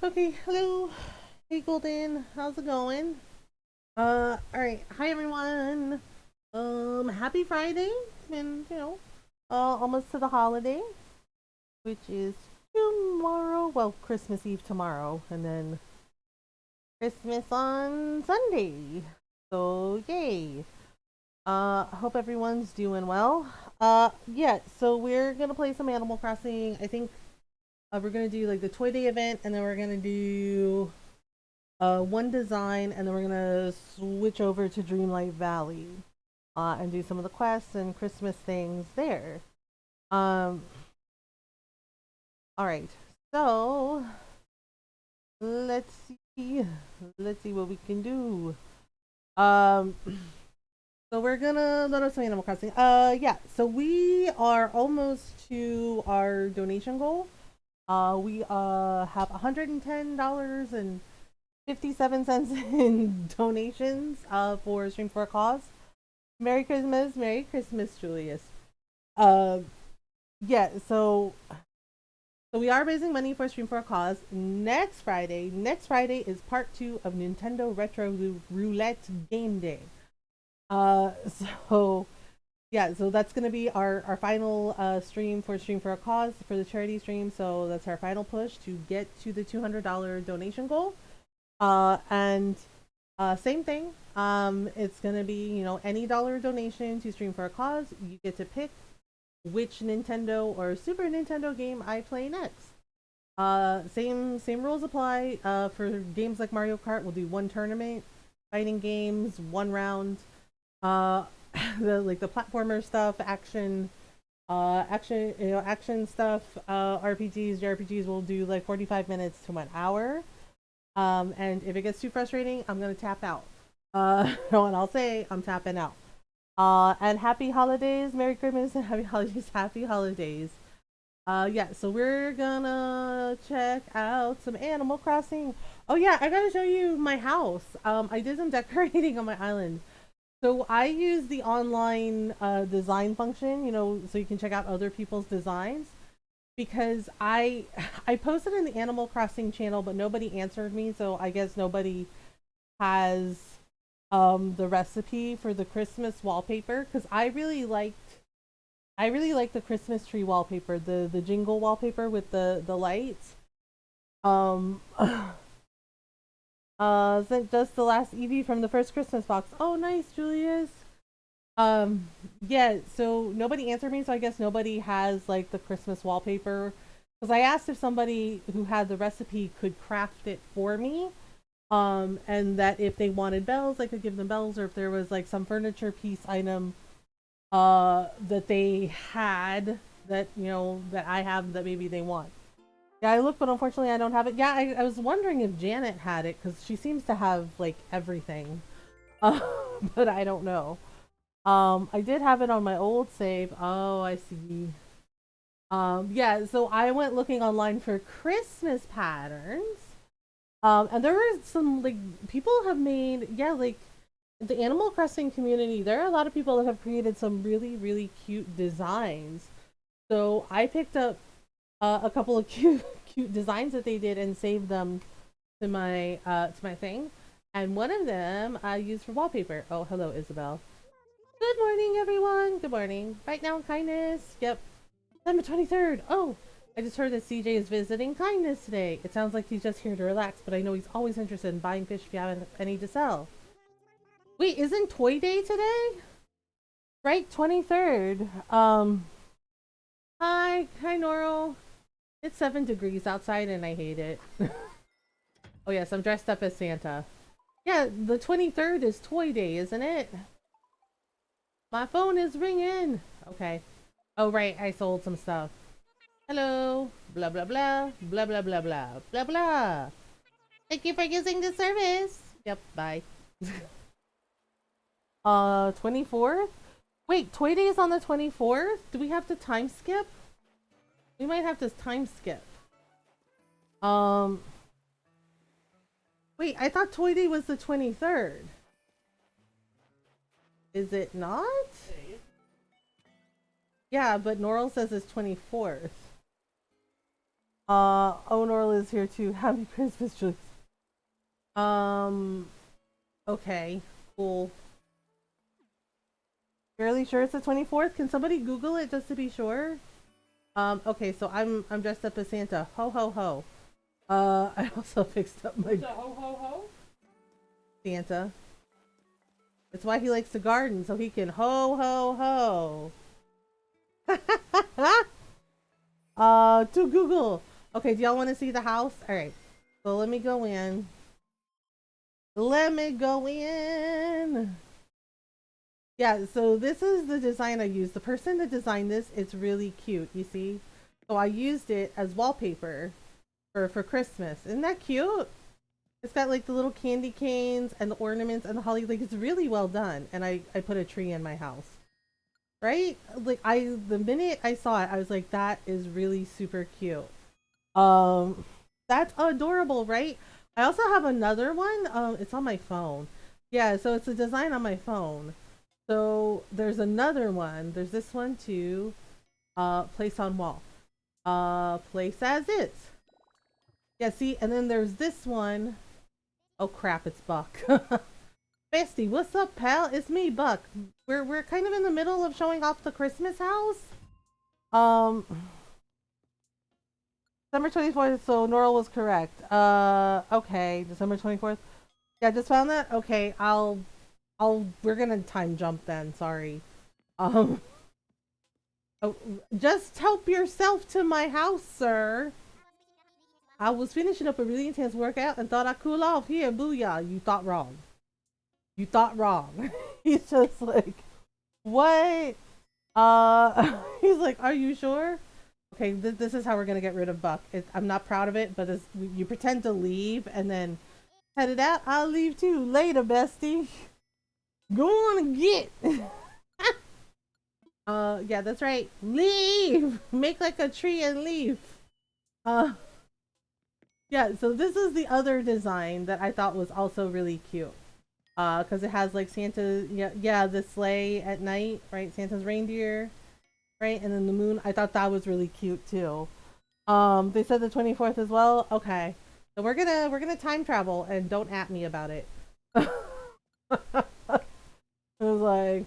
Okay, hello. Hey Golden, how's it going? Alright. Hi everyone. Happy Friday. And almost to the holiday, which is tomorrow. Well, Christmas Eve tomorrow, and then Christmas on Sunday. So yay. Hope everyone's doing well. Yeah, so we're gonna play some Animal Crossing. I think we're gonna do like the Toy Day event, and then we're gonna do one design, and then we're gonna switch over to Dreamlight Valley and do some of the quests and Christmas things there. Um, all right, so let's see, let's see what we can do. Um, so we're gonna let us know Animal Crossing. Yeah, so we are almost to our donation goal. We have $110 and 57 cents in donations for Stream for a Cause. Merry Christmas, Julius. Uh, yeah, so we are raising money for Stream for a Cause. Next Friday is part 2 of Nintendo Retro Roulette Game Day. Uh, so yeah, so that's gonna be our final stream for a Cause for the charity stream. So that's our final push to get to the $200 donation goal. And same thing. It's gonna be any dollar donation to Stream for a Cause. You get to pick which Nintendo or Super Nintendo game I play next. Same rules apply. For games like Mario Kart, we'll do one tournament. Fighting games, one round. Uh, the platformer stuff, action stuff. JRPGs will do like 45 minutes to 1 hour. And if it gets too frustrating, I'm gonna tap out. And I'll say I'm tapping out. And happy holidays, Merry Christmas, and happy holidays, happy holidays. Yeah, so we're gonna check out some Animal Crossing. Oh yeah, I gotta show you my house. I did some decorating on my island. So I use the online design function, so you can check out other people's designs. Because I posted in the Animal Crossing channel, but nobody answered me, so I guess nobody has the recipe for the Christmas wallpaper. Because I really liked the Christmas tree wallpaper, the jingle wallpaper with the lights. Um, just the last Eevee from the first Christmas box. Oh, nice, Julius. Yeah, so nobody answered me, so I guess nobody has like the Christmas wallpaper. Because I asked if somebody who had the recipe could craft it for me. And that if they wanted bells, I could give them bells, or if there was like some furniture piece item that they had that I have that maybe they want. Yeah, I looked, but unfortunately I don't have it. Yeah, I was wondering if Janet had it because she seems to have like everything. Uh, but I don't know. I did have it on my old save. Oh, I see. Yeah, so I went looking online for Christmas patterns. And there were some like people have made, yeah, like the Animal Crossing community. There are a lot of people that have created some really really cute designs. So I picked up a couple of cute designs that they did and saved them to my thing. And one of them I used for wallpaper. Oh, hello, Isabel. Good morning, everyone. Good morning. Right now, kindness. Yep. December 23rd. Oh, I just heard that CJ is visiting kindness today. It sounds like he's just here to relax, but I know he's always interested in buying fish if you have any to sell. Wait, isn't Toy Day today? Right, 23rd. Hi, Noro. It's 7 degrees outside and I hate it. Oh, yes, I'm dressed up as Santa. Yeah, the 23rd is Toy Day, isn't it? My phone is ringing. Okay. Oh, right, I sold some stuff. Hello. Blah, blah, blah. Blah, blah, blah, blah. Blah, blah. Thank you for using the service. Yep, bye. 24th? Wait, Toy Day is on the 24th? Do we have to time skip? We might have to time skip. Um, wait, I thought Toy Day was the 23rd. Is it not? Yeah, but Norl says it's 24th. Onorl is here too. Happy Christmas, Julie. Um, okay, cool. Fairly sure it's the 24th. Can somebody Google it just to be sure? Okay, so I'm dressed up as Santa. Ho ho ho. I also fixed up my ho ho ho? Santa. It's why he likes to garden, so he can ho ho ho. To Google. Okay, do y'all want to see the house? All right. So let me go in. Let me go in. Yeah, so this is the design I used. The person that designed this, it's really cute, you see? So I used it as wallpaper for Christmas. Isn't that cute? It's got like the little candy canes and the ornaments and the holly. Like it's really well done. And I put a tree in my house. Right? Like the minute I saw it, I was like, that is really super cute. Um, that's adorable, right? I also have another one. It's on my phone. Yeah, so it's a design on my phone. So there's another one. There's this one too. Place on wall. Place as is. Yeah, see, and then there's this one. Oh crap, it's Buck. Bestie, what's up, pal? It's me, Buck. We're kind of in the middle of showing off the Christmas house. Um, December 24th, so Noral was correct. Okay, December 24th. Yeah, just found that. Okay, we're gonna time jump then. Sorry. Um, oh, just help yourself to my house, sir. I was finishing up a really intense workout and thought I'd cool off. Here, booyah. You thought wrong. You thought wrong. He's just like, what? He's like, are you sure? Okay, this is how we're gonna get rid of Buck. I'm not proud of it, but you pretend to leave and then head it out. I'll leave too. Later, bestie. Go on and get. Yeah, that's right. Leave. Make like a tree and leave. Yeah. So this is the other design that I thought was also really cute. Because it has like Santa, yeah, the sleigh at night, right? Santa's reindeer, right? And then the moon. I thought that was really cute too. They said the 24th as well. Okay, so we're gonna time travel and don't at me about it. It was like,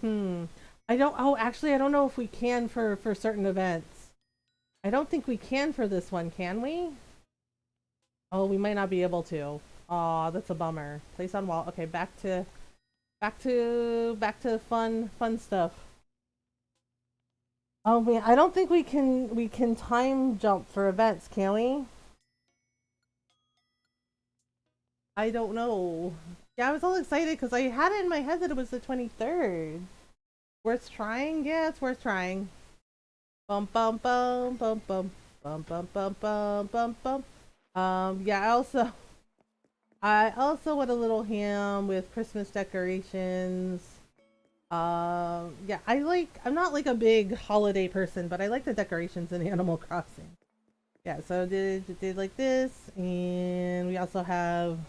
I don't. Oh, actually, I don't know if we can for certain events. I don't think we can for this one. Can we? Oh, we might not be able to. Aw, that's a bummer. Place on wall. Okay, back to fun stuff. Oh man, I don't think we can time jump for events, can we? I don't know. Yeah, I was all excited because I had it in my head that it was the 23rd. Worth trying? Yeah, it's worth trying. Bum bum bum bum bum bum bum bum bum bum bum. Yeah, I also went a little ham with Christmas decorations. Yeah, I'm not like a big holiday person, but I like the decorations in Animal Crossing. Yeah, so did like this, and we also have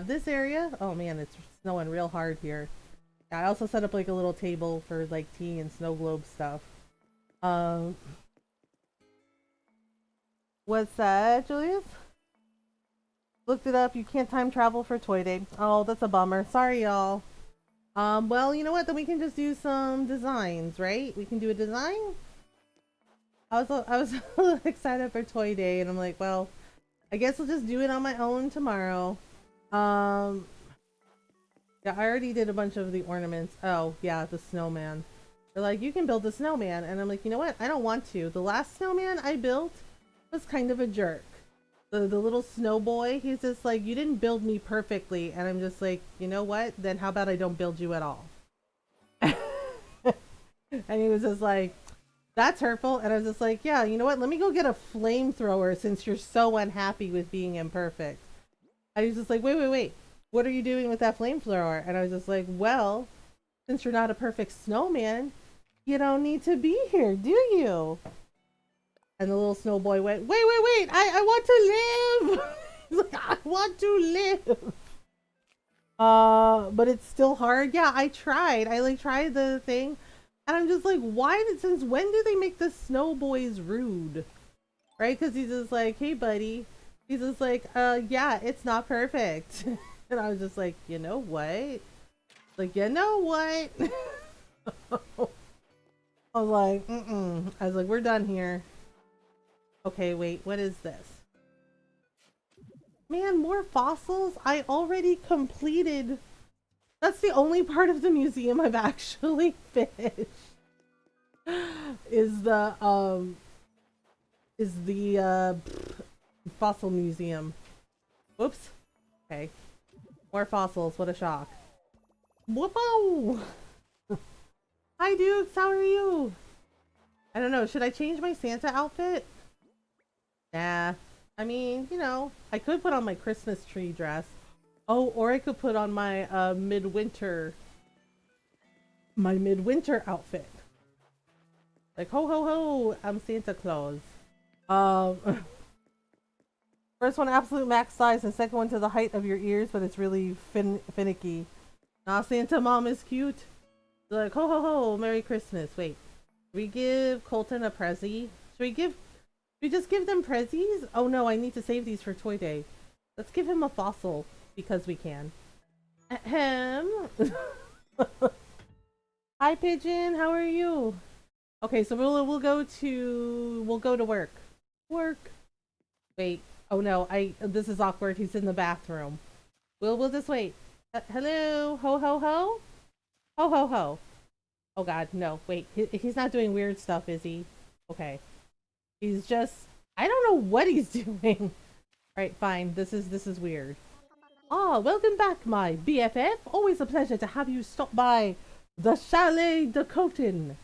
this area. Oh man, it's snowing real hard here. Yeah, I also set up like a little table for like tea and snow globe stuff. Um, what's that, Julius? Looked it up. You can't time travel for Toy Day. Oh, that's a bummer. Sorry, y'all. Well, you know what? Then we can just do some designs, right? We can do a design. I was a little excited for Toy Day, and I'm like, well, I guess I'll just do it on my own tomorrow. Um, yeah, I already did a bunch of the ornaments. Oh, yeah, the snowman. They're like, you can build a snowman, and I'm like, you know what? I don't want to. The last snowman I built was kind of a jerk. The little snow boy, he's just like, you didn't build me perfectly, and I'm just like, you know what? Then how about I don't build you at all? And he was just like, that's hurtful. And I was just like, yeah, you know what? Let me go get a flamethrower since you're so unhappy with being imperfect. And he's just like, wait. What are you doing with that flamethrower? And I was just like, well, since you're not a perfect snowman, you don't need to be here, do you? And the little snow boy went, wait, I want to live. He's like, I want to live. But it's still hard. Yeah, I tried. I like tried the thing. And I'm just like, since when do they make the snow boys rude? Right? Because he's just like, hey, buddy. He's just like, yeah, it's not perfect. And I was just like, you know what? Like, you know what? I was like, I was like, we're done here. Okay, wait, what is this? Man, more fossils? I already completed. That's the only part of the museum I've actually finished. Is the fossil museum. Whoops. Okay. More fossils, what a shock. Whoopoo! Hi Dukes, how are you? I don't know, should I change my Santa outfit? Nah. I mean, you know, I could put on my Christmas tree dress. Oh, or I could put on my midwinter outfit. Like ho ho ho, I'm Santa Claus. Um First one absolute max size and second one to the height of your ears, but it's really finicky. Nah, Santa Mom is cute. Like ho ho ho, Merry Christmas. Wait. We give Colton a Prezi? Should we just give them Prezzies? Oh no, I need to save these for Toy Day. Let's give him a fossil because we can. Ahem. Hi Pigeon, how are you? Okay, so we'll go to work. Work. Wait. Oh no, this is awkward. He's in the bathroom. We'll just wait. Hello, ho ho ho, ho ho ho. Oh god, no, wait. He's not doing weird stuff, is he? Okay. He's just, I don't know what he's doing. Alright, fine. This is weird. Ah, welcome back, my BFF. Always a pleasure to have you stop by the Chalet de Coton.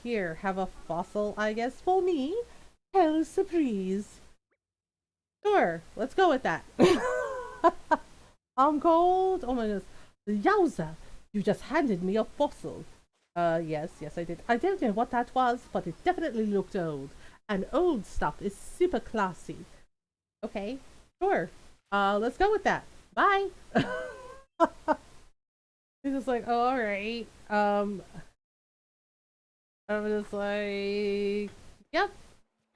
Here, have a fossil, I guess, for me. Hell surprise. Sure, let's go with that. I'm cold. Oh my goodness. Yowza, you just handed me a fossil. Yes, I did. I don't know what that was, but it definitely looked old. And old stuff is super classy. Okay, sure. Let's go with that. Bye. He's just like, oh, alright. I'm just like, yep.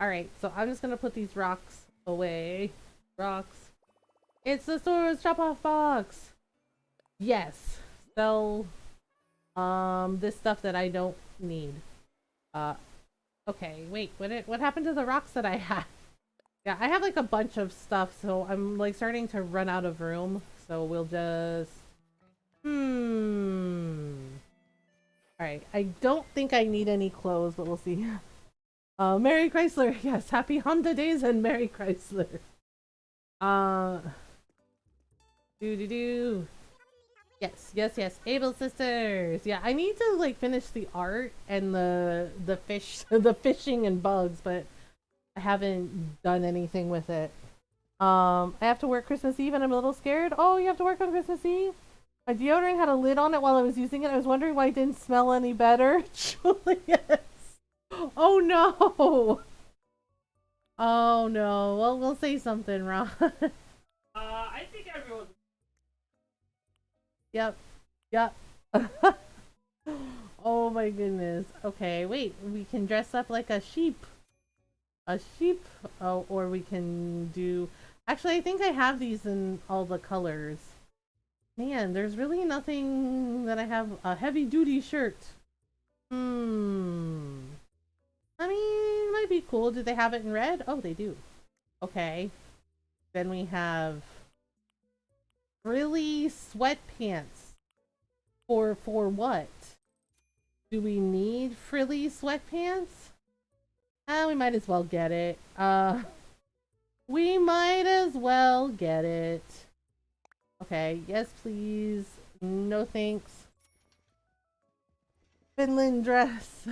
Alright, so I'm just gonna put these rocks away. Rocks. It's the store's drop-off box. Yes. Sell this stuff that I don't need. Okay, wait, what happened to the rocks that I had? Yeah, I have like a bunch of stuff, so I'm like starting to run out of room. So we'll just Alright, I don't think I need any clothes, but we'll see. Merry Chrysler, yes, happy Honda days and Merry Chrysler. Do. Yes. Able sisters. Yeah, I need to like finish the art and the the fishing and bugs, but I haven't done anything with it. I have to work Christmas Eve and I'm a little scared. Oh, you have to work on Christmas Eve? My deodorant had a lid on it while I was using it. I was wondering why it didn't smell any better. Julius. Oh no. Oh no. Well, we'll say something, Ron. I think everyone's. Yep. Oh my goodness. Okay, wait. We can dress up like a sheep. A sheep? Oh, or we can do... Actually, I think I have these in all the colors. Man, there's really nothing that I have. A heavy-duty shirt. I mean, it might be cool. Do they have it in red? Oh, they do. Okay. Then we have... frilly sweatpants. For what? Do we need frilly sweatpants? We might as well get it. We might as well get it. Okay, yes please. No thanks. Finland dress.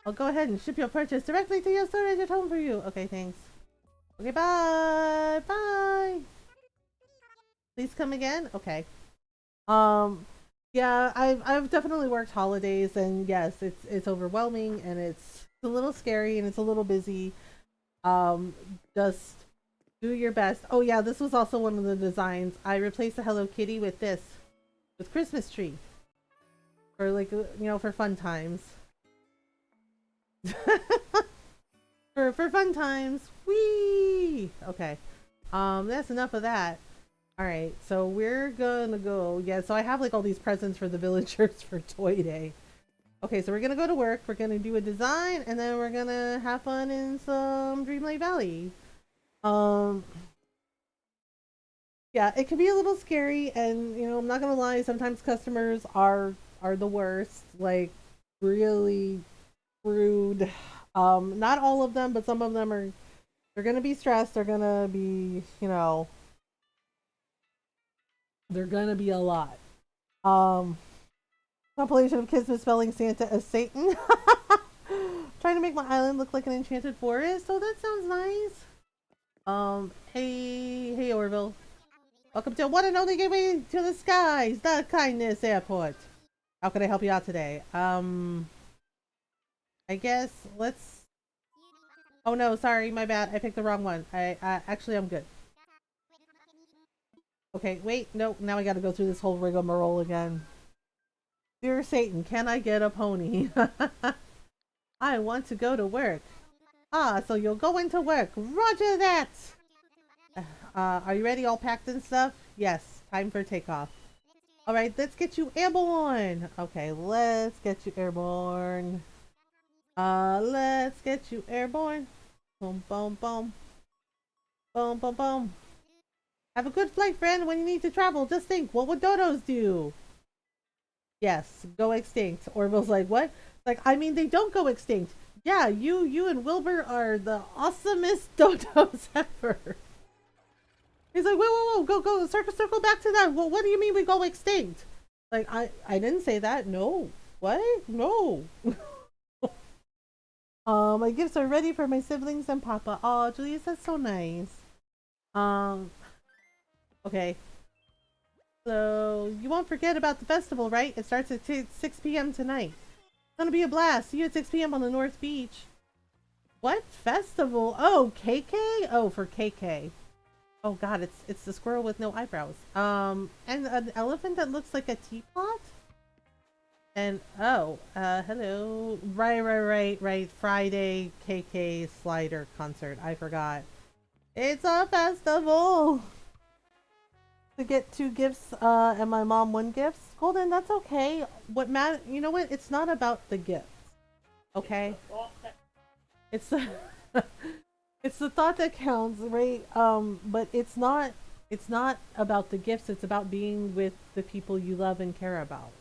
I'll go ahead and ship your purchase directly to your storage at home for you. Okay, thanks. Okay, bye. Bye. Please come again? Okay. Yeah, I've definitely worked holidays and yes, it's overwhelming and it's a little scary and it's a little busy. Just do your best. Oh yeah, this was also one of the designs. I replaced the Hello Kitty with this. With Christmas tree. For like, for fun times. For fun times. Whee! Okay. That's enough of that. Alright, so we're gonna go. Yeah, so I have like all these presents for the villagers for Toy Day. Okay, so we're gonna go to work, we're gonna do a design, and then we're gonna have fun in some Dreamlight Valley. Um, yeah, it can be a little scary, and I'm not gonna lie, sometimes customers are the worst, like really rude. Not all of them, but some of them are. They're gonna be stressed. They're gonna be, they're gonna be a lot. Um, Compilation of kids misspelling Santa as Satan. Trying to make my island look like an enchanted forest. Oh, that sounds nice. Hey, Orville. Welcome to one and only gateway to the skies, the Kindness Airport. How can I help you out today? I guess let's. Oh no, sorry, my bad. I picked the wrong one. Actually, I'm good. Okay, wait, no, now I gotta go through this whole rigmarole again. Dear Satan, can I get a pony? I want to go to work. Ah, so you'll go into work. Roger that! Are you ready? All packed and stuff? Yes, time for takeoff. Alright, let's get you airborne! Okay, let's get you airborne. Let's get you airborne. Boom, boom, boom. Boom, boom, boom. Have a good flight, friend. When you need to travel, just think, what would dodos do? Yes, go extinct. Orville's like, what? Like, I mean, they don't go extinct. Yeah, you and Wilbur are the awesomest dodos ever. He's like, whoa, go, circle back to that. What do you mean we go extinct? Like, I didn't say that. No. What? No. My gifts are ready for my siblings and Papa. Oh, Julius, that's so nice. Okay. So, you won't forget about the festival, right? It starts at 6 p.m. tonight. It's gonna be a blast. See you at 6 p.m. on the North Beach. What festival? Oh, KK? Oh, for KK. Oh god, it's the squirrel with no eyebrows. And an elephant that looks like a teapot? And oh, hello. Right. Friday KK Slider concert. I forgot. It's a festival! To get 2 gifts, and my mom 1 gift. Golden, that's okay. You know what? It's not about the gifts. Okay? It's the it's the thought that counts, right? But it's not about the gifts, it's about being with the people you love and care about.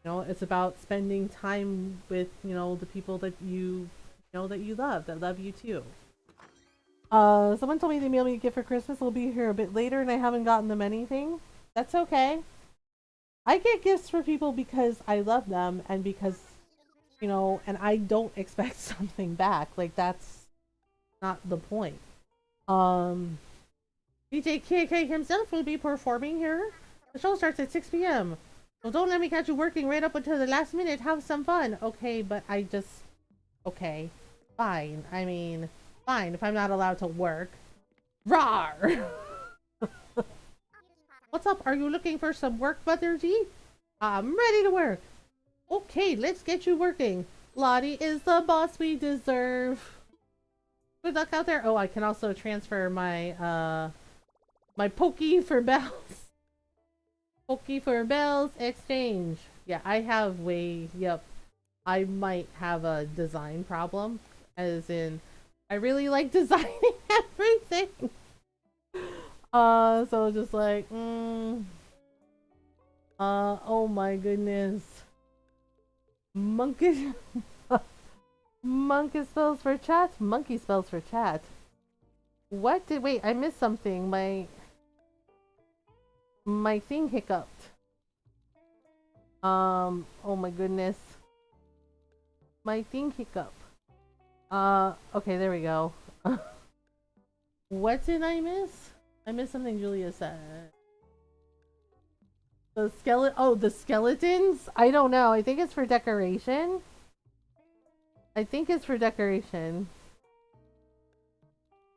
It's about spending time with, the people that you know that you love, that love you too. Someone told me they mailed me a gift for Christmas. It'll be here a bit later and I haven't gotten them anything. That's okay. I get gifts for people because I love them and because, and I don't expect something back. Like, that's not the point. DJ KK himself will be performing here. The show starts at 6 p.m. So don't let me catch you working right up until the last minute. Have some fun. Okay, but okay. Fine. I mean, fine if I'm not allowed to work. Rawr! What's up? Are you looking for some work, Mother G? I'm ready to work. Okay, let's get you working. Lottie is the boss we deserve. Good luck out there. Oh, I can also transfer my my Pokey for bells. Pokey for bells exchange. Yeah, I have yep. I might have a design problem. As in, I really like designing everything. So just like, oh my goodness. Monkey Monkey spells for chat? Monkey spells for chat. Wait, I missed something. My thing hiccuped. Oh my goodness. My thing hiccup. Okay, there we go. What did I miss? I missed something Julia said. The skeletons? I don't know. I think it's for decoration.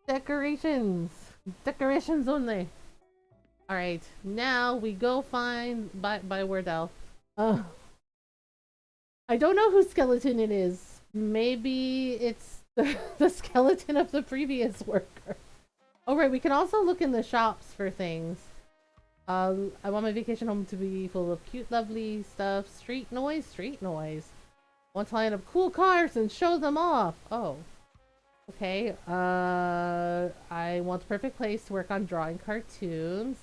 Decorations. Decorations only. Alright, now we go find by Wardell. I don't know whose skeleton it is. Maybe it's the skeleton of the previous worker. Oh, right. We can also look in the shops for things. I want my vacation home to be full of cute, lovely stuff. Street noise, street noise. I want to line up cool cars and show them off. Oh. Okay. I want the perfect place to work on drawing cartoons.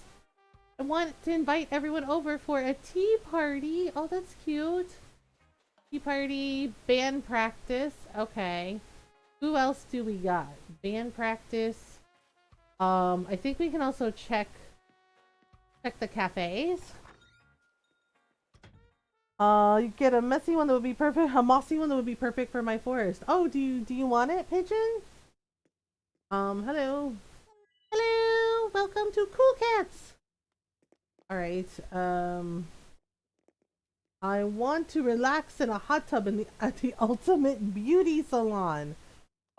I want to invite everyone over for a tea party. Oh, that's cute. Tea party, band practice. Okay. Who else do we got? Band practice. I think we can also check the cafes. You get a messy one that would be perfect, a mossy one that would be perfect for my forest. Oh, do you want it, pigeon? Hello. Hello, welcome to Cool Cats. All right. I want to relax in a hot tub at the Ultimate Beauty Salon.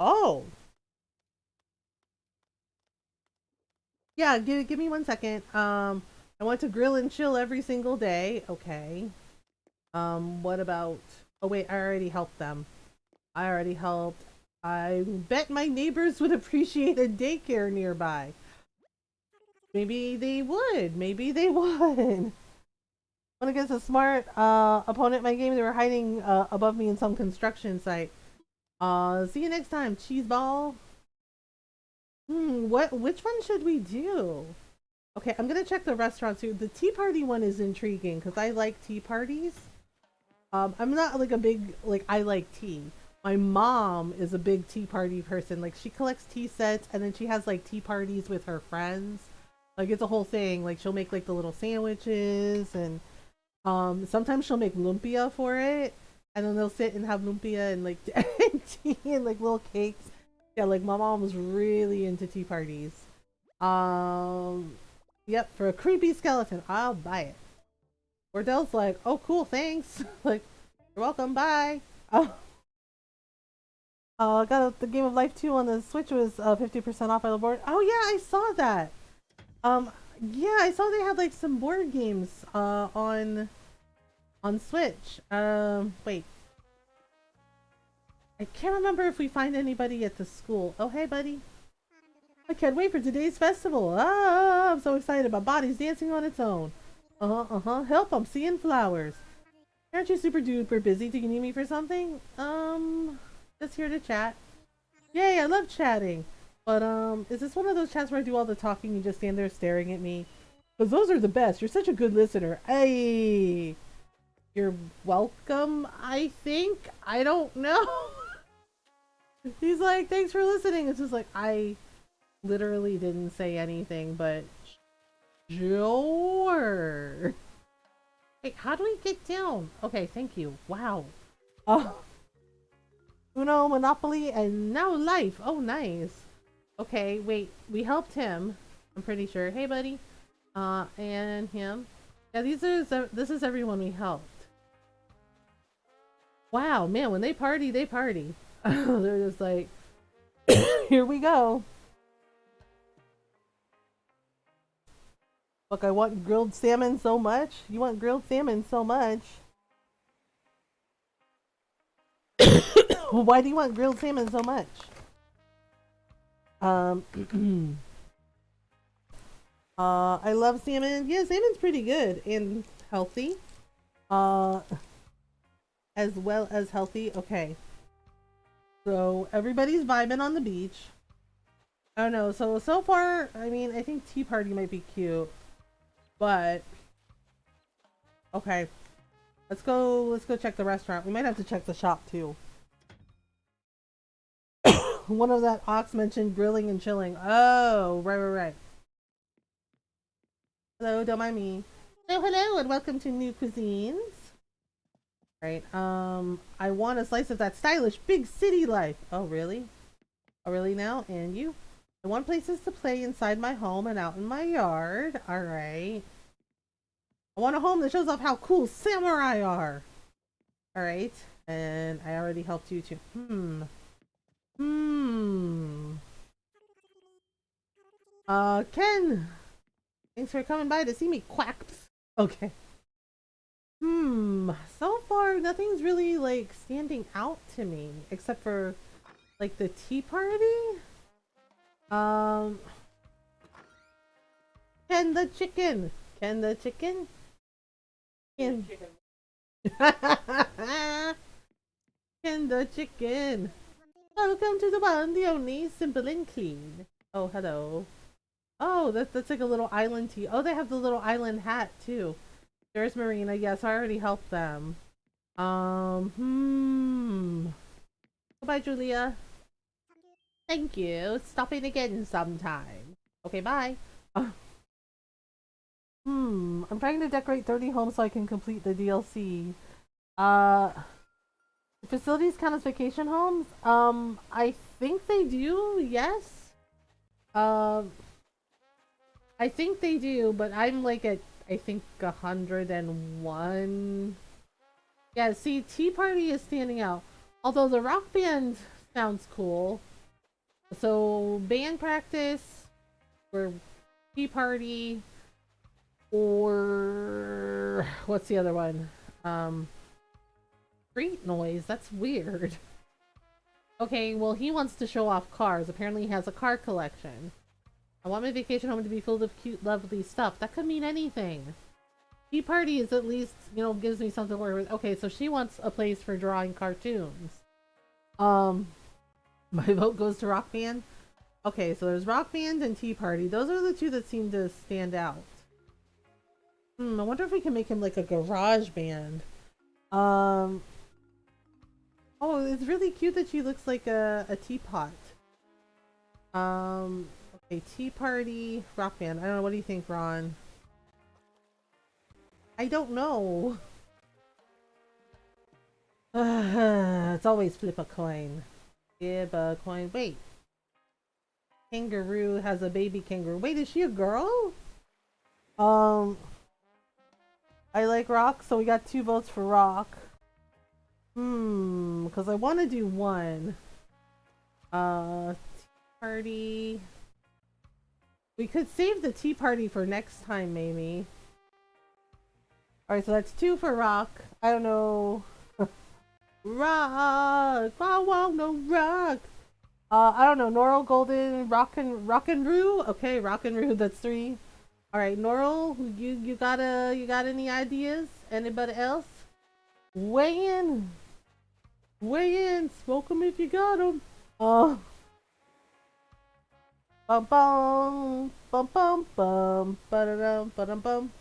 Oh. Yeah, give me 1 second. I want to grill and chill every single day. Okay. What about... Oh wait, I already helped them. I already helped. I bet my neighbors would appreciate a daycare nearby. Maybe they would. Maybe they would. When against a smart opponent in my game, they were hiding above me in some construction site. See you next time, cheeseball. Which one should we do? Okay, I'm gonna check the restaurants too. The tea party one is intriguing because I like tea parties. I'm not like a big, like, I like tea. My mom is a big tea party person. Like, she collects tea sets and then she has like tea parties with her friends. Like, it's a whole thing. Like, she'll make like the little sandwiches and sometimes she'll make lumpia for it. And then they'll sit and have lumpia and like and tea and like little cakes. Yeah, like my mom was really into tea parties. Yep, for a creepy skeleton, I'll buy it. Wardell's like, oh cool, thanks. Like, you're welcome, bye. Oh, got the Game of Life 2 on the Switch was 50% off by the board. Oh yeah, I saw that. Yeah, I saw they had like some board games on Switch. Wait. I can't remember if we find anybody at the school. Oh hey buddy. I can't wait for today's festival. Ah, I'm so excited. My body's dancing on its own. Help, I'm seeing flowers. Aren't you super duper busy? Do you need me for something? Just here to chat. Yay, I love chatting. But, is this one of those chats where I do all the talking and you just stand there staring at me? Because those are the best. You're such a good listener. Hey! You're welcome, I think? I don't know. He's like, thanks for listening. It's just like, I literally didn't say anything, but sure. Wait, how do we get down? Okay, thank you. Wow. Uno, Monopoly, and now life. Oh, nice. Okay, wait. We helped him. I'm pretty sure. Hey, buddy. And him. Yeah, this is everyone we helped. Wow, man, when they party, they party. They're just like, here we go. Look, I want grilled salmon so much. You want grilled salmon so much. Why do you want grilled salmon so much? I love salmon. Yeah, salmon's pretty good and healthy. As well as healthy. Okay. So everybody's vibing on the beach. I don't know. So far, I mean, I think tea party might be cute. But okay. Let's go check the restaurant. We might have to check the shop too. One of that ox mentioned grilling and chilling. Oh, right. Hello, don't mind me. Hello, and welcome to New Cuisines. Right, I want a slice of that stylish big city life. Oh, really? Oh, really now? And you? I want places to play inside my home and out in my yard. Alright. I want a home that shows off how cool samurai are. Alright. And I already helped you too. Ken! Thanks for coming by to see me, quacks. Okay. So far, nothing's really like standing out to me except for like the tea party. Um, Ken the chicken. Ken the chicken. Ken. Ken the chicken. Welcome to the one, the only, simple and clean. Oh, hello. Oh, that's like a little island tea. Oh, they have the little island hat too. There's Marina. Yes, I already helped them. Goodbye, Julia. Thank you. Stop in again sometime. Okay, bye. I'm trying to decorate 30 homes so I can complete the DLC. Uh, Facilities count as vacation homes? I think they do, yes. Um, I think they do, but I'm like at, I think, 101. Yeah, see, Tea Party is standing out. Although the rock band sounds cool. So, band practice, or Tea Party, or what's the other one? Street noise. That's weird. Okay, well, he wants to show off cars. Apparently, he has a car collection. I want my vacation home to be filled with cute, lovely stuff. That could mean anything. Tea Party is at least, gives me something to work with. Okay, so she wants a place for drawing cartoons. My vote goes to Rock Band. Okay, so there's Rock Band and Tea Party. Those are the two that seem to stand out. I wonder if we can make him like a garage band. Oh, it's really cute that she looks like a teapot. Okay, Tea Party, Rock Band. I don't know. What do you think, Ron? I don't know. It's always flip a coin. Flip a coin. Wait. Kangaroo has a baby kangaroo. Wait, is she a girl? I like rock, so we got 2 votes for rock. Because I want to do one. Tea Party. We could save the Tea Party for next time, maybe. Alright, so that's 2 for rock. I don't know. Rock! I want no rock! I don't know. Norl, Golden, Rock and Roo? Okay, Rock and Roo, that's 3. Alright, Norl, you got any ideas? Anybody else? Weigh in! Weigh in! Smoke 'em if you got 'em! Bum bum! Bum bum bum! Ba-da-dum, ba-dum bum!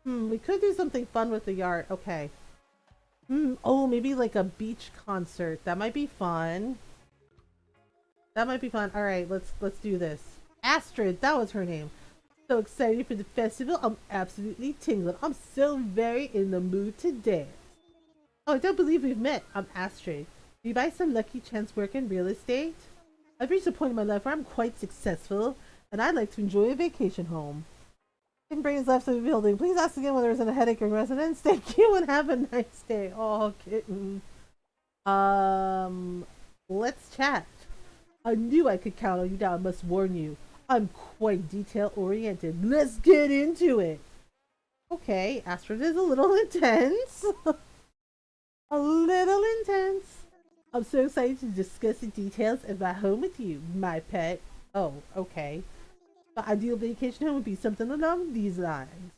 We could do something fun with the yard. Okay. Oh, maybe like a beach concert. That might be fun. That might be fun. All right, let's do this. Astrid, that was her name. So excited for the festival. I'm absolutely tingling. I'm so very in the mood to dance. Oh, I don't believe we've met. I'm Astrid. Do you by some lucky chance work in real estate? I've reached a point in my life where I'm quite successful, and I'd like to enjoy a vacation home. Brains left the building. Please ask again whether there's a headache in residence. Thank you and have a nice day. Oh, kitten. Let's chat. I knew I could count on you now. I must warn you. I'm quite detail oriented. Let's get into it. Okay, Astrid is a little intense. A little intense. I'm so excited to discuss the details of my home with you, my pet. Oh, okay. My ideal vacation home would be something along these lines.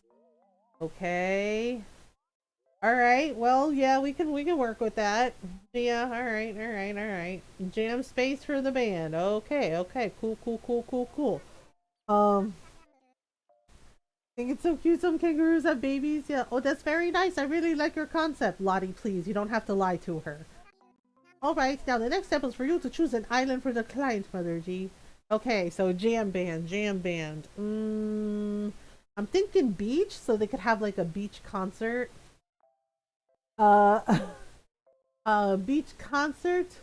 Okay. Alright, well, yeah, we can work with that. Yeah, alright. Jam space for the band. Okay, cool. I think it's so cute some kangaroos have babies. Yeah, oh, that's very nice. I really like your concept. Lottie, please, you don't have to lie to her. Alright, now the next step is for you to choose an island for the client, Mother G. Okay, so jam band. I'm thinking beach, so they could have like a beach concert. Beach concert,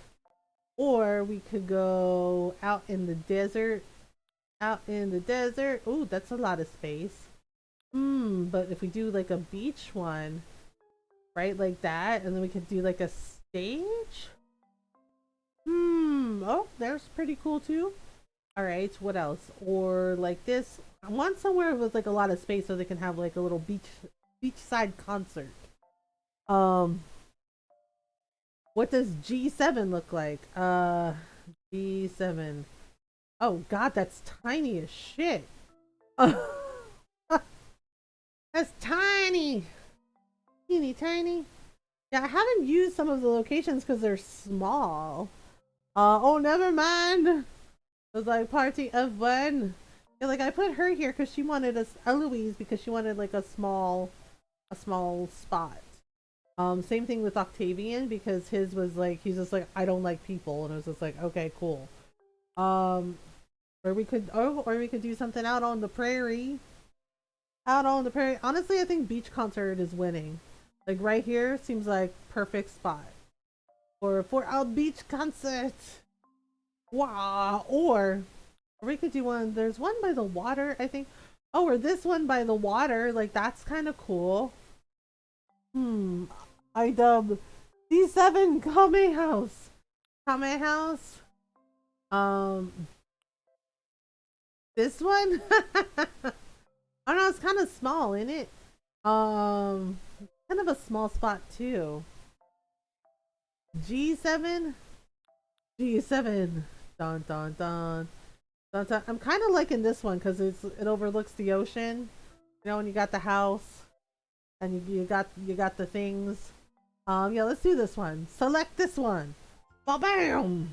or we could go out in the desert. Ooh, that's a lot of space. But if we do like a beach one, right, like that, and then we could do like a stage. Oh, there's pretty cool too. All right, what else? Or like this. I want somewhere with like a lot of space so they can have like a little beachside concert. Um, what does G7 look like? G7. Oh God, that's tiny as shit. That's tiny. Teeny tiny. Yeah, I haven't used some of the locations because they're small. Oh, never mind. It was like party of one. Yeah, like I put her here because she wanted a Eloise because she wanted like a small spot. Same thing with Octavian because his was like he's just like I don't like people, and it was just like okay, cool. Um, or we could do something out on the prairie. Out on the prairie. Honestly, I think beach concert is winning. Like right here seems like perfect spot for our beach concert. Wow. Or we could do one. There's one by the water, I think. Oh, or this one by the water. Like that's kind of cool. Hmm. I dub D7 Kame House. Kame House. Um, this one. I don't know. It's kind of small, isn't it? Kind of a small spot too. G7. G7. Dun dun dun. Dun, dun. I'm kind of liking this one because it overlooks the ocean. You know, and you got the house, and you got the things. Yeah, let's do this one. Select this one. Ba bam.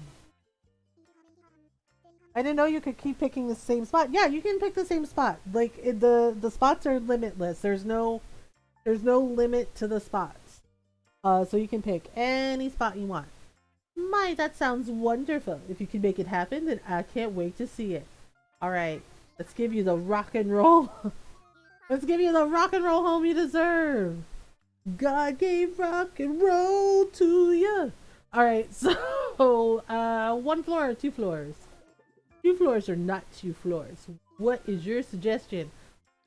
I didn't know you could keep picking the same spot. Yeah, you can pick the same spot. Like the spots are limitless. There's no limit to the spots. So you can pick any spot you want. My, that sounds wonderful. If you can make it happen, then I can't wait to see it. All right, let's give you the rock and roll. Let's give you the rock and roll home you deserve. God gave rock and roll to you. All right, so one floor or two floors? Two floors or not two floors? What is your suggestion?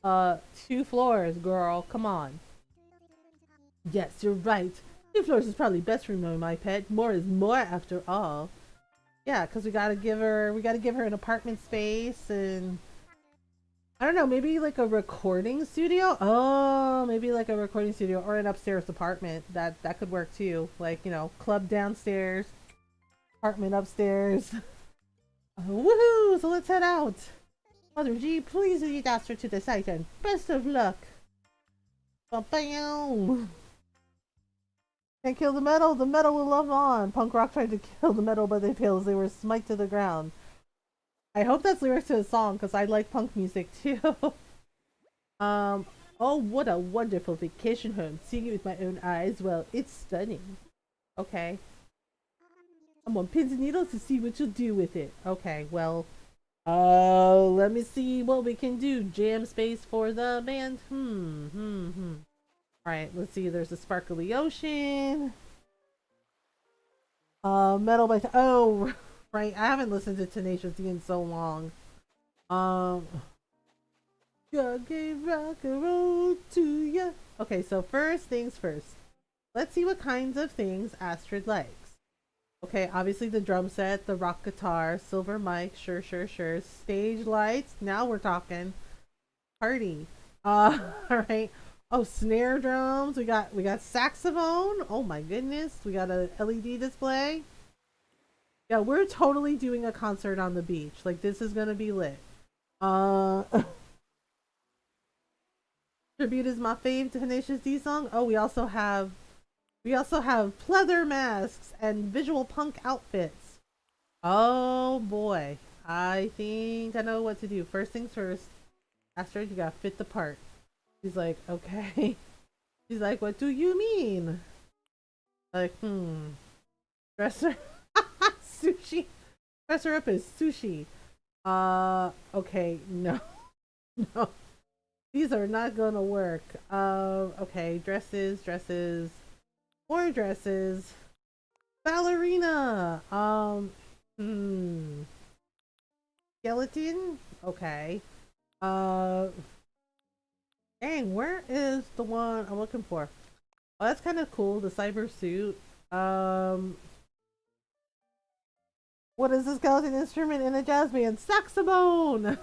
Two floors, girl. Come on. Yes, you're right. Two floors is probably best for me, my pet. More is more after all. Yeah, because we gotta give her an apartment space and I don't know, maybe like a recording studio. Oh, maybe like a recording studio or an upstairs apartment. That could work too. Like club downstairs, apartment upstairs. Woohoo! So let's head out. Mother G, please lead us to the site and best of luck. Ba-bam! Can't kill the metal. The metal will live on. Punk rock tried to kill the metal, but they failed as they were smite to the ground. I hope that's lyrics to a song because I like punk music too. um. Oh, what a wonderful vacation home. Seeing it with my own eyes, well, it's stunning. Okay. I'm on pins and needles to see what you'll do with it. Okay, well, let me see what we can do. Jam space for the band. Alright, let's see. There's a sparkly ocean. Metal by. Oh, right. I haven't listened to Tenacious D in so long. Um. God gave rock and roll to ya. Okay, so first things first. Let's see what kinds of things Astrid likes. Okay, obviously the drum set, the rock guitar, silver mic, sure. Stage lights, now we're talking. Party. Alright. Oh, snare drums, we got saxophone. Oh my goodness. We got a LED display. Yeah, we're totally doing a concert on the beach. Like this is gonna be lit. Uh Tribute is my fave Tenacious D song. Oh, we also have pleather masks and visual punk outfits. Oh boy. I think I know what to do. First things first. Astrid, you gotta fit the part. He's like, okay. He's like, what do you mean? Like, Dress her sushi. Dress her up as sushi. Okay, no. No. These are not gonna work. Okay, dresses, more dresses. Ballerina. Skeleton. Okay. Uh, dang, where is the one I'm looking for? Oh, that's kind of cool. The cyber suit. What is the skeleton instrument in a jazz band? Saxophone.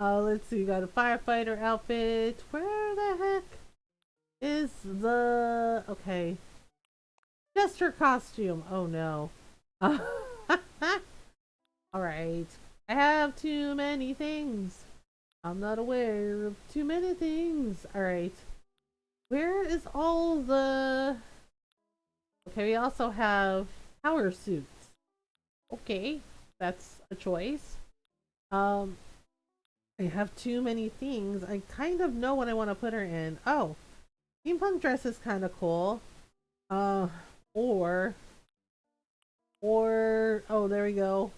Let's see. You got a firefighter outfit. Where the heck? is the okay? Just her costume. Oh no. All right. I have too many things. I'm not aware of too many things. All right. Where is all the? Okay, we also have power suits. Okay, that's a choice. Um, I have too many things. I kind of know what I want to put her in. Oh, steampunk dress is kind of cool. Uh, or oh, there we go.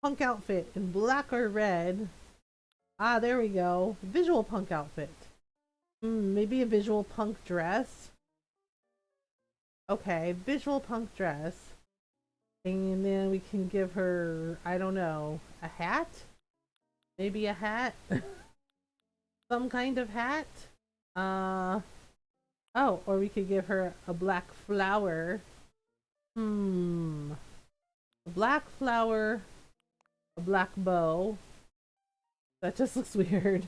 Punk outfit in black or red. Ah, there we go. Visual punk outfit. Maybe a visual punk dress. Okay, visual punk dress. And then we can give her, I don't know, a hat? Maybe a hat? Some kind of hat? Uh, oh, or we could give her a black flower. Hmm. A black flower, a black bow. That just looks weird.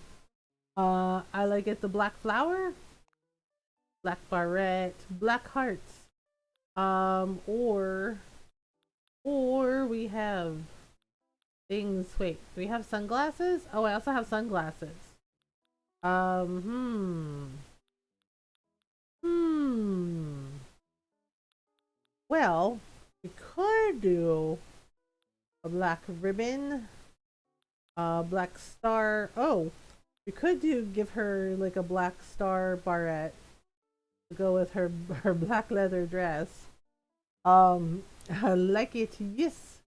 I like it. The black flower, black barrette, black hearts. Or we have things. Wait, do we have sunglasses? Oh, I also have sunglasses. Um, hmm. Well, we could do a black ribbon, a black star. Oh, we could give her like a black star barrette to go with her black leather dress. I like it. Yes.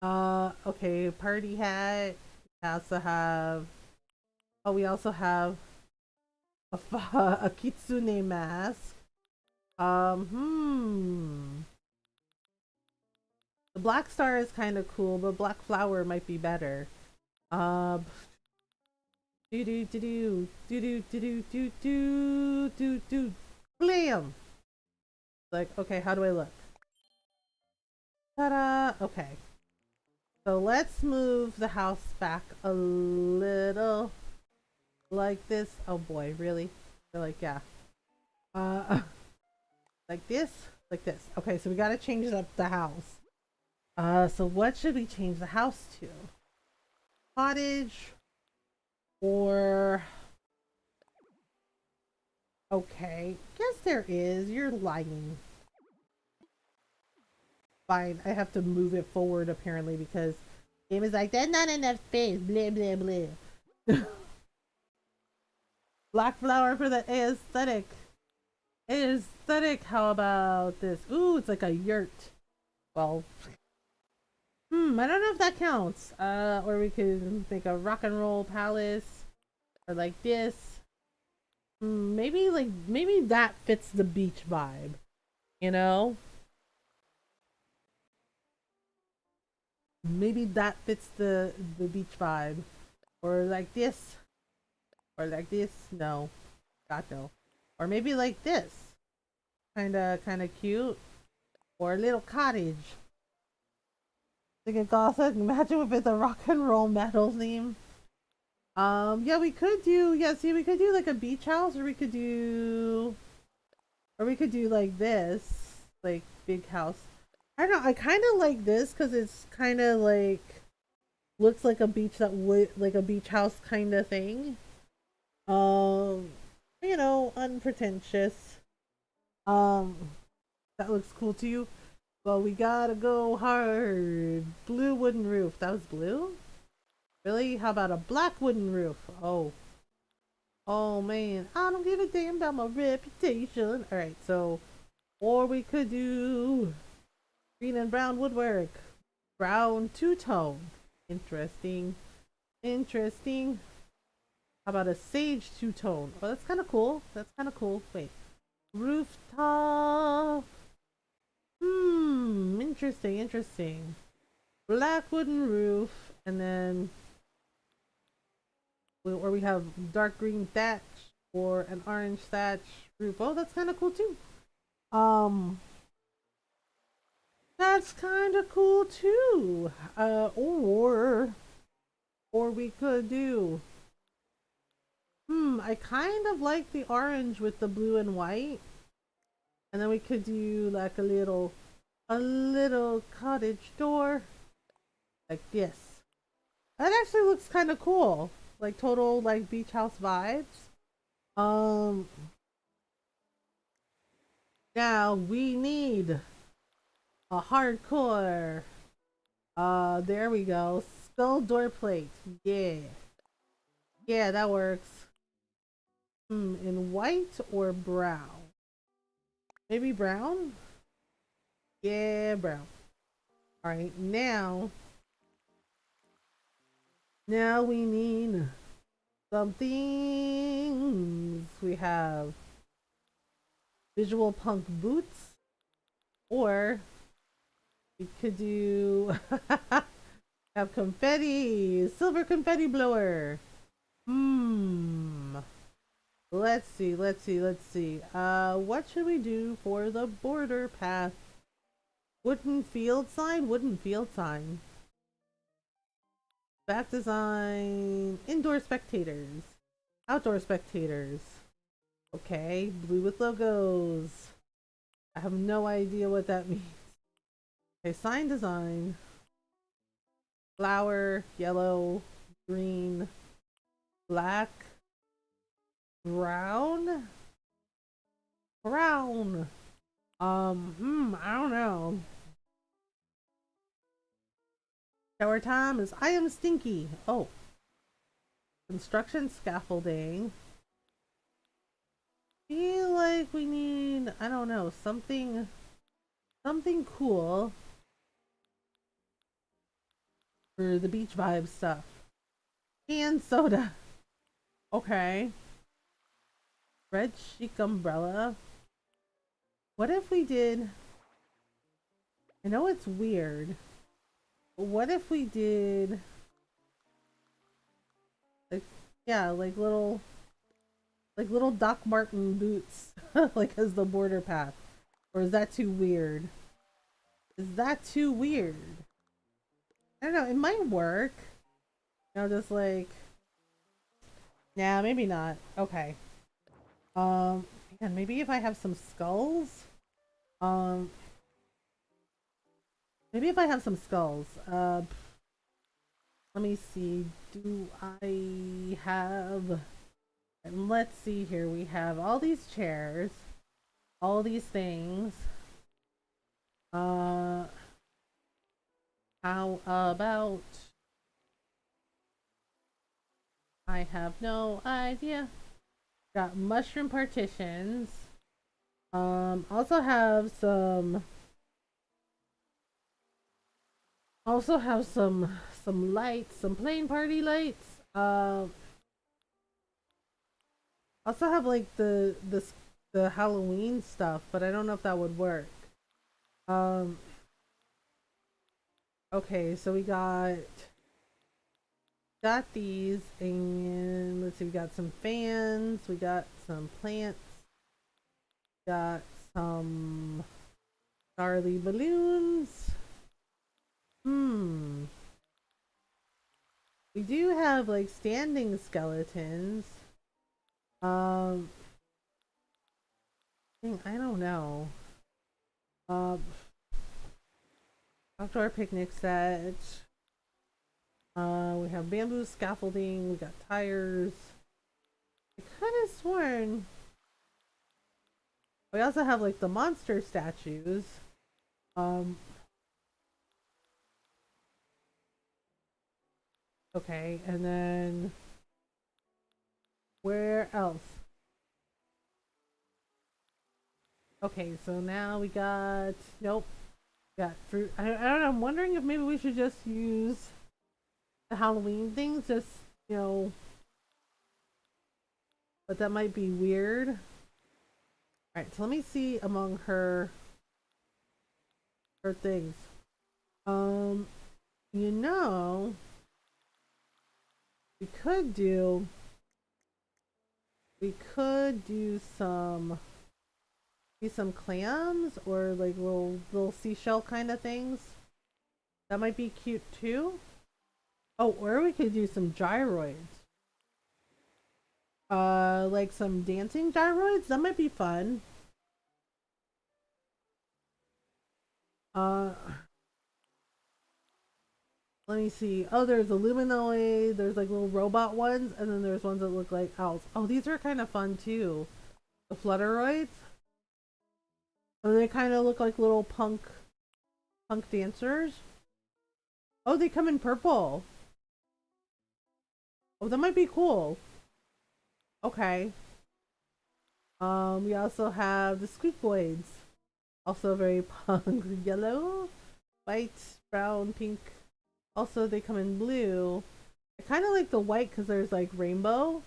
Okay, party hat. We also have. Oh, we also have a kitsune mask. Hmm. The black star is kind of cool, but black flower might be better. Um, do do do do do do do do do do do blam. Like, okay, how do I look? Ta-da! Okay, so let's move the house back a little, like this. Oh boy, really? They're like, yeah. Uh, like this, like this. Okay, so we gotta change up the house. So what should we change the house to? Cottage or okay? Yes, there is. You're lying. Fine, I have to move it forward apparently because game is like that's not enough space. Blah blah blah. Black flower for the aesthetic. Aesthetic. How about this? Ooh, it's like a yurt. Well, I don't know if that counts. Or we could make a rock and roll palace, or like this. Maybe that fits the beach vibe. You know, maybe that fits the beach vibe, or like this, or like this. No, God no. Or maybe like this. Kinda cute. Or a little cottage. Like a gothic. Imagine if it's a rock and roll metal theme. Yeah, we could do. Yeah, see, we could do like a beach house, or we could do like this, like big house. I don't know. I kind of like this because it's kind of like looks like a beach that would like a beach house kind of thing. Um, unpretentious. Um, that looks cool to you. Well, we gotta go hard. Blue wooden roof. That was blue? Really? How about a black wooden roof? Oh man. I don't give a damn about my reputation. Alright, so or we could do green and brown woodwork. Brown two-tone. Interesting. Interesting. How about a sage two-tone? Oh, that's kind of cool. That's kind of cool. Wait. Rooftop. Interesting, interesting. Black wooden roof, and then or we have dark green thatch or an orange thatch roof. Oh, that's kind of cool too. Um, that's kind of cool too. Or we could do I kind of like the orange with the blue and white. And then we could do like a little cottage door like this. That actually looks kind of cool. Like total like beach house vibes. Um Now we need a hardcore. There we go. Skull door plate. Yeah. Yeah, that works. In white or brown? Maybe brown? Yeah, brown. Alright, now we need some things. We have visual punk boots, or we could do have confetti, silver confetti blower. Hmm. Let's see. What should we do for the border path? Wooden field sign? Wooden field sign. Back design. Indoor spectators. Outdoor spectators. Okay, blue with logos. I have no idea what that means. Okay, sign design. Flower, yellow, green, black, brown. Brown. I don't know. Shower time is I am stinky. Oh, construction scaffolding. Feel like we need, I don't know, something cool for the beach vibe stuff. Canned soda. Okay. Red chic umbrella. What if we did, I know it's weird, but what if we did like, yeah, like little Doc Martin boots like as the border path? Or is that too weird? Is that too weird? I don't know, it might work. You know, just like, yeah, maybe not. Okay. Um, Man, maybe if I have some skulls. Um, Maybe if I have some skulls. Let me see. Do I have? And let's see here. We have all these chairs, all these things. Uh, how about? I have no idea. Got mushroom partitions. Also have some. Also have some lights, some plain party lights. Also have like the Halloween stuff, but I don't know if that would work. Um. Okay, so we got these, and let's see, we got some fans, we got some plants, got some gnarly balloons. Hmm. We do have like standing skeletons. Um, I don't know. Um, Outdoor picnic set. We have bamboo scaffolding. We got tires. I could have sworn. We also have like the monster statues. Um. Okay, and then where else? Okay, so now we got nope. Got fruit. I don't know. I'm wondering if maybe we should just use the Halloween things. Just you know, but that might be weird. All right, so let me see among her things. Um, you know, we could do we could do some clams or like little seashell kind of things. That might be cute too. Oh, or we could do some gyroids. Like some dancing gyroids. That might be fun. Uh, Let me see. Oh, there's Illuminoid. There's like little robot ones, and then there's ones that look like owls. Oh, these are kind of fun too. The Flutteroids. And they kind of look like little punk dancers. Oh, they come in purple. Oh, that might be cool. Okay. We also have the Squeakvoids. Also very punk. Yellow, white, brown, pink. Also, they come in blue. I kind of like the white because there's like rainbow.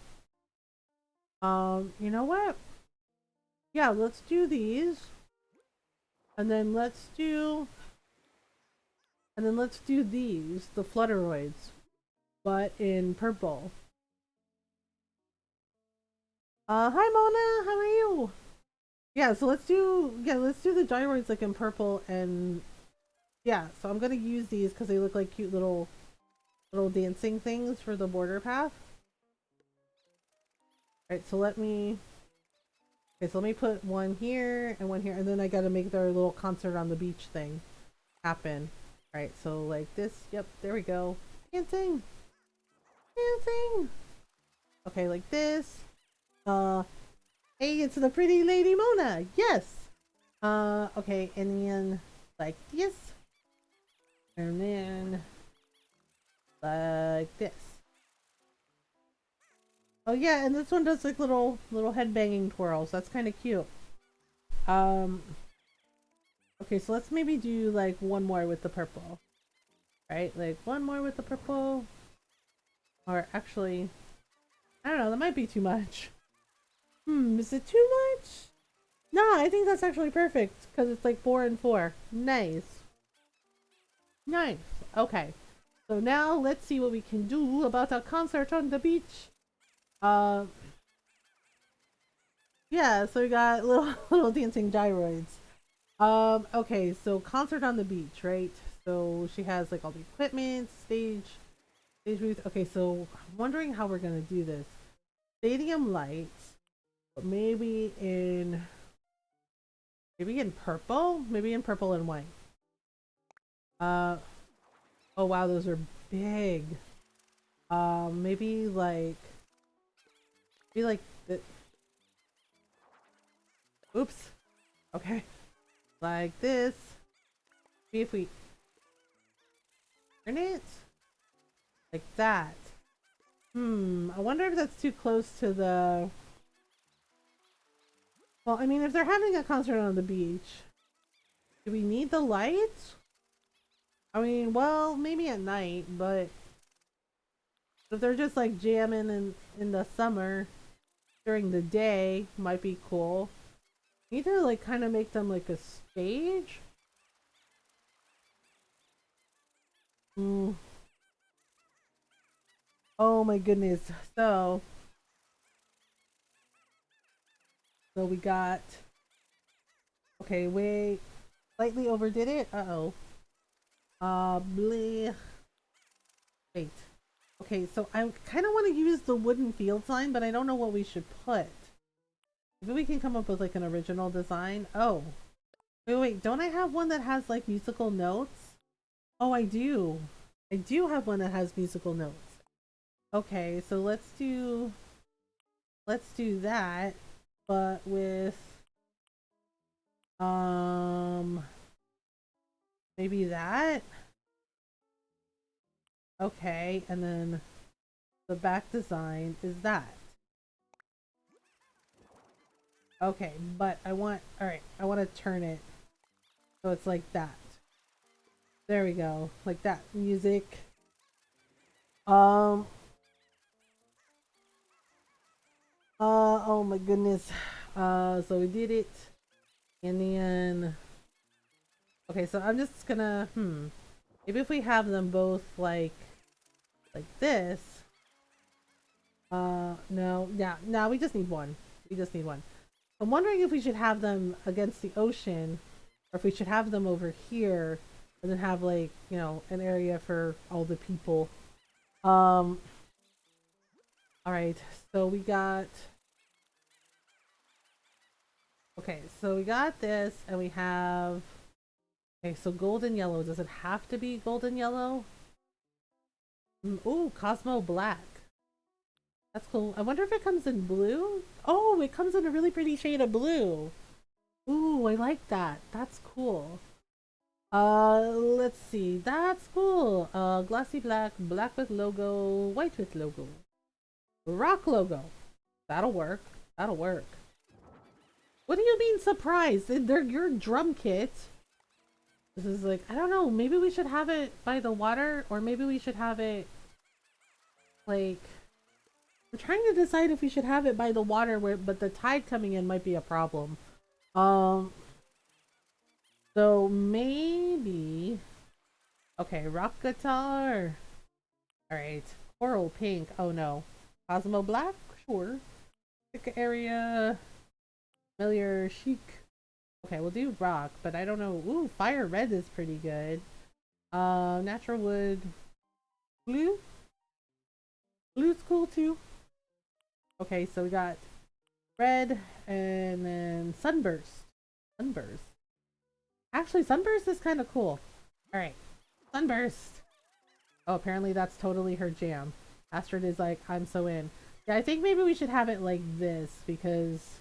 You know what? Yeah, let's do these. And then let's do these, the Flutteroids, but in purple. Hi Mona, how are you? Yeah, so let's do the gyroids like in purple and yeah, so I'm gonna use these because they look like cute little dancing things for the border path. Alright, so let me put one here and one here, and then I gotta make their little concert on the beach thing happen. Alright, so like this, yep, there we go. Dancing! Dancing! Okay, like this. Hey, it's the pretty lady Mona! Yes! Okay, and then like this. And then like this. Oh yeah, and this one does like little head banging twirls. That's kind of cute. Um, okay, so let's maybe do like one more with the purple. Right? Like one more with the purple. Or actually, I don't know, that might be too much. Is it too much? No, I think that's actually perfect because it's like 4 and 4. Nice. Nice. Okay. So now let's see what we can do about a concert on the beach. Uh, yeah, so we got little little dancing gyroids. Okay, so concert on the beach, right? So she has like all the equipment, stage booth. Okay, so I'm wondering how we're gonna do this. Stadium lights, but maybe in purple? Maybe in purple and white. Uh oh wow, those are big. Maybe like the, oops. Okay. Like this. See if we turn it like that. I wonder if that's too close to the. Well, I mean, if they're having a concert on the beach, do we need the lights? I mean, well, maybe at night, but if they're just like jamming in the summer during the day, might be cool. Need to like kind of make them like a stage. Mm. Oh my goodness. So we got. Okay, wait. Slightly overdid it. Uh-oh. Bleh. Wait. Okay, so I kind of want to use the wooden field sign, but I don't know what we should put. Maybe we can come up with like an original design. Oh. Wait, don't I have one that has like musical notes? Oh, I do. I do have one that has musical notes. Okay, so let's do that, but with um maybe that. Okay, and then the back design is that. Okay, but alright, I want to turn it so it's like that. There we go, like that. Music. Um, oh my goodness. So we did it, and then, okay, so I'm just gonna, maybe if we have them both like this. No, yeah, no, we just need one. We just need one. I'm wondering if we should have them against the ocean, or if we should have them over here, and then have like, an area for all the people. Um, All right, so we got. Okay, so we got this, and we have. Okay, so golden yellow. Does it have to be golden yellow? Ooh, Cosmo Black. That's cool. I wonder if it comes in blue? Oh, it comes in a really pretty shade of blue. Ooh, I like that. That's cool. Let's see. That's cool. Glossy black, black with logo, white with logo. Rock logo. That'll work. That'll work. What do you mean surprised? They're your drum kit. This is like, I don't know, maybe we should have it by the water, or maybe we should have it like we're trying to decide if we should have it by the water where but the tide coming in might be a problem. Um so maybe okay, rock guitar. Alright. Coral pink. Oh no. Cosmo black? Sure. Thick area. Familiar chic. Okay, we'll do rock, but I don't know. Ooh, fire red is pretty good. Natural wood. Blue? Blue's cool too. Okay, so we got red and then sunburst. Sunburst. Actually, sunburst is kind of cool. All right, sunburst. Oh, apparently that's totally her jam. Astrid is like, I'm so in. Yeah, I think maybe we should have it like this because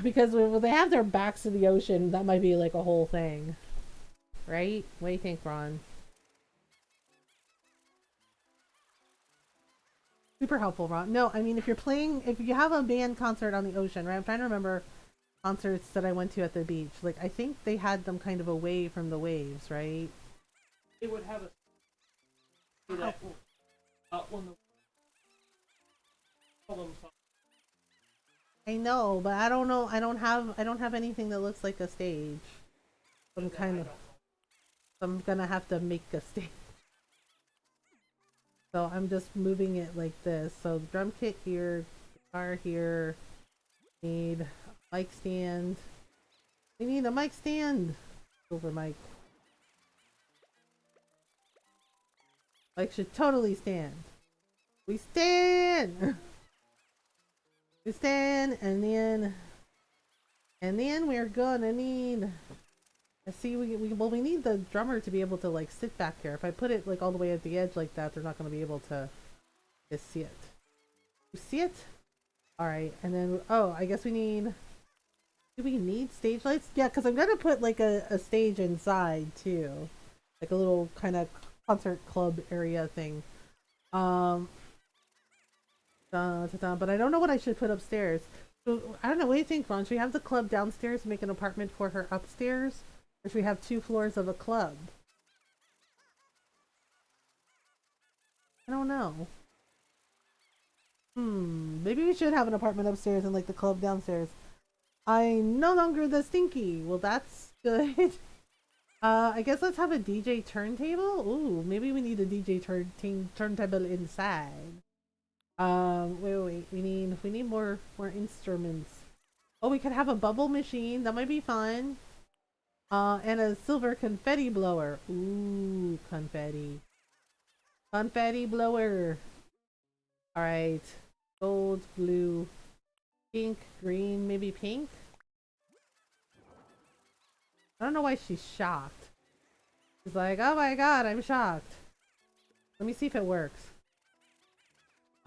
when they have their backs to the ocean, that might be like a whole thing, right? What do you think, Ron? Super helpful, Ron. No, I mean if you have a band concert on the ocean, right? I'm trying to remember concerts that I went to at the beach. Like I think they had them kind of away from the waves, right? It would have a that when the problem solved. I know, but I don't know. I don't have anything that looks like a stage. I'm kind of. I'm gonna have to make a stage. So I'm just moving it like this. So the drum kit here, guitar here. Need a mic stand. We need a mic stand. Over mic. Mic should totally stand. We stand. We stand, and then we're gonna need. Let's see, we need the drummer to be able to like sit back here. If I put it like all the way at the edge like that, they're not gonna be able to see it. You see it? All right, and then oh, I guess we need. Do we need stage lights? Yeah, because I'm gonna put like a stage inside too, like a little kind of concert club area thing. But I don't know what I should put upstairs. So I don't know. What do you think, Ron? Should we have the club downstairs and make an apartment for her upstairs, or should we have 2 floors of a club? I don't know. Maybe we should have an apartment upstairs and like the club downstairs. I'm no longer the stinky. Well, that's good. I guess let's have a DJ turntable. Ooh, maybe we need a DJ turntable inside. Wait. We need more instruments. Oh, we could have a bubble machine. That might be fun. And a silver confetti blower. Ooh, confetti. Confetti blower. All right. Gold, blue, pink, green, maybe pink. I don't know why she's shocked. She's like, oh my god, I'm shocked. Let me see if it works.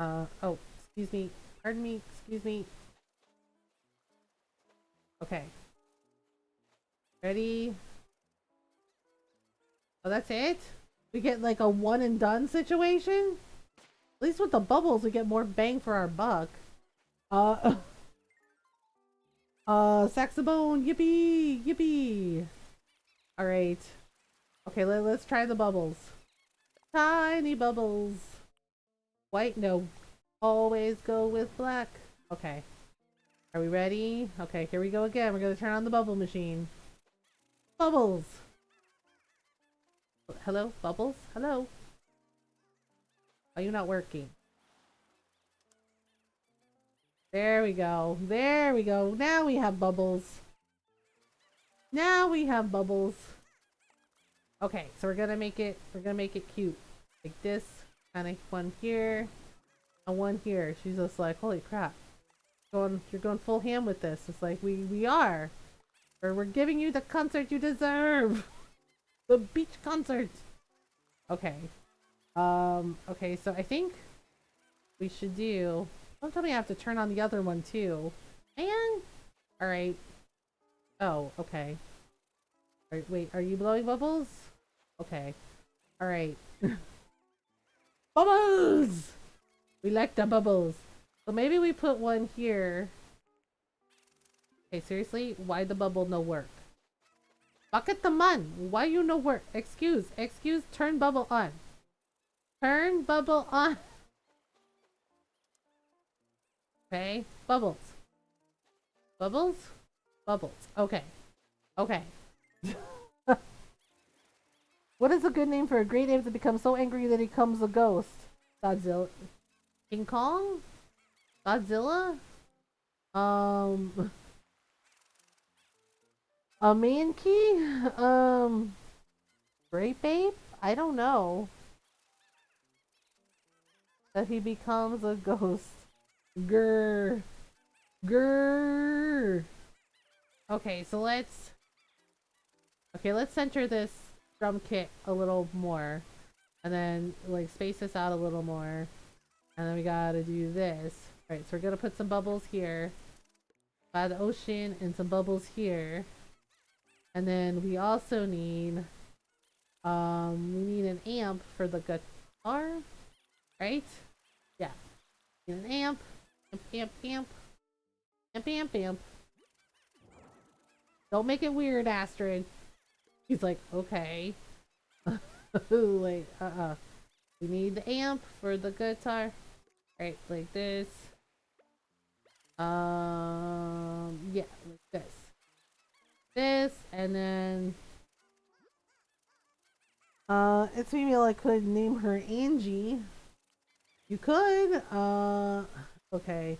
Oh, excuse me. Pardon me, excuse me. Okay. Ready? Oh, that's it? We get like a one and done situation? At least with the bubbles, we get more bang for our buck. Uh, saxophone, yippee, yippee. All right. Okay, let's try the bubbles. Tiny bubbles. White, no. Always go with black. Okay. Are we ready? Okay, here we go again. We're gonna turn on the bubble machine. Bubbles. Hello, bubbles? Hello. Are you not working? There we go. There we go. Now we have bubbles. Now we have bubbles. Okay, so we're gonna make it cute. Like this. Kind of one here. and one here. She's just like, holy crap. You're going full ham with this. It's like, we are. Or we're giving you the concert you deserve. The beach concert. Okay. Okay, so I think we should do... Don't tell me I have to turn on the other one too. Man! Alright. Oh, okay. Alright, wait, are you blowing bubbles? Okay. Alright. Bubbles! We like the bubbles. So maybe we put one here. Okay, seriously? Why the bubble no work? Bucket the mun! Why you no work? Excuse, turn bubble on. Turn bubble on. Okay, bubbles. Bubbles? Bubbles. Okay. Okay. What is a good name for a great ape that becomes so angry that he becomes a ghost? Godzilla. King Kong? Godzilla? A man key? Grape ape? I don't know. That he becomes a ghost. Grr. Grr. Okay, so let's center this drum kit a little more. And then, like, space this out a little more. And then we gotta do this. Alright, so we're gonna put some bubbles here. By the ocean and some bubbles here. And then we also need... we need an amp for the guitar. Right? Yeah. Need an amp. Amp. Don't make it weird, Astrid. He's like, okay. Like, we need the amp for the guitar. Right, like this. Yeah, like this. This, and then... it's female. I could name her Angie. You could. Okay.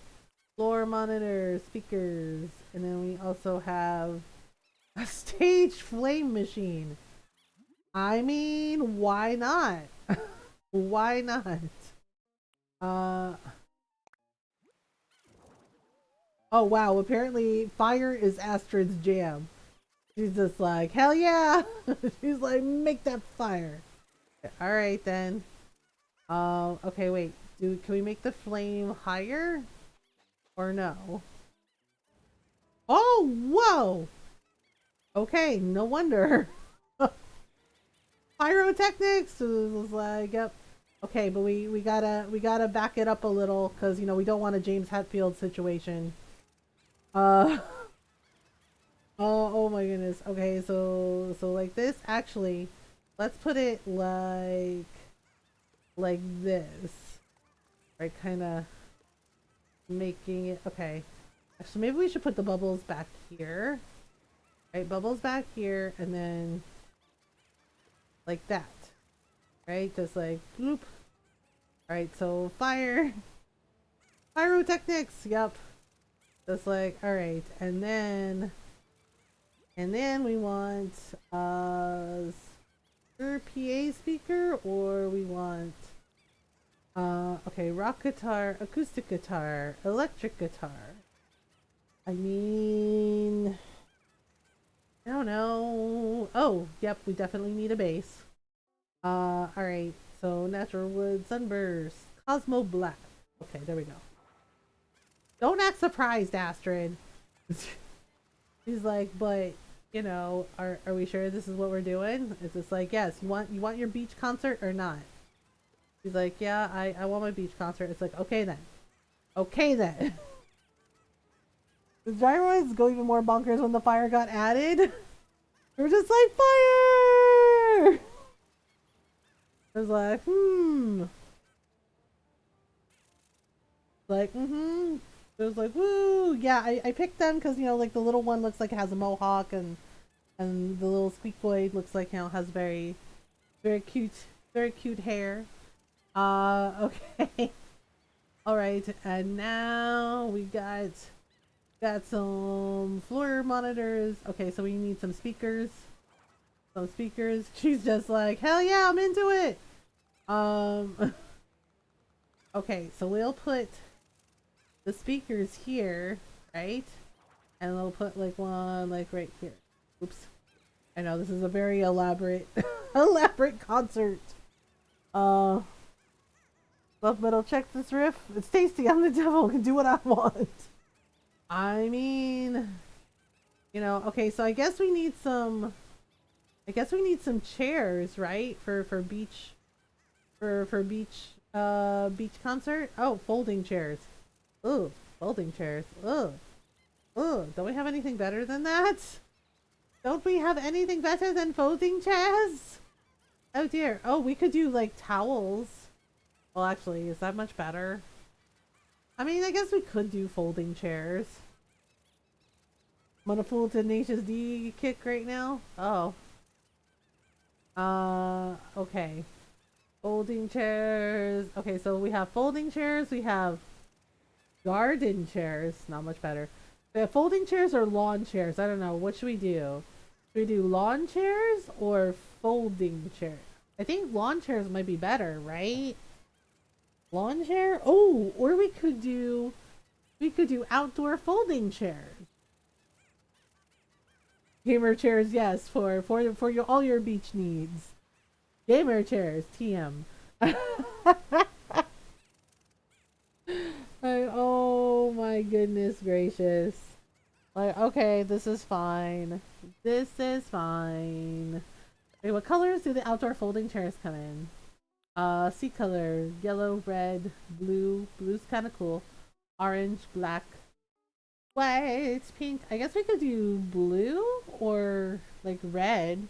Floor monitor, speakers, and then we also have a stage flame machine. I mean, why not? Why not? Oh wow, apparently fire is Astrid's jam. She's just like, hell yeah! She's like, make that fire. Alright then. Okay, wait. Can we make the flame higher? Or no? Oh, whoa! Okay, no wonder. Pyrotechnics was like, yep. Okay, but we gotta back it up a little because you know we don't want a James Hetfield situation. Oh my goodness. Okay, so like this. Actually, let's put it like this. Right, kind of making it okay. Actually, maybe we should put the bubbles back here. Right, bubbles back here, and then like that. Right, just like bloop. Alright, so fire. Pyrotechnics, yep. Just like, alright, and then we want PA speaker, or we want okay, rock guitar, acoustic guitar, electric guitar. I mean, I don't know. Oh, yep, we definitely need a bass. Alright, so natural wood, sunburst, Cosmo Black. Okay, there we go. Don't act surprised, Astrid. He's like, but you know, are we sure this is what we're doing? It's just like, yes, you want your beach concert or not? He's like, yeah, I want my beach concert. It's like, okay then. Okay then. The gyroids go even more bonkers when the fire got added. We're just like, fire! I was like, Like, It was like, woo! Yeah, I picked them because, you know, like the little one looks like it has a mohawk, and the little squeak boy looks like, you know, has very cute hair. Okay. Alright, and now we got some floor monitors. Okay, so we need some speakers. She's just like, hell yeah, I'm into it! Okay, so we'll put the speakers here, right? And we'll put like one like right here. Oops. I know this is a very elaborate elaborate concert. Uh Love Metal, check this riff. It's tasty. I'm the devil. I can do what I want. I mean, you know, okay, so I guess we need some chairs, right? For beach beach concert. Oh, folding chairs. Ooh, folding chairs. Ugh. Ugh. Don't we have anything better than that? Don't we have anything better than folding chairs? Oh dear. Oh, we could do like towels. Well, actually, is that much better? I mean, I guess we could do folding chairs. I'm on a full Tenacious D kick right now. Oh. Okay. Folding chairs. Okay, so we have folding chairs. We have garden chairs. Not much better. We have folding chairs or lawn chairs. I don't know. What should we do? Should we do lawn chairs or folding chairs? I think lawn chairs might be better, right? Lawn chair? Oh, or we could do outdoor folding chairs. Gamer chairs, yes, for your all your beach needs. Gamer chairs, TM. Like, oh my goodness gracious. Like, okay, this is fine. This is fine. Wait, what colors do the outdoor folding chairs come in? Sea color, yellow, red, blue. Blue's kind of cool. Orange, black, white, pink. I guess we could do blue or like red.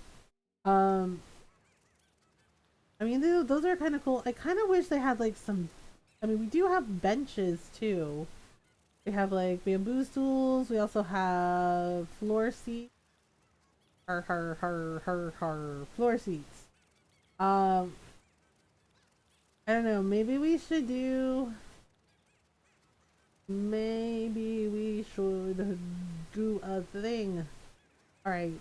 Um, I mean, those are kind of cool. I kind of wish they had like some. I mean, we do have benches too. We have like bamboo stools. We also have floor seats. Floor seats. Um, I don't know. Maybe we should do. Maybe we should do a thing. All right.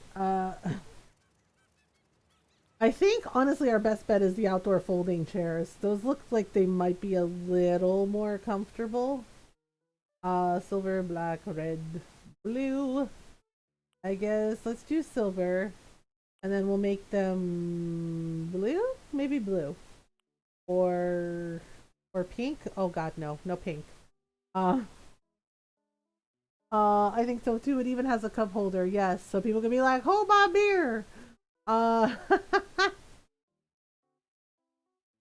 I think honestly our best bet is the outdoor folding chairs. Those look like they might be a little more comfortable. Silver, black, red, blue. I guess let's do silver. And then we'll make them blue? Maybe blue. Or pink? Oh god, no. No pink. Uh I think so too. It even has a cup holder, yes. So people can be like, hold my beer. Uh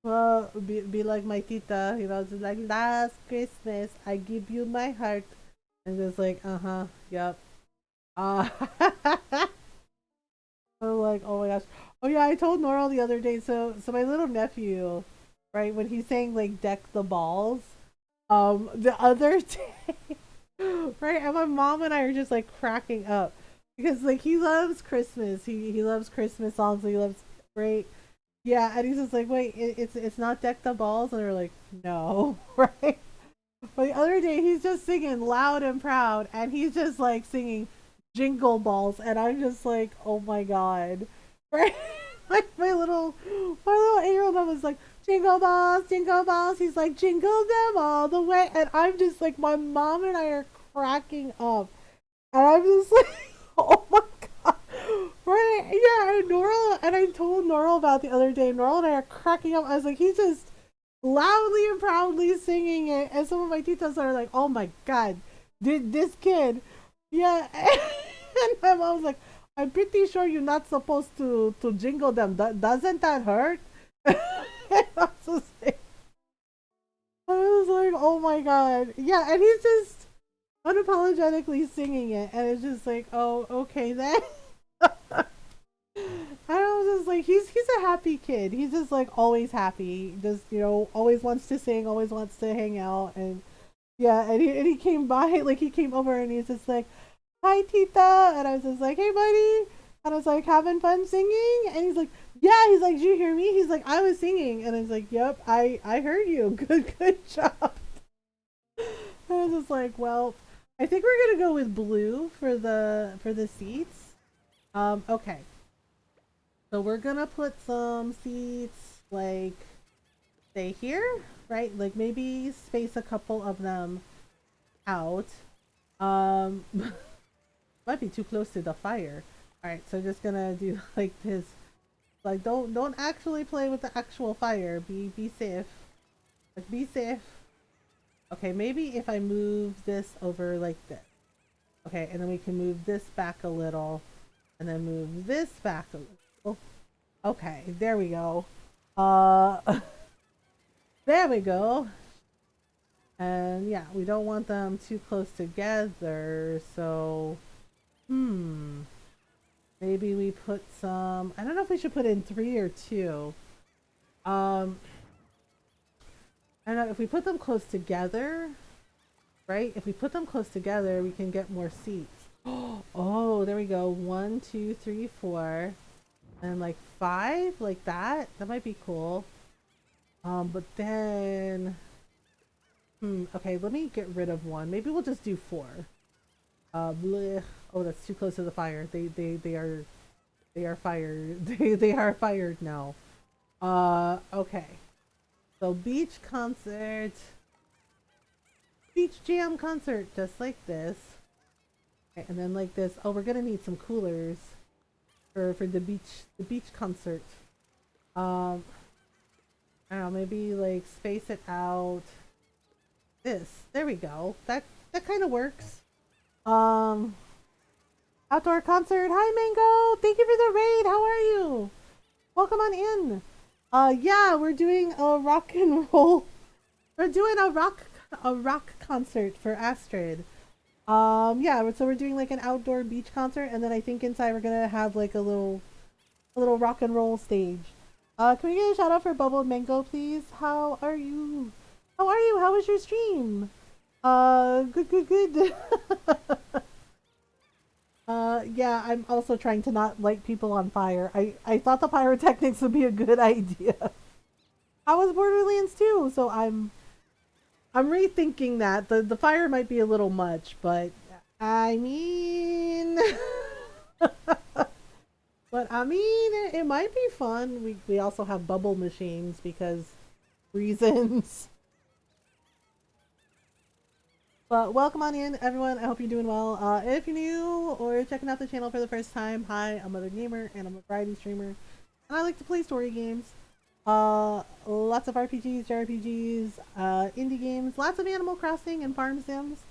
Well, be like my tita, you know, just like last Christmas, I give you my heart, and just like, yep. Uh, so like, oh my gosh, oh yeah, I told Noral the other day. So my little nephew, right, when he's saying like deck the balls, the other day, right, and my mom and I are just like cracking up because like he loves Christmas, he loves Christmas songs, he loves great. Yeah, and he's just like, wait, it's not deck the balls, and we're like, no, right? But the other day he's just singing loud and proud, and he's just like singing jingle balls, and I'm just like, oh my god, right? Like my little 8-year-old was like, jingle balls, jingle balls. He's like, jingle them all the way, and I'm just like, my mom and I are cracking up, and I'm just like, oh my god. Right, yeah, and Noral, and I told Noral about the other day. Noral and I are cracking up. I was like, he's just loudly and proudly singing it, and some of my titas are like, "Oh my god, did this kid?" Yeah, and my mom was like, "I'm pretty sure you're not supposed to jingle them. Doesn't that hurt?" And I was like, "Oh my god, yeah," and he's just unapologetically singing it, and it's just like, "Oh, okay then." I was just like, he's a happy kid. He's just like always happy. Just, you know, always wants to sing, always wants to hang out, and yeah. And he came by, like he came over, and he's just like, "Hi, Tita," and I was just like, "Hey, buddy," and I was like, "Having fun singing?" And he's like, "Yeah." He's like, "Did you hear me?" He's like, "I was singing," and I was like, "Yep, I heard you. Good job." I was just like, "Well, I think we're gonna go with blue for the seats." Okay. So we're gonna put some seats like stay here, right? Like maybe space a couple of them out. Um, might be too close to the fire. All right, so just gonna do like this. Like don't actually play with the actual fire. Be safe. Like be safe. Okay, maybe if I move this over like this. Okay, and then we can move this back a little, and then move this back a little. Okay, there we go. There we go. And yeah, we don't want them too close together, so maybe we put some. I don't know if we should put in 3 or 2. Um, I don't know if we put them close together, right? If we put them close together, we can get more seats. Oh, there we go. 1, 2, 3, 4, and like 5, like that. That might be cool. But then, okay, let me get rid of 1. Maybe we'll just do 4. Blech. Oh, that's too close to the fire. They are fired. They are fired now. Okay. So beach concert, beach jam concert, just like this. Okay, and then like this. Oh, we're gonna need some coolers for the beach concert. I don't know, maybe like space it out. This. There we go. That kind of works. Um, outdoor concert. Hi, Mango. Thank you for the raid. How are you? Welcome on in. Yeah, we're doing a rock and roll. We're doing a rock concert for Astrid. Yeah, so we're doing like an outdoor beach concert, and then I think inside we're gonna have like a little rock and roll stage. Can we get a shout out for Bubble and Mango, please? How are you? How are you? How was your stream? Good. Yeah, I'm also trying to not light people on fire. I thought the pyrotechnics would be a good idea. I was Borderlands too, so I'm rethinking that. The fire might be a little much, but I mean but I mean it might be fun. We also have bubble machines because reasons. But welcome on in, everyone. I hope you're doing well. If you're new or checking out the channel for the first time, hi, I'm Mothergamer, and I'm a variety streamer. And I like to play story games. Lots of RPGs, JRPGs, indie games, lots of Animal Crossing and farm sims.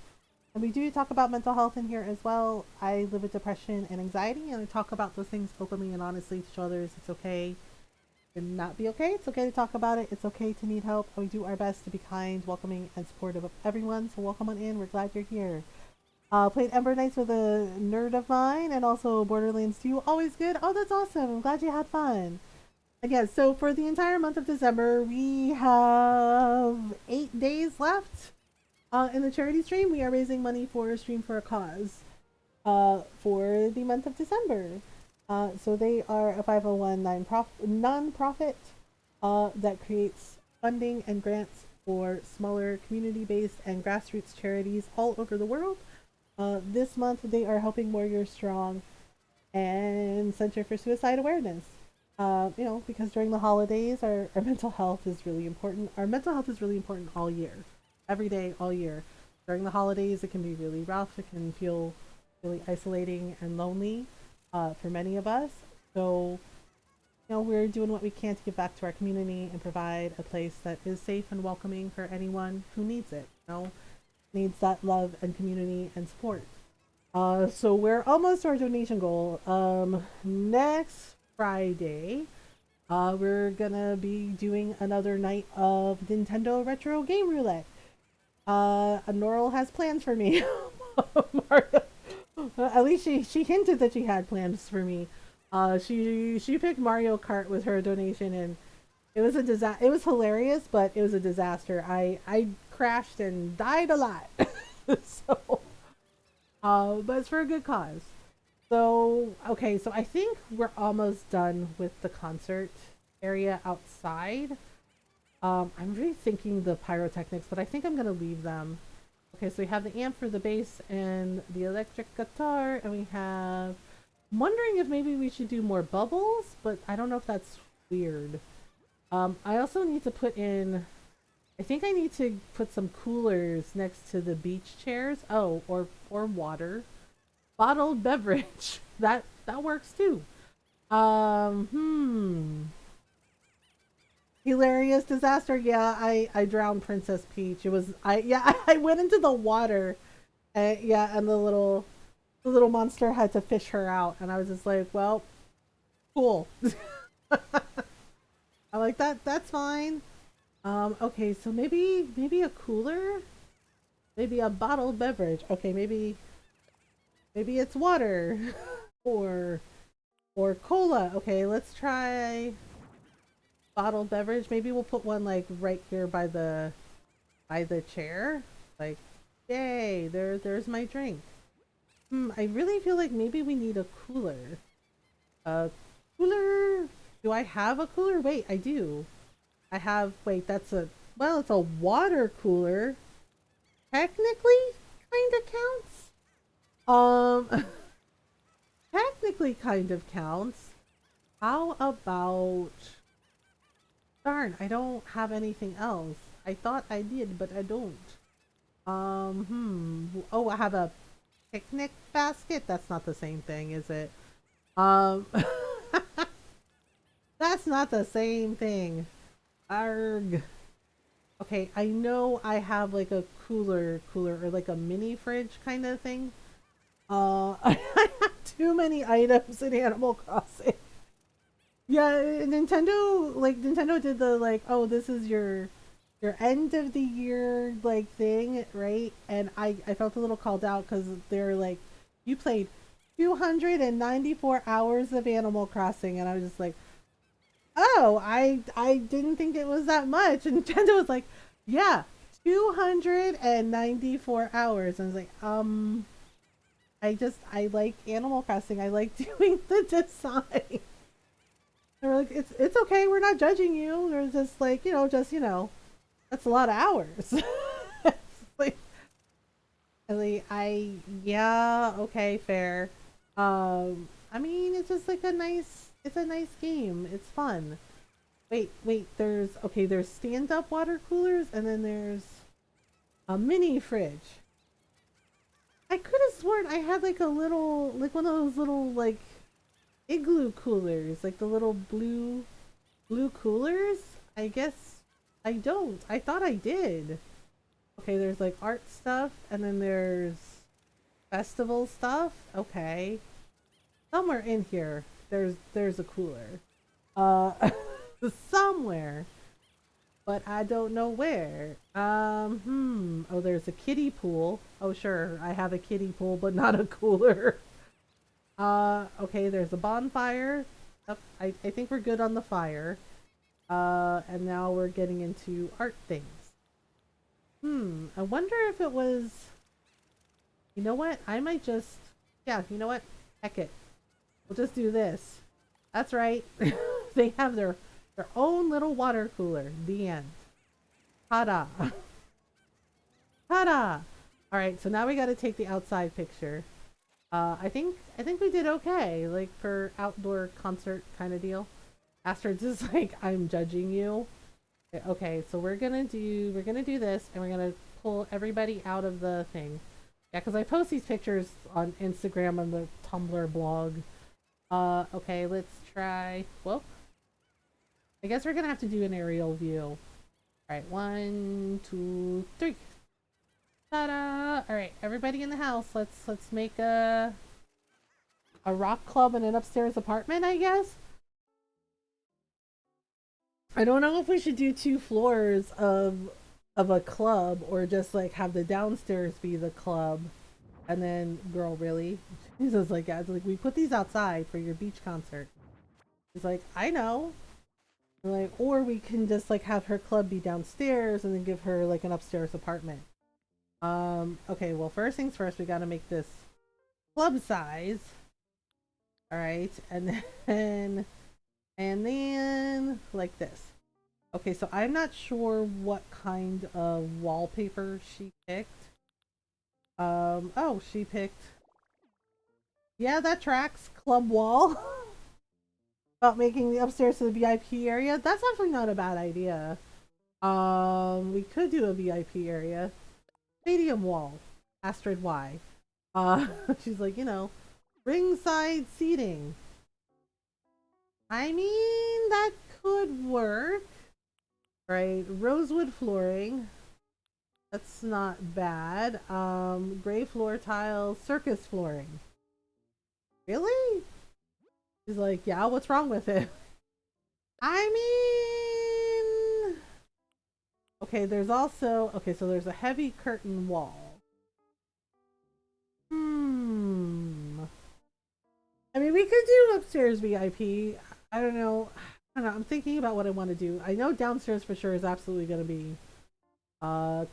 And we do talk about mental health in here as well. I live with depression and anxiety, and I talk about those things openly and honestly to show others it's okay to not be okay. It's okay to talk about it. It's okay to need help. We do our best to be kind, welcoming, and supportive of everyone. So welcome on in. We're glad you're here. Played Ember Knights with a nerd of mine, and also Borderlands 2. Always good. Oh, that's awesome. I'm glad you had fun. And yeah, so for the entire month of December, we have 8 days left. In the charity stream, we are raising money for a Stream for a Cause for the month of December. So they are a 501 non-profit that creates funding and grants for smaller community-based and grassroots charities all over the world. This month they are helping Warriors Strong and Center for Suicide Awareness. Because during the holidays, our mental health is really important. Our mental health is really important all year, every day, all year. During the holidays, it can be really rough. It can feel really isolating and lonely for many of us. So, we're doing what we can to give back to our community and provide a place that is safe and welcoming for anyone who needs it. Needs that love and community and support. So we're almost to our donation goal. Next Friday, we're gonna be doing another night of Nintendo Retro Game Roulette. Norl has plans for me. At least she hinted that she had plans for me. She picked Mario Kart with her donation, and it was a disaster. It was hilarious, but it was a disaster. I crashed and died a lot. So, but it's for a good cause. So okay, so I think we're almost done with the concert area outside. I'm rethinking the pyrotechnics, but I think I'm gonna leave them. Okay, so we have the amp for the bass and the electric guitar, and we have. I'm wondering if maybe we should do more bubbles, but I don't know if that's weird. I also need to put in, I think I need to put some coolers next to the beach chairs. Oh, or water. Bottled beverage. That works too. Hmm. Hilarious disaster. Yeah, I drowned Princess Peach. It was I yeah, I went into the water. Yeah, and the little monster had to fish her out, and I was just like, well, cool. I like that. That's fine. Okay, so maybe a cooler, maybe a bottled beverage. Okay, maybe it's water, or cola. Okay, let's try bottled beverage. Maybe we'll put one like right here by the chair. Like, yay! There's my drink. I really feel like maybe we need a cooler. A cooler. Do I have a cooler? Wait, I do. I have. Wait, that's a. Well, it's a water cooler. Technically, kind of counts. Technically, kind of counts. How about? Darn, I don't have anything else. I thought I did, but I don't. Oh, I have a picnic basket. That's not the same thing, is it? Um, that's not the same thing. Arg. Okay, I know I have like a cooler or like a mini fridge kind of thing. I have too many items in Animal Crossing. Yeah, Nintendo did the like, oh, this is your end of the year like thing, right? And I felt a little called out because they're like, you played 294 hours of Animal Crossing, and I was just like, oh, I didn't think it was that much. And Nintendo was like, yeah, 294 hours. And I was like, I like Animal Crossing. I like doing the design. They were like, it's okay. We're not judging you. There's just like, that's a lot of hours. like, yeah, okay, fair. I mean, it's just like it's a nice game. It's fun. Wait, there's stand-up water coolers, and then there's a mini fridge. I could have sworn I had like a little, like one of those little like igloo coolers, like the little blue coolers. I guess I don't. I thought I did. Okay, there's like art stuff, and then there's festival stuff. Okay, somewhere in here, there's a cooler. Uh, somewhere, but I don't know where. Oh, there's a kiddie pool. Oh, sure, I have a kiddie pool, but not a cooler. Okay, there's a bonfire. Oh, I think we're good on the fire. And now we're getting into art things. I wonder if it was. You know what? I might just. Yeah, you know what? Heck it. We'll just do this. That's right. They have their own little water cooler. The end. Ta-da. Ta-da. All right, so now we got to take the outside picture. I think we did okay, like for outdoor concert kind of deal. Astrid's just like, I'm judging you. Okay, so we're gonna do this, and we're gonna pull everybody out of the thing. Yeah, because I post these pictures on Instagram and the Tumblr blog. Okay, let's try. Well, I guess we're gonna have to do an aerial view. All right, 1, 2, 3. Ta-da! All right, everybody in the house, let's make a rock club in an upstairs apartment, I guess. I don't know if we should do 2 floors of a club, or just like have the downstairs be the club, and then girl, really? He's just like, yeah, it's like, we put these outside for your beach concert. He's like, I know. Like, or we can just like have her club be downstairs and then give her like an upstairs apartment. Okay, well, first things first, we gotta make this club size. All right, and then like this. Okay, so I'm not sure what kind of wallpaper she picked. Oh, she picked. Yeah, that tracks. Club wall. about making the upstairs to the VIP area. That's actually not a bad idea. We could do a VIP area. Stadium wall. Astrid Y. She's like, ringside seating. I mean, that could work. Right, rosewood flooring. That's not bad. Gray floor tiles, circus flooring. Really? He's like, yeah, what's wrong with it? I mean, okay, so there's a heavy curtain wall. I mean, we could do upstairs VIP. I don't know. I'm thinking about what I want to do. I know downstairs for sure is absolutely going to be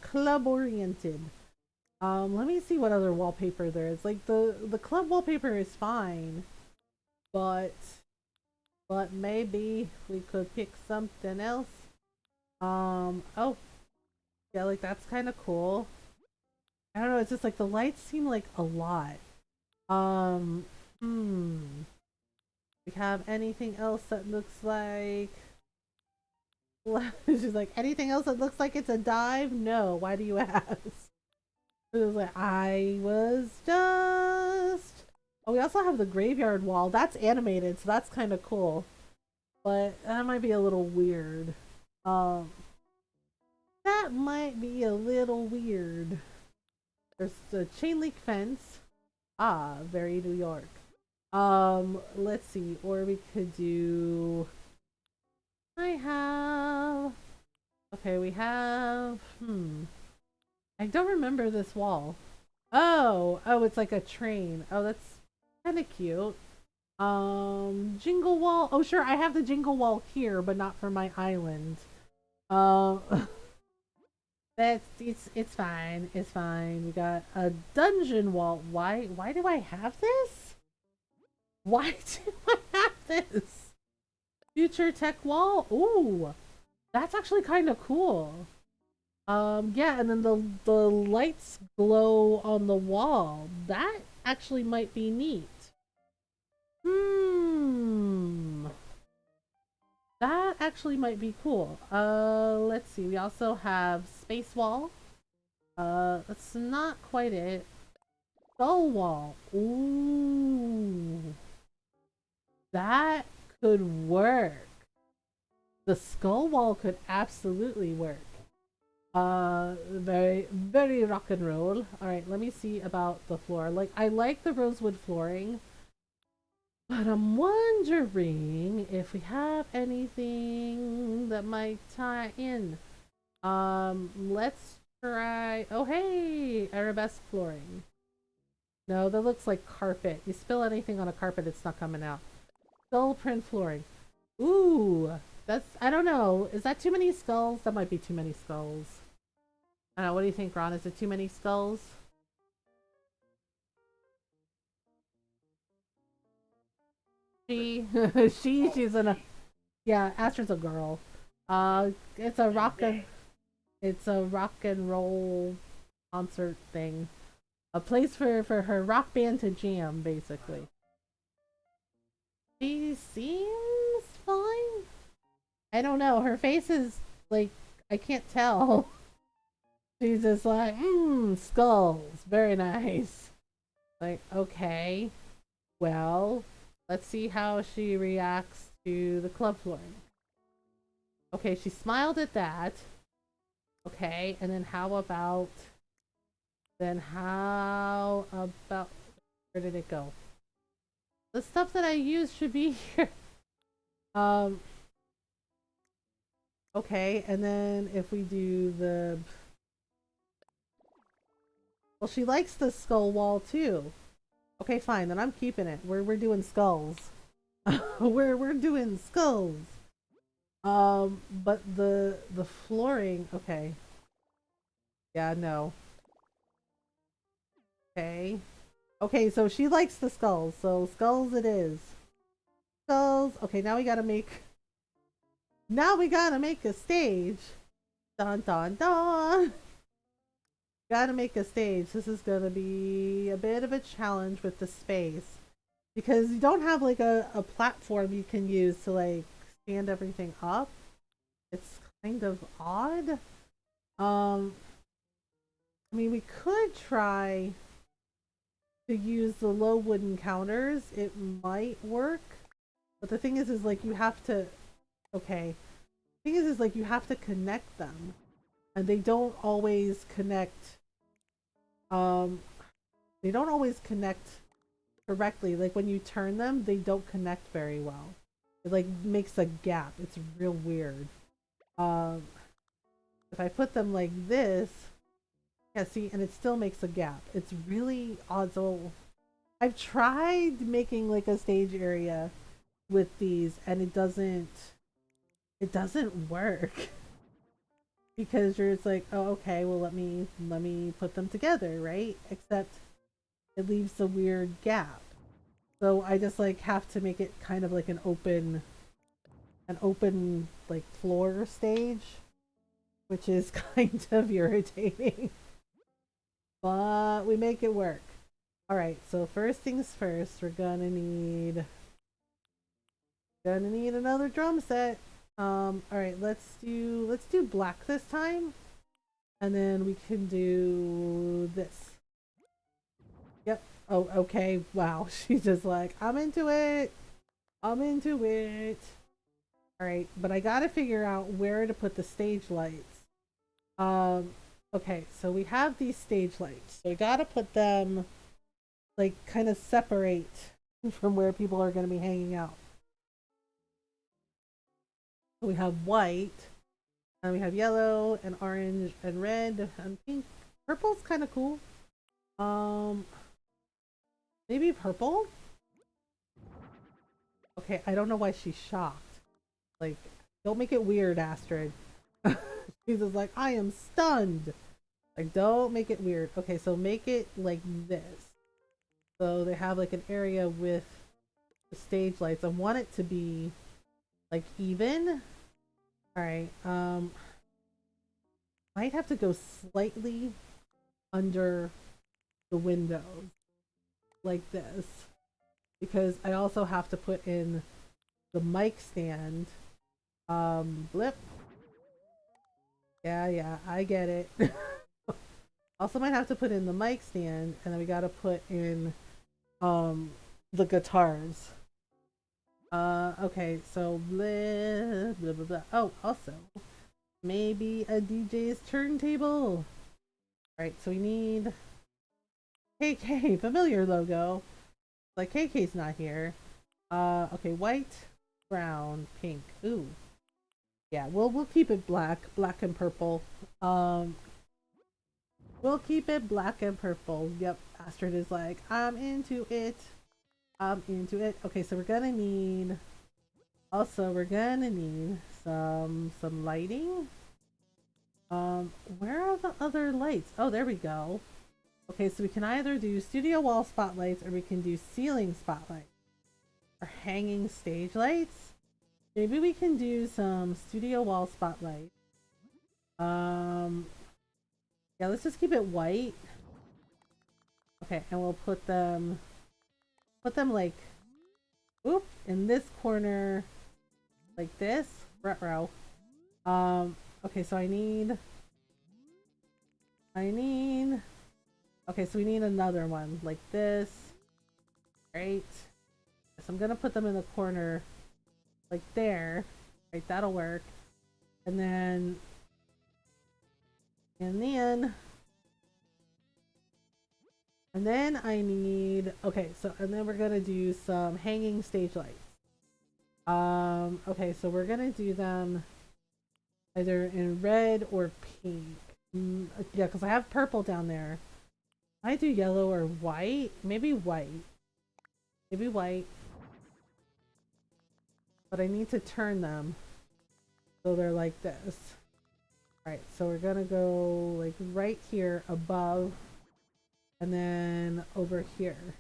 club oriented. Let me see what other wallpaper there is. Like the club wallpaper is fine, but maybe we could pick something else. Oh, yeah, like that's kind of cool. I don't know, it's just like the lights seem like a lot. Um, hmm. We have anything else that looks like she's like, anything else that looks like it's a dive? No. Why do you ask? It was like, I was just. Oh, we also have the graveyard wall. That's animated, so that's kind of cool. But that might be a little weird. Um, that might be a little weird. There's the chain link fence. Ah, very New York. Let's see. Or we could do. I have. Okay, we have. I don't remember this wall. Oh, it's like a train. Oh, that's kind of cute. Jingle wall. Oh, sure, I have the jingle wall here, but not for my island. Um, it's fine. It's fine. We got a dungeon wall. Why do I have this? Why do I have this? Future tech wall. Ooh, that's actually kind of cool. Yeah, and then the lights glow on the wall. That actually might be neat. Hmm. That actually might be cool. Let's see. We also have space wall. That's not quite it. Skull wall. Ooh. That could work. The skull wall could absolutely work. Very, very rock and roll. Alright, let me see about the floor. Like, I like the rosewood flooring, but I'm wondering if we have anything that might tie in. Let's try. Oh, hey, arabesque flooring. No, that looks like carpet. You spill anything on a carpet, it's not coming out. Skull print flooring. Ooh, that's. I don't know. Is that too many skulls? That might be too many skulls. I don't know. What do you think, Ron? Is it too many skulls? She, she's in a. Yeah, Astrid's a girl. It's a it's a rock and roll concert thing. A place for her rock band to jam, basically. She seems fine. I don't know. Her face is like I can't tell. She's just like, skulls, very nice. Like, okay, well, let's see how she reacts to the club flooring. Okay, she smiled at that. Okay, and then how about where did it go? The stuff that I used should be here. Um okay, and then if we do the well, she likes the skull wall too. Okay, fine, then I'm keeping it. We're doing skulls. we're doing skulls. But the flooring, okay. Yeah, no. Okay. Okay, so she likes the skulls, so skulls it is. Skulls. Okay, now we gotta make a stage. Dun dun dun. Gotta make a stage. This is gonna be a bit of a challenge with the space. because you don't have like a platform you can use to like stand everything up. It's kind of odd. Um, I mean, we could try to use the low wooden counters. It might work, but the thing is like you have to. Okay, the thing is like you have to connect them, and they don't always connect. Um, they don't always connect correctly. Like when you turn them, they don't connect very well. It like makes a gap. It's real weird. Um, if I put them like this, yeah, see, and it still makes a gap. It's really odd. So I've tried making like a stage area with these, and it doesn't work because you're just like, oh, okay, well let me put them together, right? Except it leaves a weird gap. So I just like have to make it kind of like an open like floor stage, which is kind of irritating. But we make it work. All right, so first things first, we're gonna need another drum set. All right, let's do black this time, and then we can do this. Yep. Oh, okay. Wow. She's just like, I'm into it. I'm into it. All right, but I gotta figure out where to put the stage lights. Um, okay, so we have these stage lights. So we gotta put them like kind of separate from where people are gonna be hanging out. So we have white, and we have yellow and orange and red and pink. Purple's kind of cool. Um, maybe purple. Okay, I don't know why she's shocked. Like, don't make it weird, Astrid. She's just like, I am stunned. Like, don't make it weird. Okay, so make it like this. So they have like an area with the stage lights. I want it to be like even. All right. Might have to go slightly under the windows like this because I also have to put in the mic stand. Blip. Yeah, I get it. Also might have to put in the mic stand, and then we gotta put in the guitars. Okay, so blah blah blah blah. Oh, also maybe a DJ's turntable. Alright, so we need KK, familiar logo. Like KK's not here. Okay, white, brown, pink. Ooh. Yeah, we'll keep it black and purple. Um we'll keep it black and purple. Yep, Astrid is like, I'm into it. I'm into it. Okay, so we're gonna need some lighting. Where are the other lights? Oh, there we go. Okay, so we can either do studio wall spotlights or we can do ceiling spotlights or hanging stage lights. Maybe we can do some studio wall spotlight. Yeah, let's just keep it white. Okay, and we'll put them like, oop, in this corner, like this. Ruh-roh. Okay, so I need. Okay, so we need another one like this. Right. So I'm gonna put them in the corner, like there. Right, that'll work. And then, and then, and then I need. Okay, so and then we're gonna do some hanging stage lights. Okay, so we're gonna do them either in red or pink. Yeah, because I have purple down there. I do yellow or white. Maybe white. Maybe white. But I need to turn them so they're like this. Alright, so we're gonna go like right here above and then over here.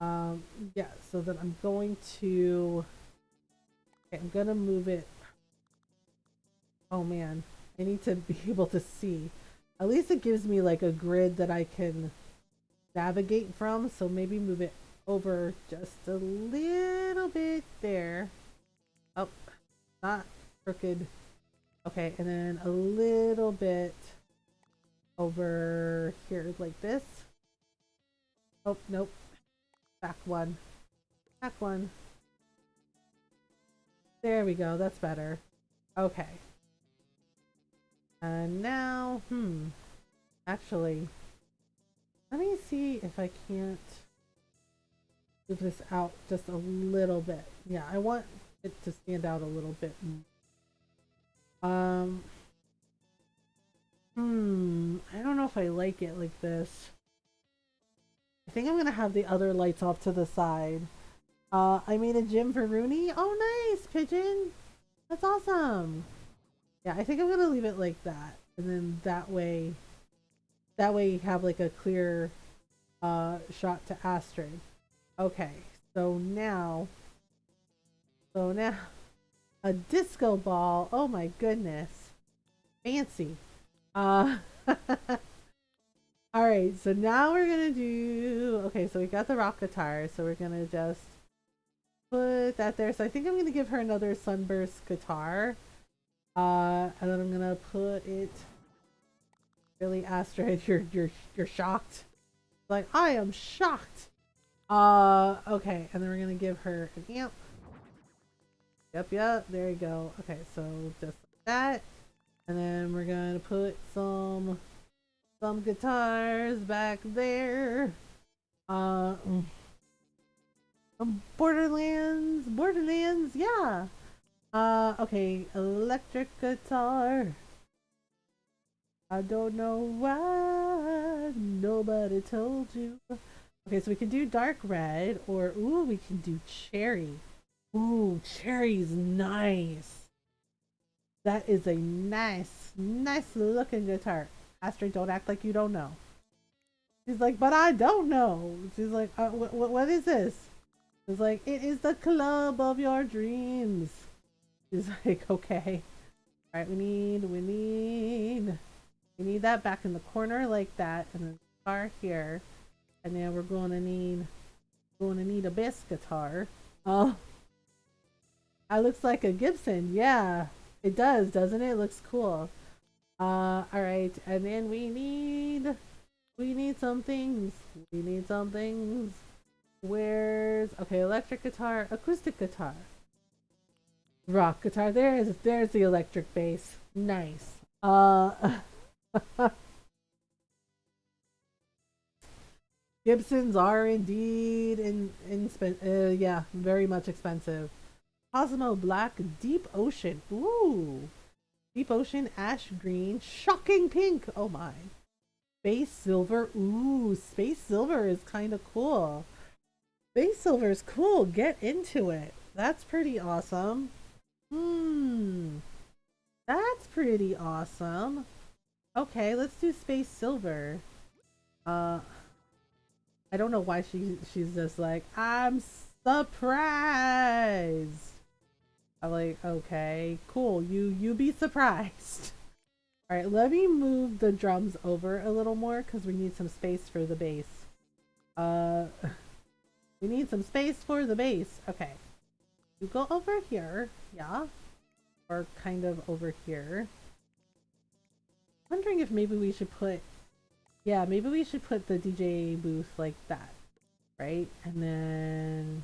Yeah, so then I'm going to. Okay, I'm gonna move it. Oh man, I need to be able to see. At least it gives me like a grid that I can navigate from, so maybe move it over just a little bit there. Oh, not crooked. Okay, and then a little bit over here like this. Oh, nope. Back one. Back one. There we go. That's better. Okay. And now, actually, let me see if I can't move this out just a little bit. Yeah, I want it to stand out a little bit. I don't know if I like it like this. I think I'm gonna have the other lights off to the side. I made a gym for Rooney. Oh, nice, Pigeon. That's awesome. Yeah, I think I'm gonna leave it like that, and then that way you have like a clear shot to Astrid. Okay, so now a disco ball. Oh my goodness, fancy. All right, so now we're gonna do. Okay, so we got the rock guitar, so we're gonna just put that there. So I think I'm gonna give her another sunburst guitar. And then I'm gonna put it. Really, Astrid, you're shocked. Like, I am shocked. Okay, and then we're gonna give her an amp. Yep, there you go. Okay, so just like that. And then we're gonna put some guitars back there. Borderlands, yeah. Okay, electric guitar. I don't know why nobody told you. Okay, so we can do dark red, or ooh, we can do cherry. Ooh, cherry's nice. That is a nice looking guitar. Astrid, don't act like you don't know. She's like, but I don't know. She's like, what is this? It's like, it is the club of your dreams. She's like, okay. All right, we need that back in the corner like that, and then guitar here, and then we're going to need a bass guitar. Oh, that looks like a Gibson. Yeah, it does, doesn't it? It looks cool. All right, and then we need some things. We need some things. Where's okay? Electric guitar, acoustic guitar, rock guitar. There's the electric bass. Nice. Gibsons are indeed yeah, very much expensive. Cosmo Black, Deep Ocean. Ooh. Deep Ocean, Ash Green, Shocking Pink. Oh my. Space Silver. Ooh, Space Silver is kind of cool. Space Silver is cool. Get into it. That's pretty awesome. That's pretty awesome. Okay, let's do Space Silver. I don't know why she's just like, I'm surprised. I'm like, okay, cool. You be surprised. All right, let me move the drums over a little more because we need some space for the bass. We need some space for the bass. Okay, you go over here, yeah, or kind of over here. Wondering if maybe we should put, yeah, maybe we should put the DJ booth like that, right? And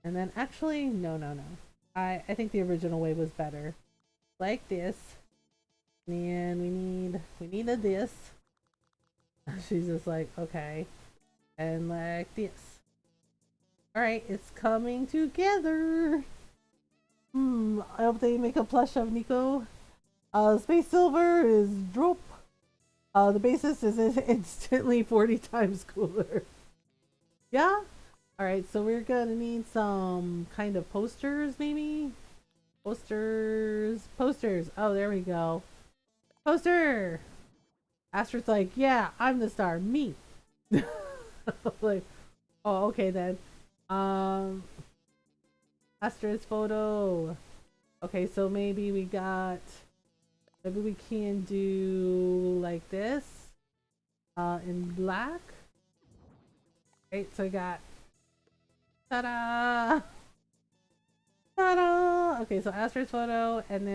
then actually, no. I think the original way was better. Like this. And we need a this. She's just like, okay. And like this. Alright, it's coming together. I hope they make a plush of Nico. Space Silver is drop. The bassist is instantly 40 times cooler. Yeah? Alright, so we're gonna need some kind of posters, maybe? Posters. Oh, there we go. Poster! Astrid's like, yeah, I'm the star. Me. Like, oh, okay then. Astrid's photo. Okay, so maybe we can do like this. In black. Right, so we got ta-da! Ta-da! Okay, so Astra's photo, and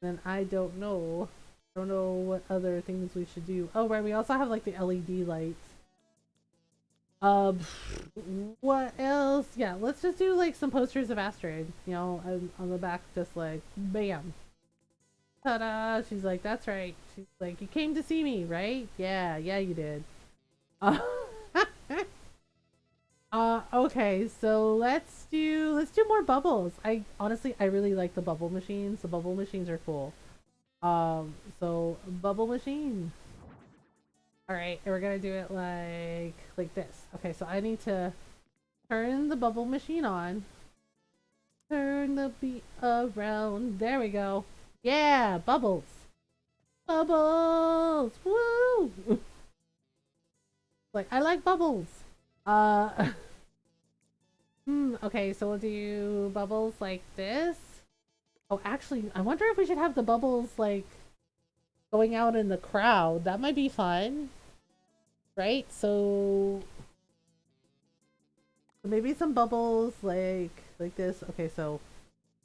then I don't know. I don't know what other things we should do. Oh, right, we also have like the LED lights. Um, what else? Yeah, let's just do like some posters of Astrid. You know, on the back, just like bam, ta-da! She's like, that's right. She's like, you came to see me, right? Yeah, yeah, you did. Uh, okay, so let's do more bubbles. I honestly I really like the bubble machines. The bubble machines are cool. So bubble machine. All right, and we're gonna do it like this. Okay, so I need to turn the bubble machine on. Turn the beat around. There we go. Yeah, bubbles. Bubbles. Woo! Like I like bubbles. Uh okay, so we'll do bubbles like this. Oh, actually, I wonder if we should have the bubbles like going out in the crowd. That might be fun, right? So maybe some bubbles like this. Okay, so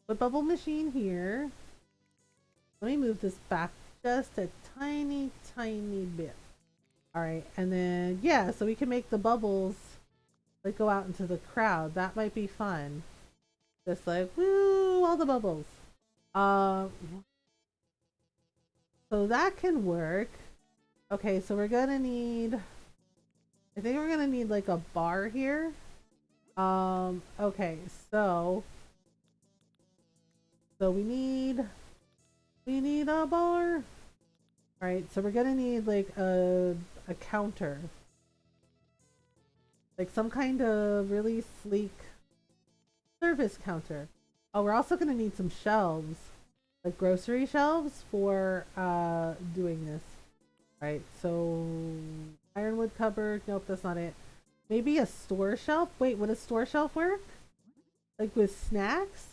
the bubble machine here. Let me move this back just a tiny, tiny bit. All right, and then yeah, so we can make the bubbles like go out into the crowd. That might be fun. Just like woo, all the bubbles. Um, so that can work. Okay, so we're gonna need. I think we're gonna need like a bar here. Okay, so we need a bar. All right, so we're gonna need like a counter, like some kind of really sleek service counter. Oh, we're also gonna need some shelves, like grocery shelves for doing this. Right, so ironwood cupboard. Nope, that's not it. Maybe a store shelf. Wait, would a store shelf work? Like with snacks?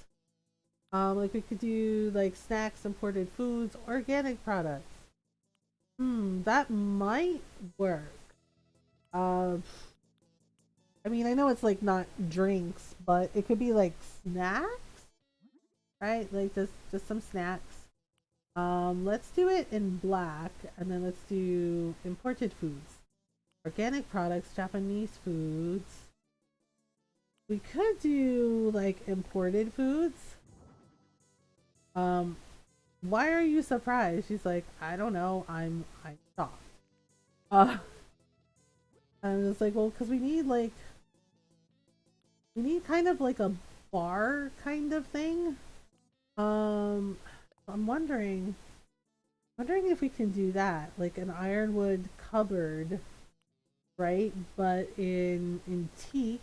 Like we could do like snacks, imported foods, organic products. That might work. Uh, I mean, I know it's like not drinks, but it could be like snacks, right? Like just some snacks. Let's do it in black, and then let's do imported foods, organic products, Japanese foods. We could do like imported foods. Um, why are you surprised? She's like, I don't know. I'm shocked. Uh, I'm just like, well, because we need kind of like a bar kind of thing. Um, I'm wondering if we can do that, like an ironwood cupboard, right? But in teak,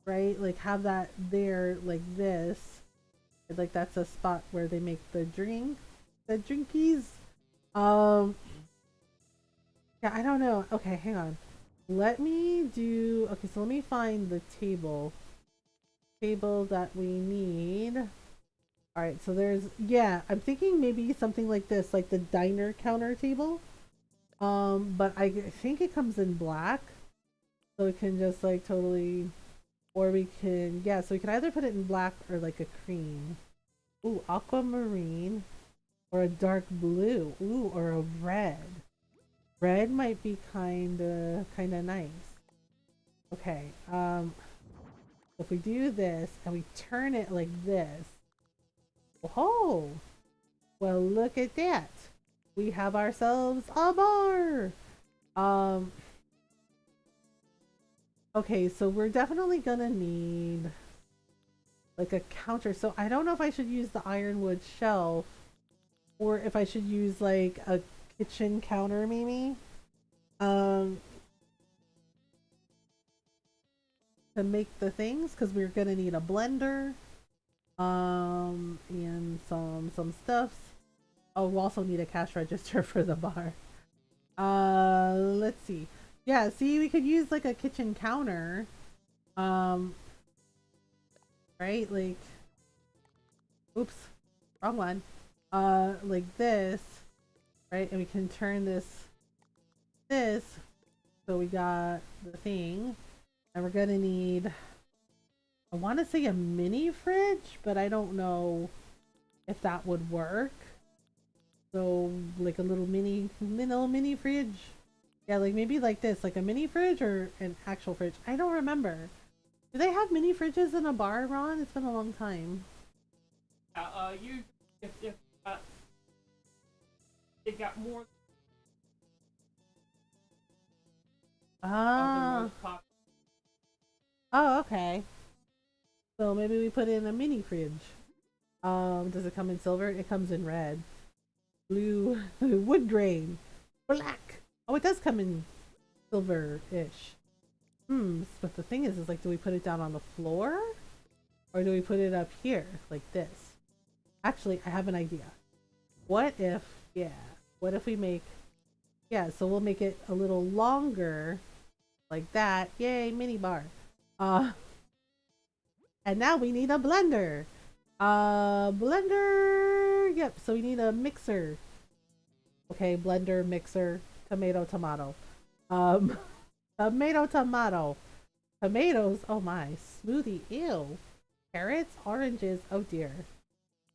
right? Like have that there like this. Like that's a spot where they make the drinkies. Um, yeah, I don't know. Okay, hang on. Let me do. Okay, so let me find the table that we need. All right, so there's yeah. I'm thinking maybe something like this, like the diner counter table. But I think it comes in black, so it can just like totally, or we can yeah. So we can either put it in black or like a cream. Ooh, aquamarine, or a dark blue. Ooh, or a red. Red might be kinda nice. Okay. If we do this and we turn it like this, oh, well, look at that. We have ourselves a bar. Um. Okay, so we're definitely gonna need like a counter. So I don't know if I should use the ironwood shelf or if I should use like a kitchen counter maybe. Um, to make the things because we're gonna need a blender and some stuffs. Oh, we'll also need a cash register for the bar. Let's see. Yeah, see, we could use like a kitchen counter. Um, right? Like, oops, wrong one. Like this, right? And we can turn this So we got the thing, and we're gonna need, I want to say a mini fridge, but I don't know if that would work. So like a little mini fridge. Yeah, like maybe like this, like a mini fridge or an actual fridge. I don't remember. Do they have mini fridges in a bar, Ron? It's been a long time. You if they got more of the Ah. most popular. Oh, okay. So maybe we put in a mini fridge. Does it come in silver? It comes in red. Blue, wood grain, black. Oh, it does come in silver-ish. But the thing is like, do we put it down on the floor? Or do we put it up here, like this? Actually, I have an idea. What if, yeah, what if we make, yeah, so we'll make it a little longer, like that. Yay, mini bar. Uh, and now we need a blender. Blender, yep, so we need a mixer. Okay, blender, mixer, tomato, tomato. Um, tomato, tomato. Tomatoes, oh my, smoothie, ew. Carrots, oranges, oh dear.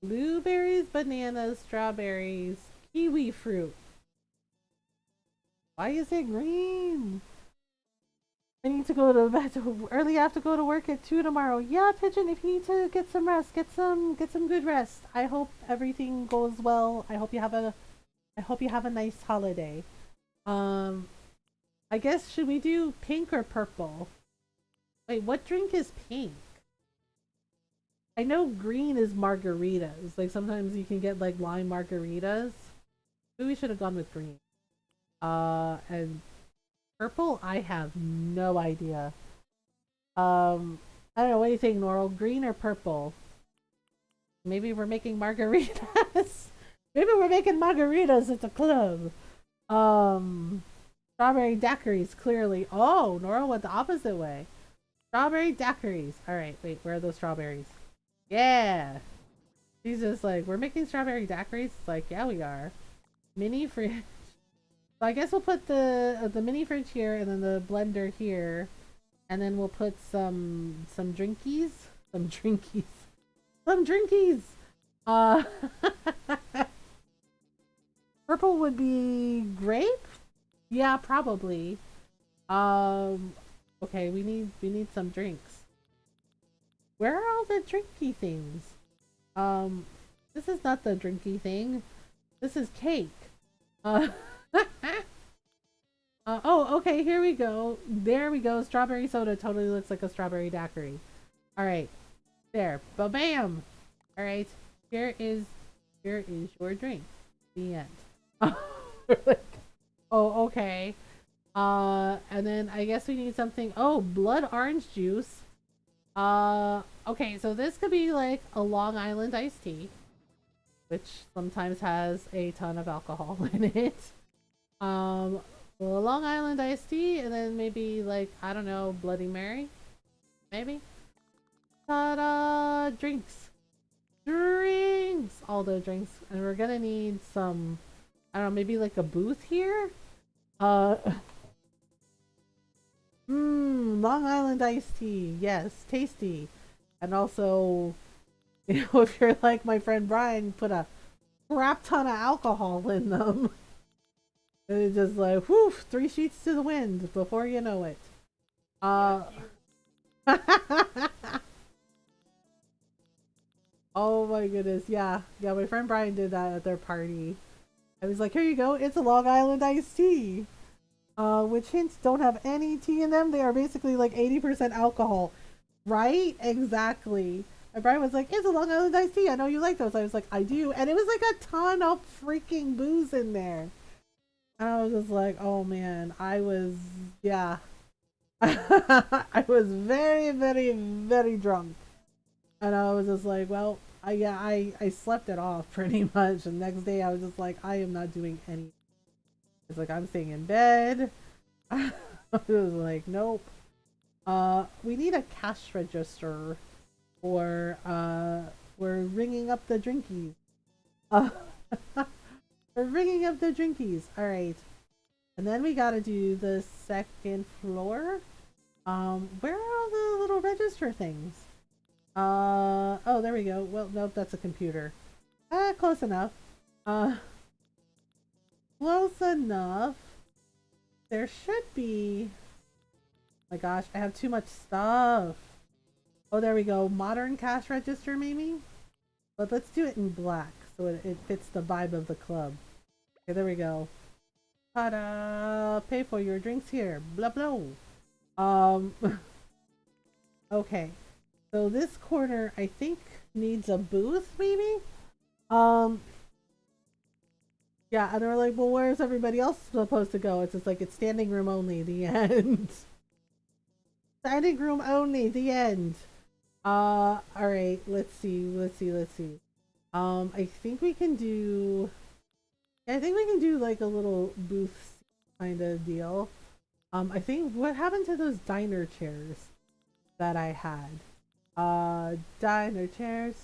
Blueberries, bananas, strawberries, kiwi fruit. Why is it green? I need to go to bed early. I have to go to work at 2 tomorrow. Yeah, Pigeon, if you need to get some rest, get some good rest. I hope everything goes well. I hope you have a nice holiday. Um I guess, should we do pink or purple? Wait, what drink is pink? I know green is margaritas. Like sometimes you can get like lime margaritas. Maybe we should have gone with green. And purple, I have no idea. I don't know, what do you think, Norl? Green or purple? Maybe we're making margaritas. Maybe we're making margaritas at the club. Strawberry daiquiris, clearly. Oh, Nora went the opposite way. Strawberry daiquiris. Alright, wait, where are those strawberries? Yeah. She's just like, we're making strawberry daiquiris? It's like, yeah, we are. Mini fridge. So I guess we'll put the mini fridge here and then the blender here. And then we'll put some drinkies. Some drinkies. Some drinkies! Uh, purple would be grape? Yeah, probably. Okay, we need some drinks. Where are all the drinky things? This is not the drinky thing. This is cake. Oh, okay, here we go. There we go. Strawberry soda totally looks like a strawberry daiquiri. Alright. There. Ba-bam! Alright. Here is your drink. The end. Oh, okay. And then I guess we need something. Oh, blood orange juice. Okay, so this could be like a Long Island iced tea, which sometimes has a ton of alcohol in it. Well, a Long Island iced tea, and then maybe like, I don't know, Bloody Mary? Maybe? Ta-da! Drinks! Drinks! All the drinks. And we're gonna need some, I don't know, maybe like a booth here? Long Island iced tea. Yes, tasty. And also, you know, if you're like my friend Brian, put a crap ton of alcohol in them. And it's just like, whew, 3 sheets to the wind before you know it. Oh my goodness, yeah. Yeah, my friend Brian did that at their party. I was like, here you go, it's a Long Island iced tea. Which hints don't have any tea in them. They are basically like 80% alcohol. Right? Exactly. And Brian was like, it's a Long Island iced tea. I know you like those. I was like, I do. And it was like a ton of freaking booze in there. And I was just like, oh man, yeah. I was very, very, very drunk. And I was just like, well, I slept it off pretty much. And the next day I was just like, I am not doing any. It's like, I'm staying in bed. I was like, nope. We need a cash register, or we're ringing up the drinkies. We're ringing up the drinkies. All right. And then we gotta do the second floor. Where are all the little register things? Oh, there we go. Well, nope, that's a computer. Close enough. Uh, close enough. There should be. Oh my gosh, I have too much stuff. Oh, there we go. Modern cash register, maybe? But let's do it in black so it fits the vibe of the club. Okay, there we go. Ta-da! Pay for your drinks here. Blah blah. Um. Okay. So this corner, I think, needs a booth, maybe? Um. Yeah, and they're like, well, where's everybody else supposed to go? It's just like, it's standing room only, the end. Standing room only, the end. Alright, let's see. I think we can do... I think we can do like a little booth kind of deal. I think, what happened to those diner chairs that I had? Diner chairs.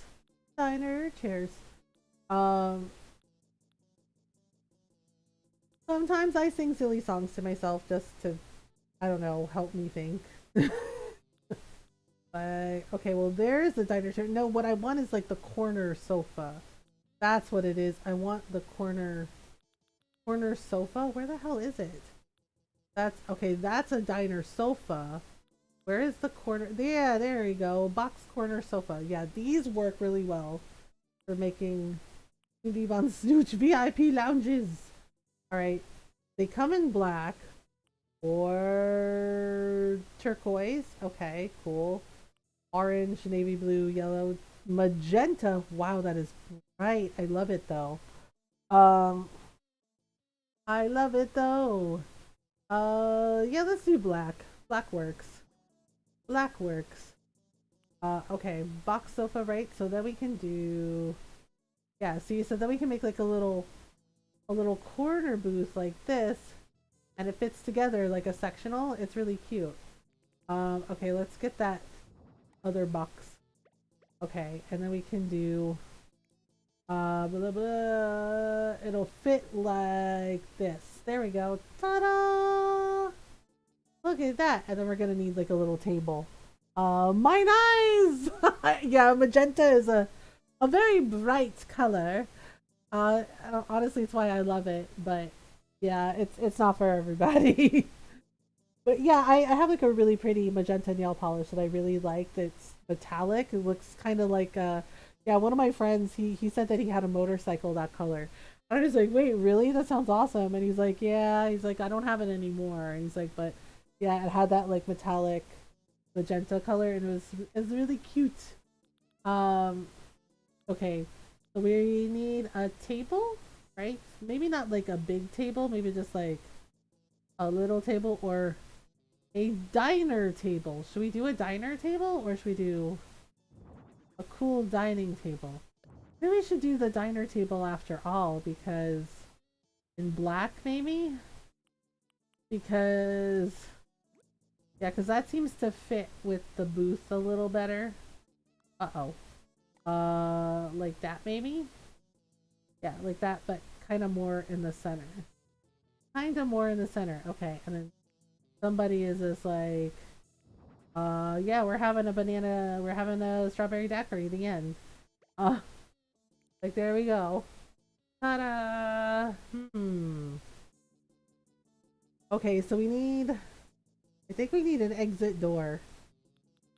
Diner chairs. Um, Sometimes I sing silly songs to myself just to, I don't know, help me think. But, okay, well, there's the diner chair. No, what I want is like the corner sofa. That's what it is. I want the corner sofa. Where the hell is it? That's, okay, that's a diner sofa. Where is the corner? Yeah, there you go. Box corner sofa. Yeah, these work really well for making Cindy Von Snooch VIP lounges. Alright. They come in black or turquoise. Okay, cool. Orange, navy blue, yellow, magenta. Wow, that is bright. I love it though. Um, I love it though. Yeah, let's do black. Black works. Black works. Okay, box sofa, right? So then we can do, yeah, see, so then we can make like a little corner booth like this, and it fits together like a sectional. It's really cute. Okay, let's get that other box. Okay, and then we can do, blah, blah, blah. It'll fit like this. There we go. Ta-da! Look at that. And then we're gonna need like a little table. Mine eyes! Yeah, magenta is a very bright color. Honestly, it's why I love it. But yeah, it's not for everybody. But yeah, I have like a really pretty magenta nail polish that I really like. That's metallic. It looks kind of like yeah. One of my friends, he said that he had a motorcycle that color. I was like, wait, really? That sounds awesome. And he's like, yeah. He's like, I don't have it anymore. And he's like, but yeah, it had that like metallic magenta color, and it was really cute. Um, okay, so we need a table, right? Maybe not like a big table, maybe just like a little table or a diner table. Should we do a diner table or should we do a cool dining table? Maybe we should do the diner table after all, because in black maybe? Because yeah, because that seems to fit with the booth a little better. Uh-oh. Like that maybe? Yeah, like that, but kind of more in the center. Kind of more in the center. Okay, and then somebody is just like, yeah, we're having a strawberry daiquiri, the end. Uh, like, there we go. Ta-da! Okay, so I think we need an exit door.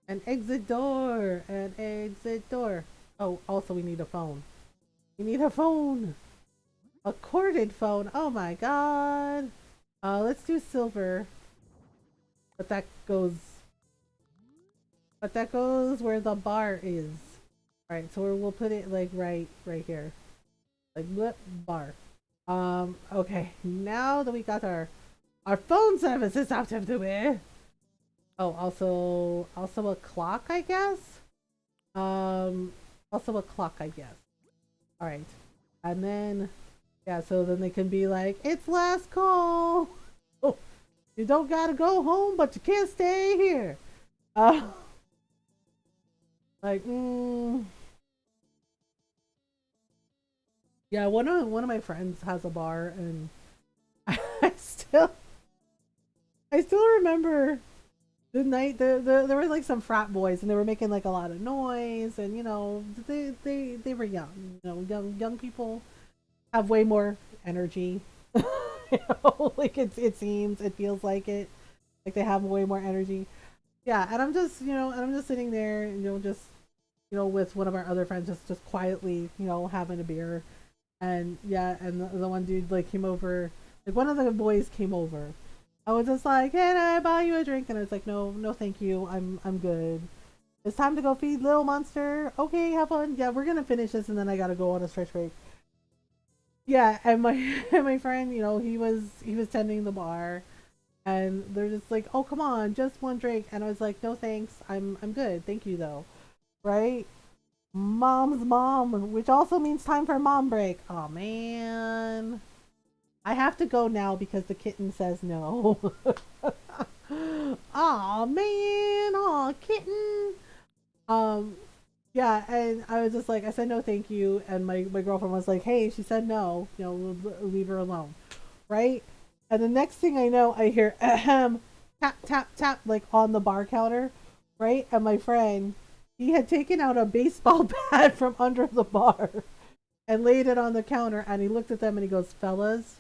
An exit door! An exit door! Oh, also we need a phone. We need a phone! A corded phone! Oh my god! Let's do silver. But that goes where the bar is. Alright, so we'll put it like right here. Like blip bar. Okay. Now that we got our phone services out of the way. Oh, also a clock, I guess? Also a clock, I guess. Alright. And then yeah, so then they can be like, it's last call. Oh, you don't gotta go home, but you can't stay here. Like, yeah, one of my friends has a bar, and I still I still remember the night there were like some frat boys and they were making like a lot of noise and they were young. Young people have way more energy. Like it seems, it feels like they have way more energy. Yeah, and I'm just and I'm just sitting there, just with one of our other friends, just quietly, having a beer, and yeah, and the one dude like came over, like one of the boys came over. I was just like, "Can I buy you a drink?" And I was like, "No, no, thank you. I'm good. It's time to go feed little monster. Okay, have fun. Yeah, we're gonna finish this, and then I gotta go on a stretch break." Yeah, and my and my friend, he was tending the bar, and they're just like, "Oh, come on, just one drink." And I was like, "No, thanks. I'm good. Thank you though." Right? Mom's mom, which also means time for mom break. Oh man. I have to go now because the kitten says no. Oh man, oh kitten. Um, yeah, and I was just like, I said no, thank you, and my girlfriend was like, hey, she said no, leave her alone, right? And the next thing I know, I hear ahem, tap tap tap like on the bar counter, right? And my friend, he had taken out a baseball bat from under the bar and laid it on the counter, and he looked at them and he goes, fellas,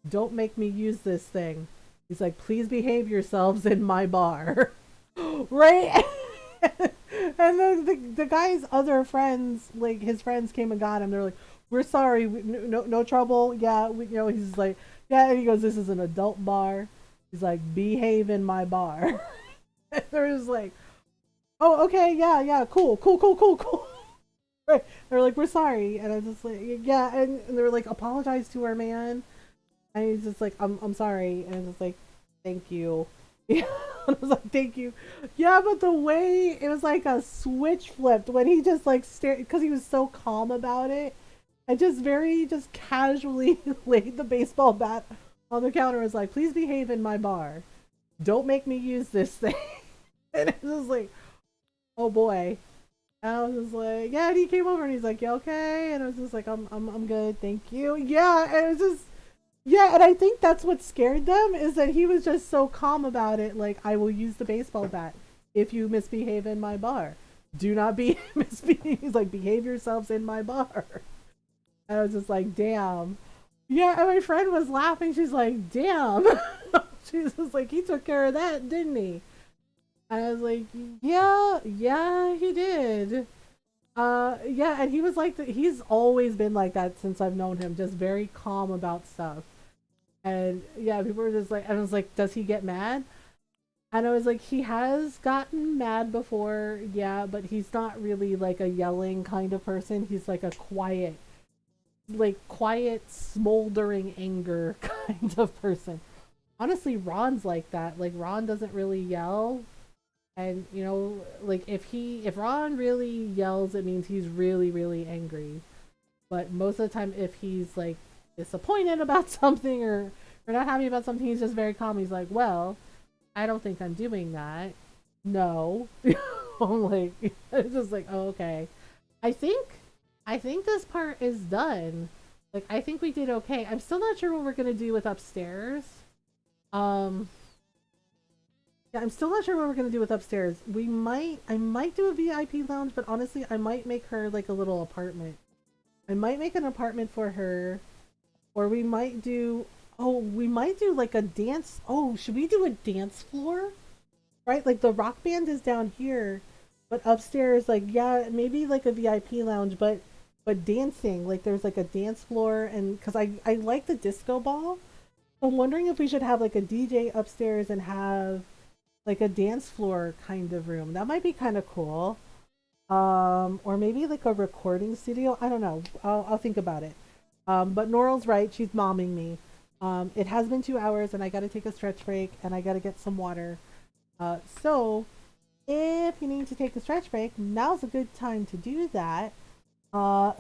don't make me use this thing. He's like, please behave yourselves in my bar. Right? And then the guy's other friends, like his friends came and got him. They're like, we're sorry, no trouble. Yeah, he's like, yeah, and he goes, this is an adult bar. He's like, behave in my bar. And they're just like, oh, okay, yeah, cool. Right. They're like, we're sorry. And I was just like, yeah, and they were like, apologize to her, man. And he's just like, I'm sorry. And I was just like, thank you. Yeah. I was like, thank you. Yeah, but the way it was like a switch flipped when he just like stared, because he was so calm about it, and just very just casually laid the baseball bat on the counter. Was like, please behave in my bar. Don't make me use this thing. And it was like, oh boy. And I was just like, yeah. And he came over and he's like, yeah, okay. And I was just like, I'm good, thank you. Yeah. And it was just, yeah. And I think that's what scared them, is that he was just so calm about it. Like, I will use the baseball bat if you misbehave in my bar. Do not be misbehave. He's like, behave yourselves in my bar. And I was just like, damn. Yeah. And my friend was laughing. She's like, damn. She's just like, he took care of that, didn't he? And I was like, yeah, he did. Yeah, and he was like, he's always been like that since I've known him, just very calm about stuff. And yeah, people were just like, and I was like, does he get mad? And I was like, he has gotten mad before, yeah, but he's not really like a yelling kind of person. He's like a quiet, smoldering anger kind of person. Honestly, Ron's like that. Like, Ron doesn't really yell. And like if Ron really yells, it means he's really, really angry. But most of the time, if he's like disappointed about something or not happy about something, he's just very calm. He's like, well, I don't think I'm doing that. No. I'm like, it's just like, oh, okay. I think I think this part is done. Like, I think we did okay. I'm still not sure what we're gonna do with upstairs. Um yeah, I'm still not sure what we're gonna do with upstairs. I might do a VIP lounge, but honestly, I might make her like a little apartment. I might make an apartment for her, or we might do like a dance. Oh, should we do a dance floor? Right, like the rock band is down here, but upstairs, like yeah, maybe like a VIP lounge, but dancing. Like there's like a dance floor, and because I like the disco ball, I'm wondering if we should have like a DJ upstairs and have like a dance floor kind of room. That might be kind of cool. Or maybe like a recording studio. I don't know. I'll think about it. But Noral's right. She's momming me. It has been 2 hours, and I got to take a stretch break, and I got to get some water. So if you need to take a stretch break, now's a good time to do that. Uh,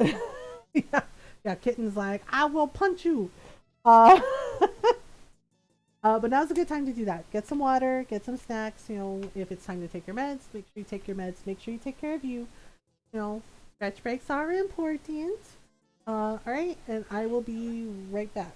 yeah, yeah. Kitten's like, I will punch you. Uh, but now's a good time to do that. Get some water, get some snacks. If it's time to take your meds, make sure you take your meds. Make sure you take care of you. Stretch breaks are important. All right, and I will be right back.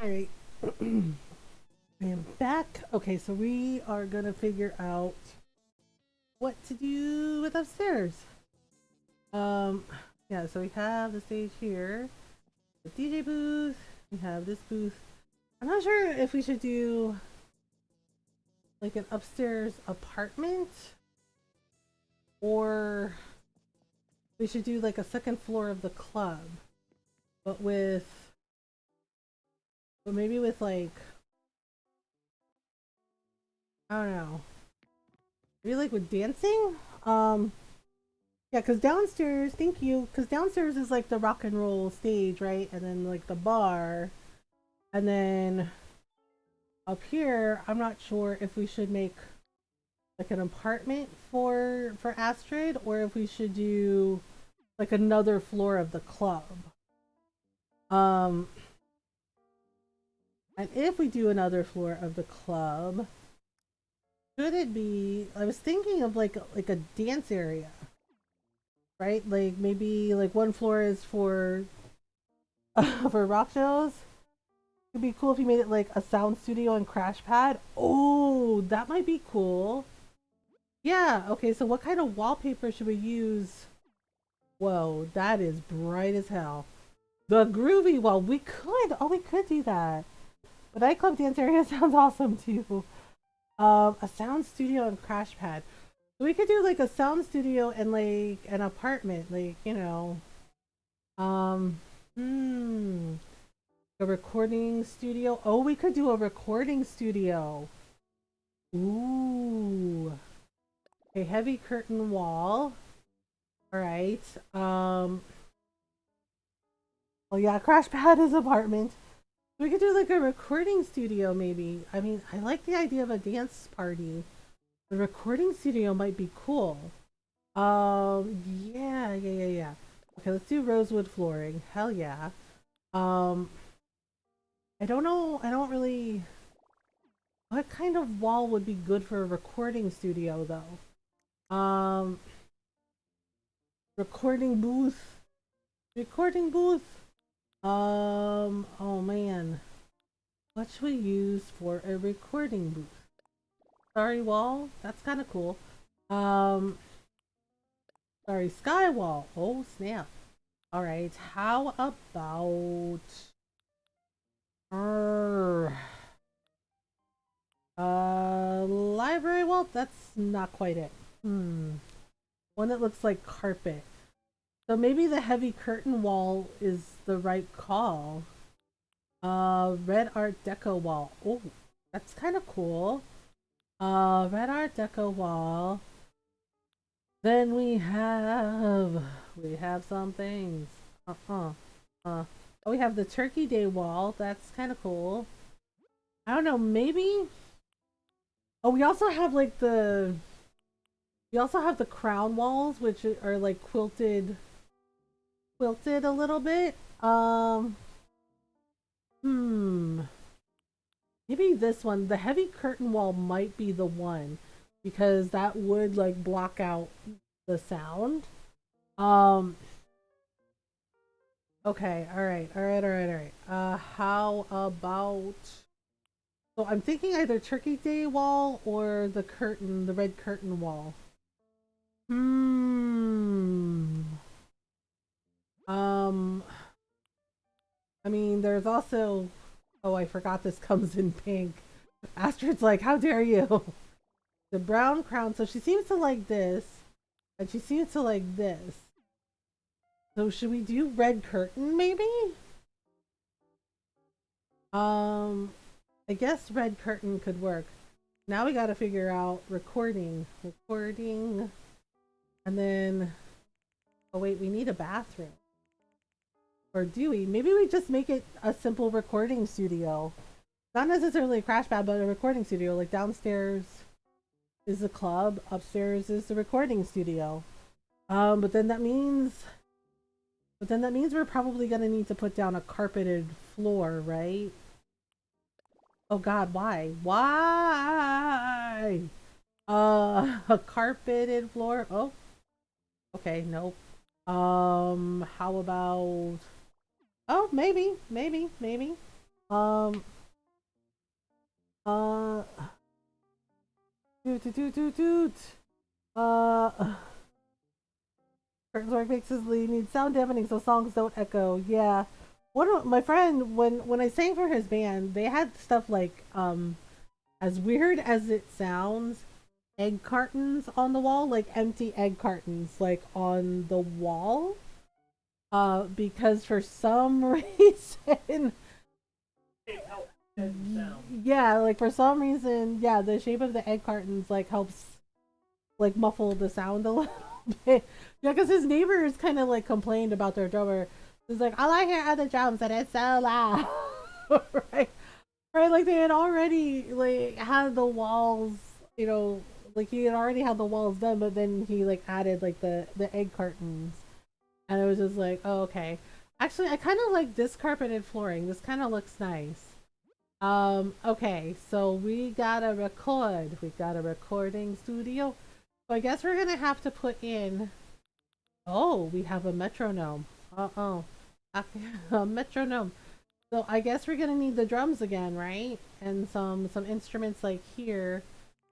All right. I am back. Okay, so we are gonna figure out what to do with upstairs. Um, yeah, so we have the stage here, the DJ booth. We have this booth. I'm not sure if we should do like an upstairs apartment or we should do like a second floor of the club, but maybe with like, I don't know, maybe like with dancing. Um, yeah, because downstairs, thank you, because downstairs is like the rock and roll stage, right? And then like the bar, and then up here, I'm not sure if we should make like an apartment for Astrid or if we should do like another floor of the club. Um, and if we do another floor of the club, should it be? I was thinking of like a dance area, right? Like maybe like one floor is for for rock shows. It'd be cool if you made it like a sound studio and crash pad. Oh, that might be cool. Yeah, okay, so what kind of wallpaper should we use? Whoa, that is bright as hell. The groovy wall. We could do that. The nightclub dance area sounds awesome too. A sound studio and crash pad. So we could do like a sound studio and like an apartment, like, um, hmm, a recording studio. Oh, we could do a recording studio. Ooh. A heavy curtain wall. All right. Well, yeah, crash pad is apartment. We could do like a recording studio, maybe. I mean, I like the idea of a dance party. The recording studio might be cool. Yeah. Okay, let's do rosewood flooring. Hell yeah. Um, I don't know. I don't really. What kind of wall would be good for a recording studio, though? Recording booth. Recording booth. Oh man. What should we use for a recording booth? Starry wall? That's kind of cool. Um, sorry, sky wall. Oh snap. All right. How about uh, library wall? That's not quite it. One that looks like carpet. So maybe the heavy curtain wall is the right call. Red Art Deco wall. Oh, that's kind of cool. Red Art Deco wall. Then we have some things. Uh. Oh, we have the Turkey Day wall. That's kind of cool. I don't know. Maybe. Oh, we also have the crown walls, which are like quilted a little bit. Hmm. Maybe this one, the heavy curtain wall might be the one because that would like block out the sound. Um okay, all right. How about so I'm thinking either Turkey Day wall or the red curtain wall. Hmm. Um I mean there's also oh I forgot this comes in pink. Astrid's like, how dare you? The brown crown. So she seems to like this, and she seems to like this. So should we do red curtain maybe? Um, I guess red curtain could work. Now we got to figure out recording, and then oh wait, we need a bathroom. Or do we? Maybe we just make it a simple recording studio. Not necessarily a crash pad, but a recording studio. Like downstairs is the club, upstairs is the recording studio. But then that means we're probably gonna need to put down a carpeted floor, right? Oh God, why? Why? A carpeted floor? Oh, okay, nope. How about? Oh, maybe. Um, uh, doot. Uh, Work makes his lead needs sound deafening so songs don't echo. Yeah. My friend, when I sang for his band, they had stuff like, as weird as it sounds, egg cartons on the wall, like empty egg cartons, like on the wall. Because for some reason, yeah, like for some reason, yeah, the shape of the egg cartons like helps like muffle the sound a little bit. Yeah, because his neighbors kind of like complained about their drummer. He's like, all I hear are the drums and it's so loud. Right, right. Like they had already like had the walls, you know, like he had already had the walls done, but then he like added like the egg cartons, and it was just like, oh, okay. Actually, I kind of like this carpeted flooring. This kind of looks nice. Okay, so we got a record. We got a recording studio. So I guess we're gonna have to put in. Oh, we have a metronome. Oh, a metronome. So I guess we're gonna need the drums again, right? And some instruments like here,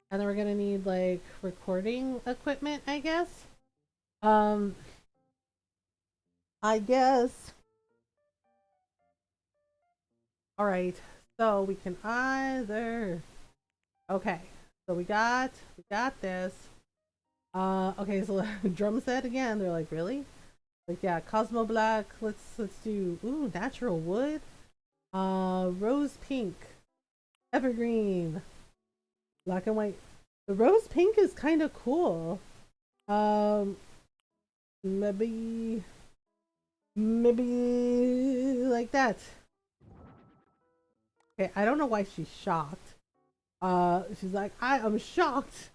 and then we're gonna need like recording equipment, I guess. Um, I guess. All right. So we can either. Okay. So we got this. Okay, so drum set again. They're like, really? Like, yeah, Cosmo Black. Let's do natural wood. Rose pink, evergreen, black and white. The rose pink is kind of cool. Um, maybe like that. Okay, I don't know why she's shocked. She's like, I am shocked.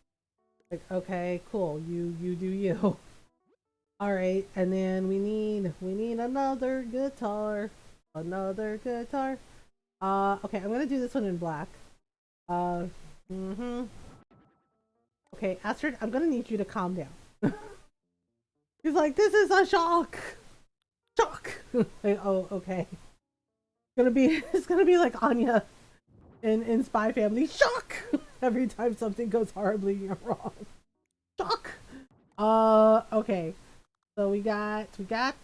Like, okay, cool. You do you. All right, and then we need another guitar. Another guitar. Okay, I'm gonna do this one in black. Uh, mm-hmm. Okay, Astrid, I'm gonna need you to calm down. He's like, this is a shock. Shock. Like, oh, okay. It's gonna be like Anya in Spy Family. Shock. Every time something goes horribly wrong. Shock. Okay. So we got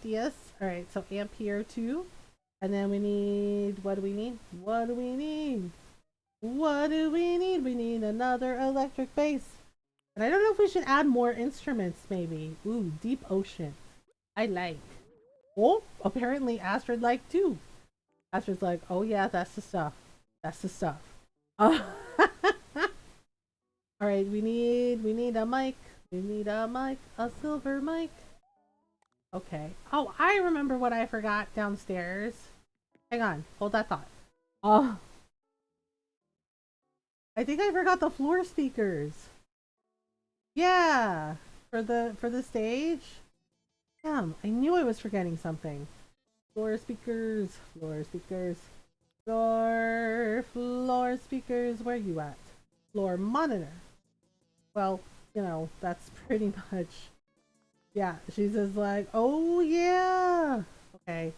this. All right. So Ampere 2. And then we need, what do we need? What do we need? What do we need? We need another electric bass. And I don't know if we should add more instruments, maybe. Ooh, Deep Ocean. I like. Oh, apparently Astrid liked too. Astrid's like, oh yeah, that's the stuff. That's the stuff. Uh, all right, we need a mic. We need a mic, a silver mic. Okay. Oh, I remember what I forgot downstairs. Hang on, hold that thought. Uh, I think I forgot the floor speakers. Yeah, for the stage. Damn, I knew I was forgetting something. Floor speakers, floor speakers, floor speakers. Where you at? Floor monitor. Well, that's pretty much. Yeah, she's just like, oh yeah. Okay,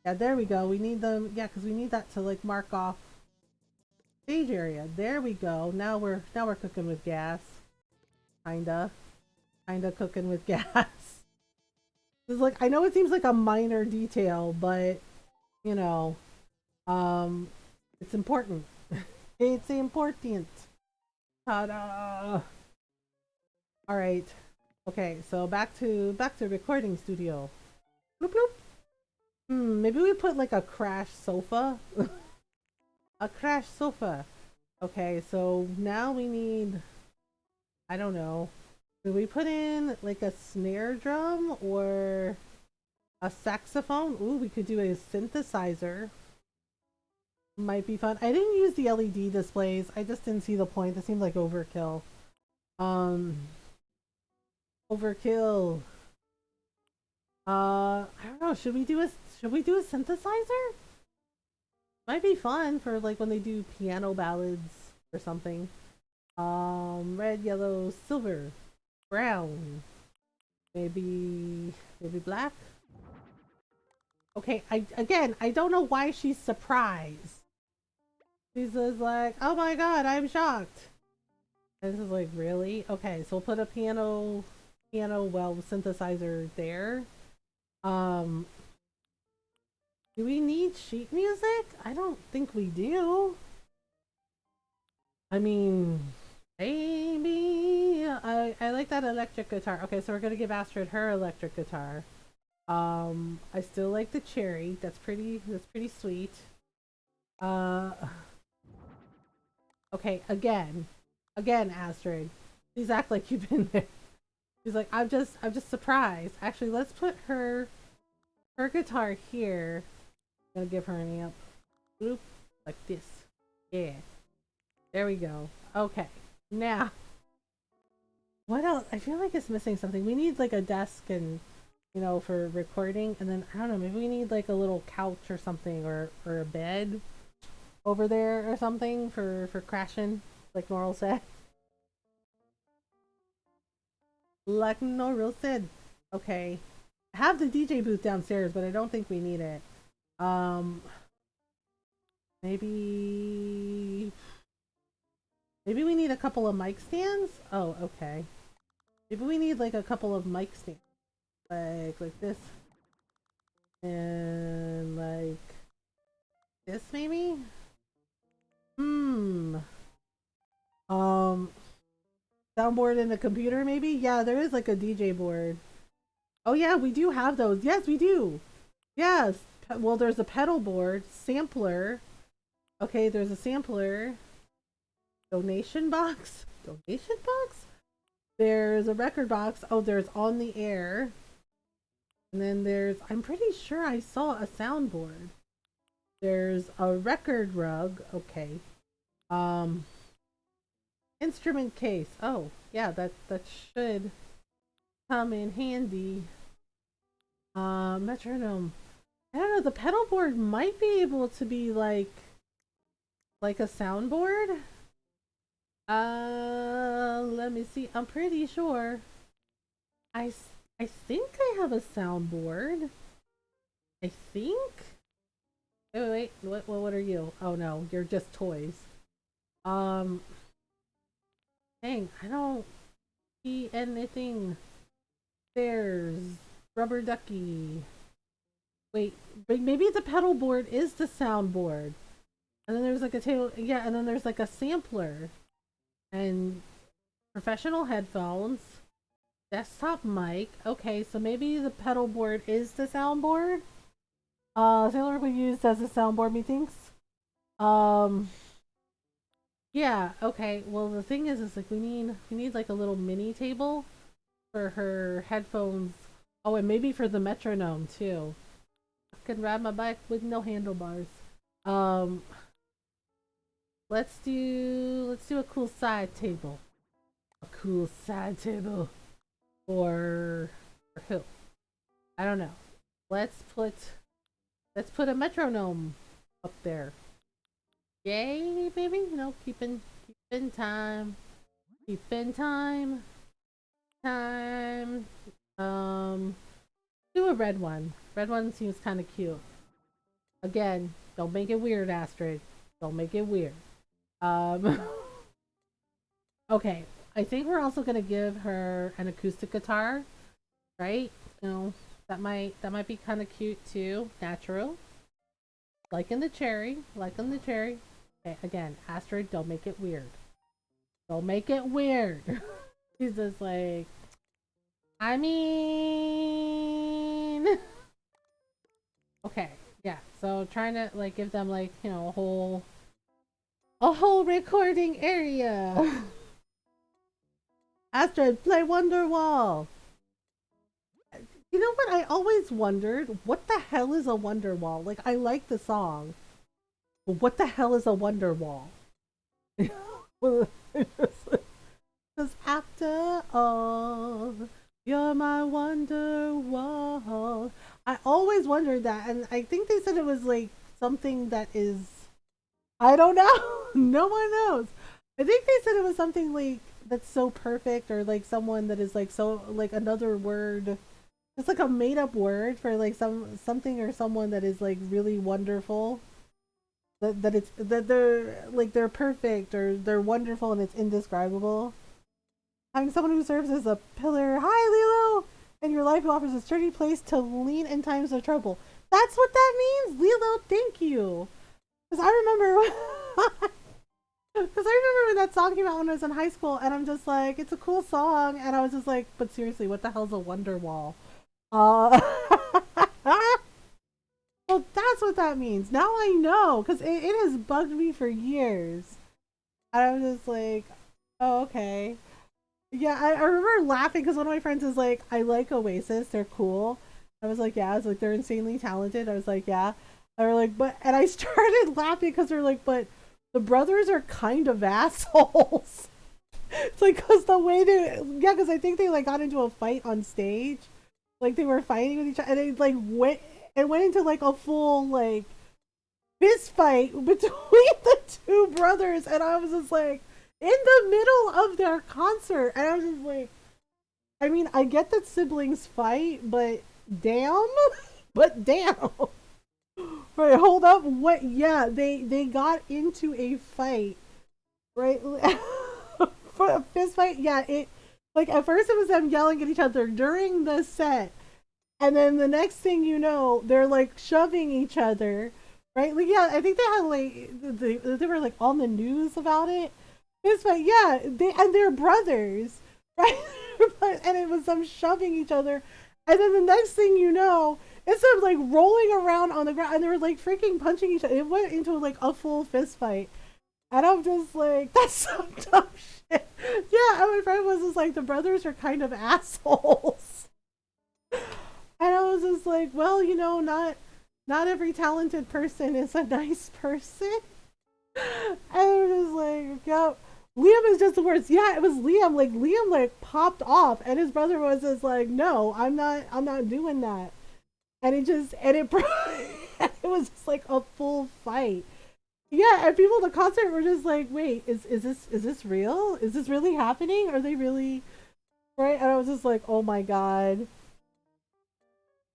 yeah, there we go. We need them. Yeah, because we need that to like mark off stage area. There we go. Now we're cooking with gas. Kinda cooking with gas. It's like, I know it seems like a minor detail, but you know, um, it's important. It's important. Ta-da! All right. Okay, so back to recording studio. Bloop bloop. Maybe we put like a crash sofa. A crash sofa. Okay, so now we need, I don't know. Do we put in like a snare drum or a saxophone? Ooh, we could do a synthesizer. Might be fun. I didn't use the LED displays. I just didn't see the point. It seemed like overkill. Um, overkill. I don't know. Should we do a synthesizer? Might be fun for like when they do piano ballads or something. Red, yellow, silver, brown. Maybe black. Okay, I don't know why she's surprised. She's just like, oh my god, I'm shocked. And this is like, really? Okay, so we'll put a well synthesizer there. Um, do we need sheet music? I don't think we do. I mean, maybe I like that electric guitar. Okay, so we're gonna give Astrid her electric guitar. I still like the cherry. That's pretty sweet. Uh okay, again, Astrid. Please act like you've been there. She's like, I'm just surprised. Actually, let's put her guitar here. I'm gonna give her an amp. Bloop, like this. Yeah. There we go. Okay. Now, what else? I feel like it's missing something. We need like a desk and, for recording. And then, I don't know, maybe we need like a little couch or something, or a bed over there or something for crashing, like Norl said. Like Norl said. Okay. I have the DJ booth downstairs, but I don't think we need it. Um, maybe we need a couple of mic stands. Oh, okay. Maybe we need like a couple of mic stands, like this, and like this maybe. Hmm. Soundboard and a computer maybe. Yeah, there is like a DJ board. Oh yeah, we do have those. Yes, we do. Yes. Well, there's a pedal board, sampler. Okay, there's a sampler. Donation box. Donation box. There's a record box. Oh, there's on the air. And then there's, I'm pretty sure I saw a soundboard. There's a record rug. Okay. Instrument case. Oh, yeah, that should come in handy. Metronome. I don't know, the pedal board might be able to be like a soundboard. Let me see. I'm pretty sure. I think I have a soundboard. I think. Wait. What are you? Oh no, you're just toys. Um. Dang, I don't see anything. There's rubber ducky. Wait, maybe the pedal board is the soundboard. And then there's like a table. Yeah, and then there's like a sampler. And professional headphones. Desktop mic. Okay, so maybe the pedal board is the soundboard. Sailor we used as a soundboard, methinks. Um, yeah. Okay. Well, the thing is like we need like a little mini table for her headphones. Oh, and maybe for the metronome too. I can ride my bike with no handlebars. Um, let's do a cool side table. A cool side table. Or who? I don't know. Let's put a metronome up there. Yay, baby! No, keeping time. Keeping time. Time. Do a red one. Red one seems kind of cute. Again, don't make it weird, Astrid. Don't make it weird. Okay. I think we're also gonna give her an acoustic guitar, right? That might be kind of cute too. Natural. Liking the cherry. Liking the cherry. Okay, again, Astrid, don't make it weird. Don't make it weird. He's just like, I mean, okay, yeah. So trying to like give them like a whole recording area. Astrid, play Wonderwall. You know what? I always wondered, what the hell is a Wonderwall? Like, I like the song, but what the hell is a Wonderwall? Because after all, you're my Wonderwall. I always wondered that, and I think they said it was like something that is, I don't know. No one knows. I think they said it was something like that's so perfect, or like someone that is like so like another word. It's like a made up word for like something or someone that is like really wonderful. that they're like they're perfect or they're wonderful and it's indescribable. Having someone who serves as a pillar, hi Lilo, in your life who offers a sturdy place to lean in times of trouble. That's what that means, Lilo. Thank you. Because I remember, because I remember when that song came out when I was in high school, and I'm just like, it's a cool song, and I was just like, but seriously, what the hell's a wonder wall? Uh, well, that's what that means. Now I know, because it has bugged me for years. And I was just like, oh, okay. Yeah, I remember laughing because one of my friends is like, I like Oasis, they're cool. I was like, yeah, I was like, they're insanely talented. I was like, yeah. I were like, but, and I started laughing because they're like, but the brothers are kind of assholes. It's like, because the way they, yeah, because I think they like got into a fight on stage. Like they were fighting with each other and they like went into like a full like fist fight between the two brothers. And I was just like, in the middle of their concert. And I was just like, I mean, I get that siblings fight, but damn. But damn. Right, hold up. What? Yeah, they got into a fight, right? For a fist fight. Yeah, it like at first it was them yelling at each other during the set, and then the next thing you know, they're like shoving each other, right? Like yeah, I think they had like they were like on the news about it. Fist fight. Yeah, they and they're brothers, right? And it was them shoving each other, and then the next thing you know instead of like rolling around on the ground and they were like freaking punching each other. It went into like a full fist fight. And I'm just like, that's so dumb shit. Yeah, and my friend was just like, the brothers are kind of assholes. And I was just like, well, you know, not every talented person is a nice person. And I was just like, yep. Liam is just the worst. Yeah, it was Liam. Like Liam like popped off and his brother was just like, no, I'm not doing that. And it it was just like a full fight. Yeah, and people at the concert were just like, wait, is this real? Is this really happening? Are they really right? And I was just like, oh my god.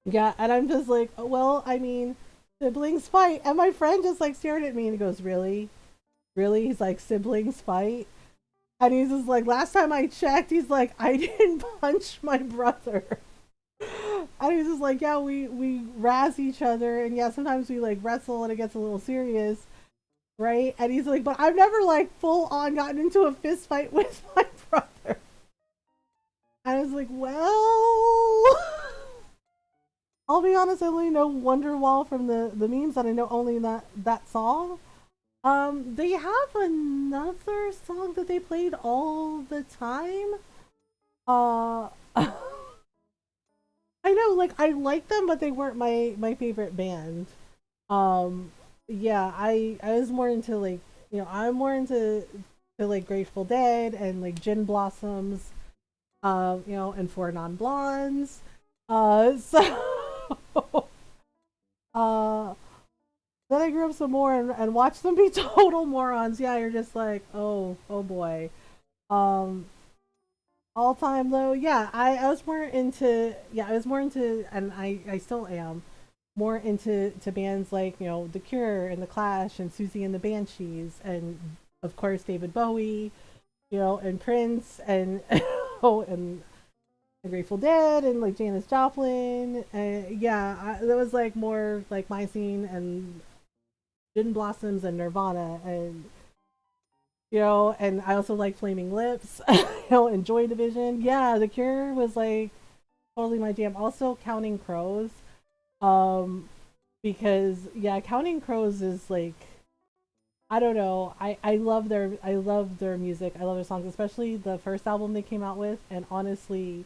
Yeah, and I'm just like, oh, well, I mean, siblings fight. And my friend just like stared at me and he goes, really? Really? He's like, siblings fight? And he's just like, last time I checked, he's like, I didn't punch my brother. And he's just like, yeah, we razz each other, and yeah, sometimes we like wrestle, and it gets a little serious, right? And he's like, but I've never like full on gotten into a fist fight with my brother. And I was like, well, I'll be honest, I only know Wonderwall from the memes, and I know only that song. They have another song that they played all the time. Uh. I know, like I like them, but they weren't my favorite band. Um, yeah, I was more into like I'm more into to like Grateful Dead and like Gin Blossoms, and Four Non Blondes. So uh, then I grew up some more and watched them be total morons. Yeah, you're just like, oh boy. Um, all time though, yeah, I was more into and I still am more into to bands like The Cure and the Clash and Susie and the Banshees and of course David Bowie, and Prince and oh and the Grateful Dead and like Janis Joplin. Yeah, that was like more like my scene and Gin Blossoms and Nirvana and I also like Flaming Lips, and Joy Division. Yeah, The Cure was like totally my jam. Also, Counting Crows, um, because yeah, Counting Crows is like I don't know. I love their music. I love their songs, especially the first album they came out with. And honestly,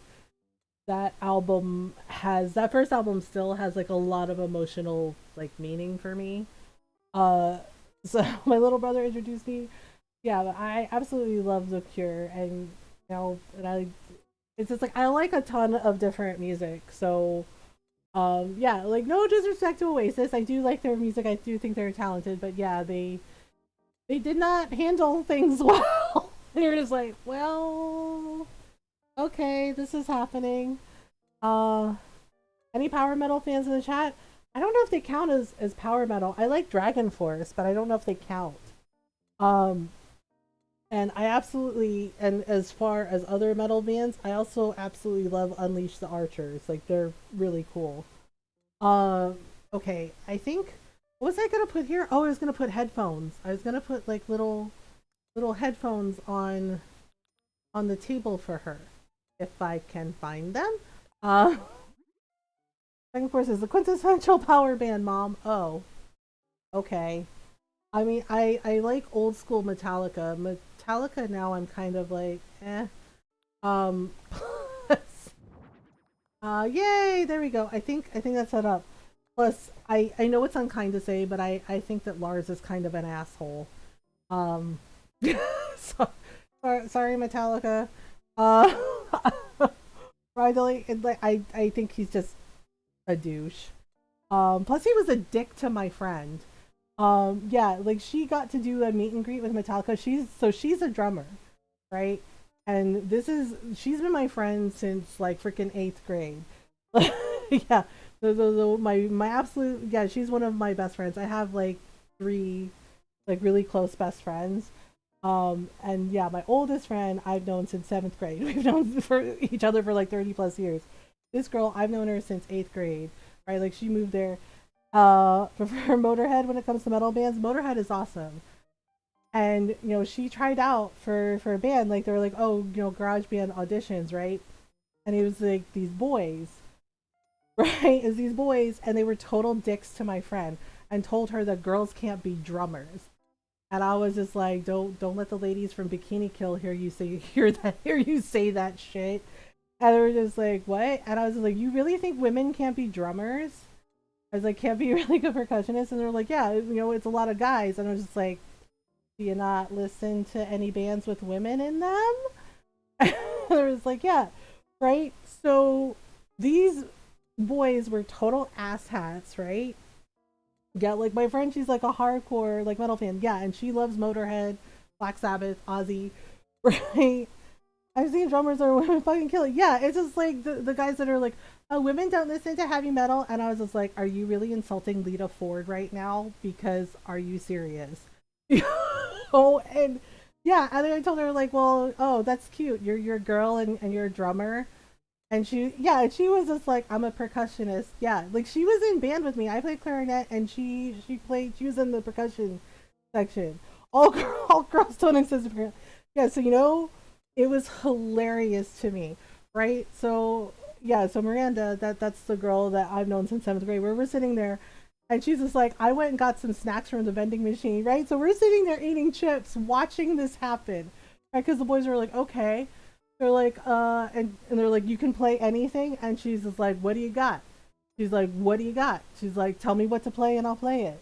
that first album still has like a lot of emotional like meaning for me. Uh, so my little brother introduced me yeah, but I absolutely love The Cure, and and it's just like I like a ton of different music. So, yeah, like no disrespect to Oasis, I do like their music. I do think they're talented, but yeah, they did not handle things well. And you're just like, well, okay, this is happening. Uh, any power metal fans in the chat? I don't know if they count as power metal. I like Dragon Force, but I don't know if they count. Um, and I absolutely, and as far as other metal bands, I also absolutely love Unleash the Archers. Like they're really cool. Um, okay, I think what was I gonna put here? Oh, I was gonna put headphones. I was gonna put like little headphones on the table for her if I can find them. Dragon Force is the quintessential power band, Mom. Oh, okay. I mean, I like old school Metallica. Metallica now I'm kind of like, eh. Um, yay! There we go. I think that's set up. Plus, I know it's unkind to say, but I think that Lars is kind of an asshole. Um, so, sorry, Metallica. Uh, Riley, like I think he's just a douche. Plus he was a dick to my friend. Yeah, like she got to do a meet and greet with Metallica. She's a drummer, right? And she's been my friend since like freaking eighth grade. Yeah, my absolute, yeah, she's one of my best friends. I have like three like really close best friends. And yeah, my oldest friend I've known since seventh grade. We've known for each other for like 30 plus years. This girl, I've known her since eighth grade, right? Like she moved there. For her Motorhead, when it comes to metal bands, Motorhead is awesome. And she tried out for a band. Like they were like, oh, garage band auditions, right? And it was like these boys, right? Is these boys, and they were total dicks to my friend and told her that girls can't be drummers. And I was just like, don't let the ladies from Bikini Kill hear you say that shit. And they were just like, what? And I was like, you really think women can't be drummers? I was like, can't be really good percussionists? And they're like, yeah, it's a lot of guys. And I was just like, do you not listen to any bands with women in them? And I was like, yeah, right. So these boys were total asshats, right? Yeah, like my friend, she's like a hardcore like metal fan. Yeah, and she loves Motorhead, Black Sabbath, Ozzy, right? I've seen drummers that are women fucking kill it. Yeah, it's just like the guys that are like, oh, women don't listen to heavy metal. And I was just like, are you really insulting Lita Ford right now? Because are you serious? Oh, and yeah, and then I told her like, well, oh, that's cute. You're a girl and you're a drummer. And she was just like, I'm a percussionist. Yeah, like she was in band with me. I played clarinet, and she was in the percussion section. All girls tone and scissors. Yeah, so it was hilarious to me, right? So yeah, so Miranda, that's the girl that I've known since seventh grade. Where we're sitting there, and she's just like, I went and got some snacks from the vending machine, right? So we're sitting there eating chips, watching this happen, right? Because the boys are like, okay. They're like, and they're like, you can play anything, and she's just like, what do you got? She's like, what do you got? She's like, tell me what to play, and I'll play it.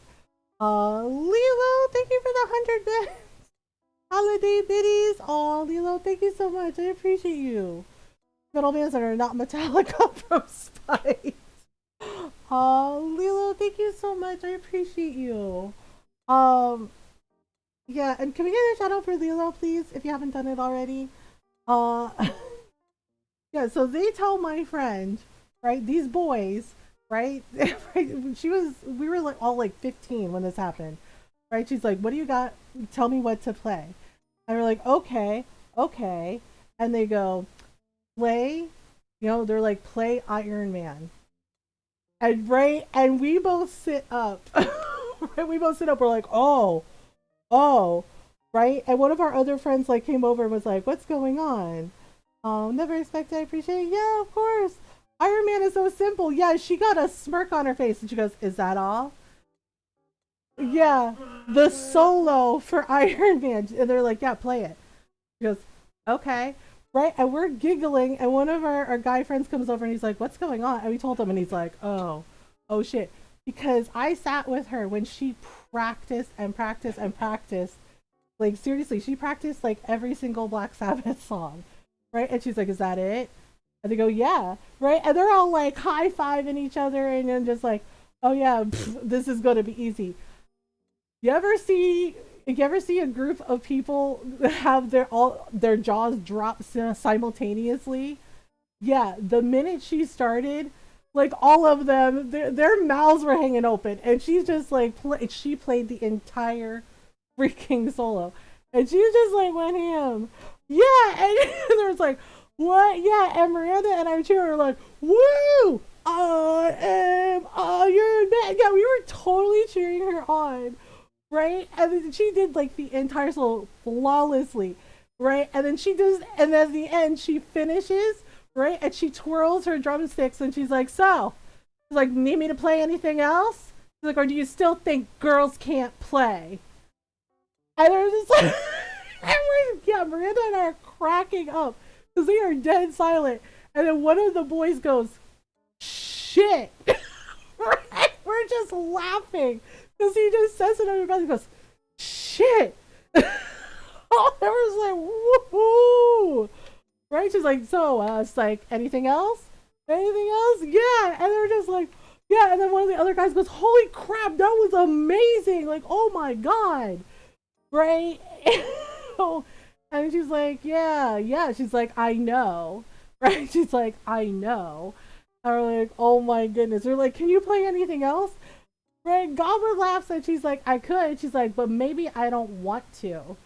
Lilo, thank you for the 100 holiday biddies. Oh, Lilo, thank you so much. I appreciate you. Metal bands that are not Metallica from Spice. Lilo, thank you so much. I appreciate you. Um, yeah, and can we get a shout out for Lilo, please, if you haven't done it already? Uh, yeah, so they tell my friend, right, these boys, right, we were like all like 15 when this happened, right? She's like, what do you got? Tell me what to play. And we're like, okay, okay. And they go, play, they're like, play Iron Man. And right, and we both sit up. Right, we both sit up. We're like, oh, right. And one of our other friends like came over and was like, what's going on? Never expected. I appreciate it. Yeah, of course. Iron Man is so simple. Yeah, she got a smirk on her face and she goes, is that all? Yeah, the solo for Iron Man. And they're like, yeah, play it. She goes, okay. Right? And we're giggling. And one of our guy friends comes over and he's like, what's going on? And we told him and he's like, oh shit. Because I sat with her when she practiced and practiced and practiced. Like, seriously, she practiced like every single Black Sabbath song. Right? And she's like, is that it? And they go, yeah. Right? And they're all like high-fiving each other and then just like, oh yeah, this is going to be easy. You ever see a group of people have their jaws drop simultaneously? Yeah, the minute she started, like all of them, their mouths were hanging open, and she's just like, she played the entire freaking solo, and she just like went ham. Yeah, and there was like, what? Yeah, and Miranda and I were like, woo! I am Iron Man. Yeah, we were totally cheering her on, right? And then she did like the entire solo flawlessly, right? And then she does, and at the end she finishes, right? And she twirls her drumsticks, and she's like, "So, she's like, need me to play anything else?" She's like, "Or do you still think girls can't play?" And they're just like, yeah, Miranda and I are cracking up because they are dead silent. And then one of the boys goes, "Shit!" We're just laughing because he just says it under his breath. He goes, "Shit!" Oh, there was like, woohoo! Right? She's like, so, it's like, anything else? Anything else? Yeah. And they're just like, yeah. And then one of the other guys goes, "Holy crap, that was amazing! Like, oh my god!" Right? And she's like, yeah, yeah. She's like, "I know." Right? She's like, "I know." And we're like, oh my goodness. We're like, "Can you play anything else?" Right? Goblin laughs and she's like, "I could." She's like, "But maybe I don't want to."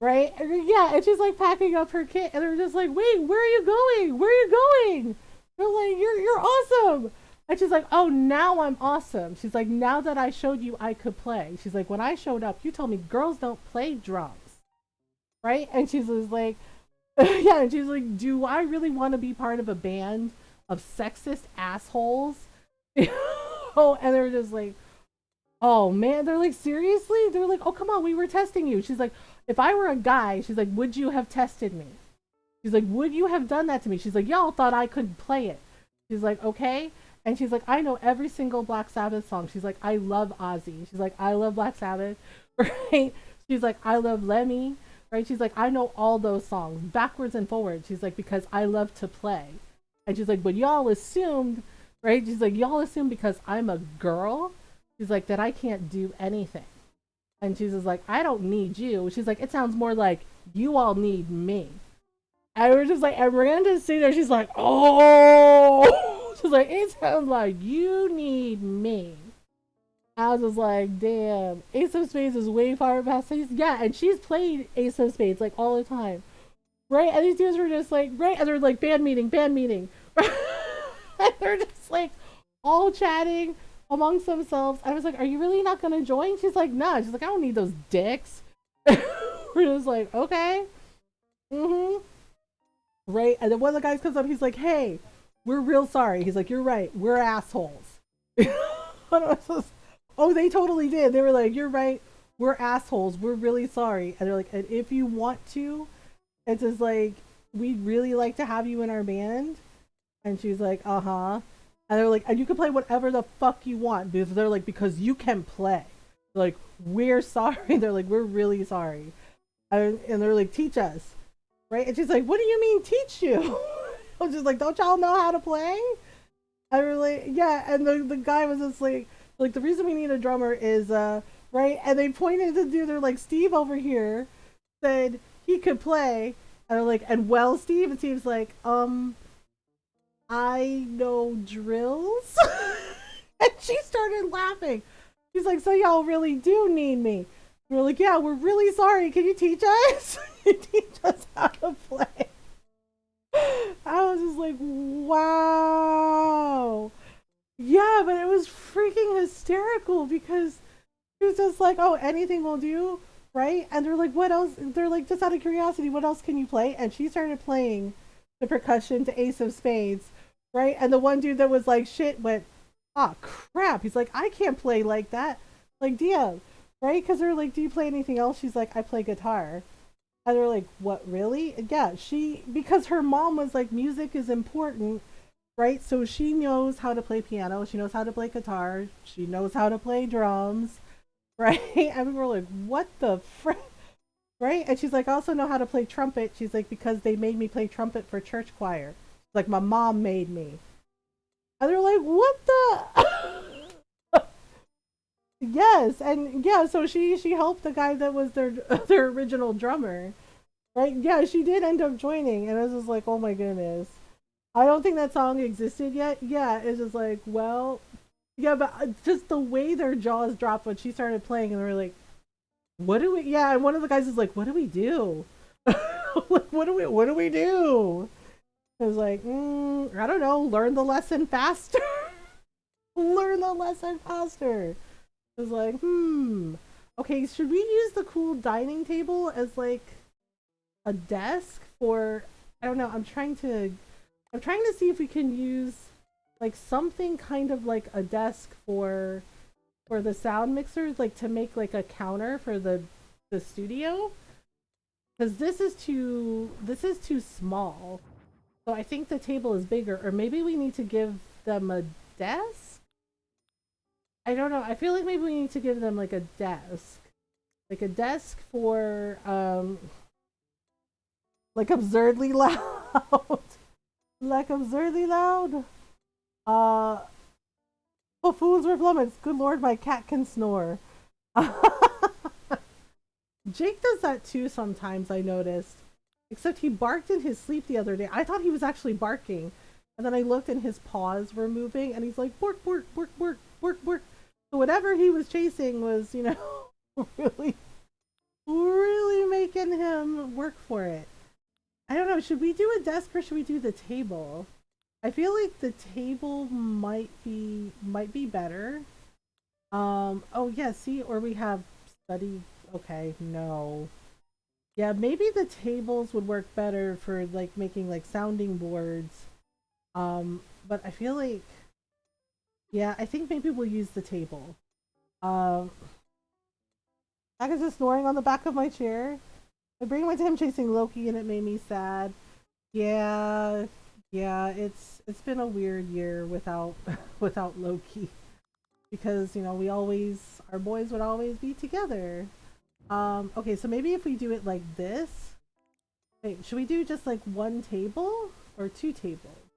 Right? Yeah, and she's like packing up her kit, and they're just like, "Wait, where are you going? Where are you going?" They're like, "You're awesome." And she's like, "Oh, now I'm awesome." She's like, "Now that I showed you I could play." She's like, "When I showed up, you told me girls don't play drums." Right? And she's just like, yeah, and she's like, "Do I really want to be part of a band of sexist assholes?" Oh, and they're just like, "Oh man," they're like, "Seriously?" They're like, "Oh, come on, we were testing you." She's like, "If I were a guy," she's like, "would you have tested me?" She's like, "Would you have done that to me?" She's like, "Y'all thought I couldn't play it." She's like, "Okay." And she's like, "I know every single Black Sabbath song." She's like, "I love Ozzy." She's like, "I love Black Sabbath." Right? She's like, "I love Lemmy." Right? She's like, "I know all those songs backwards and forwards." She's like, "Because I love to play." And she's like, "But y'all assumed," right? She's like, "Y'all assumed because I'm a girl," she's like, "that I can't do anything." And she's just like, "I don't need you." She's like, "It sounds more like you all need me." And we're just like, and Miranda's sitting there, she's like, "Oh." She's like, "It sounds like you need me." I was just like, damn, Ace of Spades is way far past these. Yeah, and she's played Ace of Spades like all the time. Right? And these dudes were just like, right? And they're like, band meeting, band meeting. And they're just like all chatting amongst themselves. I was like, "Are you really not gonna join?" She's like, "No." She's like, "I don't need those dicks." We're just like, okay. Mm-hmm. Right? And then one of the guys comes up, he's like, "Hey, we're real sorry." He's like, "You're right, we're assholes." Oh, they totally did. They were like, "You're right, we're assholes. We're really sorry." And they're like, "And if you want to," it's just like, "we'd really like to have you in our band." And she's like, "Uh-huh." And they're like, "And you can play whatever the fuck you want." Because they're like, "Because you can play." They're like, "We're sorry." They're like, "We're really sorry." And they're like, "Teach us." Right? And she's like, "What do you mean teach you?" I'm just like, "Don't y'all know how to play?" I was like, yeah. And the guy was just like, "The reason we need a drummer is, right?" And they pointed to the dude, they're like, "Steve over here said he could play." And they're like, "And well, Steve?" And Steve's like, "I know drills." And she started laughing. She's like, "So y'all really do need me?" And we're like, "Yeah, we're really sorry. Can you teach us?" You teach us how to play. I was just like, wow. Yeah, but it was freaking hysterical because she was just like, "Oh, anything will do." Right? And they're like, "What else?" They're like, "Just out of curiosity, what else can you play?" And she started playing the percussion to Ace of Spades. Right? And the one dude that was like, shit, went, "Oh, crap." He's like, "I can't play like that." Like, damn. Right? Because they're like, "Do you play anything else?" She's like, "I play guitar." And they're like, "What, really?" Yeah, because her mom was like, music is important, right? So she knows how to play piano, she knows how to play guitar, she knows how to play drums, right? And we were like, "What the frick?" Right? And she's like, "I also know how to play trumpet." She's like, "Because they made me play trumpet for church choir. Like, my mom made me." And they're like, "What the?" Yes, and yeah, so she helped the guy that was their their original drummer. Right? Yeah, she did end up joining, and I was just like, "Oh my goodness." I don't think that song existed yet. Yeah, it's just like, well, yeah, but just the way their jaws dropped when she started playing, and they were like, "What do we?" Yeah, and one of the guys is like, "What do we do? Like, what do we do?" I was like, I don't know. Learn the lesson faster. Learn the lesson faster. I was like, okay, should we use the cool dining table as like a desk for? I don't know. I'm trying to see if we can use like something kind of like a desk for the sound mixers, like to make like a counter for the studio, because this is too small. So I think the table is bigger, or maybe we need to give them a desk. I don't know. I feel like maybe we need to give them like a desk for like absurdly loud, like absurdly loud. Uh, buffoons with lemons. Good lord, my cat can snore. Jake does that too sometimes, I noticed. Except he barked in his sleep the other day. I thought he was actually barking. And then I looked and his paws were moving and he's like, bork, bork, bork, bork, bork, bork. So whatever he was chasing was, really, really making him work for it. I don't know. Should we do a desk or should we do the table? I feel like the table might be better. Oh yeah, see, or we have study. Okay, no. Yeah, maybe the tables would work better for like making like sounding boards. But I feel like yeah, I think maybe we'll use the table. Um, I was just snoring on the back of my chair. My brain went to him chasing Loki, and it made me sad. Yeah, yeah, it's been a weird year without without Loki because we always our boys would always be together. Okay, so maybe if we do it like this. Wait, should we do just like one table or two tables?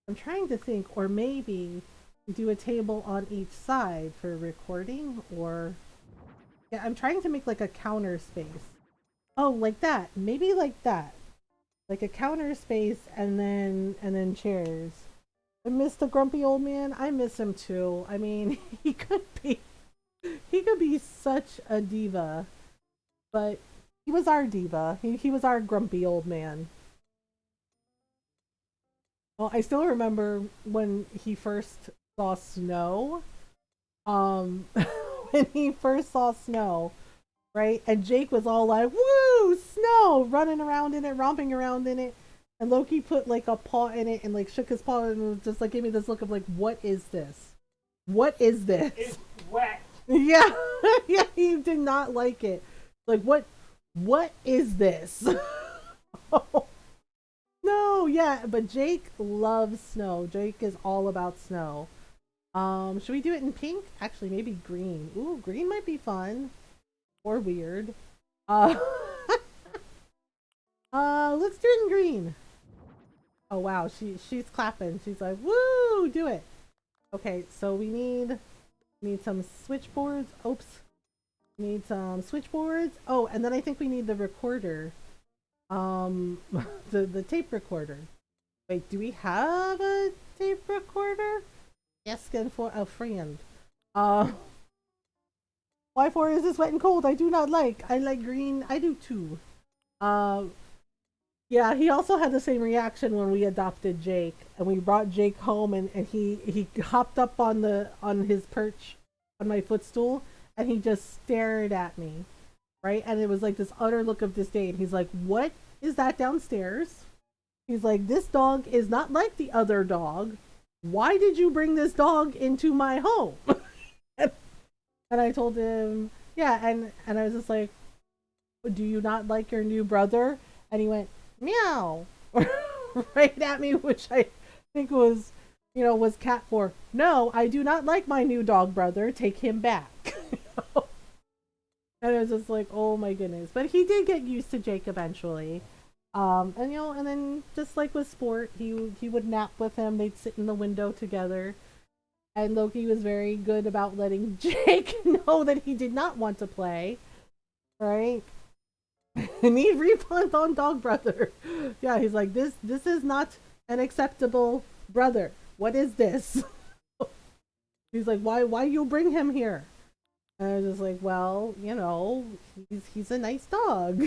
I'm trying to think, or maybe we do a table on each side for recording, or yeah, I'm trying to make like a counter space. Oh, like that. Maybe like that. Like a counter space and then chairs. I miss the grumpy old man. I miss him too. I mean, he could be such a diva, but he was our diva. He was our grumpy old man. Well, I still remember when he first saw snow. Um, when he first saw snow, right? And Jake was all like, "Woo, snow!" running around in it, romping around in it. And Loki put like a paw in it and like shook his paw and was just like gave me this look of like, "What is this? What is this?" It's wet. Yeah, yeah, he did not like it. Like, what is this? No, yeah, but Jake loves snow. Jake is all about snow. Should we do it in pink? Actually, maybe green. Ooh, green might be fun or weird. Uh, let's do it in green. Oh wow, she's clapping. She's like, "Woo, do it." Okay, so we need some switchboards. Oops, we need some switchboards. Oh, and then I think we need the recorder. Um, the tape recorder. Wait, do we have a tape recorder? Asking for a friend. Uh, why for is this wet and cold? I do not like. I like green. I do too. Uh, yeah, he also had the same reaction when we adopted Jake and we brought Jake home and he hopped up on his perch on my footstool and he just stared at me, right? And it was like this utter look of disdain. He's like, "What is that downstairs?" He's like, "This dog is not like the other dog. Why did you bring this dog into my home?" and I told him, yeah, and I was just like, "Do you not like your new brother?" And he went, "Meow," right at me, which I think was, was cat for. "No, I do not like my new dog brother. Take him back." And it was just like, oh my goodness. But he did get used to Jake eventually. And and then just like with Sport, he would nap with him. They'd sit in the window together. And Loki was very good about letting Jake know that he did not want to play. Right? Need refund on Dog Brother. Yeah, he's like, this is not an acceptable brother. What is this? He's like, why you bring him here? And I was just like, well, you know, he's a nice dog.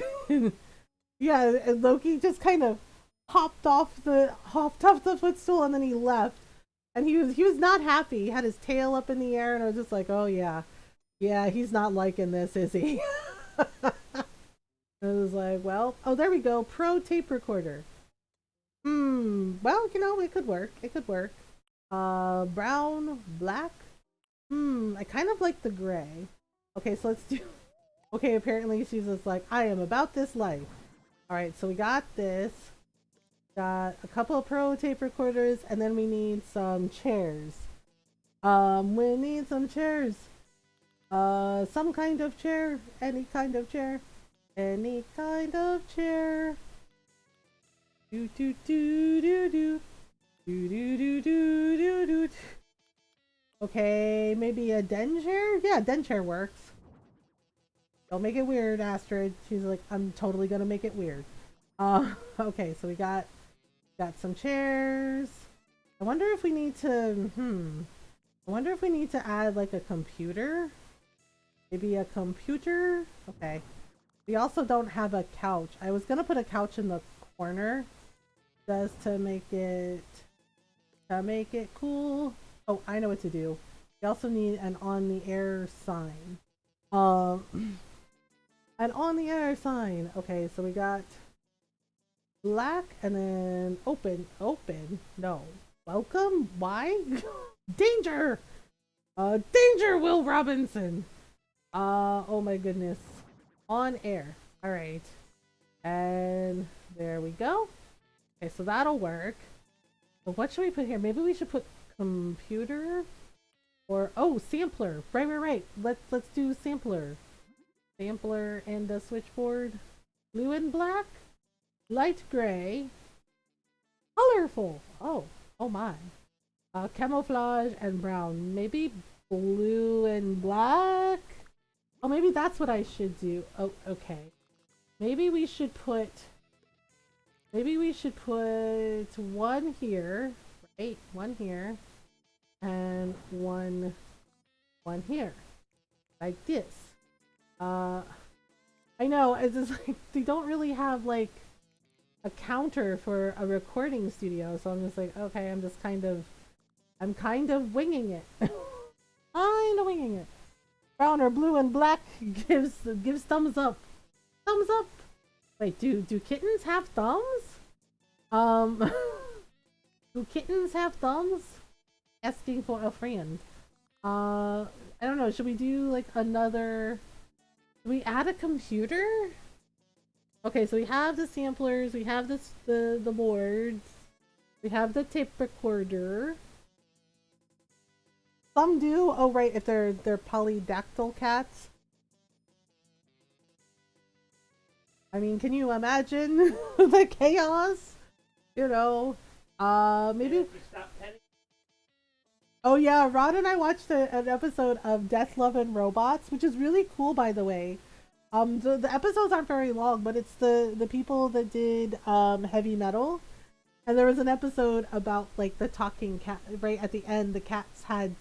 Yeah, and Loki just kind of hopped off the footstool and then he left. And he was not happy. He had his tail up in the air and I was just like, oh yeah. Yeah, he's not liking this, is he? I was like, well, oh there we go. Pro tape recorder. Well, you know, it could work. It could work. Brown, black. I kind of like the gray. Okay, so let's do. Okay, apparently she's just like, I am about this life. All right, so we got this. Got a couple of pro tape recorders, and then we need some chairs. We need some chairs. Some kind of chair, any kind of chair, any kind of chair. Do do do do do do do do do do do. Okay, maybe a den chair? Yeah, den chair works. Don't make it weird, Astrid. She's like, I'm totally gonna make it weird. Okay, so we got some chairs. I wonder if we need to, I wonder if we need to add like a computer. Maybe a computer? Okay. We also don't have a couch. I was gonna put a couch in the corner just to make it cool. Oh, I know what to do. We also need an on the air sign. An on the air sign. Okay, so we got black and then open. No. Welcome? Why? Danger! Danger, Will Robinson! Oh my goodness. On air. Alright. And there we go. Okay, so that'll work. But what should we put here? Maybe we should put computer or sampler. Right. Let's do sampler. Sampler and a switchboard. Blue and black, light gray, colorful. Oh my. Camouflage and brown. Maybe blue and black. Oh, maybe that's what I should do. Oh, okay. Maybe we should put one here, right? One here, and one here, like this. I know, it's just like, they don't really have like a counter for a recording studio, so I'm just like, okay, I'm kind of winging it. Kind of winging it. Brown or blue and black gives thumbs up. Thumbs up. Wait, do kittens have thumbs? Do kittens have thumbs? Asking for a friend. I don't know. Should we do like another? Should we add a computer? Okay, so we have the samplers. We have the boards. We have the tape recorder. Some do. Oh right, if they're polydactyl cats. I mean, can you imagine the chaos? You know, maybe. Oh yeah, Rod and I watched an episode of Death, Love, and Robots, which is really cool, by the way. The episodes aren't very long, but it's the people that did heavy metal, and there was an episode about like the talking cat. Right at the end, the cats had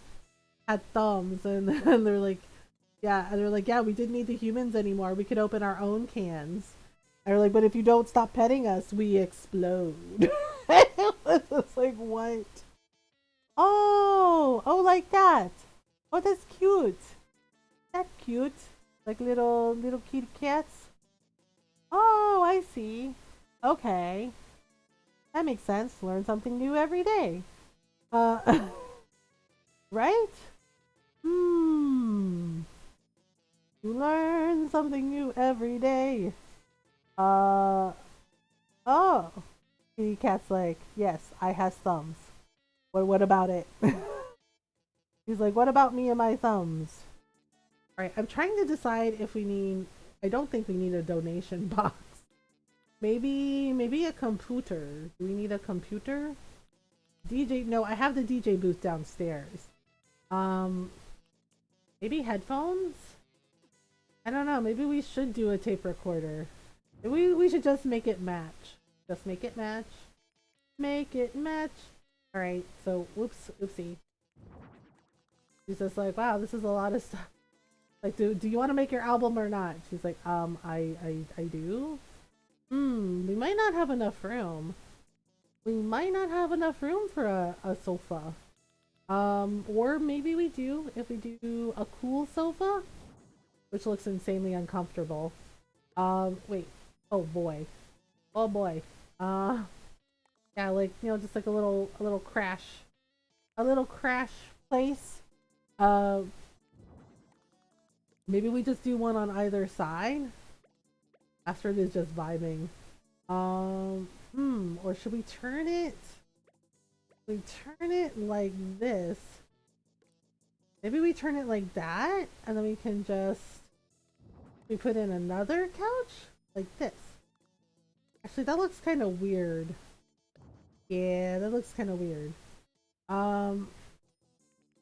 thumbs, and they're like, yeah, we didn't need the humans anymore. We could open our own cans. And they're like, but if you don't stop petting us, we explode. It's like, what? Oh, like that. Oh, that's cute. That's cute. Like little kitty cats. Oh, I see. Okay. That makes sense. Learn something new every day. Right? You learn something new every day. Oh. Kitty cat's like, yes, I has thumbs. What about it? He's like, what about me and my thumbs? Alright, I'm trying to decide if we need, I don't think we need a donation box. Maybe a computer. Do we need a computer? DJ, no, I have the DJ booth downstairs. Maybe headphones? I don't know, maybe we should do a tape recorder. We should just make it match. Just make it match. Make it match. Alright, so whoops, oopsie. She's just like, wow, this is a lot of stuff. Like, do you want to make your album or not? She's like, I do. We might not have enough room. We might not have enough room for a sofa. Or maybe we do if we do a cool sofa, which looks insanely uncomfortable. Wait. Oh boy. Oh boy. Yeah, like, you know, just like a little crash place. Maybe we just do one on either side. Astrid is just vibing. Or should we turn it? We turn it like this. Maybe we turn it like that, and then we can just we put in another couch like this. Actually, that looks kind of weird. Yeah, that looks kind of weird.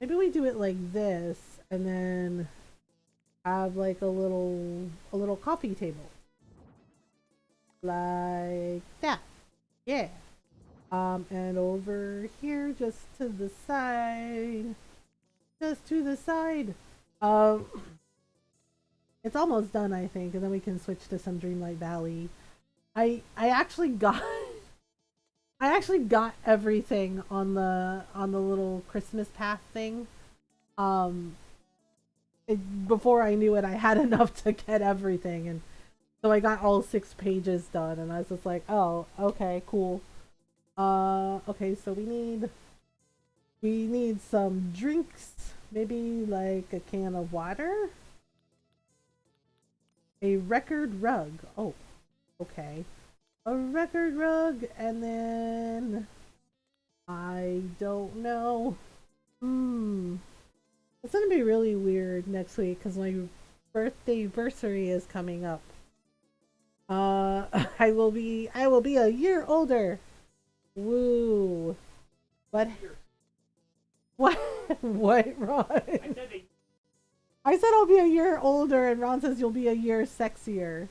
Maybe we do it like this, and then have like a little coffee table, like that. Yeah. And over here, just to the side, it's almost done, I think, and then we can switch to some Dreamlight Valley. I actually got everything on the little Christmas path thing. Before I knew it, I had enough to get everything, and so I got all 6 pages done, and I was just like, oh, okay, cool. Okay, so we need some drinks, maybe like a can of water, a record rug. Oh, okay, a record rug, and then I don't know. It's gonna be really weird next week because my birthday is coming up. I will be a year older. Woo. What? What? What, Ron? I said I'll be a year older, and Ron says you'll be a year sexier.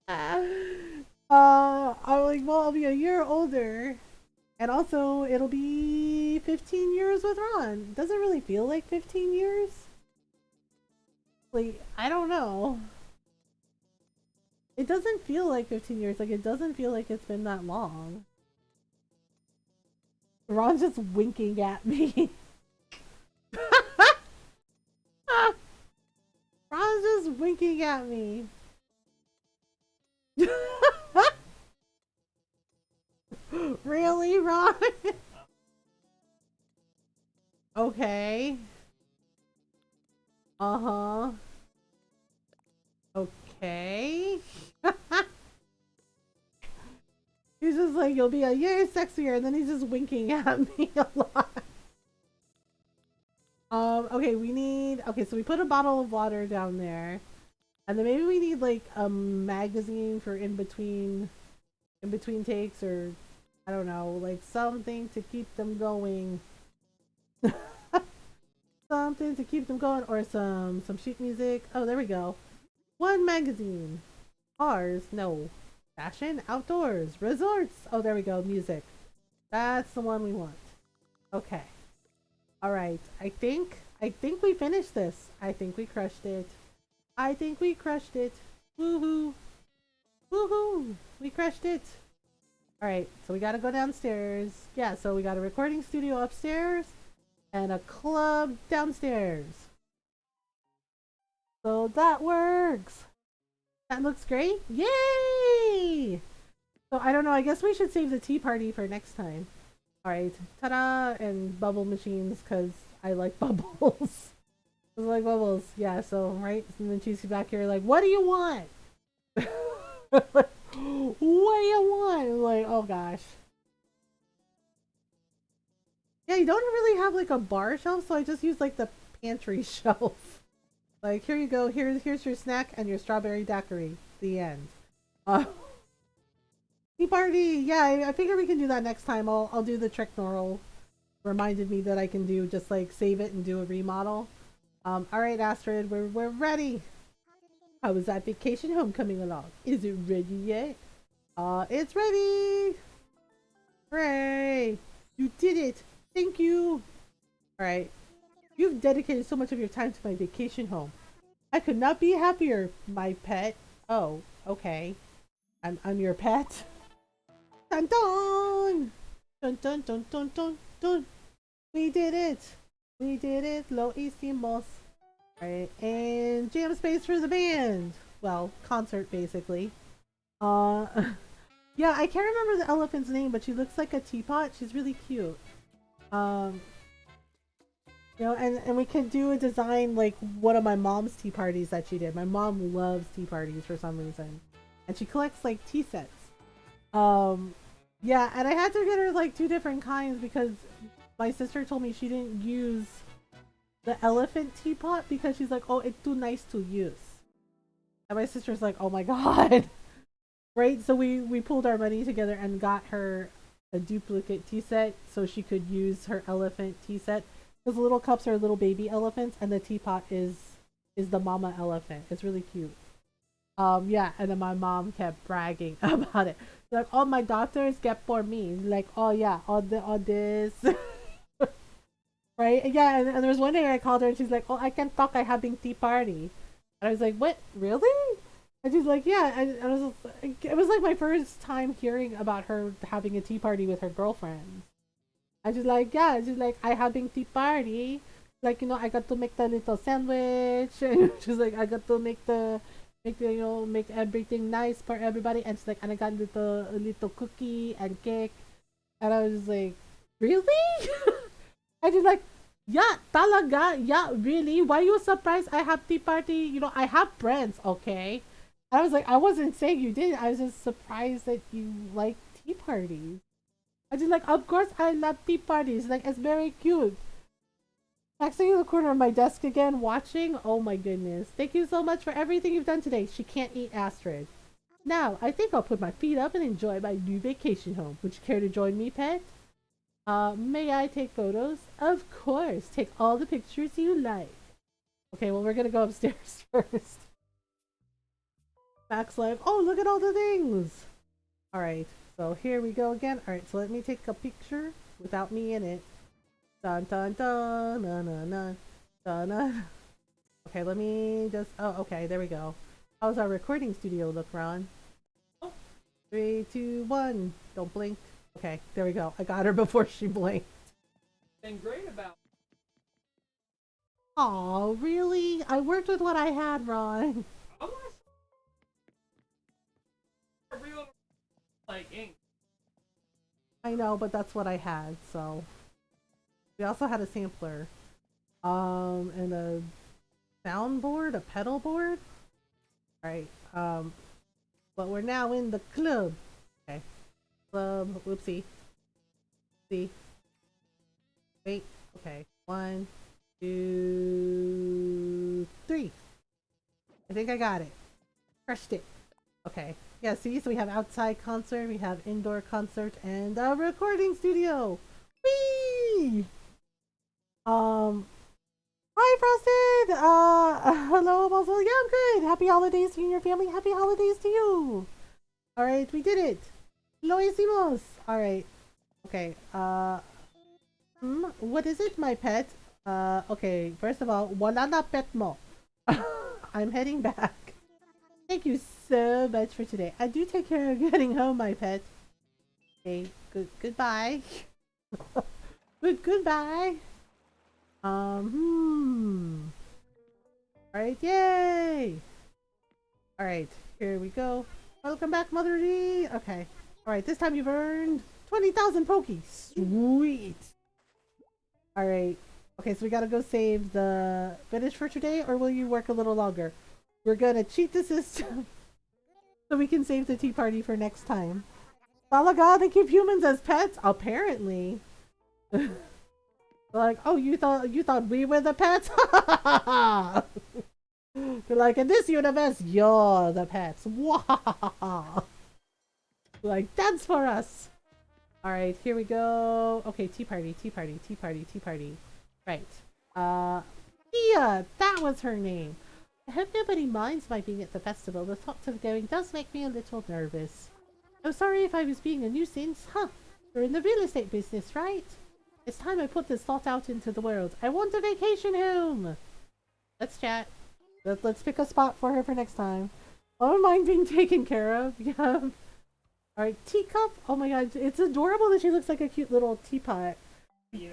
I'm like, well, I'll be a year older, and also it'll be 15 years with Ron. Doesn't really feel like 15 years. Like, I don't know. It doesn't feel like 15 years. Like, it doesn't feel like it's been that long. Ron's just winking at me. Ron's just winking at me. Really, Ron? Okay. Uh-huh. Okay. He's just like, you'll be a year sexier, and then he's just winking at me a lot. Okay, okay, so we put a bottle of water down there. And then maybe we need like a magazine for in between takes, or I don't know, like something to keep them going. Something to keep them going, or some sheet music. Oh, there we go. One magazine. Cars, no. Fashion, outdoors, resorts. Oh, there we go. Music. That's the one we want. Okay. All right. I think we finished this. I think we crushed it. I think we crushed it. Woohoo! Woohoo! We crushed it. All right. So we got to go downstairs. Yeah. So we got a recording studio upstairs and a club downstairs. So that works. That looks great. Yay! So I don't know. I guess we should save the tea party for next time. All right. Ta-da! And bubble machines, because I like bubbles. I like bubbles. Yeah, so, right? And then she's back here like, what do you want? What do you want? I'm like, oh gosh. Yeah, you don't really have like a bar shelf, so I just use like the pantry shelf. Like, here you go. Here's your snack and your strawberry daiquiri. The end. Tea party. Yeah, I figure we can do that next time. I'll do the trick Norl reminded me that I can do. Just like save it and do a remodel. All right, Astrid, we're ready. How is that vacation home coming along? Is it ready yet? It's ready! Hooray! You did it! Thank you! Alright. You've dedicated so much of your time to my vacation home. I could not be happier, my pet. Oh, okay. I'm your pet. Dun dun! Dun dun dun dun dun dun! We did it! We did it! Lo hicimos! Alright, and jam space for the band! Well, concert basically. Uh, yeah, I can't remember the elephant's name, but she looks like a teapot. She's really cute. Um, you know, and we can do a design like one of my mom's tea parties that she did. My mom loves tea parties for some reason, and she collects like tea sets. Um, yeah, and I had to get her like two different kinds because my sister told me she didn't use the elephant teapot because she's like, oh, it's too nice to use. And my sister's like, oh my god. Right? So we pulled our money together and got her a duplicate tea set so she could use her elephant tea set. Because the little cups are little baby elephants and the teapot is the mama elephant. It's really cute. Yeah, and then my mom kept bragging about it. Like, all my daughters get for me. Like, oh yeah, all this. Right? Yeah, and there was one day I called her and she's like, oh, I can't talk, I having tea party. And I was like, what? Really? And she's like, yeah. And I was, it was like my first time hearing about her having a tea party with her girlfriends. And she's like, yeah. She's like, I having tea party. Like, you know, I got to make the little sandwich. And she's like, I got to make everything nice for everybody. And she's like, and I got a little cookie and cake. And I was just like, really? And she's like, yeah, talaga, yeah, really? Why you surprised I have tea party? You know, I have friends, okay? I was like, I wasn't saying you didn't. I was just surprised that you like tea parties. I just like, of course I love tea parties. Like, it's very cute. Maxing in the corner of my desk again, watching. Oh my goodness. Thank you so much for everything you've done today. She can't eat Astrid. Now, I think I'll put my feet up and enjoy my new vacation home. Would you care to join me, pet? May I take photos? Of course. Take all the pictures you like. Okay, well, we're gonna go upstairs first. Max like, oh, look at all the things. Alright, so here we go again. Alright, so let me take a picture without me in it. Dun dun dun, na na na, dun dun. Okay, let me just, oh, okay, there we go. How's our recording studio look, Ron? Oh, 3, 2, 1. Don't blink. Okay, there we go. I got her before she blinked. Been great about. Oh, really? I worked with what I had, Ron. I want to real like ink. I know, but that's what I had, so. We also had a sampler. And a soundboard, a pedal board. Alright, but we're now in the club. Okay. Club, whoopsie. See. Wait, okay. 1, 2, 3. I think I got it. Crushed it. Okay. Yeah, see, so we have outside concert, we have indoor concert, and a recording studio. Whee! Hi, Frosted! Hello, also. Yeah, I'm good. Happy holidays to you and your family. Happy holidays to you. Alright, we did it. Lo hicimos. Alright. Okay, what is it, my pet? Okay, first of all, wala na pet mo. I'm heading back. Thank you so much for today. I do take care of getting home, my pet. Okay, goodbye. Goodbye. Alright, yay! Alright, here we go. Welcome back, Mother D! Okay. Alright, this time you've earned 20,000 Pokies. Sweet! Alright. Okay, so we gotta go save the finish for today, or will you work a little longer? We're gonna cheat the system so we can save the tea party for next time. Talaga, they keep humans as pets? Apparently. Like, oh, you thought we were the pets? They're like, in this universe, you're the pets. Wow. Like, dance for us. Alright, here we go. Okay, tea party, tea party, tea party, tea party. Right. Tia, that was her name. I hope nobody minds my being at the festival. The thought of going does make me a little nervous. I'm sorry if I was being a nuisance. Huh. You're in the real estate business, right? It's time I put this thought out into the world. I want a vacation home! Let's chat. Let's pick a spot for her for next time. I don't mind being taken care of. Yeah. Alright, teacup. Oh my god, it's adorable that she looks like a cute little teapot. Yeah.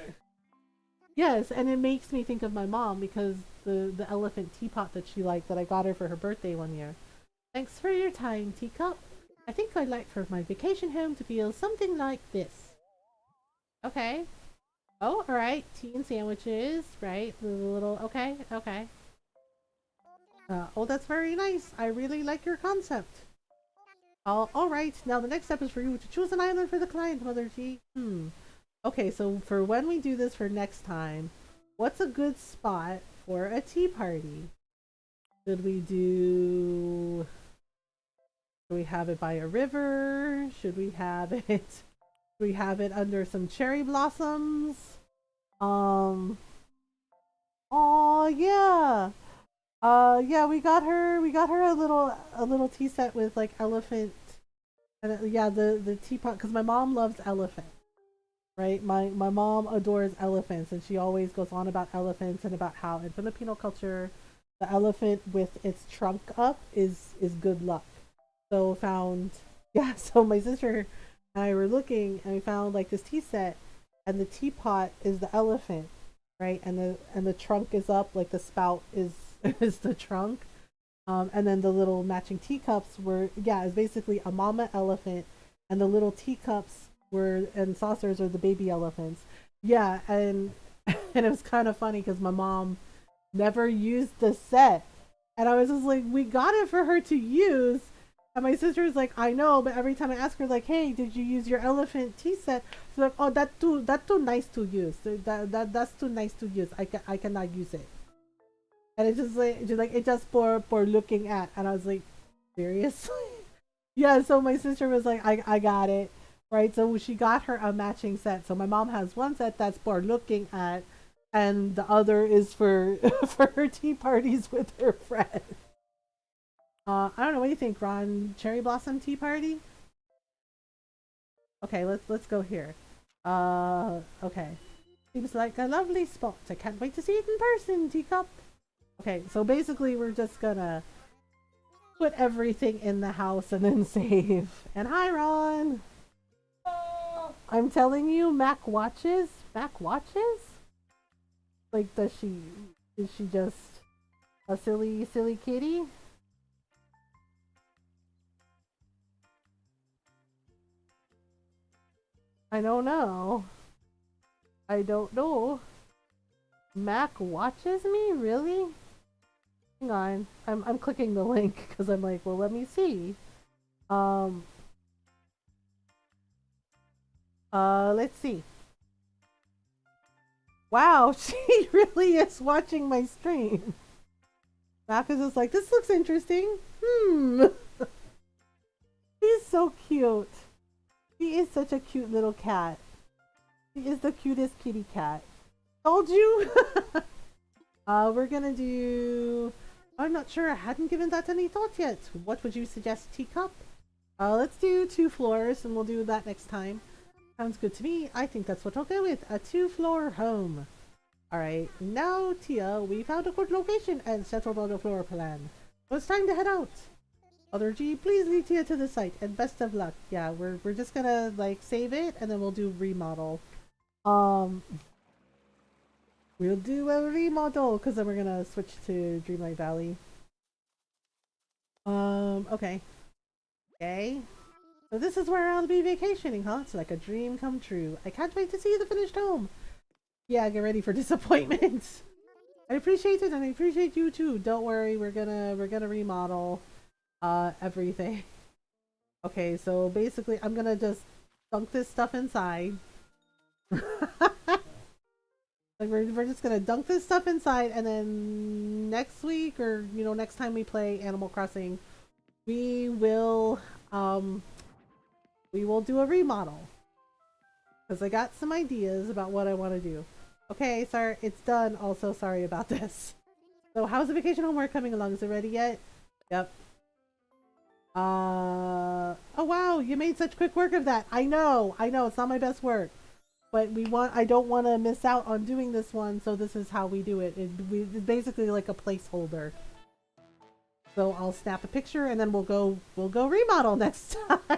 Yes, and it makes me think of my mom because the elephant teapot that she liked that I got her for her birthday one year. Thanks for your time, teacup. I think I'd like for my vacation home to feel something like this. Okay. Oh, alright. Tea and sandwiches, right? The little, okay, okay. Oh, that's very nice. I really like your concept. Alright. Now the next step is for you to choose an island for the client, Mother G. Okay, so for when we do this for next time, what's a good spot for a tea party? Should we have it by a river? Should we have it under some cherry blossoms? Oh yeah. Yeah, we got her a little tea set with like elephant and yeah, the teapot cuz my mom loves elephant. Right? My mom adores elephants and she always goes on about elephants and about how in Filipino culture the elephant with its trunk up is good luck. So found yeah, so my sister and I were looking and we found like this tea set and the teapot is the elephant, right? And the trunk is up, like the spout is is the trunk. And then the little matching teacups were yeah, it's basically a mama elephant and the little teacups were and saucers are the baby elephants. Yeah, and and it was kind of funny because my mom never used the set. And I was just like, we got it for her to use. And my sister was like, I know, but every time I ask her, like, hey, did you use your elephant tea set? She's like, oh, that's too nice to use. That's too nice to use. I cannot use it. And it's just like it's just for looking at. And I was like, seriously? Yeah. So my sister was like, I got it, right? So she got her a matching set. So my mom has one set that's for looking at, and the other is for for her tea parties with her friends. I don't know. What do you think, Ron? Cherry blossom tea party? Okay, let's go here. Okay. Seems like a lovely spot. I can't wait to see it in person, teacup. Okay, so basically we're just gonna put everything in the house and then save. And hi, Ron. I'm telling you, Mac watches. Mac watches. Like, is she just a silly kitty? I don't know. I don't know. Mac watches me? Really? Hang on. I'm clicking the link because I'm like, well, let me see. Um. Let's see. Wow, she really is watching my stream. Mac is just like, this looks interesting. He's so cute. He is such a cute little cat. He is the cutest kitty cat. Told you. We're gonna do. I'm not sure. I hadn't given that any thought yet. What would you suggest, teacup? Let's do 2 floors, and we'll do that next time. Sounds good to me. I think that's what I'll go with. A 2-floor home. Alright, now Tia, we found a good location and settled on a floor plan. So it's time to head out. Mother G, please lead Tia to the site and best of luck. Yeah, we're just gonna like save it and then we'll do remodel. We'll do a remodel because then we're gonna switch to Dreamlight Valley. Okay. Okay. So this is where I'll be vacationing, huh? It's like a dream come true. I can't wait to see the finished home. Yeah, get ready for disappointment. I appreciate it and I appreciate you too. Don't worry, we're gonna remodel everything. Okay, so basically I'm gonna just dunk this stuff inside. Like we're just gonna dunk this stuff inside and then next week or next time we play Animal Crossing, we will do a remodel. Because I got some ideas about what I want to do. Okay, sir, it's done. Also, sorry about this. So, how's the vacation homework coming along? Is it ready yet? Yep. Oh wow, you made such quick work of that. I know, it's not my best work. But I don't want to miss out on doing this one, so this is how we do it. It's basically like a placeholder. So I'll snap a picture and then we'll go remodel next time.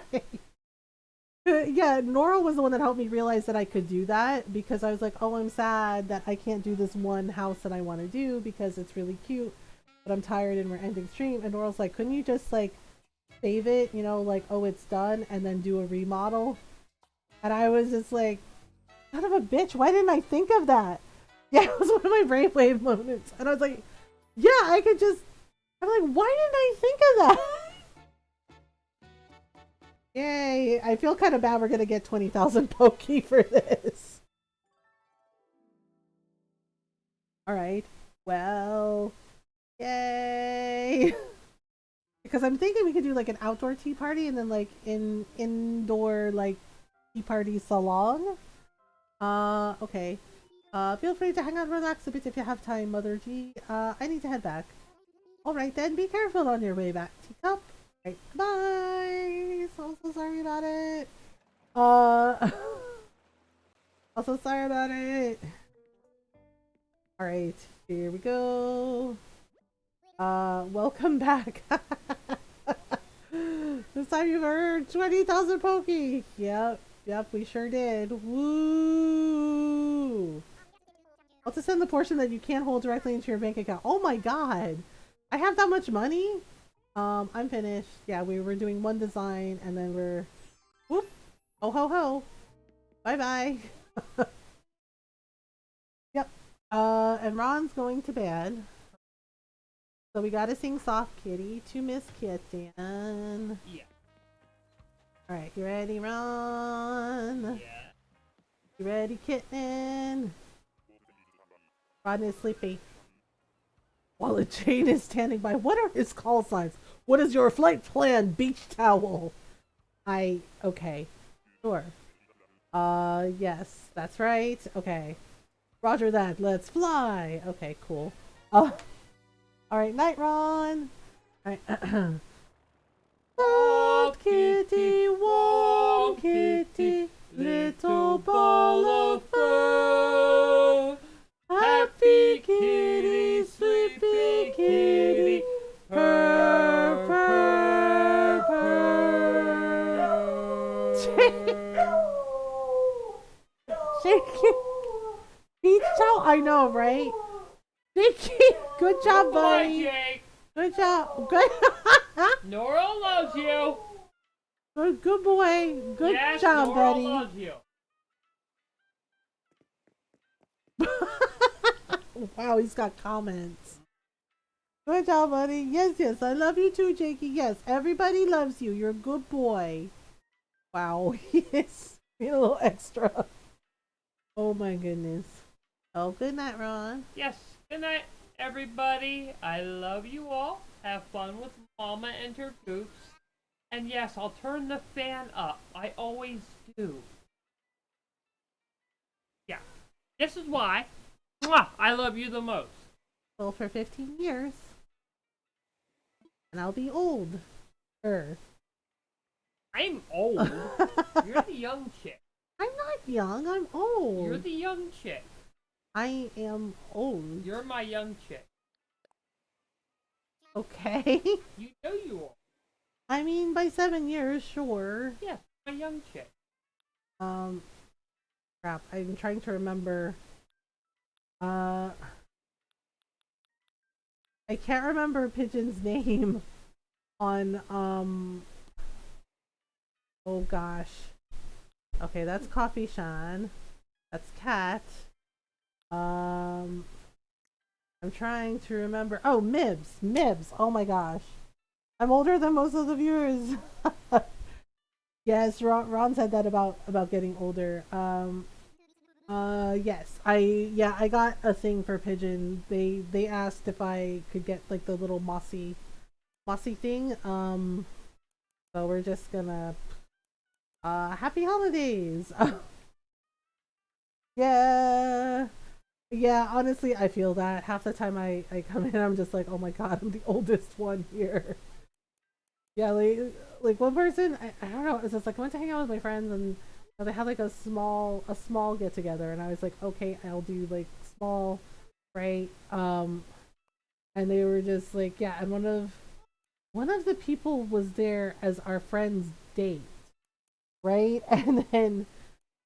Yeah, Nora was the one that helped me realize that I could do that because I was like, oh, I'm sad that I can't do this one house that I want to do because it's really cute, but I'm tired and we're ending stream. And Nora's like, couldn't you just like save it, you know, like, oh, it's done, and then do a remodel? And I was just like, son of a bitch, why didn't I think of that? Yeah, it was one of my brainwave moments. And I was like, yeah, I could just, I'm like, why didn't I think of that? Yay, I feel kind of bad we're going to get 20,000 Poke for this. Alright, well, yay. Because I'm thinking we could do like an outdoor tea party and then like indoor like tea party salon. Okay. Feel free to hang out and relax a bit if you have time, Mother G. I need to head back. Alright then, be careful on your way back, teacup. Right, bye! So sorry about it. Also sorry about it. Alright, here we go. Welcome back. This time you've earned 20,000 Poke. Yep, we sure did. Woo! I'll just send the portion that you can't hold directly into your bank account. Oh my god! I have that much money? I'm finished. Yeah, we were doing one design and then we're... Whoop! Ho ho ho! Bye bye! Yep. And Ron's going to bed. So we gotta sing Soft Kitty to Miss Kitten. Yeah. Alright, you ready, Ron? Yeah. You ready, Kitten? Ron is sleepy. While Jane is standing by. What are his call signs? What is your flight plan, beach towel? Okay. Sure. Yes, that's right. Okay. Roger that. Let's fly. Okay, cool. Alright, night, Ron. Alright. Soft kitty, warm kitty, little ball of fur. Happy kitty, sleepy kitty, purr, purr, purr. Shaky. Beach towel? I know, right? Shaky. Good job, buddy. Jake. Good job. Good. Nora loves you. Good boy. Good yes, job, Nora buddy. Loves you. Wow, he's got comments. Good job, buddy. Yes, I love you too, Jakey. Yes, everybody loves you. You're a good boy. Wow, he is being a little extra. Oh my goodness. Oh, good night, Ron. Yes, good night, everybody. I love you all. Have fun with Mama and her goofs. And yes, I'll turn the fan up. I always do. Yeah, this is why I love you the most. Well, for 15 years. And I'll be old. I'm old. You're the young chick. I'm not young. I'm old. You're the young chick. I am old. You're my young chick. Okay. You know you are. I mean, by 7 years, sure. Yeah, my young chick. Crap. I'm trying to remember. I can't remember Pigeon's name on, oh gosh. Okay, that's Coffee Shan. That's Cat. I'm trying to remember. Oh, Mibs. Oh my gosh. I'm older than most of the viewers. Yes, Ron said that about getting older. Yes. I got a thing for Pigeon. They asked if I could get like the little mossy thing. So we're just gonna happy holidays. Yeah. Yeah, honestly, I feel that. Half the time I come in, I'm just like, oh my god, I'm the oldest one here. Yeah, like one person, I don't know, it's just like I went to hang out with my friends and they had like a small get together and I was like, okay, I'll do like small, right? And they were just like, yeah, and one of the people was there as our friend's date, right? And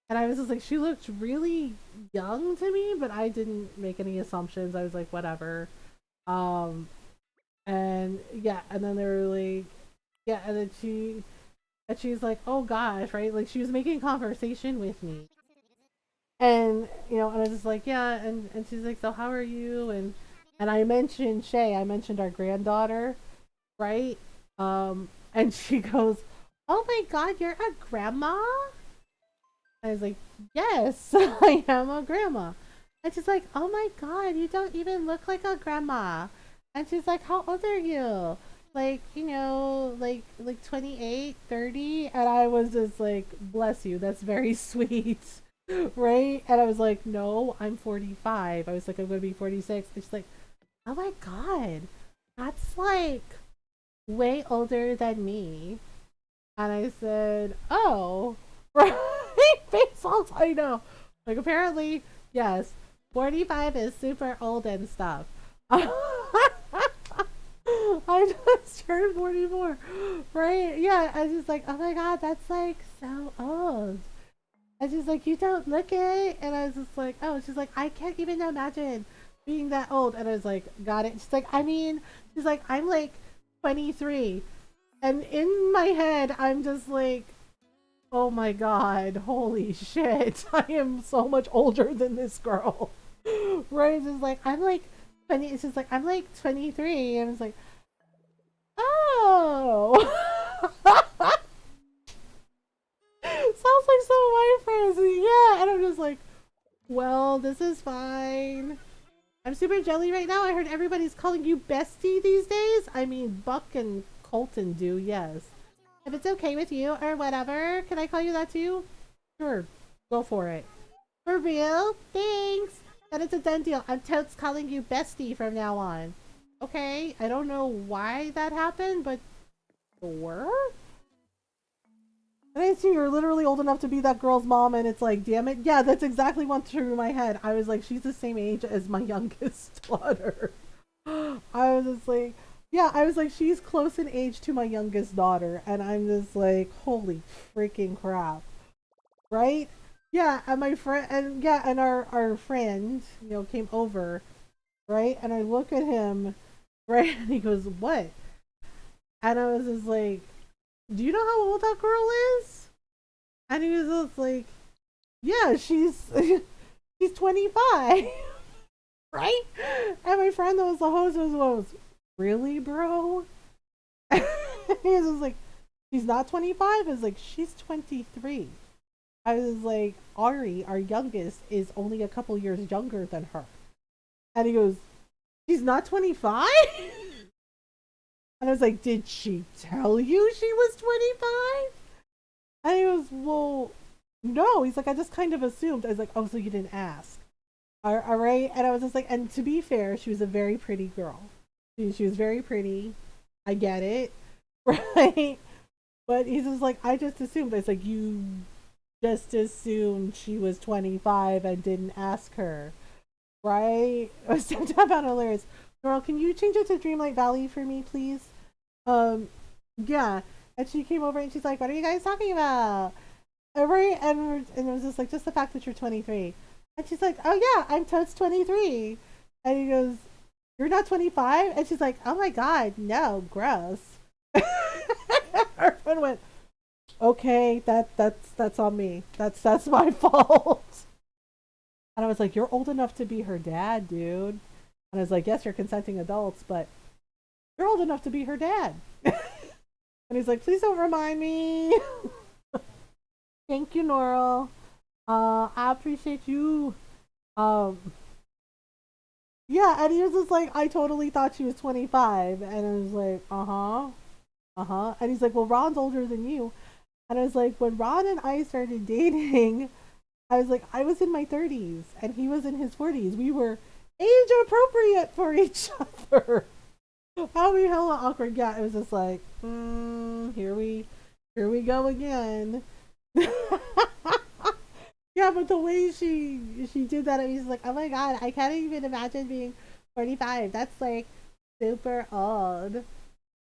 I was just like, she looked really young to me, but I didn't make any assumptions. I was like, whatever. Um, and yeah, and then they were like, yeah, and she's like, oh gosh, right? Like she was making conversation with me, and and I was just like, yeah, and she's like, so how are you? And I mentioned Shay, I mentioned our granddaughter, right? And she goes, oh my god, you're a grandma? I was like, yes, I am a grandma. And she's like, oh my god, you don't even look like a grandma. And she's like, how old are you? Like, like 28, 30. And I was just like, bless you, that's very sweet. Right? And I was like, no, I'm 45. I was like, I'm going to be 46. And she's like, oh my god, that's like way older than me. And I said, oh, right? Based on I know. Like, apparently, yes, 45 is super old and stuff. I just turned 44, right? Yeah, I was just like, oh my god, that's like so old. And she's like, you don't look it. And I was just like, oh, she's like, I can't even imagine being that old. And I was like, got it. She's like, I mean, she's like, I'm like 23. And in my head, I'm just like, oh my god, holy shit. I am so much older than this girl. Right? It's just like, I'm like 20. It's just like, I'm like 23. And it's like, oh. Sounds like some of my friends. Yeah. And I'm just like, well, this is fine. I'm super jelly right now. I heard everybody's calling you bestie these days. I mean, Buck and Colton do, yes. If it's okay with you or whatever, can I call you that too? Sure, go for it. For real? Thanks. Then it's a done deal. I'm totes calling you bestie from now on. Okay, I don't know why that happened, but sure. And I assume you're literally old enough to be that girl's mom, and it's like, damn it. Yeah, that's exactly what's through my head. I was like, she's the same age as my youngest daughter. I was just like, yeah, I was like, she's close in age to my youngest daughter, and I'm just like, holy freaking crap, right? Yeah, and my friend, and yeah, and our friend, came over, right? And I look at him, right, and he goes, "What?" And I was just like, "Do you know how old that girl is?" And he was just like, "Yeah, she's she's 25." Right? And my friend that was the host was, really, bro? He was just like, she's not 25? I was like, she's 23. I was like, Ari, our youngest, is only a couple years younger than her. And he goes, she's not 25? And I was like, did she tell you she was 25? And he goes, well, no. He's like, I just kind of assumed. I was like, oh, so you didn't ask. All right. And I was just like, and to be fair, she was a very pretty girl. She was very pretty. I get it. Right. But he's just like, I just assumed. I was like, you just assumed she was 25 and didn't ask her. Right? I was so about hilarious. Girl, can you change it to Dreamlight Valley for me, please? Um, yeah. And she came over and she's like, what are you guys talking about? Right? And it was just like, just the fact that you're 23. And she's like, oh yeah, I'm totes 23. And he goes, you're not 25? And she's like, oh my god, no, gross. Her friend went, okay, that's on me. That's my fault. And I was like, you're old enough to be her dad, dude. And I was like, yes, you're consenting adults, but you're old enough to be her dad. And he's like, please don't remind me. Thank you, Noral. I appreciate you. Um, yeah, and he was just like, I totally thought she was 25. And I was like, uh huh. Uh huh. And he's like, well, Ron's older than you. And I was like, when Ron and I started dating, I was like, I was in my 30s and he was in his 40s. We were age appropriate for each other. I'll be hella awkward. Yeah, it was just like, here we go again. Yeah, but the way she did that, I was like, oh my god, I can't even imagine being 45. That's like super old.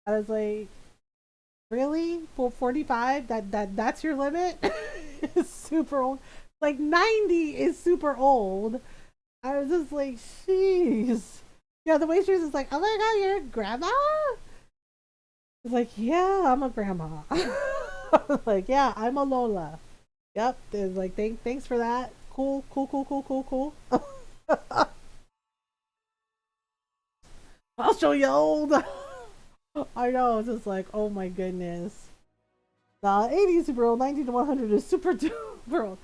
I was like, really? For 45? That's your limit? It's super old. Like 90 is super old. I was just like, jeez. Yeah, the way she was just like, oh my god, you're a grandma? It's like, yeah, I'm a grandma. Like, yeah, I'm a Lola. Yep. It's like, thanks for that. Cool, cool, cool, cool, cool, cool. I'll show you old. I know. It's just like, oh my goodness. The 80 super old, 90 to 100 is super duper old.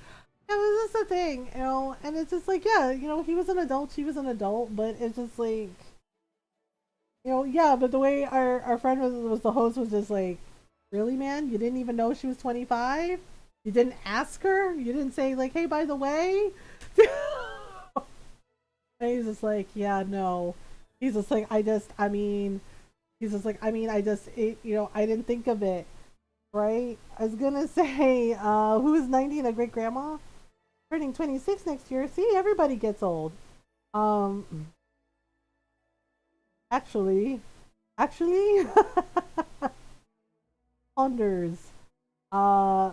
It was just a thing, you know, and it's just like, yeah, you know, he was an adult, she was an adult, but it's just like, you know, yeah, but the way our friend was the host was just like, really, man? You didn't even know she was 25? You didn't ask her? You didn't say, like, hey, by the way? And he's just like, yeah, no. He's just like, he's just like, you know, I didn't think of it, right? I was gonna say, who is 90 a great grandma? Turning 26 next year. See, everybody gets old. Um, actually, Saunders. Uh,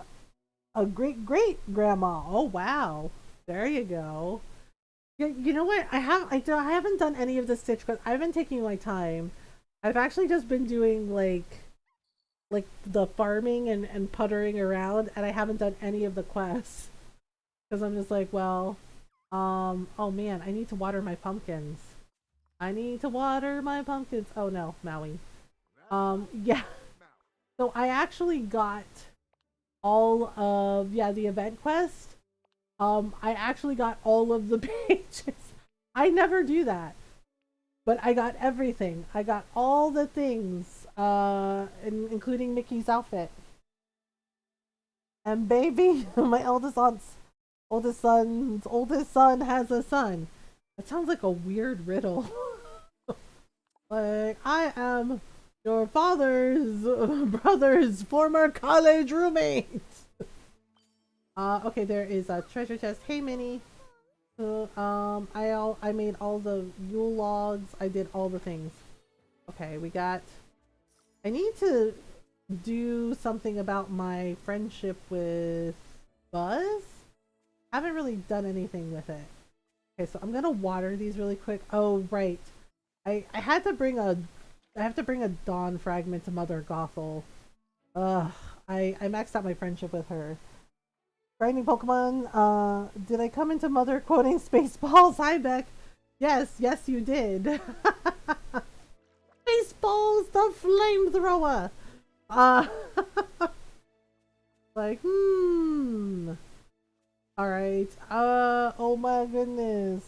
a great grandma. Oh wow, there you go. You know what? I haven't done any of the stitch because I've been taking my time. I've actually just been doing like the farming and puttering around, and I haven't done any of the quests because I'm just like, well, oh man, I need to water my pumpkins. I need to water my pumpkins. Oh no, Maui. Yeah. So I actually got all of the event quest. I actually got all of the pages. I never do that, but I got everything. I got all the things, including Mickey's outfit. And baby, my oldest son has a son. It sounds like a weird riddle. Like, I am your father's brother's former college roommate. Okay, there is a treasure chest. Hey, Minnie. I made all the Yule logs. I did all the things. Okay, we got. I need to do something about my friendship with Buzz. I haven't really done anything with it. Okay, so I'm gonna water these really quick. Oh, right. I had to bring a I have to bring a Dawn fragment to Mother Gothel. Ugh, I maxed out my friendship with her. Grinding Pokemon, did I come into Mother quoting Spaceballs? Hi, Beck. Yes, you did. Spaceballs, the flamethrower. Uh, like, Alright, oh my goodness.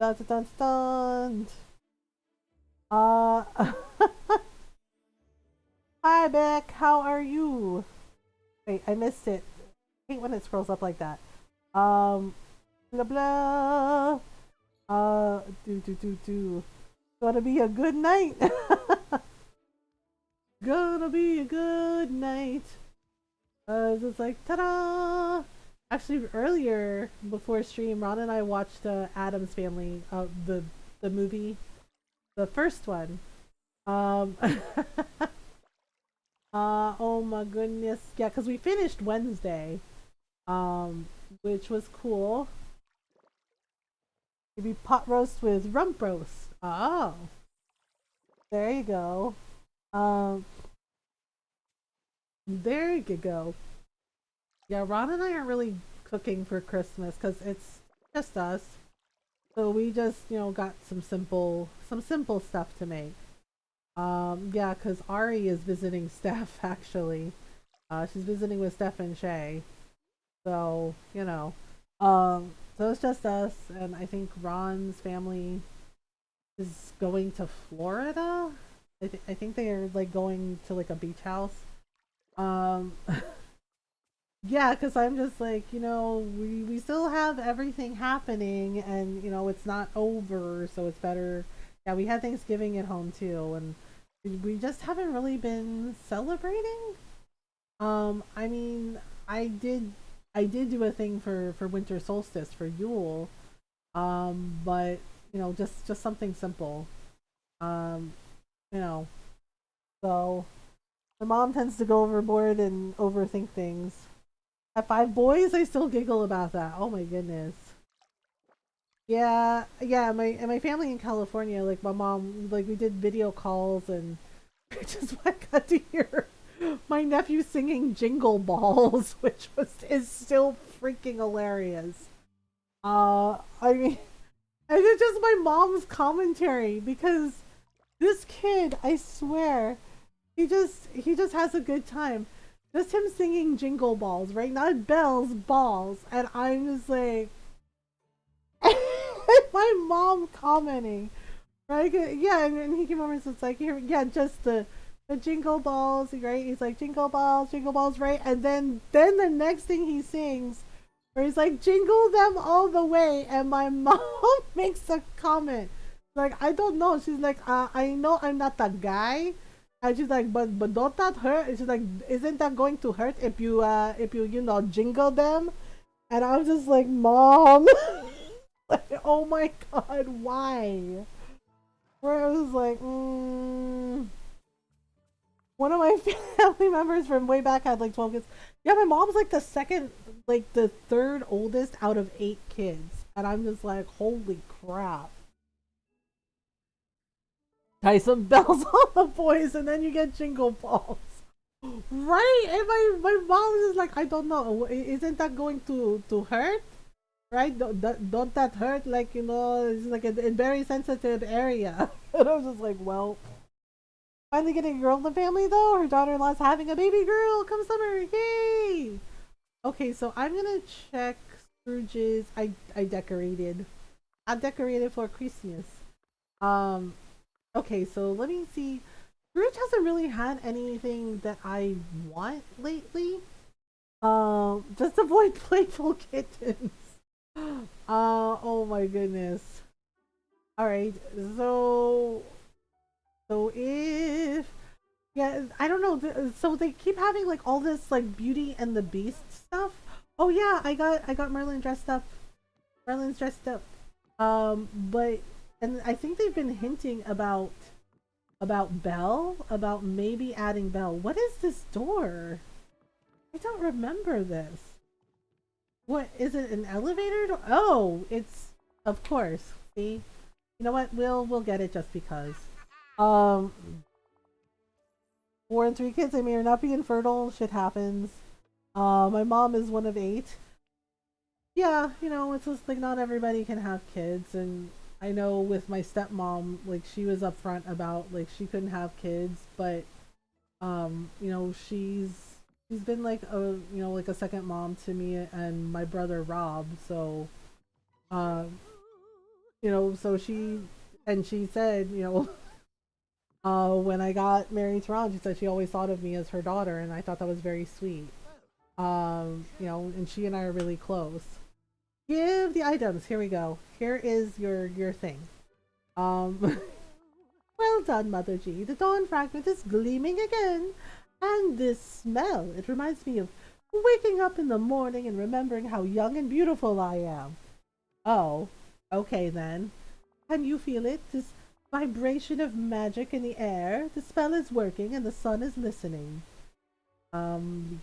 Dun dun dun dun. Uh, Hi, Beck, how are you? Wait, I missed it. I hate when it scrolls up like that. Blah blah. Do. Gonna be a good night. Gonna be a good night. It's like ta-da! Actually, earlier before stream, Ron and I watched Adam's Family, the movie, the first one. Um, oh my goodness, yeah, because we finished Wednesday, which was cool. Maybe pot roast with rump roast. Oh, there you go. Um, there you go. Yeah, Ron and I aren't really cooking for Christmas because it's just us. So we just, got some simple stuff to make. Yeah, because Ari is visiting Steph actually. She's visiting with Steph and Shay. So, so it's just us, and I think Ron's family is going to Florida. I think they are like going to like a beach house. Um, yeah, because I'm just like, we still have everything happening, and it's not over, so it's better, Yeah, we had Thanksgiving at home too, and we just haven't really been celebrating. I mean, I did I did do a thing for winter solstice for Yule. But just something simple. Um, you know, so my mom tends to go overboard and overthink things. At five boys, I still giggle about that. Oh my goodness. Yeah, yeah. My family in California, like my mom, like we did video calls, and just I got to hear my nephew singing Jingle Balls, which was is still freaking hilarious. I mean, and it's just my mom's commentary because this kid, I swear, he just has a good time. Just him singing Jingle Balls, right? Not bells, balls, and I'm just like, my mom commenting, right? Yeah, and he came over and it's like, here, yeah, just the jingle balls, right? He's like jingle balls, right? And then the next thing he sings, where he's like jingle them all the way, and my mom makes a comment, like I don't know. She's like, I know I'm not that guy. And she's like, but don't that hurt? And she's like, isn't that going to hurt if you jingle them? And I'm just like, mom, like, oh my god, why? Where I was like, one of my family members from way back had like 12 kids. Yeah, my mom's like the second, like the third oldest out of 8 kids. And I'm just like, holy crap. Tie some bells on the boys and then you get jingle balls. Right? And my mom is like, I don't know. Isn't that going to hurt? Right? Don't that hurt? Like, it's like a very sensitive area. And I was just like, well, finally getting a girl in the family though. Her daughter-in-law's having a baby girl come summer. Yay! Okay, so I'm gonna check Scrooge's. I decorated. I decorated for Christmas. Um. Okay, so let me see. Scrooge hasn't really had anything that I want lately. Just avoid playful kittens. Oh my goodness. All right, so if yeah, I don't know. So they keep having like all this like Beauty and the Beast stuff. Oh yeah, I got Merlin dressed up. Merlin's dressed up. But and I think they've been hinting about Belle, about maybe adding Belle. What is this door? I don't remember this. What is it? An elevator door? Oh, it's of course. See, you know what? We'll get it just because. Um, 4 and 3 kids. I may or not be infertile. Shit happens. My mom is one of 8. Yeah, it's just like not everybody can have kids, and I know with my stepmom, like she was upfront about like she couldn't have kids, but she's been like a second mom to me and my brother Rob, so so she said, when I got married to Ron, she said she always thought of me as her daughter, and I thought that was very sweet. And she and I are really close. Give the items. Here we go. Here is your thing. Um, well done, Mother G. The dawn fragment is gleaming again, and this smell. It reminds me of waking up in the morning and remembering how young and beautiful I am. Oh, okay then. Can you feel it? This vibration of magic in the air. The spell is working, and the sun is listening.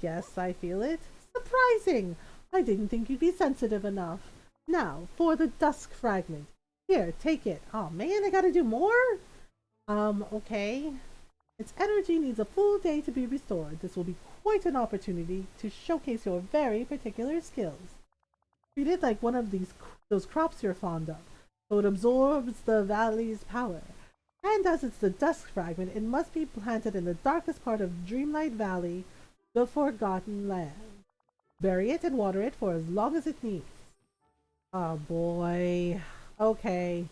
Yes, I feel it. Surprising! I didn't think you'd be sensitive enough. Now, for the dusk fragment. Here, take it. Oh man, I gotta do more? Okay. Its energy needs a full day to be restored. This will be quite an opportunity to showcase your very particular skills. Treat it like one of those crops you're fond of, so it absorbs the valley's power. And as it's the dusk fragment, it must be planted in the darkest part of Dreamlight Valley, the Forgotten Land. Bury it and water it for as long as it needs. Oh boy. Okay.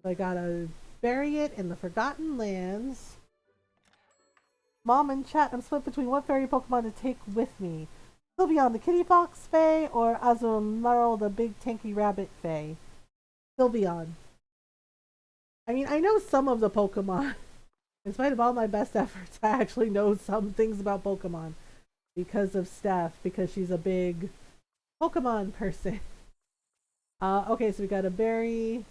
So I gotta bury it in the Forgotten Lands. Mom and chat, I'm split between what fairy Pokemon to take with me. Sylveon the Kitty Fox Fae or Azumarill the big tanky rabbit Fae. Sylveon. I mean, I know some of the Pokemon. In spite of all my best efforts, I actually know some things about Pokemon because of Steph, because she's a big Pokemon person. Okay, so we gotta bury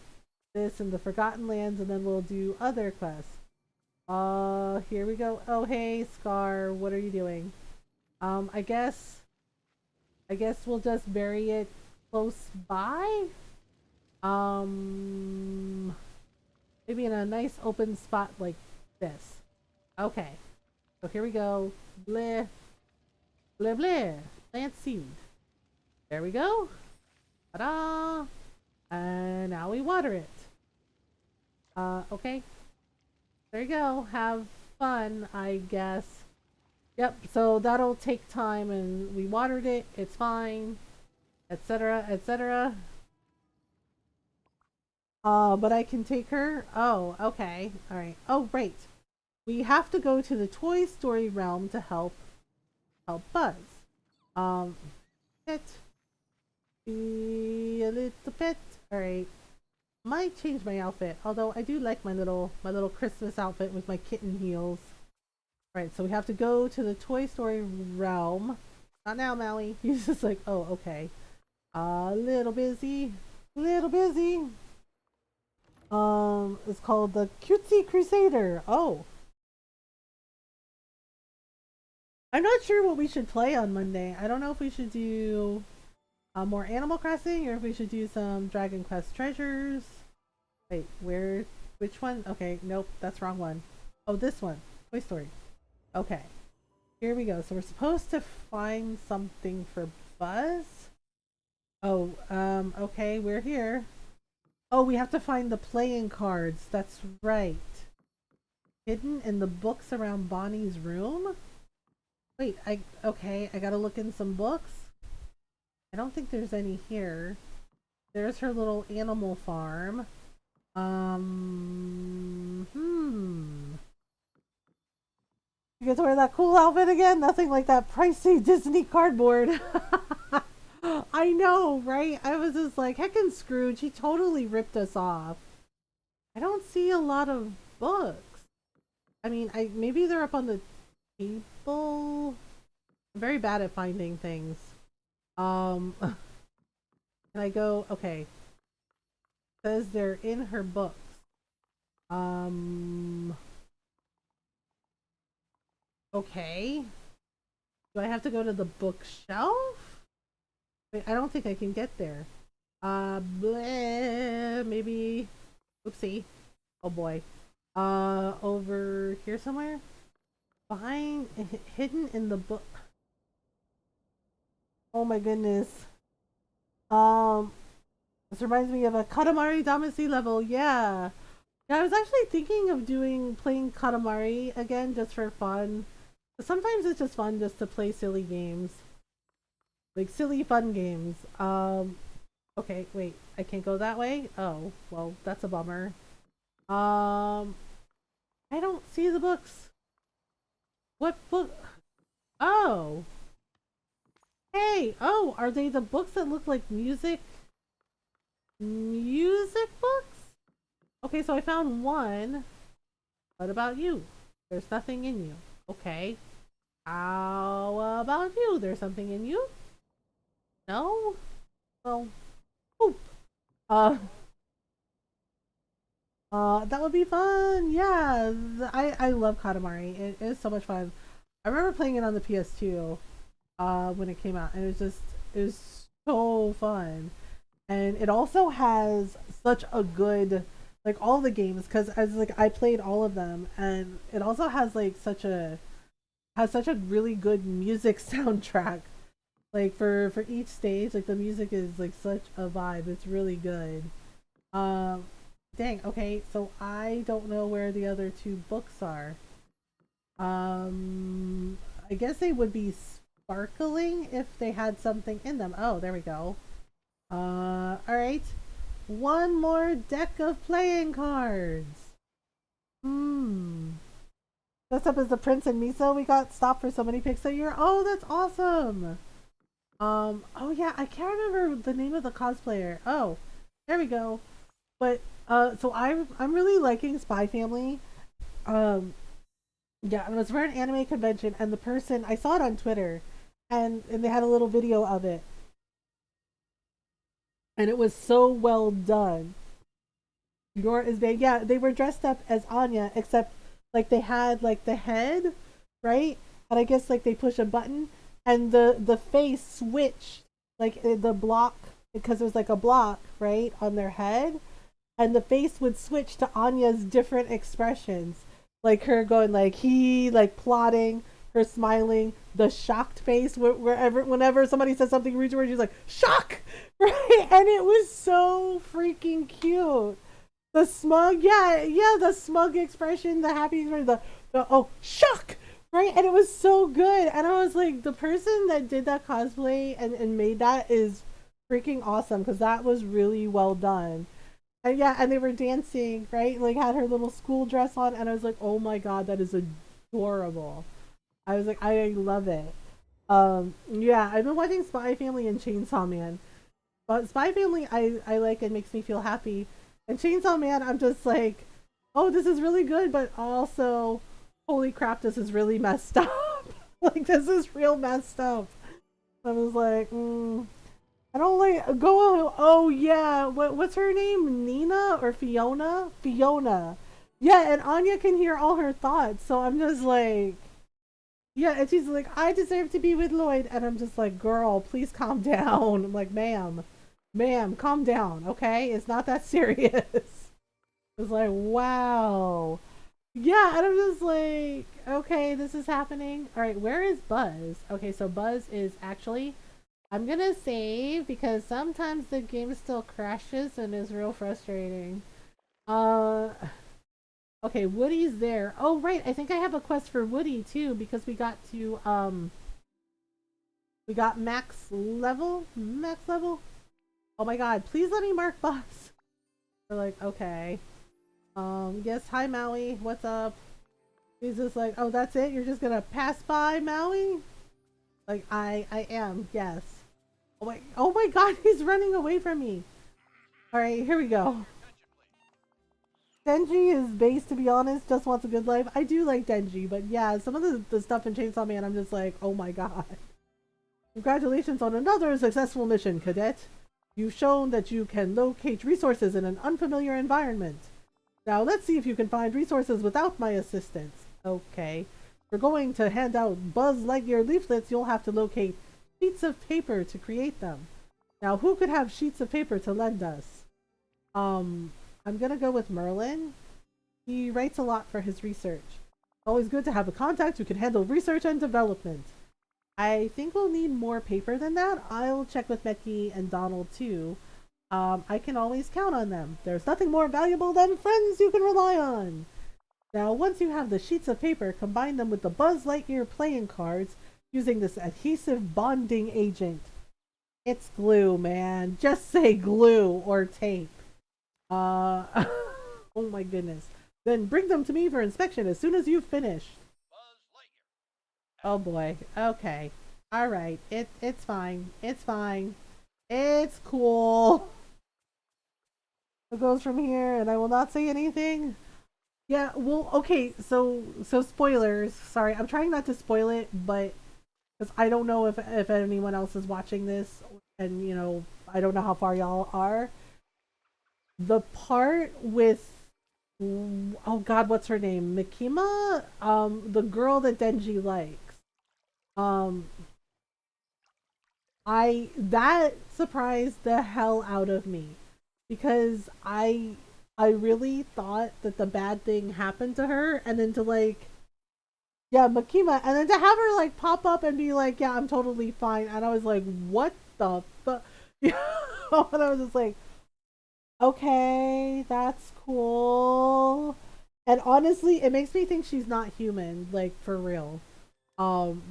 this in the Forgotten Lands, and then we'll do other quests. Here we go. Oh, hey, Scar, what are you doing? I guess we'll just bury it close by. Um, Maybe in a nice open spot like this. Okay, so here we go. Bleh, bleh, bleh. Plant seed. There we go. Ta-da! And now we water it. Okay. There you go. Have fun, I guess. Yep, so that'll take time and we watered it. It's fine. Etc. Etc. But I can take her. Oh, okay. Alright. Oh, right. We have to go to the Toy Story realm to help Buzz. Pet. Be a little pet. Alright. Might change my outfit, although I do like my little Christmas outfit with my kitten heels. Alright, so we have to go to the Toy Story realm. Not now, Maui. He's just like, oh, okay. A little busy. Little busy. It's called the Cutesy Crusader. Oh. I'm not sure what we should play on Monday. I don't know if we should do more Animal Crossing or if we should do some Dragon Quest Treasures. Wait, which one? Okay, nope, that's wrong one. Oh, this one. Toy Story. Okay. Here we go. So we're supposed to find something for Buzz. Oh, okay, we're here. Oh, we have to find the playing cards. That's right. Hidden in the books around Bonnie's room? Wait, okay, I gotta look in some books. I don't think there's any here. There's her little animal farm. You get to wear that cool outfit again? Nothing like that pricey Disney cardboard. I know, right? I was just like, heckin' Scrooge, he totally ripped us off. I don't see a lot of books. I mean, maybe they're up on the table. I'm very bad at finding things. Can I go? Okay. Says they're in her books. Okay. Do I have to go to the bookshelf? Wait, I don't think I can get there. Bleh, maybe. Oopsie. Oh boy. Over here somewhere? Behind, hidden in the book. Oh my goodness. This reminds me of a Katamari Damacy level. Yeah. Yeah, I was actually thinking of playing Katamari again just for fun. But sometimes it's just fun just to play silly games. Like silly fun games. Okay, wait. I can't go that way? Oh, well, that's a bummer. I don't see the books. What book? Oh. Hey, oh, are they the books that look like music? Music books? Okay, so I found one. What about you? There's nothing in you. Okay. How about you? There's something in you? No? Well, poop. Uh, that would be fun. Yeah, I love Katamari. It is so much fun. I remember playing it on the PS2 when it came out, and it was so fun. And it also has such a good like all the games because as like I played all of them, and it also has like such a really good music soundtrack. Like for each stage, like the music is like such a vibe. It's really good. Um, Dang. Okay, so I don't know where the other two books are. Um, I guess they would be sparkling if they had something in them. Oh, there we go. All right. One more deck of playing cards. Dressed up as the Prince and Miso. We got stopped for so many pics a year. Oh, that's awesome. Oh yeah, I can't remember the name of the cosplayer. Oh, there we go. But so I'm really liking Spy Family. Um, yeah, and it was for an anime convention, and the person I saw it on Twitter, and they had a little video of it, and it was so well done. Nor is they yeah they were dressed up as Anya, except like they had like the head, right? And I guess like they push a button, and the face switched like the block because it was like a block right on their head, and the face would switch to Anya's different expressions, like her going like he like plotting, her smiling, the shocked face wherever whenever somebody says something rude to her, she's like shock, right? And it was so freaking cute. The smug, yeah, yeah, the smug expression, the happy expression, the oh shock, right? And it was so good. And I was like, the person that did that cosplay and made that is freaking awesome because that was really well done. And yeah, and they were dancing, right? Like had her little school dress on, and I was like, oh my god, that is adorable. I was like, I love it. Yeah, I've been watching Spy Family and Chainsaw Man. But Spy Family, I like and makes me feel happy. And Chainsaw Man, I'm just like, oh, this is really good, but also, holy crap, this is really messed up. Like, this is real messed up. I was like, I don't like, go, oh yeah, what's her name? Nina or Fiona? Fiona. Yeah, and Anya can hear all her thoughts, so I'm just like, yeah, and she's like, I deserve to be with Lloyd. And I'm just like, girl, please calm down. I'm like, ma'am, calm down, okay? It's not that serious. It's like, wow. Yeah, and I'm just like, okay, this is happening. All right, where is Buzz? Okay, so Buzz is actually, I'm gonna save because sometimes the game still crashes and is real frustrating. Uh, okay, Woody's there. Oh, right, I think I have a quest for Woody too because we got max level. Oh my god, please let me mark Buzz. We're like, okay. Yes, hi Maui, what's up? He's just like, oh, that's it? You're just gonna pass by Maui? Like, I am, yes. Oh my god, he's running away from me. Alright, here we go. Denji is base, to be honest, just wants a good life. I do like Denji, but yeah, some of the stuff in Chainsaw Man, I'm just like, oh my god. Congratulations on another successful mission, cadet. You've shown that you can locate resources in an unfamiliar environment. Now let's see if you can find resources without my assistance. Okay. If we're going to hand out Buzz Lightyear leaflets, you'll have to locate sheets of paper to create them. Now who could have sheets of paper to lend us? I'm gonna go with Merlin. He writes a lot for his research. Always good to have a contact who can handle research and development. I think we'll need more paper than that. I'll check with Becky and Donald too. I can always count on them. There's nothing more valuable than friends you can rely on. Now, once you have the sheets of paper, combine them with the Buzz Lightyear playing cards using this adhesive bonding agent. It's glue, man. Just say glue or tape. Uh, oh my goodness. Then bring them to me for inspection as soon as you've finished. Oh boy. Okay. All right. It's fine. It's fine. It's cool. It goes from here, and I will not say anything. Yeah. Well. Okay. So spoilers. Sorry, I'm trying not to spoil it, but because I don't know if anyone else is watching this, and I don't know how far y'all are. The part with oh god, what's her name? Mikima, the girl that Denji likes. Um, I that surprised the hell out of me because I really thought that the bad thing happened to her, and then to like yeah, Makima, and then to have her like pop up and be like, yeah, I'm totally fine, and I was like, what the fuck? And I was just like, okay, that's cool. And honestly, it makes me think she's not human, like for real.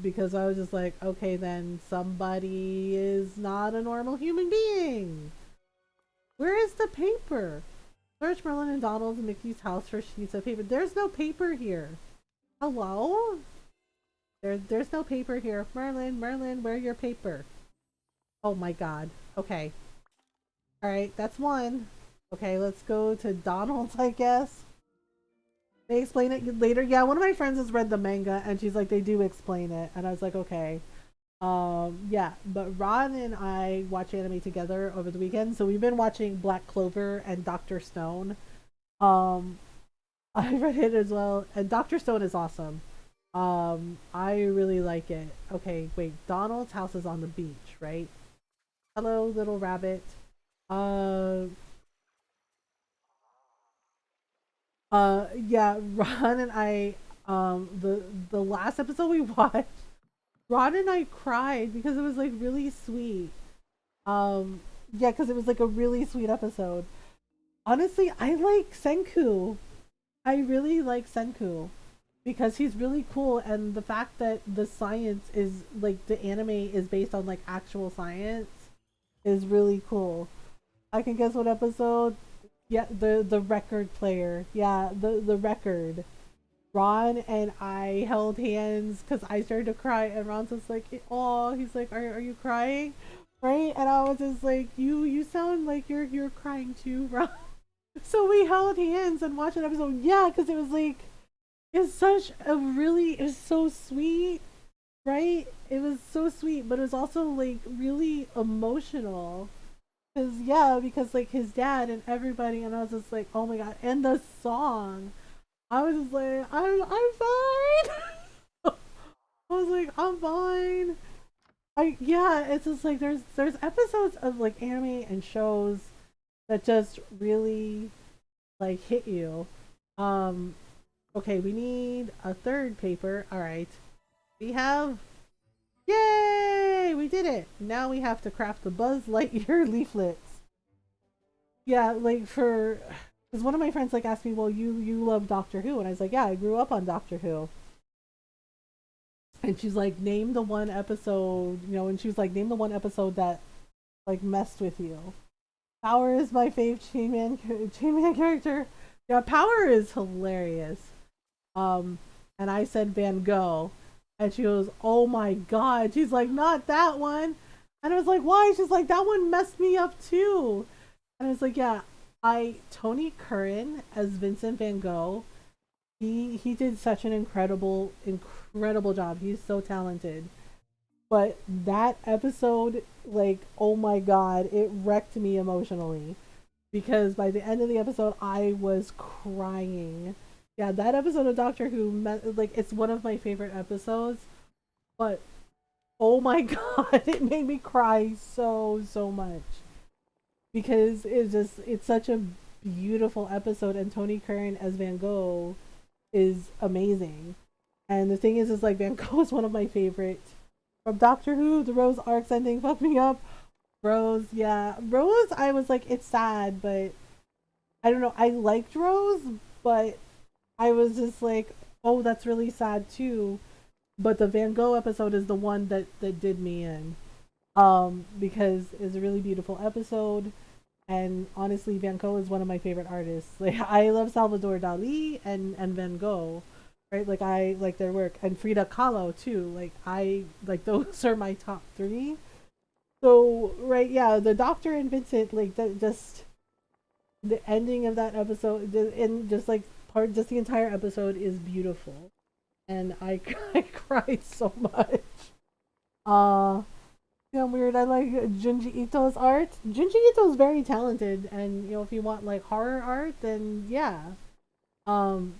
Because I was just like, okay, then somebody is not a normal human being. Where is the paper? Search Merlin and Donald and Mickey's house for sheets of paper. There's no paper here. Hello? There's no paper here. Merlin, where's your paper? Oh my god. Okay. Alright, that's one. Okay, let's go to Donald's, I guess. They explain it later. Yeah, one of my friends has read the manga and she's like, they do explain it. And I was like, okay. Yeah, but Ron and I watch anime together over the weekend. So we've been watching Black Clover and Doctor Stone. Um, I read it as well. And Doctor Stone is awesome. I really like it. Okay, wait. Donald's house is on the beach, right? Hello, little rabbit. Uh, yeah, Ron and I, the last episode we watched, Ron and I cried because it was like really sweet. Um, yeah, because it was like a really sweet episode. Honestly, I like Senku. I really like Senku because he's really cool, and the fact that the science is like the anime is based on like actual science is really cool. I can guess what episode. Yeah, the record player. Yeah, the record. Ron and I held hands because I started to cry, and Ron's just like, "Oh," he's like, "Are you crying?" Right? And I was just like, "You sound like you're crying too, Ron." So we held hands and watched an episode. Yeah, because it was like it's such a really it was so sweet, right? It was so sweet, but it was also like really emotional. Cause yeah, because like his dad and everybody, and I was just like, oh my god, and the song, I was just like, I'm fine. I was like, I'm fine. I yeah, it's just like there's episodes of like anime and shows that just really like hit you. Um, okay, we need a third paper. All right, we have. Yay! We did it. Now we have to craft the Buzz Lightyear leaflets. Yeah, like for because one of my friends like asked me, well, you love Doctor Who, and I was like, yeah, I grew up on Doctor Who. And she's like, name the one episode, and she was like, name the one episode that like messed with you. Power is my fave Chain Man character. Yeah, Power is hilarious. Um, and I said Van Gogh, and she goes, "Oh my god!" She's like, "Not that one," and I was like, "Why?" She's like, "That one messed me up too," and I was like, "Yeah, I Tony Curran as Vincent Van Gogh. He did such an incredible job. He's so talented." But that episode, like, oh my god, it wrecked me emotionally because by the end of the episode, I was crying. Yeah, that episode of Doctor Who, like, it's one of my favorite episodes. But oh my god, it made me cry so much because it's such a beautiful episode, and Tony Curran as Van Gogh is amazing. And the thing is like Van Gogh is one of my favorites from Doctor Who. The Rose arcs ending fucked me up. Rose, yeah, Rose. I was like, it's sad, but I don't know. I liked Rose, but I was just like, oh, that's really sad too. But the Van Gogh episode is the one that did me in, because it's a really beautiful episode. And honestly, Van Gogh is one of my favorite artists. Like I love Salvador Dali and Van Gogh, right? Like I like their work, and Frida Kahlo too. Like I like those are my top three. So right, yeah, the Doctor and Vincent, like that, just the ending of that episode, and just like just the entire episode is beautiful, and I I cried so much. Uh Yeah, weird. I like Junji Ito's art. Junji Ito is very talented, and if you want like horror art, then yeah. Um,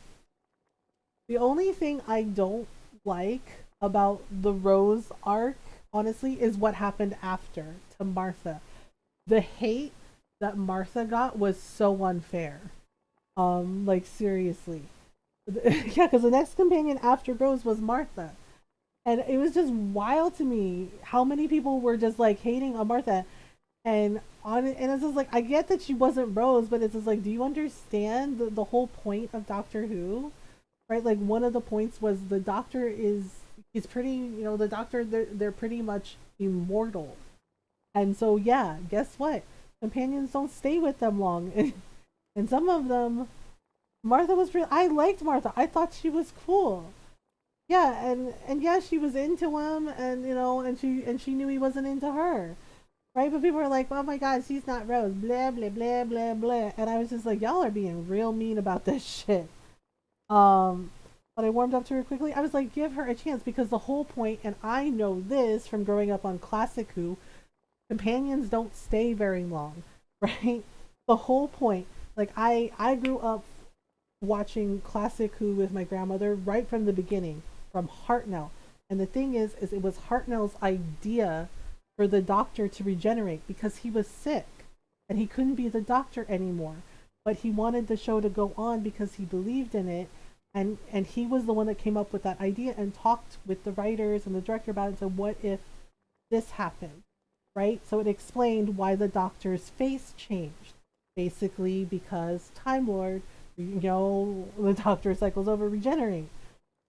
the only thing I don't like about the Rose arc, honestly, is what happened after to Martha. The hate that Martha got was so unfair. Like seriously, yeah, because the next companion after Rose was Martha, and it was just wild to me how many people were just like hating on Martha. And it's just like I get that she wasn't Rose, but it's just like, do you understand the whole point of Doctor Who? Right? Like one of the points was the Doctor is pretty, the Doctor, they're pretty much immortal. And so yeah, guess what? Companions don't stay with them long. And some of them, Martha was really, I liked Martha. I thought she was cool. Yeah, and yeah, she was into him, and and she knew he wasn't into her. right? But people were like, oh my god, she's not Rose, blah blah blah blah blah, and I was just like, y'all are being real mean about this shit. Um, but I warmed up to her quickly. I was like, give her a chance because the whole point, and I know this from growing up on Classic Who, companions don't stay very long, right? The whole point, like I grew up watching Classic Who with my grandmother right from the beginning, from Hartnell. And the thing is it was Hartnell's idea for the doctor to regenerate because he was sick and he couldn't be the doctor anymore. But he wanted the show to go on because he believed in it, and he was the one that came up with that idea and talked with the writers and the director about it and said, what if this happened? Right? So it explained why the doctor's face changed. Basically because Time Lord, the doctor cycles over, regenerate.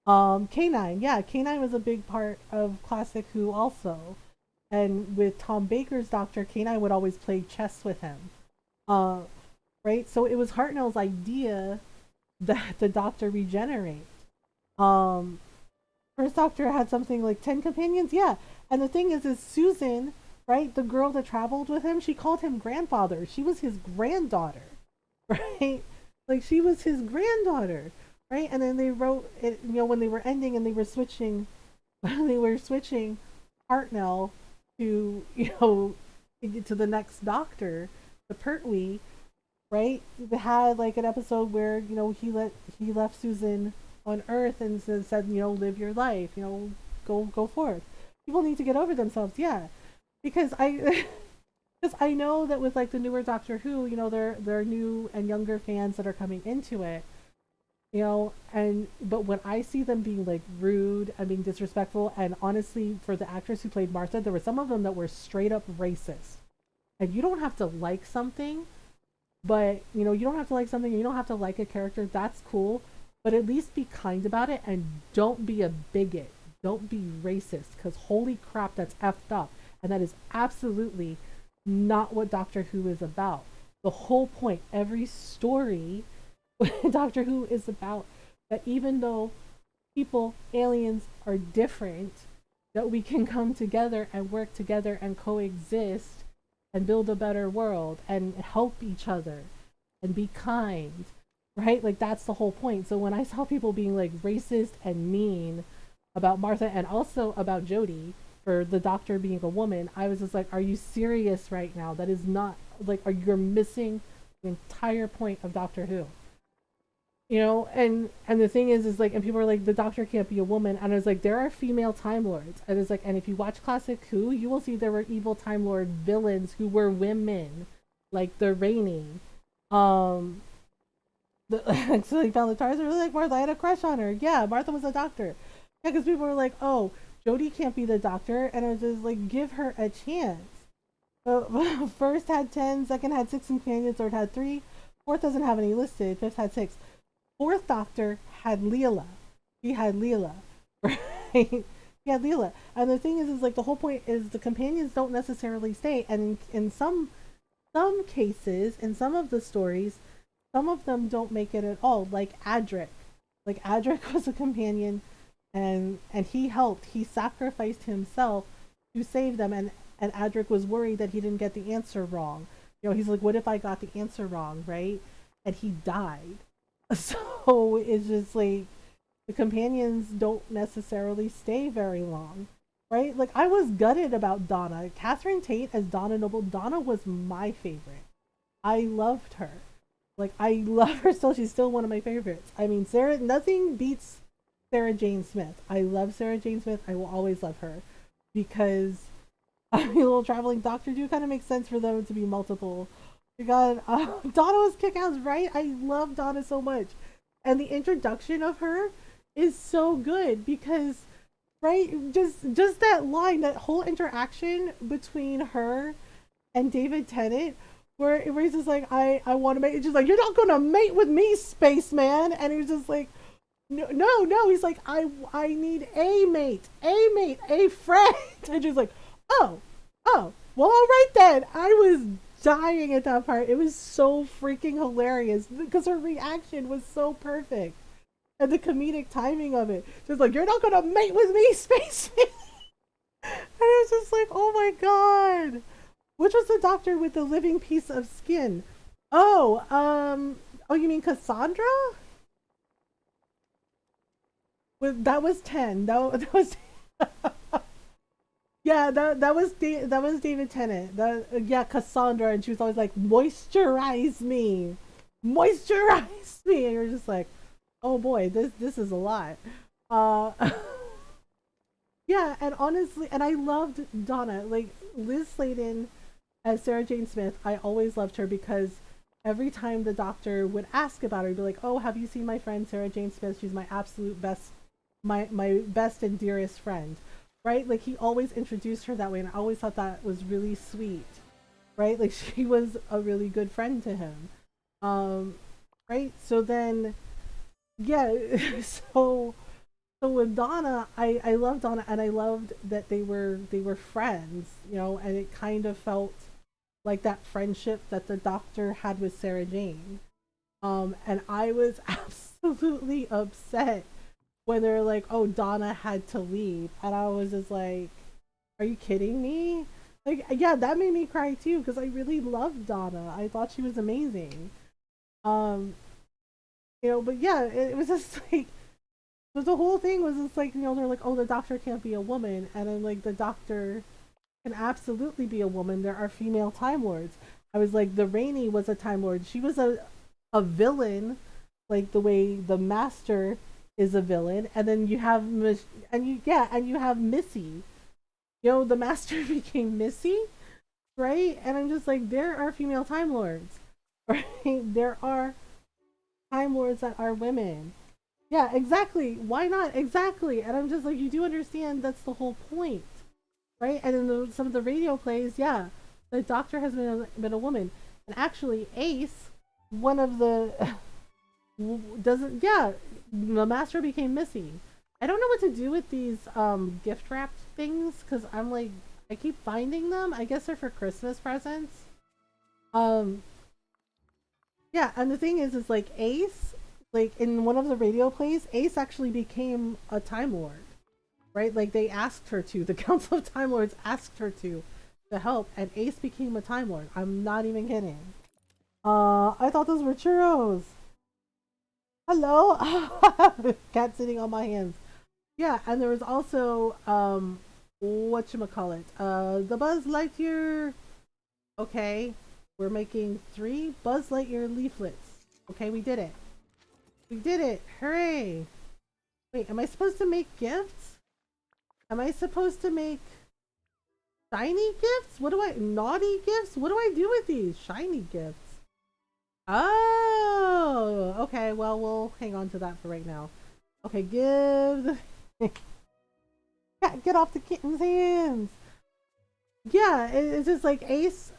K9, yeah, K9 was a big part of Classic Who also. And with Tom Baker's doctor, K9 would always play chess with him. Uh, right? So it was Hartnell's idea that the doctor regenerate. Um, First Doctor had something like 10 companions, yeah. And the thing is Susan, right, the girl that traveled with him, she called him grandfather. She was his granddaughter, right? Like she was his granddaughter, right? And then they wrote it, when they were ending and they were switching, they were switching Hartnell to, to the next Doctor, the Pertwee, right? They had like an episode where he left Susan on Earth and said, live your life, go forth. People need to get over themselves, yeah, because I because I know that with like the newer Doctor Who, there are new and younger fans that are coming into it, and but when I see them being like rude and being disrespectful, and honestly, for the actress who played Martha, there were some of them that were straight up racist. And you don't have to like something, but you don't have to like something, you don't have to like a character, that's cool, but at least be kind about it and don't be a bigot, don't be racist, because holy crap, that's effed up. And that is absolutely not what Doctor Who is about. The whole point, every story Doctor Who is about, that even though people, aliens, are different, that we can come together and work together and coexist and build a better world and help each other and be kind, right? Like that's the whole point. So when I saw people being like racist and mean about Martha and also about Jodie for the doctor being a woman, I was just like, are you serious right now? That is not like, are you're missing the entire point of Doctor Who. And the thing is like, and people are like, the doctor can't be a woman, and I was like, there are female time lords, and it's like, and if you watch Classic Who, you will see there were evil time lord villains who were women, like the Rainy. um so they found the TARDIS, really like Martha, I had a crush on her, yeah, Martha was a doctor, yeah, because people were like, oh, Jodie can't be the doctor, and I was just like, give her a chance. First had 10, second had 6 companions, third had 3, fourth doesn't have any listed, fifth had 6. Fourth Doctor had Leela. He had Leela, right? He had Leela. And the thing is like the whole point is the companions don't necessarily stay. And in some cases, in some of the stories, some of them don't make it at all. Like Adric. Like Adric was a companion, and he helped. He sacrificed himself to save them. And Adric was worried that he didn't get the answer wrong. He's like, what if I got the answer wrong, right? And he died. So it's just like the companions don't necessarily stay very long, right? Like I was gutted about Donna. Catherine Tate as Donna Noble. Donna was my favorite. I loved her. Like I love her still. She's still one of my favorites. I mean, Sarah. Nothing beats Sarah Jane Smith. I love Sarah Jane Smith. I will always love her because I mean, a little traveling doctor do kind of make sense for them to be multiple. God, Donna was kick-ass, right? I love Donna so much, and the introduction of her is so good because, right, just that line, that whole interaction between her and David Tennant, where he's just like, I want to mate. It's just like, you're not gonna mate with me, spaceman, and he was just like, no. He's like, I need a mate, a friend, and she's like, oh, well, all right then. I was dying at that part. It was so freaking hilarious because her reaction was so perfect. And the comedic timing of it. Just like, you're not gonna mate with me, spaceman. And I was just like, oh my god. Which was the doctor with the living piece of skin? Oh, oh, you mean Cassandra? That was 10. That was yeah, that was David Tennant. Yeah, Cassandra, and she was always like, "Moisturize me, moisturize me," and you're just like, "Oh boy, this is a lot." Uh, yeah, and honestly, and I loved Donna, like Liz Sladen as Sarah Jane Smith. I always loved her because every time the doctor would ask about her, he'd be like, "Oh, have you seen my friend Sarah Jane Smith? She's my absolute best, my best and dearest friend." Right? Like he always introduced her that way, and I always thought that was really sweet. Right? Like she was a really good friend to him. Um, right? So then, yeah. So with Donna, I loved Donna, and I loved that they were friends. You know, and it kind of felt like that friendship that the doctor had with Sarah Jane. And I was absolutely upset when they're like, "Oh, Donna had to leave," and I was just like, "Are you kidding me?" Like, yeah, that made me cry too because I really loved Donna. I thought she was amazing. Um, but yeah, it was just like, but the whole thing was just like, they're like, "Oh, the doctor can't be a woman," and then like the doctor can absolutely be a woman. There are female time lords. I was like, the Rainey was a time lord. She was a villain, like the way the master is a villain, and then you have and you have Missy. The master became Missy, right? And I'm just like, there are female time lords, right? There are time lords that are women. Yeah, exactly. Why not? Exactly. And I'm just like, you do understand that's the whole point, right? And in some of the radio plays, yeah, the doctor has been a woman, and actually, Ace, one of the doesn't. Yeah, the master became Missy. I don't know what to do with these gift wrapped things because I'm like, I keep finding them. I guess they're for Christmas presents. Um, yeah, and the thing is like Ace, like in one of the radio plays, Ace actually became a Time Lord, right? Like they asked her to. The Council of Time Lords asked her to help, and Ace became a Time Lord. I'm not even kidding. I thought those were churros. Hello, cat sitting on my hands. Yeah, and there was also whatchamacallit, the Buzz Lightyear. Okay, we're making 3 Buzz Lightyear leaflets. Okay, we did it. We did it. Hooray. Wait, am I supposed to make gifts? Am I supposed to make shiny gifts? What do I naughty gifts? What do I do with these shiny gifts? Oh, okay. Well, we'll hang on to that for right now. Okay, give the get off the kitten's hands. Yeah, it's just like Ace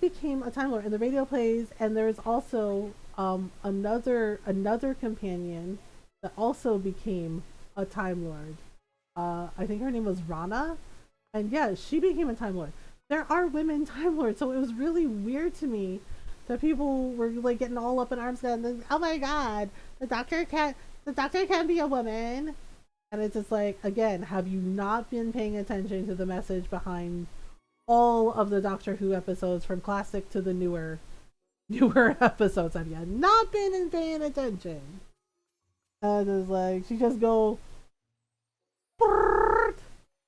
became a Time Lord in the radio plays, and there's also another companion that also became a Time Lord. I think her name was Rana, and yeah, she became a Time Lord. There are women Time Lords, so it was really weird to me that people were like getting all up in arms and then, oh my god, the doctor can't be a woman. And it's just like, again, have you not been paying attention to the message behind all of the Doctor Who episodes from classic to the newer episodes? Have you not been paying attention? And it's like she just go.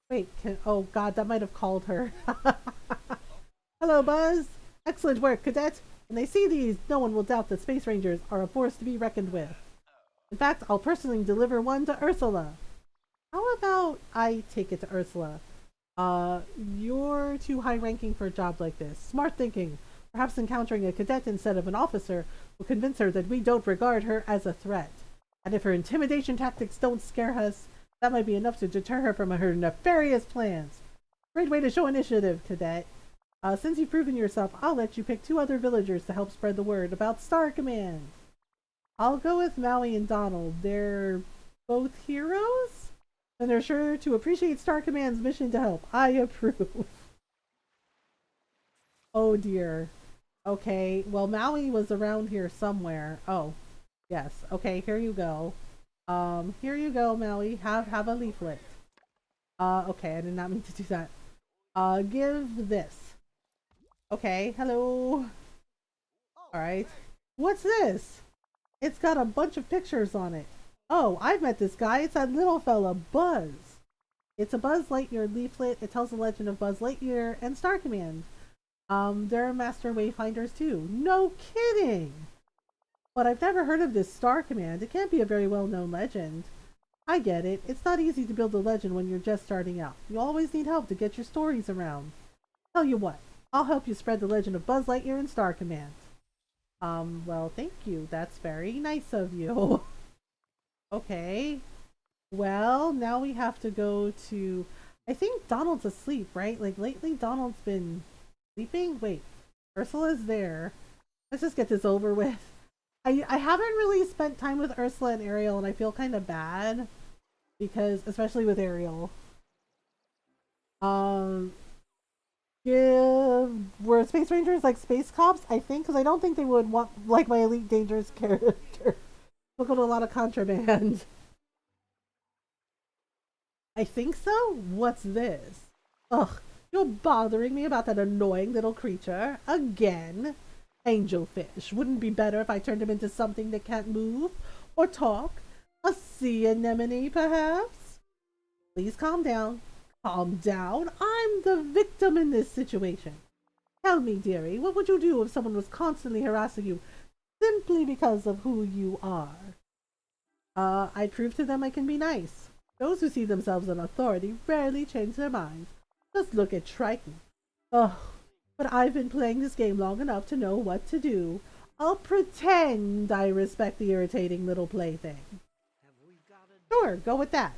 Wait, oh god, that might have called her. Hello, Buzz. Excellent work, cadet. When they see these, no one will doubt that Space Rangers are a force to be reckoned with. In fact, I'll personally deliver one to Ursula. How about I take it to Ursula? You're too high ranking for a job like this. Smart thinking. Perhaps encountering a cadet instead of an officer will convince her that we don't regard her as a threat. And if her intimidation tactics don't scare us, that might be enough to deter her from her nefarious plans. Great way to show initiative, cadet. Since you've proven yourself, I'll let you pick 2 other villagers to help spread the word about Star Command. I'll go with Maui and Donald. They're both heroes, and they're sure to appreciate Star Command's mission to help. I approve. Oh dear. Okay, well, Maui was around here somewhere. Oh, yes. Okay, here you go. Here you go, Maui. Have a leaflet. Okay, I did not mean to do that. Give this. Okay, hello. Alright. What's this? It's got a bunch of pictures on it. Oh, I've met this guy. It's that little fella, Buzz. It's a Buzz Lightyear leaflet. It tells the legend of Buzz Lightyear and Star Command. They're master wayfinders too. No kidding! But I've never heard of this Star Command. It can't be a very well-known legend. I get it. It's not easy to build a legend when you're just starting out. You always need help to get your stories around. Tell you what, I'll help you spread the legend of Buzz Lightyear and Star Command. Well, thank you. That's very nice of you. Okay. Well, now we have to go to... I think Donald's asleep, right? Like, lately Donald's been sleeping? Wait, Ursula's there. Let's just get this over with. I haven't really spent time with Ursula and Ariel, and I feel kind of bad. Because, especially with Ariel. Were Space Rangers like Space Cops? I think, because I don't think they would want, like, my Elite Dangerous character. Look at a lot of contraband. I think so? What's this? Ugh, you're bothering me about that annoying little creature. Again? Angelfish. Wouldn't it be better if I turned him into something that can't move? Or talk? A sea anemone, perhaps? Please calm down. Calm down. I'm the victim in this situation. Tell me, dearie, what would you do if someone was constantly harassing you simply because of who you are? I'd prove to them I can be nice. Those who see themselves in authority rarely change their minds. Just look at Triton. Ugh, but I've been playing this game long enough to know what to do. I'll pretend I respect the irritating little plaything. Sure, go with that.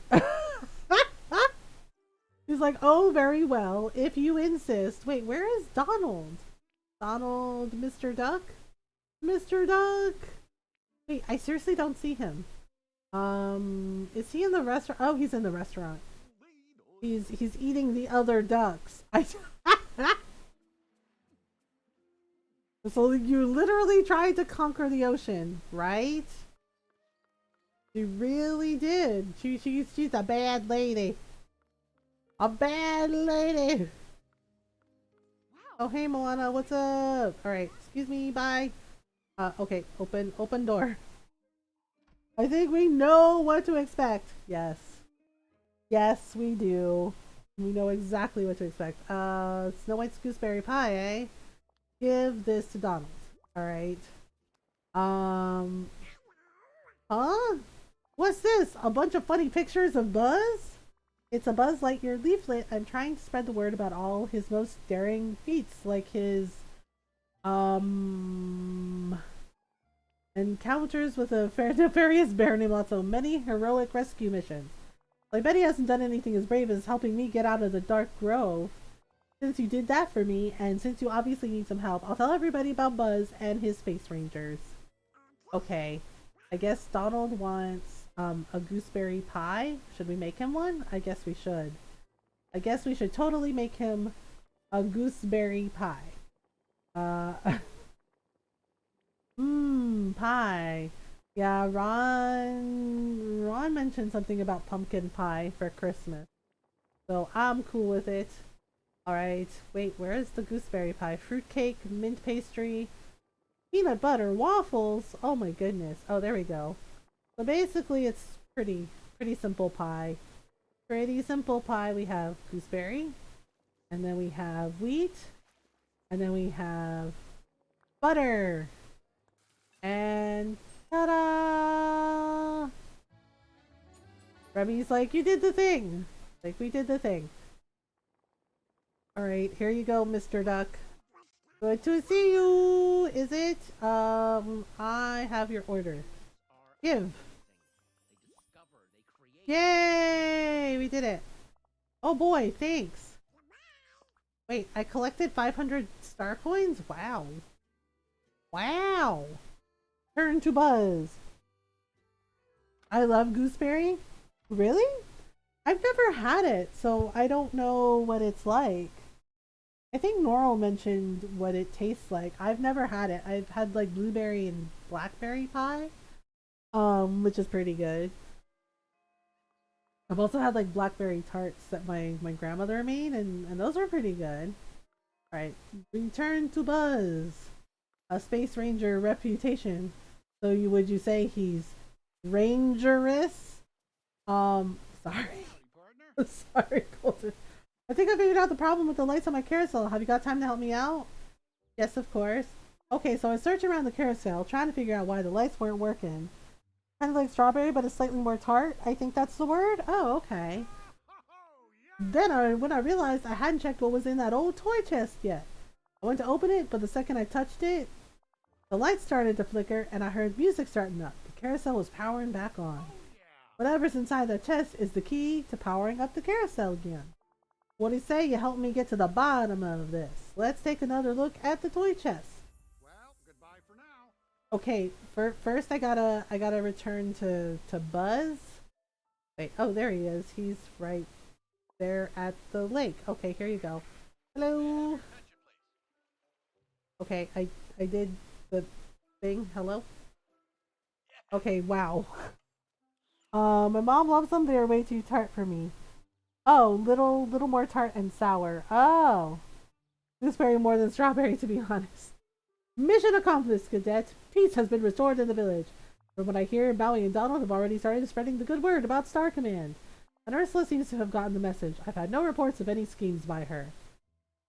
He's like, oh, very well, if you insist. Wait, where is Donald? Donald, Mr. Duck? Mr. Duck? Wait, I seriously don't see him. Is he in the restaurant? Oh, he's in the restaurant. He's eating the other ducks. So you literally tried to conquer the ocean, right? You really did. She's a bad lady. A bad lady. Wow. Oh, hey Moana, what's up? All right, excuse me, bye. Okay, open door. I think we know what to expect. Yes. Yes, we do. We know exactly what to expect. Snow White's gooseberry pie, eh? Give this to Donald. Alright. Huh? What's this? A bunch of funny pictures of Buzz? It's a Buzz Lightyear leaflet. I'm trying to spread the word about all his most daring feats, like his, encounters with a nefarious bear named Lotso, many heroic rescue missions. I bet he hasn't done anything as brave as helping me get out of the dark grove. Since you did that for me, and since you obviously need some help, I'll tell everybody about Buzz and his Space Rangers. Okay. I guess Donald wants a gooseberry pie. Should we make him one? I guess we should. I guess we should totally make him a gooseberry pie. Pie. Yeah, Ron mentioned something about pumpkin pie for Christmas. So I'm cool with it. Alright, wait, where is the gooseberry pie? Fruitcake, mint pastry, peanut butter, waffles. Oh my goodness. Oh, there we go. So basically it's pretty simple pie. Pretty simple pie. We have gooseberry, and then we have wheat, and then we have butter. And ta-da! Remy's like, you did the thing. Like, we did the thing. Alright, here you go, Mr. Duck. Good to see you! Is it? I have your order. Give. Yay! We did it. Oh boy, thanks. Wait, I collected 500 star coins? Wow. Wow. Turn to Buzz. I love gooseberry. Really? I've never had it, so I don't know what it's like. I think Norl mentioned what it tastes like. I've never had it. I've had like blueberry and blackberry pie, which is pretty good. I've also had like blackberry tarts that my grandmother made, and those are pretty good. Alright. Return to Buzz. A Space Ranger reputation. So would you say he's rangerous? Sorry. Sorry, Colton. I think I figured out the problem with the lights on my carousel. Have you got time to help me out? Yes, of course. Okay, so I searched around the carousel, trying to figure out why the lights weren't working. Kind of like strawberry, but it's slightly more tart. I think that's the word. Oh, okay. Then when I realized I hadn't checked what was in that old toy chest yet. I went to open it, but the second I touched it, the lights started to flicker and I heard music starting up. The carousel was powering back on. Whatever's inside that chest is the key to powering up the carousel again. What do you say you help me get to the bottom of this? Let's take another look at the toy chest. Well, goodbye for now. Okay, first I gotta return to Buzz. Wait, oh there he is. He's right there at the lake. Okay, here you go. Hello. Okay, I did the thing. Hello. Okay, wow. My mom loves them. They're way too tart for me. Oh, little more tart and sour. Oh, gooseberry more than strawberry, to be honest. Mission accomplished, cadet. Peace has been restored in the village. From what I hear, Bowie and Donald have already started spreading the good word about Star Command. And Ursula seems to have gotten the message. I've had no reports of any schemes by her.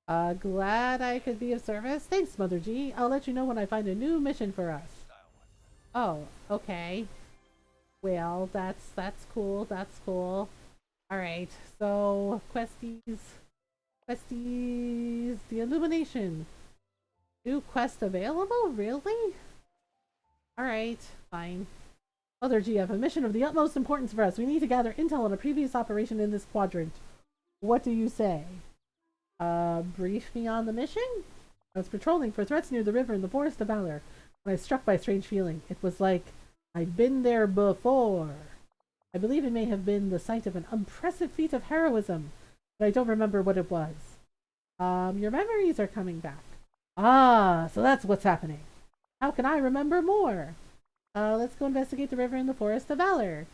Glad I could be of service. Thanks, Mother G. I'll let you know when I find a new mission for us. Oh, okay. Well, that's cool. That's cool. Alright, so questies, the illumination. New quest available? Really? Alright, fine. Mother G, I have a mission of the utmost importance for us. We need to gather intel on a previous operation in this quadrant. What do you say? Brief me on the mission? I was patrolling for threats near the river in the Forest of Valor when I was struck by a strange feeling. It was like I'd been there before. I believe it may have been the site of an impressive feat of heroism, but I don't remember what it was. Your memories are coming back. Ah, so that's what's happening. How can I remember more? Let's go investigate the river in the Forest of Valor.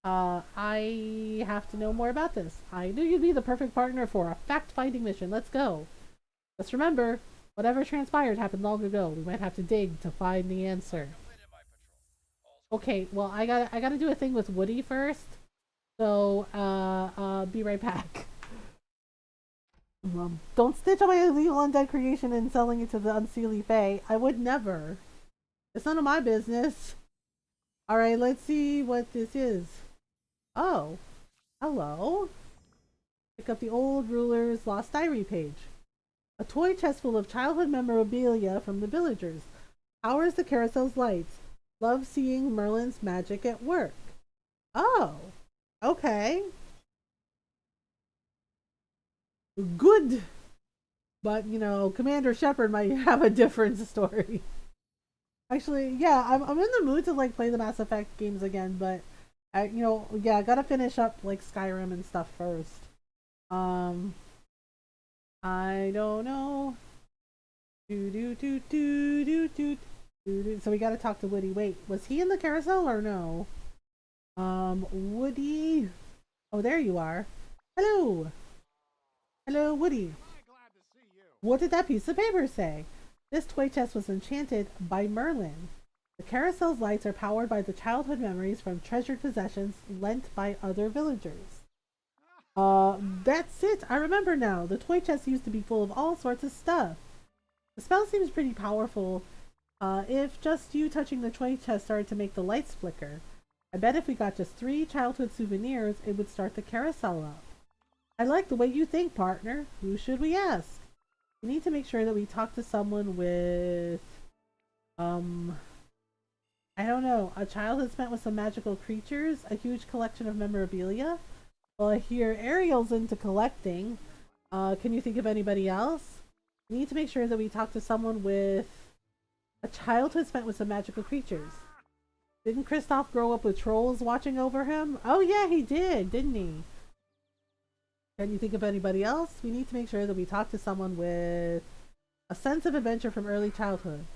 I have to know more about this. I knew you'd be the perfect partner for a fact-finding mission. Let's go. Just remember, whatever transpired happened long ago. We might have to dig to find the answer. Okay, well, I gotta do a thing with Woody first. So, be right back. Don't stitch on my illegal undead creation and selling it to the unseelie fae. I would never. It's none of my business. Alright, let's see what this is. Oh, hello. Pick up the old ruler's lost diary page. A toy chest full of childhood memorabilia from the villagers. Powers the carousel's lights. Love seeing Merlin's magic at work. Oh, okay. Good. But, you know, Commander Shepard might have a different story. Actually, yeah, I'm in the mood to, like, play the Mass Effect games again, but, I gotta finish up, like, Skyrim and stuff first. I don't know. So we gotta talk to Woody. Wait, was he in the carousel or no? Woody. Oh, there you are. Hello. Hello, Woody. What did that piece of paper say? This toy chest was enchanted by Merlin. The carousel's lights are powered by the childhood memories from treasured possessions lent by other villagers. That's it. I remember now. The toy chest used to be full of all sorts of stuff. The spell seems pretty powerful. If just you touching the toy chest started to make the lights flicker, I bet if we got just 3 childhood souvenirs, it would start the carousel up. I like the way you think, partner. Who should we ask? We need to make sure that we talk to someone with, I don't know, a childhood spent with some magical creatures, a huge collection of memorabilia. Well, I hear Ariel's into collecting. Can you think of anybody else? We need to make sure that we talk to someone with a childhood spent with some magical creatures. Didn't Kristoff grow up with trolls watching over him? Oh yeah, he did, didn't he? Can you think of anybody else? We need to make sure that we talk to someone with a sense of adventure from early childhood.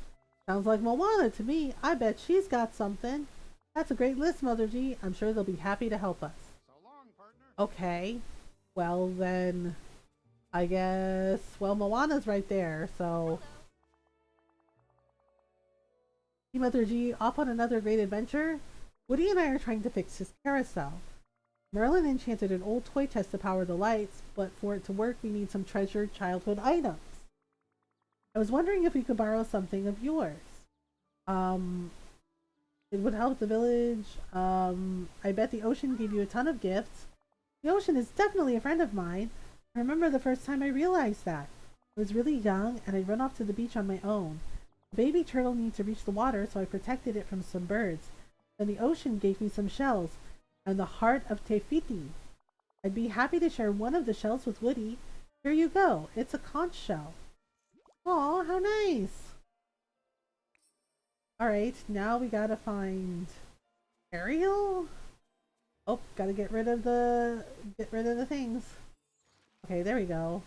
Sounds like Moana to me. I bet she's got something. That's a great list, Mother G. I'm sure they'll be happy to help us. So long, partner. Okay. Well then, I guess, well, Moana's right there, so. Team Mother G off on another great adventure. Woody and I are trying to fix his carousel. Merlin enchanted an old toy chest to power the lights, but for it to work, we need some treasured childhood items. I was wondering if we could borrow something of yours. Um, it would help the village. I bet the ocean gave you a ton of gifts. The ocean is definitely a friend of mine. I remember the first time I realized that. I was really young and I'd run off to the beach on my own. The baby turtle needed to reach the water, so I protected it from some birds. Then the ocean gave me some shells and the heart of Tefiti. I'd be happy to share one of the shells with Woody. Here you go. It's a conch shell. Aw, how nice. Alright, now we gotta find Ariel? Oh, gotta get rid of the things. Okay, there we go.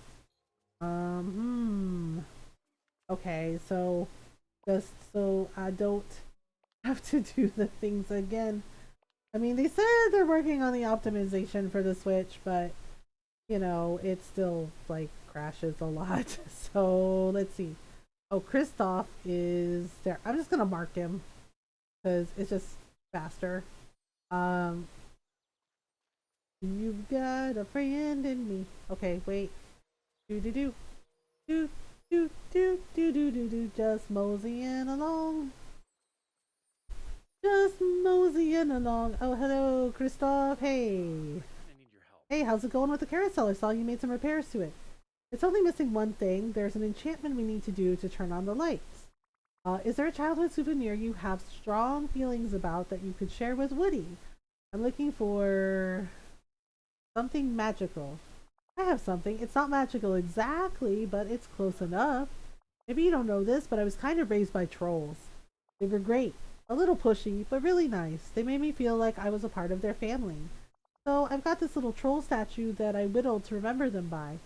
Okay, so just so I don't have to do the things again. I mean, they said they're working on the optimization for the Switch, but you know, it still like crashes a lot. So let's see. Oh, Kristoff is there. I'm just gonna mark him because it's just faster. Um, you've got a friend in me. Okay, wait. Do do do do do do do do do do. Just moseying along. Just moseying along. Oh, hello, Kristoff. Hey. Hey, how's it going with the carousel? I saw you made some repairs to it. It's only missing one thing. There's an enchantment we need to do to turn on the lights. Is there a childhood souvenir you have strong feelings about that you could share with Woody? I'm looking for something magical. I have something. It's not magical exactly, but it's close enough. Maybe you don't know this, but I was kind of raised by trolls. They were great. A little pushy, but really nice. They made me feel like I was a part of their family. So I've got this little troll statue that I whittled to remember them by.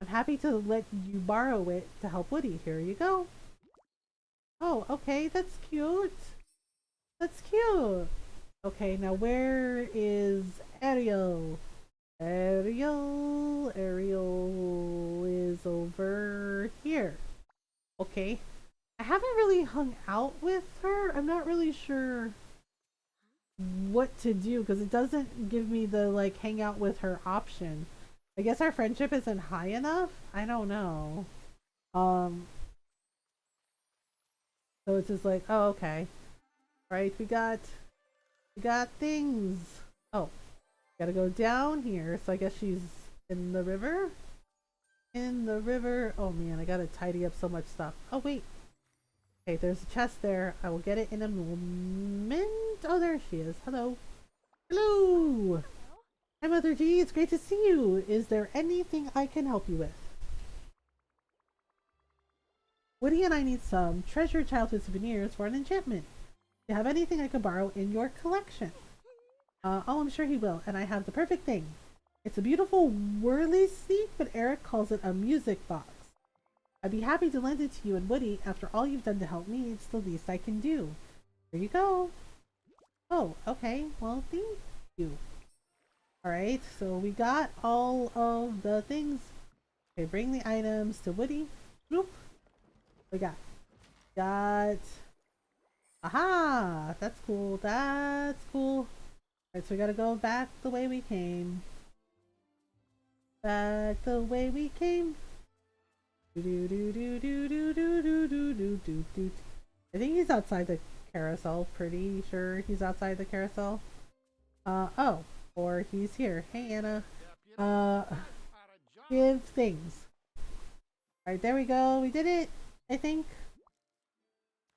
I'm happy to let you borrow it to help Woody. Here you go. Oh, okay, that's cute. That's cute. Okay, now where is Ariel? Ariel is over here. Okay. I haven't really hung out with her. I'm not really sure what to do because it doesn't give me the like hang out with her option. I guess our friendship isn't high enough. I don't know. Um so it's just like, oh, okay. Right, we got things. Oh, gotta go down here. So I guess she's in the river. In the river. Oh man, I gotta tidy up so much stuff. Oh wait. Okay, there's a chest there. I will get it in a moment. Oh, there she is. Hello. Hello. Hi, Mother G. It's great to see you. Is there anything I can help you with? Woody and I need some treasured childhood souvenirs for an enchantment. Do you have anything I could borrow in your collection? Oh, I'm sure he will, and I have the perfect thing. It's a beautiful whirly seat, but Eric calls it a music box. I'd be happy to lend it to you and Woody. After all you've done to help me, it's the least I can do. Here you go. Oh, okay. Well, thank you. Alright, so we got all of the things. Okay, bring the items to Woody. Whoop. We got. Aha! That's cool. That's cool. Alright, so we gotta go back the way we came. Back the way we came. I think he's outside the carousel. Pretty sure he's outside the carousel. Oh, or he's here. Hey, Anna. Give things. Alright, there we go. We did it, I think.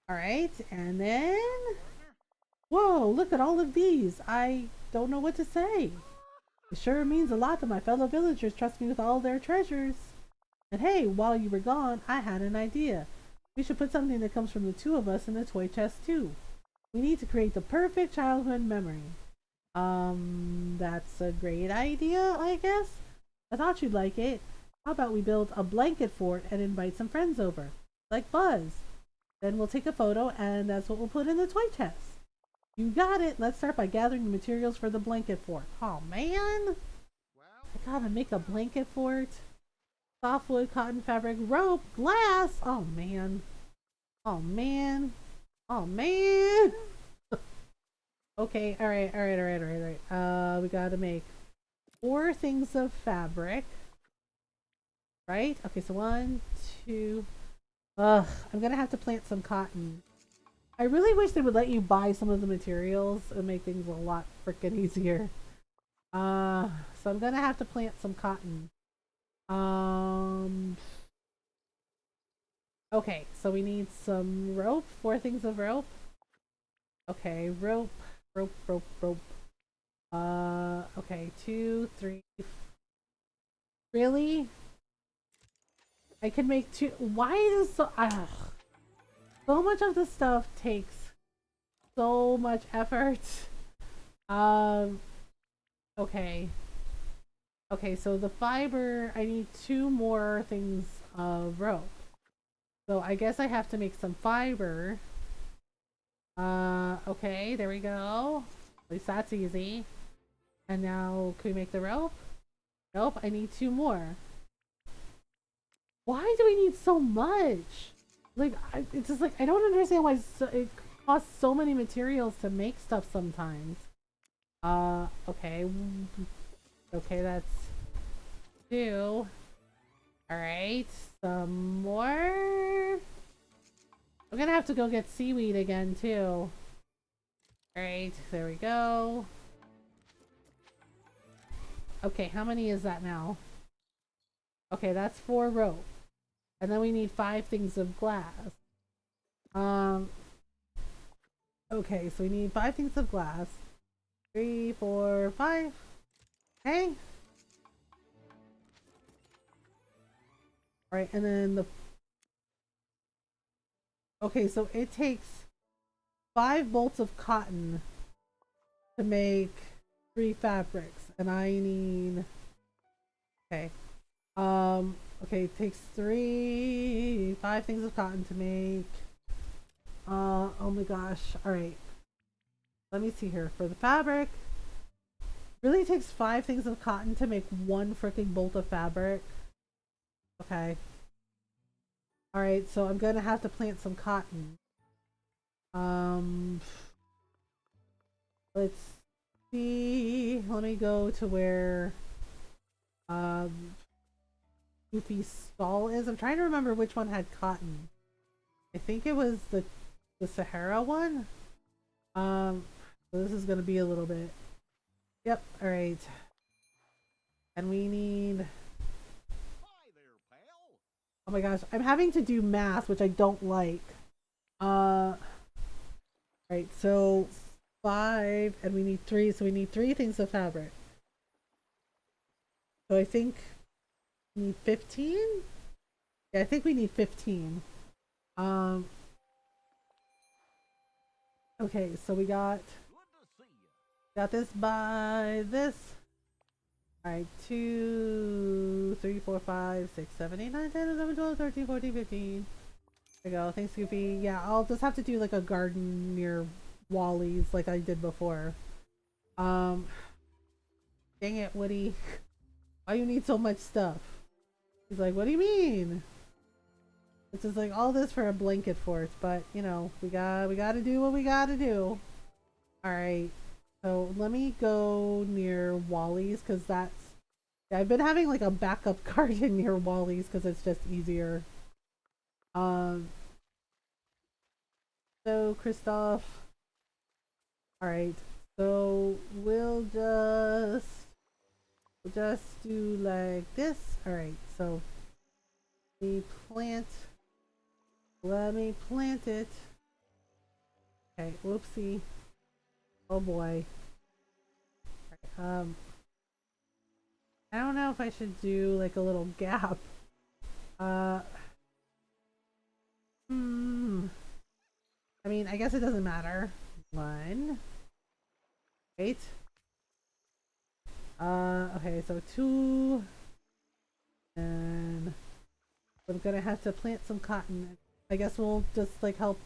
Alright, and then... Whoa, look at all of these. I don't know what to say. It sure means a lot that my fellow villagers trust me with all their treasures. And hey, while you were gone, I had an idea. We should put something that comes from the two of us in the toy chest too. We need to create the perfect childhood memory. That's a great idea, I guess. I thought you'd like it. How about we build a blanket fort and invite some friends over? Like Buzz. Then we'll take a photo and that's what we'll put in the toy chest. You got it. Let's start by gathering the materials for the blanket fort. Oh man. I gotta make a blanket fort. Softwood, cotton, fabric, rope, glass. Oh man. Oh man. Oh man. Okay, alright. We gotta make 4 things of fabric. Right? Okay, so 1, 2. Ugh, I'm gonna have to plant some cotton. I really wish they would let you buy some of the materials and make things a lot freaking easier. So I'm gonna have to plant some cotton. Okay, so we need some rope, 4 things of rope. Okay, rope. Okay, 2, 3. Really? I can make 2. Why does so much of this stuff takes so much effort? Okay. Okay, so the fiber, I need 2 more things of rope. So I guess I have to make some fiber. Okay, there we go. At least that's easy. And now, can we make the rope? Nope, I need 2 more. Why do we need so much? Like, it's just like, I don't understand why it costs so many materials to make stuff sometimes. Okay. Okay, that's 2. Alright, some more. I'm gonna have to go get seaweed again, too. Alright, there we go. Okay, how many is that now? Okay, that's 4 rope. And then we need 5 things of glass. Okay, so we need 5 things of glass. 3, 4, 5. Okay. Alright, and then the... Okay, so it takes 5 bolts of cotton to make 3 fabrics. And I need... Okay. Okay, it takes 5 things of cotton to make... oh my gosh. Alright. Let me see here. For the fabric... Really takes 5 things of cotton to make 1 freaking bolt of fabric. Okay. Alright, so I'm gonna have to plant some cotton. Let's see. Let me go to where Goofy's stall is. I'm trying to remember which one had cotton. I think it was the Sahara one. So this is gonna be a little bit. Yep, alright. And we need... Hi there, pal. Oh my gosh, I'm having to do math, which I don't like. Right, so 5, and we need 3, so we need 3 things of fabric. So I think we need 15? Yeah, I think we need 15. Okay, so we got this by this. Alright, 2, 3, 4, 5, 6, 7, 8, 9, 10, 11, 12, 13, 14, 15. There you go. Thanks, Goofy. Yeah, I'll just have to do like a garden near Wally's like I did before. Dang it, Woody. Why you need so much stuff? He's like, what do you mean? It's just like all this for a blanket fort, but you know, we gotta do what we gotta do. Alright. So let me go near Wally's because that's... Yeah, I've been having like a backup garden near Wally's because it's just easier. So Christoph. Alright, so we'll just do like this. Alright, so let me plant it. Okay, whoopsie. Oh boy. Right, I don't know if I should do like a little gap. I mean, I guess it doesn't matter. 1. 8. Okay, so 2. And I'm gonna have to plant some cotton. I guess we'll just like help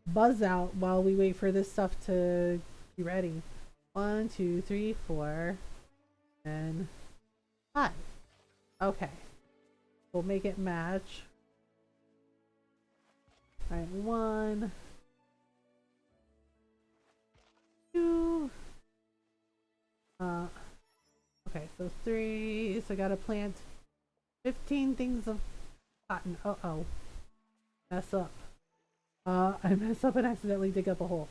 buzz out while we wait for this stuff to be ready. 1, 2, 3, 4, and 5. Okay. We'll make it match. Alright, 1, 2. Okay, so 3. So I gotta plant 15 things of cotton. Uh-oh. Mess up. I mess up and accidentally dig up a hole.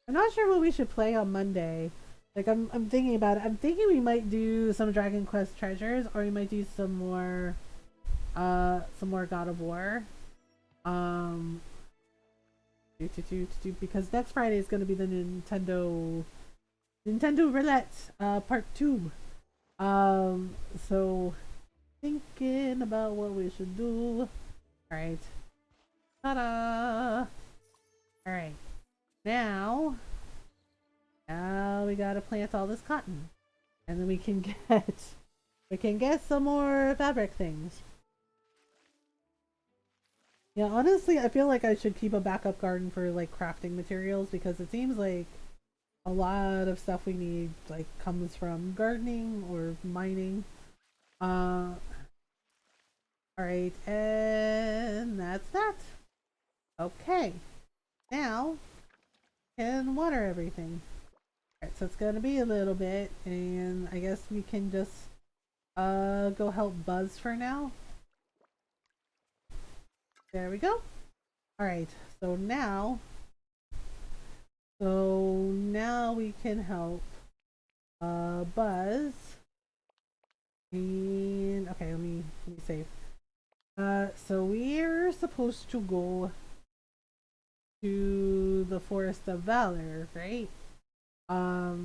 I'm not sure what we should play on Monday. Like, I'm thinking about it. I'm thinking we might do some Dragon Quest treasures, or we might do some more God of War. Because next Friday is going to be the Nintendo Roulette part 2. So thinking about what we should do. All right. Ta-da! All right. Now we gotta plant all this cotton, and then we can get some more fabric things. Yeah, honestly, I feel like I should keep a backup garden for like crafting materials, because it seems like a lot of stuff we need like comes from gardening or mining. All right, and that's that. Okay, now can water everything. Alright, so it's gonna be a little bit, and I guess we can just go help Buzz for now. There we go. Alright, so now we can help Buzz. And okay, let me save. So we're supposed to go to the Forest of Valor, right? I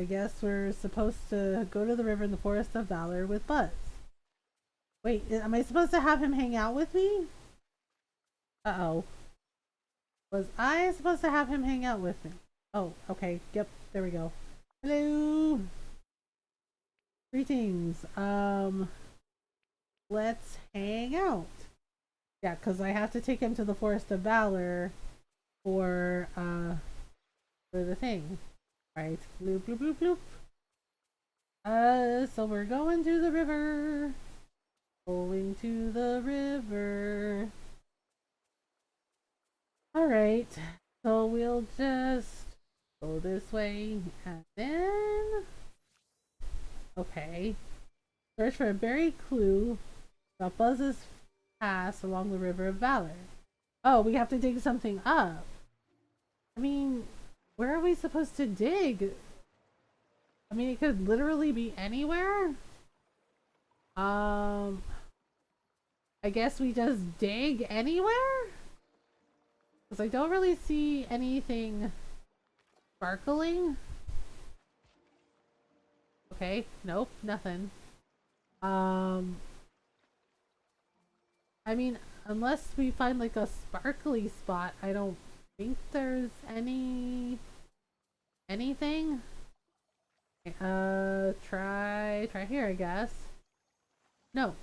guess we're supposed to go to the river in the Forest of Valor with Buzz. Wait, am I supposed to have him hang out with me? Uh-oh. Was I supposed to have him hang out with me? Oh, okay. Yep, there we go. Hello! Greetings. Let's hang out. Yeah, because I have to take him to the Forest of Valor for the thing. Right. Bloop bloop bloop bloop. So we're going to the river. Going to the river. Alright. So we'll just go this way and then okay. Search for a buried clue about Buzz's pass along the River of Valor. Oh, we have to dig something up. I mean, where are we supposed to dig? I mean, it could literally be anywhere. I guess we just dig anywhere? Because I don't really see anything sparkling. Okay, nope, nothing. I mean, unless we find like a sparkly spot, I don't think there's anything. Try here, I guess. No.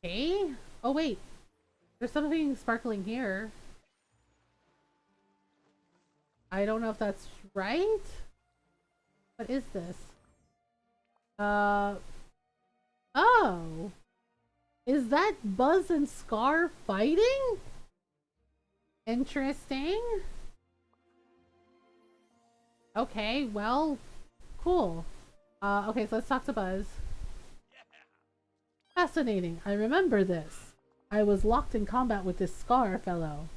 Okay. Oh wait, there's something sparkling here. I don't know if that's right. What is this? Oh. Is that Buzz and Scar fighting? Interesting. Okay, well, cool. Okay, so let's talk to Buzz. Fascinating. I remember this. I was locked in combat with this Scar fellow.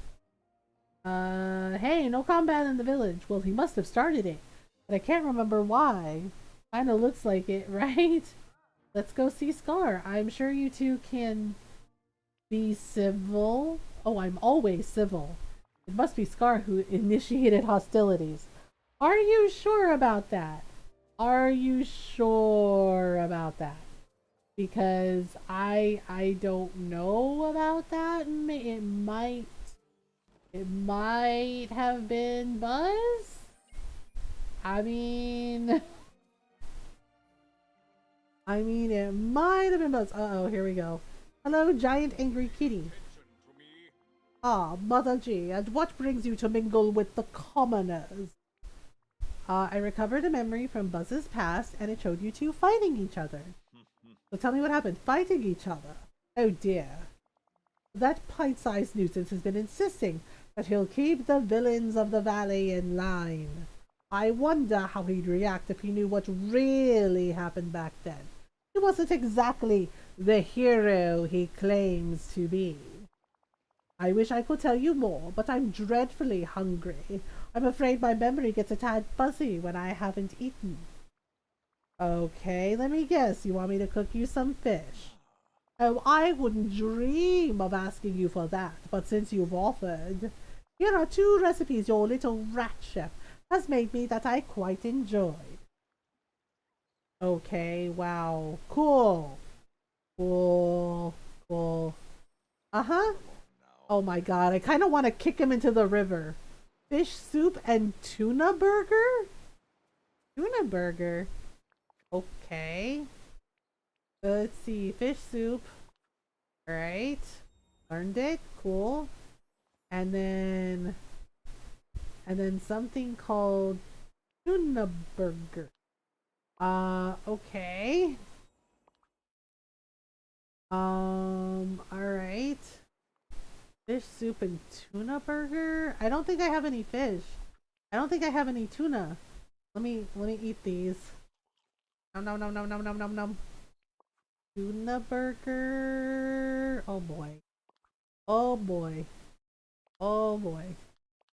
Hey, no combat in the village. Well, he must have started it, but I can't remember why. Kinda looks like it, right? Let's go see Scar. I'm sure you two can be civil. Oh, I'm always civil. It must be Scar who initiated hostilities. Are you sure about that? Are you sure about that? Because I don't know about that. It might have been Buzz. I mean, it might have been Buzz. Uh-oh, here we go. Hello, giant angry kitty. Ah, Mother G, and what brings you to mingle with the commoners? I recovered a memory from Buzz's past, and it showed you two fighting each other. So tell me what happened. Fighting each other. Oh dear. That pint-sized nuisance has been insisting that he'll keep the villains of the valley in line. I wonder how he'd react if he knew what really happened back then. He wasn't exactly the hero he claims to be. I wish I could tell you more, but I'm dreadfully hungry. I'm afraid my memory gets a tad fuzzy when I haven't eaten. Okay, let me guess. You want me to cook you some fish? Oh, I wouldn't dream of asking you for that, but since you've offered, here are 2 recipes your little rat chef has made me that I quite enjoyed. Okay, wow. Cool. Cool. Cool. Uh-huh. Oh my god, I kind of want to kick him into the river. Fish soup and tuna burger? Tuna burger. Okay. Let's see. Fish soup. Alright. Learned it. Cool. And then something called tuna burger. Okay. Alright. Fish soup and tuna burger? I don't think I have any fish. I don't think I have any tuna. Let me eat these. Nom nom nom nom nom nom nom nom. Tuna burger. Oh boy. Oh boy. Oh boy.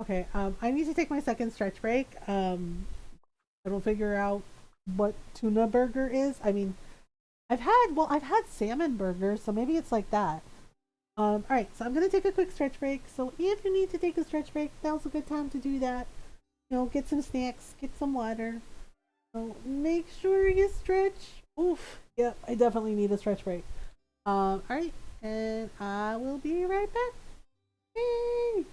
Okay, I need to take my second stretch break. I will figure out what tuna burger is. I mean, I've had salmon burgers, so maybe it's like that. Alright, so I'm gonna take a quick stretch break. So if you need to take a stretch break, now's a good time to do that. You know, get some snacks, get some water. So make sure you stretch. Oof. Yep, I definitely need a stretch break. Alright, and I will be right back. Yay!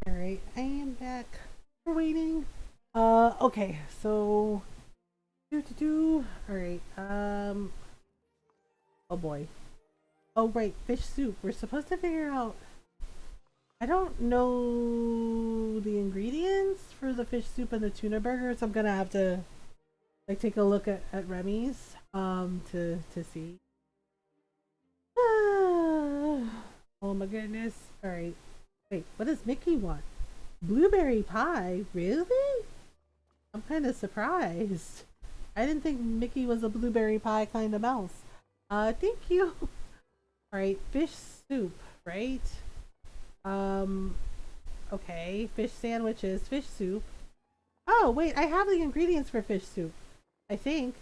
Alright, I am back. We're waiting. Okay, so alright, oh boy. Oh right, fish soup. We're supposed to figure out, I don't know the ingredients for the fish soup and the tuna burger, so I'm gonna have to like take a look at Remy's to see. Oh my goodness. Alright. Wait, what does Mickey want? Blueberry pie? Really? I'm kind of surprised. I didn't think Mickey was a blueberry pie kind of mouse. Thank you. Alright, fish soup, right? Okay, fish sandwiches, fish soup. Oh, wait, I have the ingredients for fish soup. I think.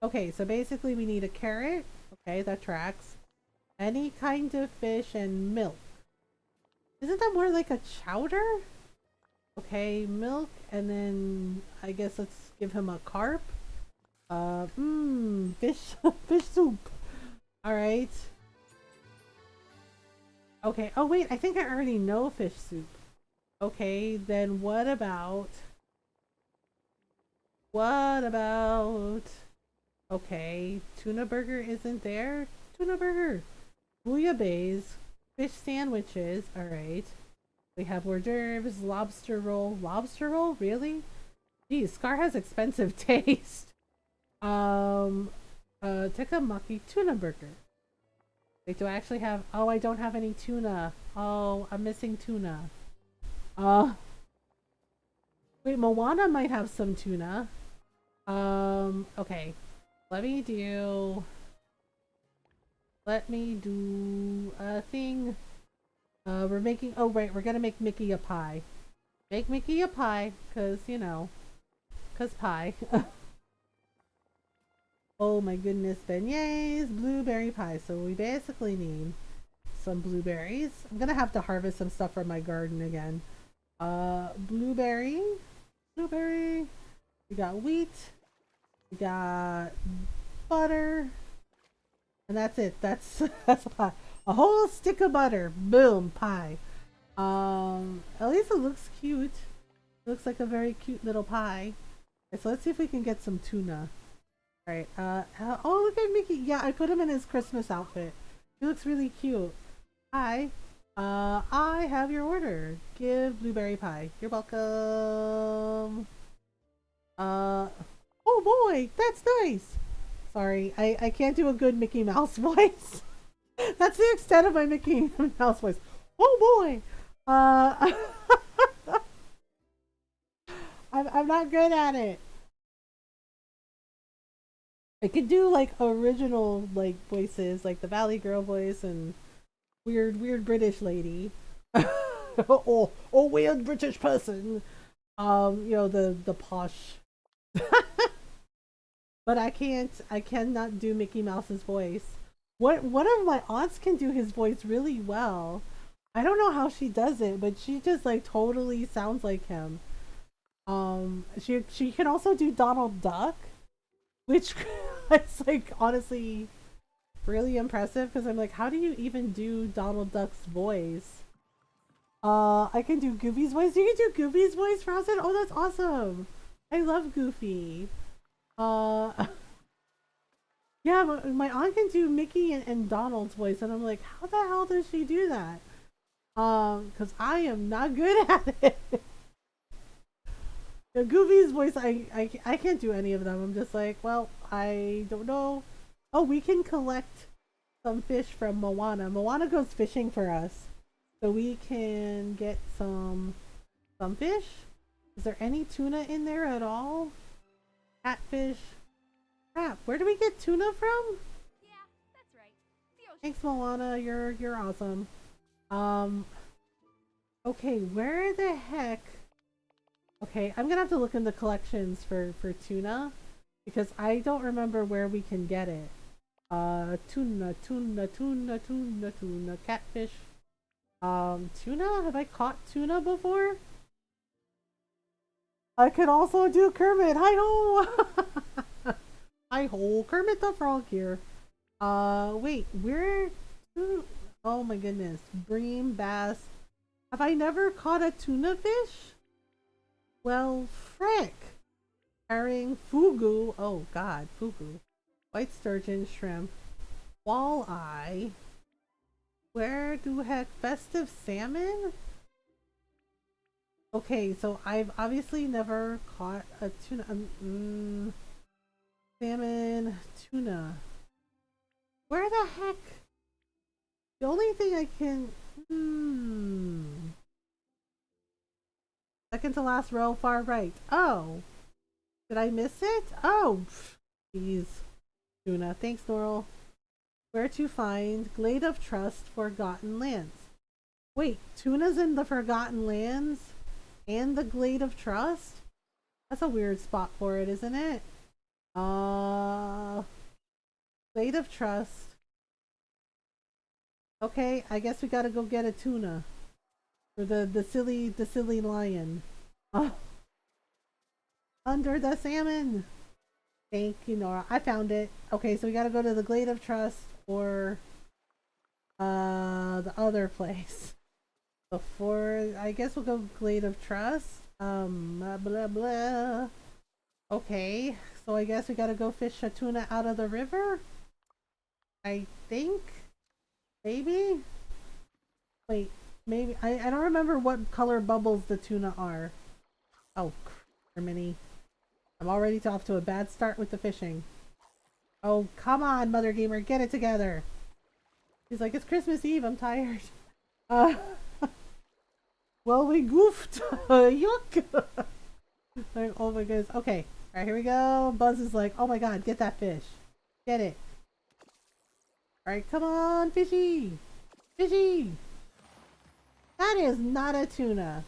Okay, so basically we need a carrot. Okay, that tracks. Any kind of fish and milk. Isn't that more like a chowder? Okay, milk, and then I guess let's give him a carp. Fish, fish soup. All right. Okay. Oh wait, I think I already know fish soup. Okay, then what about? What about? Okay, tuna burger isn't there. Tuna burger. Bouillabaisse, fish sandwiches. All right. We have hors d'oeuvres, lobster roll. Lobster roll, really? Geez, Scar has expensive taste. Takamaki tuna burger. Wait, do I actually have? Oh, I don't have any tuna. Oh, I'm missing tuna. Wait, Moana might have some tuna. Okay. Let me do a thing. We're making, oh right, we're gonna make Mickey a pie. Make Mickey a pie, cause, you know, cause pie. Oh my goodness, beignets, blueberry pie. So we basically need some blueberries. I'm gonna have to harvest some stuff from my garden again. Blueberry. We got wheat. We got butter. And that's it. That's that's a pie. A whole stick of butter. Boom, pie. At least it looks cute. It looks like a very cute little pie. Okay, so let's see if we can get some tuna. Alright, oh look at Mickey. Yeah, I put him in his Christmas outfit. He looks really cute. Hi. I have your order. Give blueberry pie. You're welcome. Oh boy, that's nice. Sorry, I can't do a good Mickey Mouse voice. That's the extent of my Mickey Mouse voice. Oh boy. I'm not good at it. I could do like original like voices, like the Valley Girl voice and weird British lady. or weird British person. You know, the posh. But I cannot do Mickey Mouse's voice. One of my aunts can do his voice really well. I don't know how she does it, but she just like totally sounds like him. She can also do Donald Duck, which is like honestly really impressive because I'm like, how do you even do Donald Duck's voice? I can do Goofy's voice. You can do Goofy's voice, Frozen? Oh, that's awesome. I love Goofy. Yeah, my aunt can do Mickey and Donald's voice, and I'm like, how the hell does she do that? Because I am not good at it. The Goofy's voice, I can't do any of them. I'm just like, well, I don't know. Oh, we can collect some fish from Moana. Moana goes fishing for us. So we can get some fish. Is there any tuna in there at all? Catfish. Crap, where do we get tuna from? Yeah, that's right. The ocean. Thanks, Moana. You're awesome. Okay, where the heck? Okay, I'm gonna have to look in the collections for tuna because I don't remember where we can get it. Tuna, catfish. Tuna? Have I caught tuna before? I can also do Kermit. Hi ho! Hi ho, Kermit the Frog here. Wait, where? Oh my goodness, bream, bass, Have I never caught a tuna fish? Well, frick. Herring, fugu. Oh god, fugu. White sturgeon, shrimp, walleye. Where do heck? Festive salmon? Okay, so I've obviously never caught a tuna. Salmon, tuna. Where the heck? The only thing I can. Second to last row, far right. Oh. Did I miss it? Oh. Jeez. Tuna. Thanks, Norl. Where to find Glade of Trust, Forgotten Lands. Wait, tuna's in the Forgotten Lands and the Glade of Trust? That's a weird spot for it, isn't it? Glade of Trust. Okay, I guess we gotta go get a tuna. For the silly lion. Oh. Under the salmon. Thank you, Nora. I found it. Okay, so we gotta go to the Glade of Trust or the other place. Before, I guess we'll go Glade of Trust. Blah blah blah. Okay, so I guess we gotta go fish a tuna out of the river. I think, maybe. Wait, maybe I don't remember what color bubbles the tuna are. Oh, criminy! I'm already off to a bad start with the fishing. Oh, come on, Mothergamer, get it together. He's like, it's Christmas Eve, I'm tired. Well, we goofed. Yuck. Like, oh my goodness. Okay, alright, here we go. Buzz is like, oh my god, get that fish. Get it. Alright, come on, fishy. Fishy. That is not a tuna.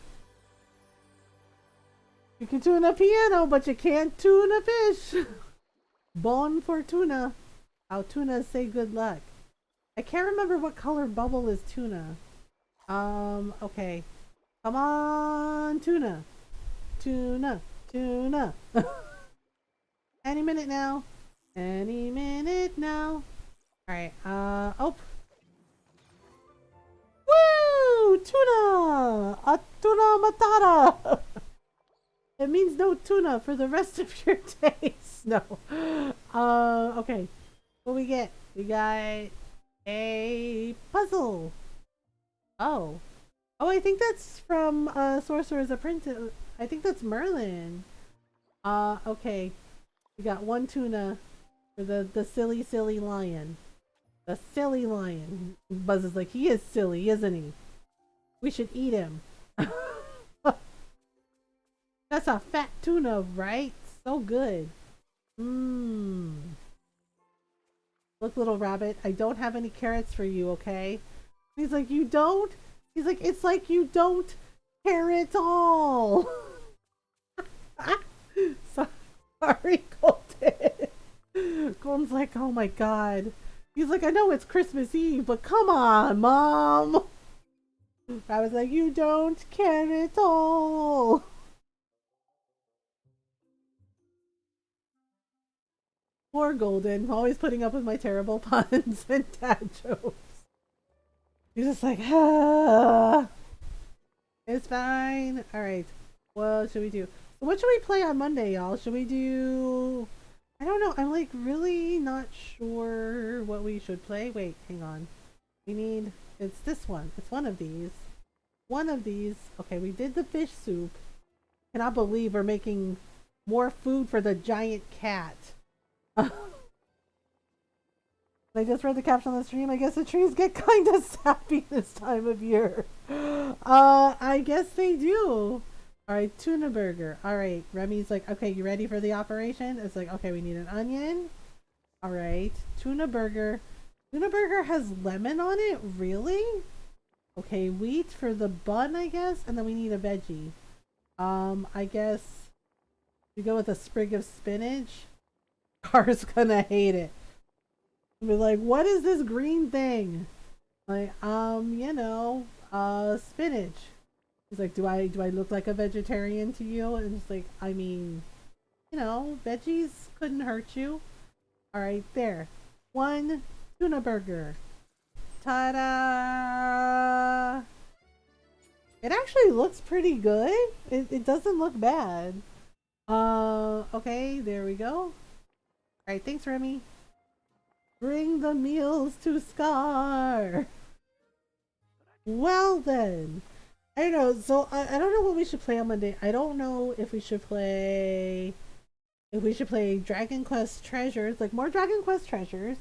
You can tune a piano, but you can't tune a fish. Bon for tuna. How tunas say good luck. I can't remember what color bubble is tuna. Okay. Come on, tuna. Tuna. Tuna. Any minute now. Any minute now. Alright, oh. Woo! Tuna! A tuna matata! It means no tuna for the rest of your days. No. Okay. What we get? We got a puzzle. Oh. Oh, I think that's from Sorcerer's Apprentice. I think that's Merlin. Okay. We got one tuna for the silly lion. The silly lion. Buzz is like, he is silly, isn't he? We should eat him. That's a fat tuna, right? So good. Mmm. Look, little rabbit, I don't have any carrots for you, okay? He's like, you don't? He's like, it's like you don't care at all. Sorry, Colton. Colton's like, oh my god. He's like, I know it's Christmas Eve, but come on, Mom. I was like, you don't care at all. Poor Golden, always putting up with my terrible puns and dad jokes. He's just like, ah. It's fine. Alright. What should we do? So what should we play on Monday, y'all? Should we do... I don't know. I'm like really not sure what we should play. Wait, hang on. We need... It's this one. It's one of these. One of these. Okay, we did the fish soup. Cannot believe we're making more food for the giant cat. I just read the caption on the stream. I guess the trees get kind of sappy this time of year. I guess they do. Alright, tuna burger. Alright, Remy's like, okay, you ready for the operation? It's like, okay, we need an onion. Alright, tuna burger. Tuna burger has lemon on it? Really? Okay, wheat for the bun, I guess. And then we need a veggie. I guess we go with a sprig of spinach. Car's gonna hate it. Be like, what is this green thing? Like, you know, spinach. He's like, do I look like a vegetarian to you? And it's like, I mean, you know, veggies couldn't hurt you. Alright, there. One tuna burger. Ta-da! It actually looks pretty good. It doesn't look bad. Okay, there we go. Alright, thanks, Remy. Bring the meals to Scar. Well then. I don't know, so I don't know what we should play on Monday. I don't know if we should play Dragon Quest Treasures, like more Dragon Quest Treasures,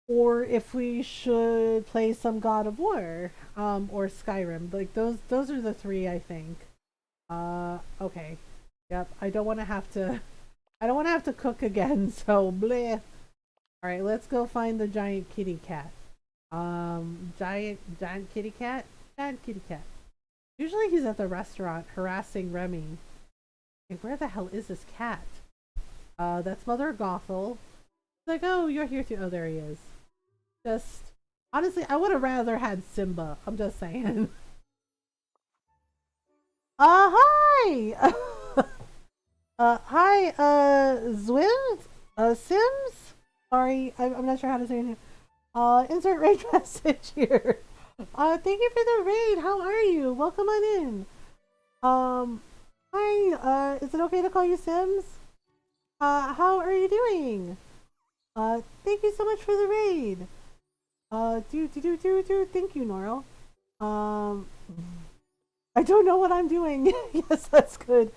or if we should play some God of War, or Skyrim. Like those are the three I think. Okay. Yep, I don't want to have to cook again, so bleh. Alright, let's go find the giant kitty cat. Giant kitty cat? Giant kitty cat. Usually he's at the restaurant harassing Remy. Like, where the hell is this cat? That's Mother Gothel. Like, oh, you're here too. Oh, there he is. Just, honestly, I would have rather had Simba. I'm just saying. Hi! Hi, Zwim? Sims? Sorry, I'm not sure how to say it. Insert raid message here. Thank you for the raid. How are you? Welcome on in. Hi, is it okay to call you Sims? How are you doing? Thank you so much for the raid. Thank you, Norl. I don't know what I'm doing. Yes, that's good.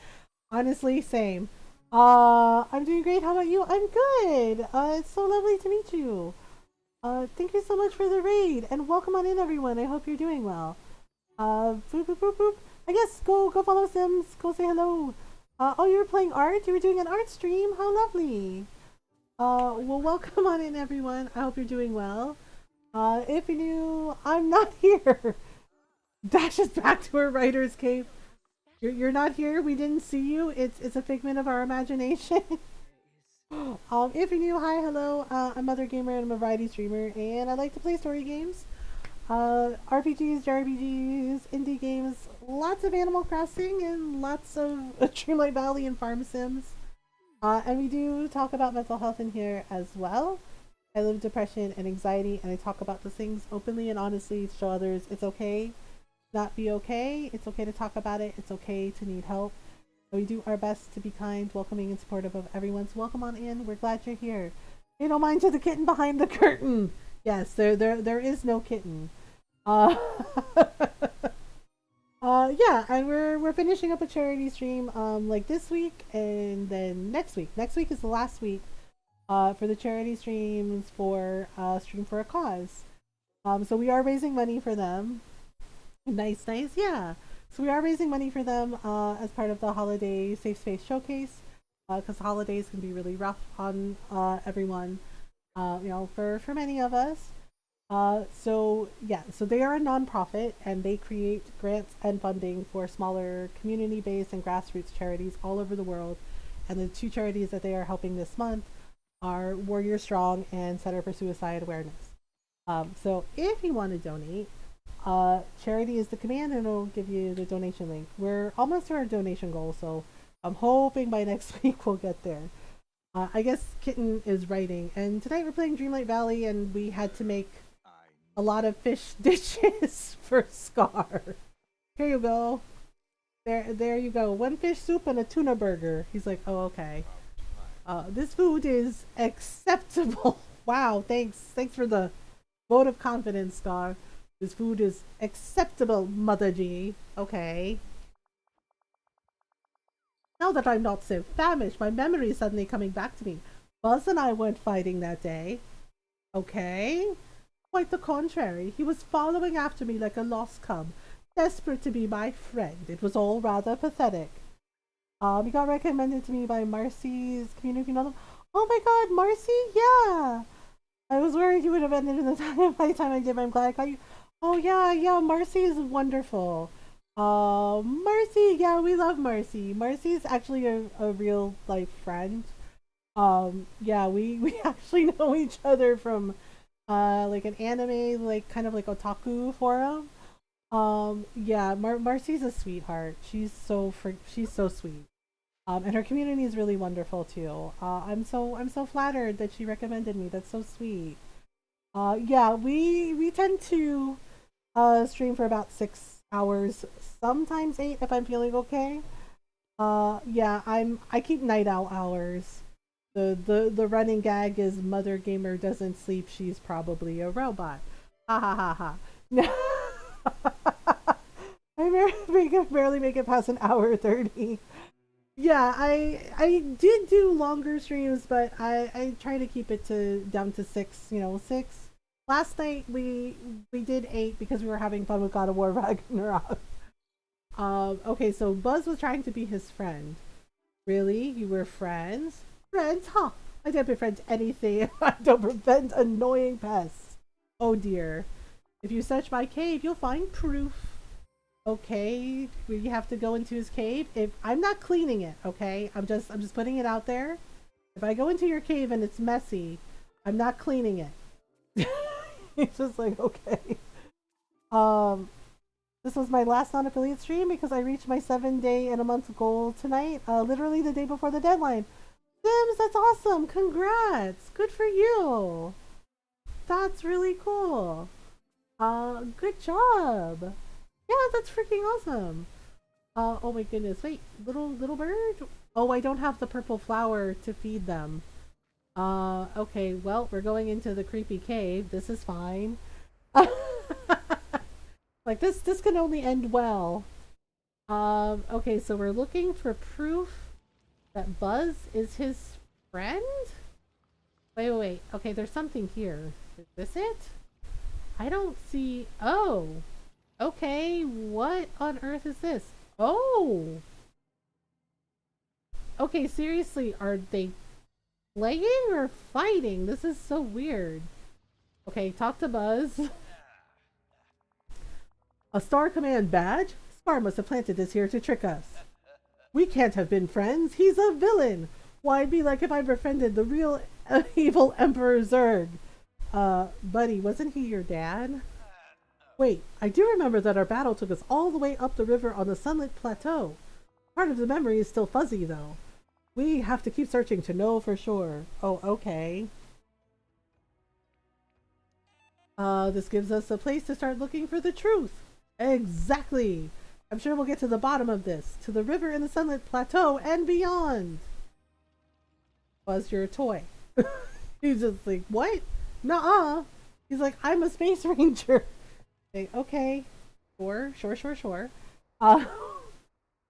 Honestly, same. I'm doing great. How about you? I'm good. It's so lovely to meet you. Thank you so much for the raid, and welcome on in, everyone. I hope you're doing well. Boop, boop, boop, boop. I guess go follow Sims. Go say hello. Oh, you were playing art? You were doing an art stream? How lovely. Well, welcome on in, everyone. I hope you're doing well. If you're new, I'm not here. Dashes back to her writer's cave. You're not here. We didn't see you. It's a figment of our imagination. If you're new, hi, hello. I'm Mothergamer and I'm a variety streamer, and I like to play story games, RPGs, JRPGs, indie games, lots of Animal Crossing, and lots of Dreamlight Valley and Farm Sims. And we do talk about mental health in here as well. I live depression and anxiety, and I talk about those things openly and honestly to show others it's okay not be okay. It's okay to talk about it. It's okay to need help. We do our best to be kind, welcoming, and supportive of everyone. So welcome on in. We're glad you're here. Pay no mind to the kitten behind the curtain. Yes, there is no kitten. Yeah, and we're finishing up a charity stream like this week and then next week. Next week is the last week for the charity streams for Stream for a Cause. So we are raising money for them. Nice, yeah. So we are raising money for them as part of the holiday safe space showcase, because holidays can be really rough on everyone, for many of us. So yeah, so they are a nonprofit and they create grants and funding for smaller community-based and grassroots charities all over the world. And the two charities that they are helping this month are Warrior Strong and Center for Suicide Awareness. So if you want to donate, charity is the command and it'll give you the donation link. We're almost to our donation goal, so I'm hoping by next week we'll get there. I guess Kitten is writing, and tonight we're playing Dreamlight Valley, and we had to make a lot of fish dishes for Scar. Here you go. There you go. One fish soup and a tuna burger. He's like, oh, okay. This food is acceptable. Wow, thanks for the vote of confidence, Scar. This food is acceptable, Mother G. Okay. Now that I'm not so famished, my memory is suddenly coming back to me. Buzz and I went fighting that day. Okay. Quite the contrary. He was following after me like a lost cub, desperate to be my friend. It was all rather pathetic. He got recommended to me by Marcy's community knowledge. Oh my god, Marcy? Yeah. I was worried you would have ended in the time by the time I did, but I'm glad I got you. Oh yeah, Marcy is wonderful. Marcy, yeah, we love Marcy. Marcy's actually a real life friend. Yeah, we actually know each other from like an anime, like kind of like otaku forum. Yeah, Marcy's a sweetheart. She's so sweet. And her community is really wonderful too. I'm so flattered that she recommended me. That's so sweet. Yeah, we tend to stream for about 6 hours, sometimes 8 if I'm feeling okay. Yeah, I keep night owl hours. The running gag is Mothergamer doesn't sleep, she's probably a robot. Ha ha ha ha. No. Barely make it past an hour 30. Yeah, I did do longer streams, but I try to keep it to down to 6, 6. Last night we did 8 because we were having fun with God of War Ragnarok. Okay, so Buzz was trying to be his friend. Really? You were friends? Friends? Huh. I don't befriend anything. I don't prevent annoying pests. Oh dear. If you search my cave, you'll find proof. Okay, we have to go into his cave. If I'm not cleaning it, okay? I'm just putting it out there. If I go into your cave and it's messy, I'm not cleaning it. It's just like, okay. This was my last non-affiliate stream because I reached my 7-day in a month goal tonight, literally the day before the deadline. Sims, that's awesome! Congrats! Good for you! That's really cool. Good job. Yeah, that's freaking awesome. Oh my goodness. Wait, little bird? Oh, I don't have the purple flower to feed them. Okay, well, we're going into the creepy cave. This is fine. Like this can only end well. Okay, so we're looking for proof that Buzz is his friend? Wait. Okay, there's something here. Is this it? I don't see... Oh! Okay, what on earth is this? Oh! Okay, seriously, are they playing or fighting? This is so weird. Okay, talk to Buzz. A Star Command badge? Scar must have planted this here to trick us. We can't have been friends. He's a villain. Why, it'd be like if I befriended the real evil Emperor Zurg. Buddy, wasn't he your dad? Wait, I do remember that our battle took us all the way up the river on the Sunlit Plateau. Part of the memory is still fuzzy, though. We have to keep searching to know for sure. Oh, okay. This gives us a place to start looking for the truth. Exactly. I'm sure we'll get to the bottom of this. To the river in the Sunlit Plateau and beyond. Buzz, you're a toy. He's just like, what? Nuh-uh. He's like, I'm a space ranger. Okay. Sure.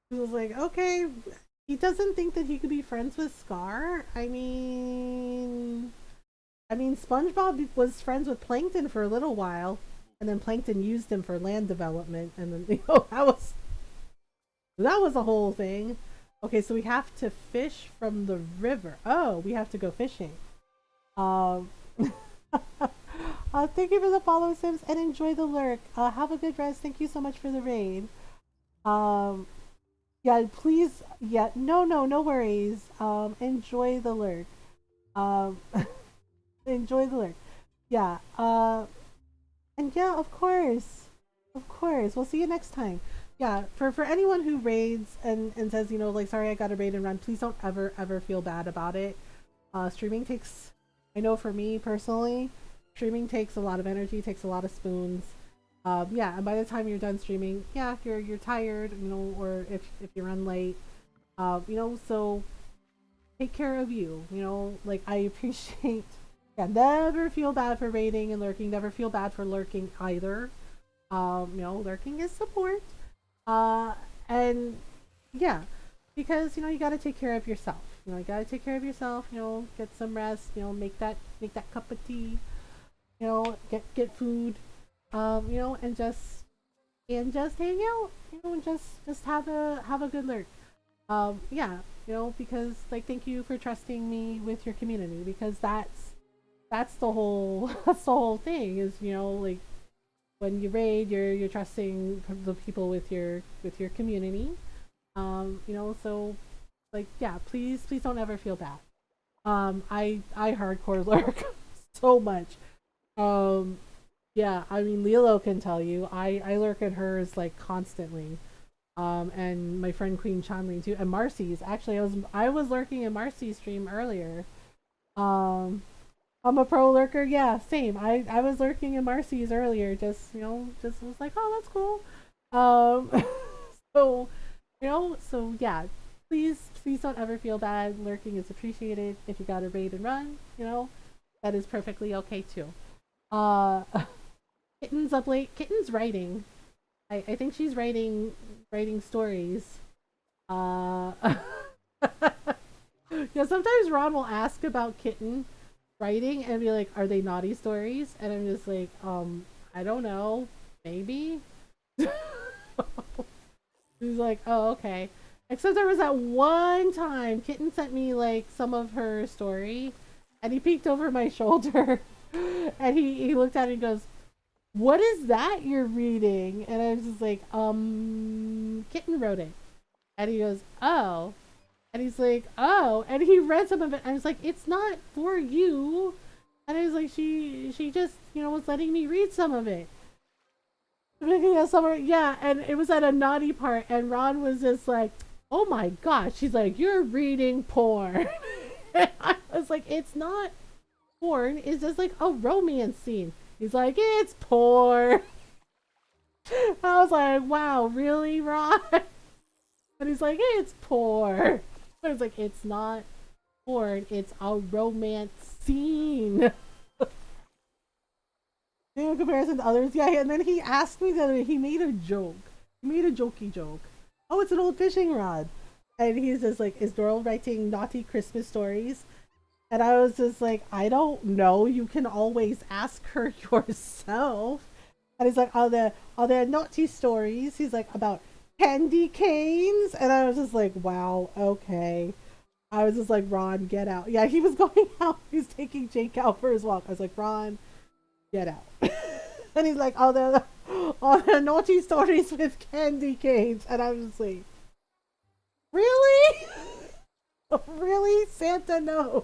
He was like, okay. He doesn't think that he could be friends with Scar. I mean, SpongeBob was friends with Plankton for a little while, and then Plankton used him for land development, and then that was a whole thing. Okay, so we have to fish from the river. Oh, we have to go fishing. Thank you for the follow, Sims, and enjoy the lurk. Have a good rest. Thank you so much for the raid. Yeah, please. Yeah, no worries. Enjoy the lurk. Enjoy the lurk. Yeah. And yeah, of course. We'll see you next time. Yeah, for anyone who raids and says, like, sorry, I got to raid and run, please don't ever feel bad about it. Streaming takes, I know for me personally, streaming takes a lot of energy, takes a lot of spoons. Yeah, and by the time you're done streaming, yeah, you're tired, or if you run late, so take care of you, like I appreciate. Yeah, never feel bad for raiding and lurking. Never feel bad for lurking either. Lurking is support. And yeah, because you gotta take care of yourself. You gotta take care of yourself. Get some rest. Make that cup of tea. Get food. And just hang out. And just have a good lurk. Yeah, because like thank you for trusting me with your community, because that's the whole thing is, like when you raid, you're trusting the people with your community. So like, yeah, please don't ever feel bad. I hardcore lurk so much. Yeah, I mean, Lilo can tell you, I lurk at hers like constantly. And my friend Queen Chanling too, and Marcy's. Actually, I was lurking in Marcy's stream earlier. I'm a pro lurker. Yeah, same. I was lurking in Marcy's earlier. Just was like, oh, that's cool. Um, so, so yeah, please don't ever feel bad. Lurking is appreciated. If you gotta raid and run, that is perfectly okay too. Uh, Kitten's up late. Kitten's writing. I think she's writing stories. Uh, sometimes Ron will ask about Kitten writing and be like, "Are they naughty stories?" And I'm just like, I don't know, maybe. He's like, "Oh, okay." Except there was that one time Kitten sent me like some of her story, and he peeked over my shoulder, and he looked at it and goes, "What is that you're reading?" And I was just like, Kitten wrote it." And he goes, "Oh." And he's like, "Oh." And he read some of it. And I was like, "It's not for you." And I was like, she just, was letting me read some of it. Yeah, and it was at a naughty part. And Ron was just like, "Oh my gosh." She's like, "You're reading porn." And I was like, "It's not porn. It's just like a romance scene." He's like, "It's porn." I was like, "Wow, really, Ron?" And he's like, "It's porn." I was like, "It's not porn. It's a romance scene." In comparison to others, yeah. And then he asked me the other day. He made a joke. He made a jokey joke. "Oh, it's an old fishing rod," and he's just like, "Is Doral writing naughty Christmas stories?" And I was just like, "I don't know. You can always ask her yourself." And he's like, "Are there naughty stories?" He's like, "About candy canes," and I was just like, "Wow, okay." I was just like, "Ron, get out." Yeah, he was going out. He's taking Jake out for his walk. I was like, "Ron, get out." And he's like, "Oh, they're naughty stories with candy canes," and I was just like, "Really?" Really? Santa knows.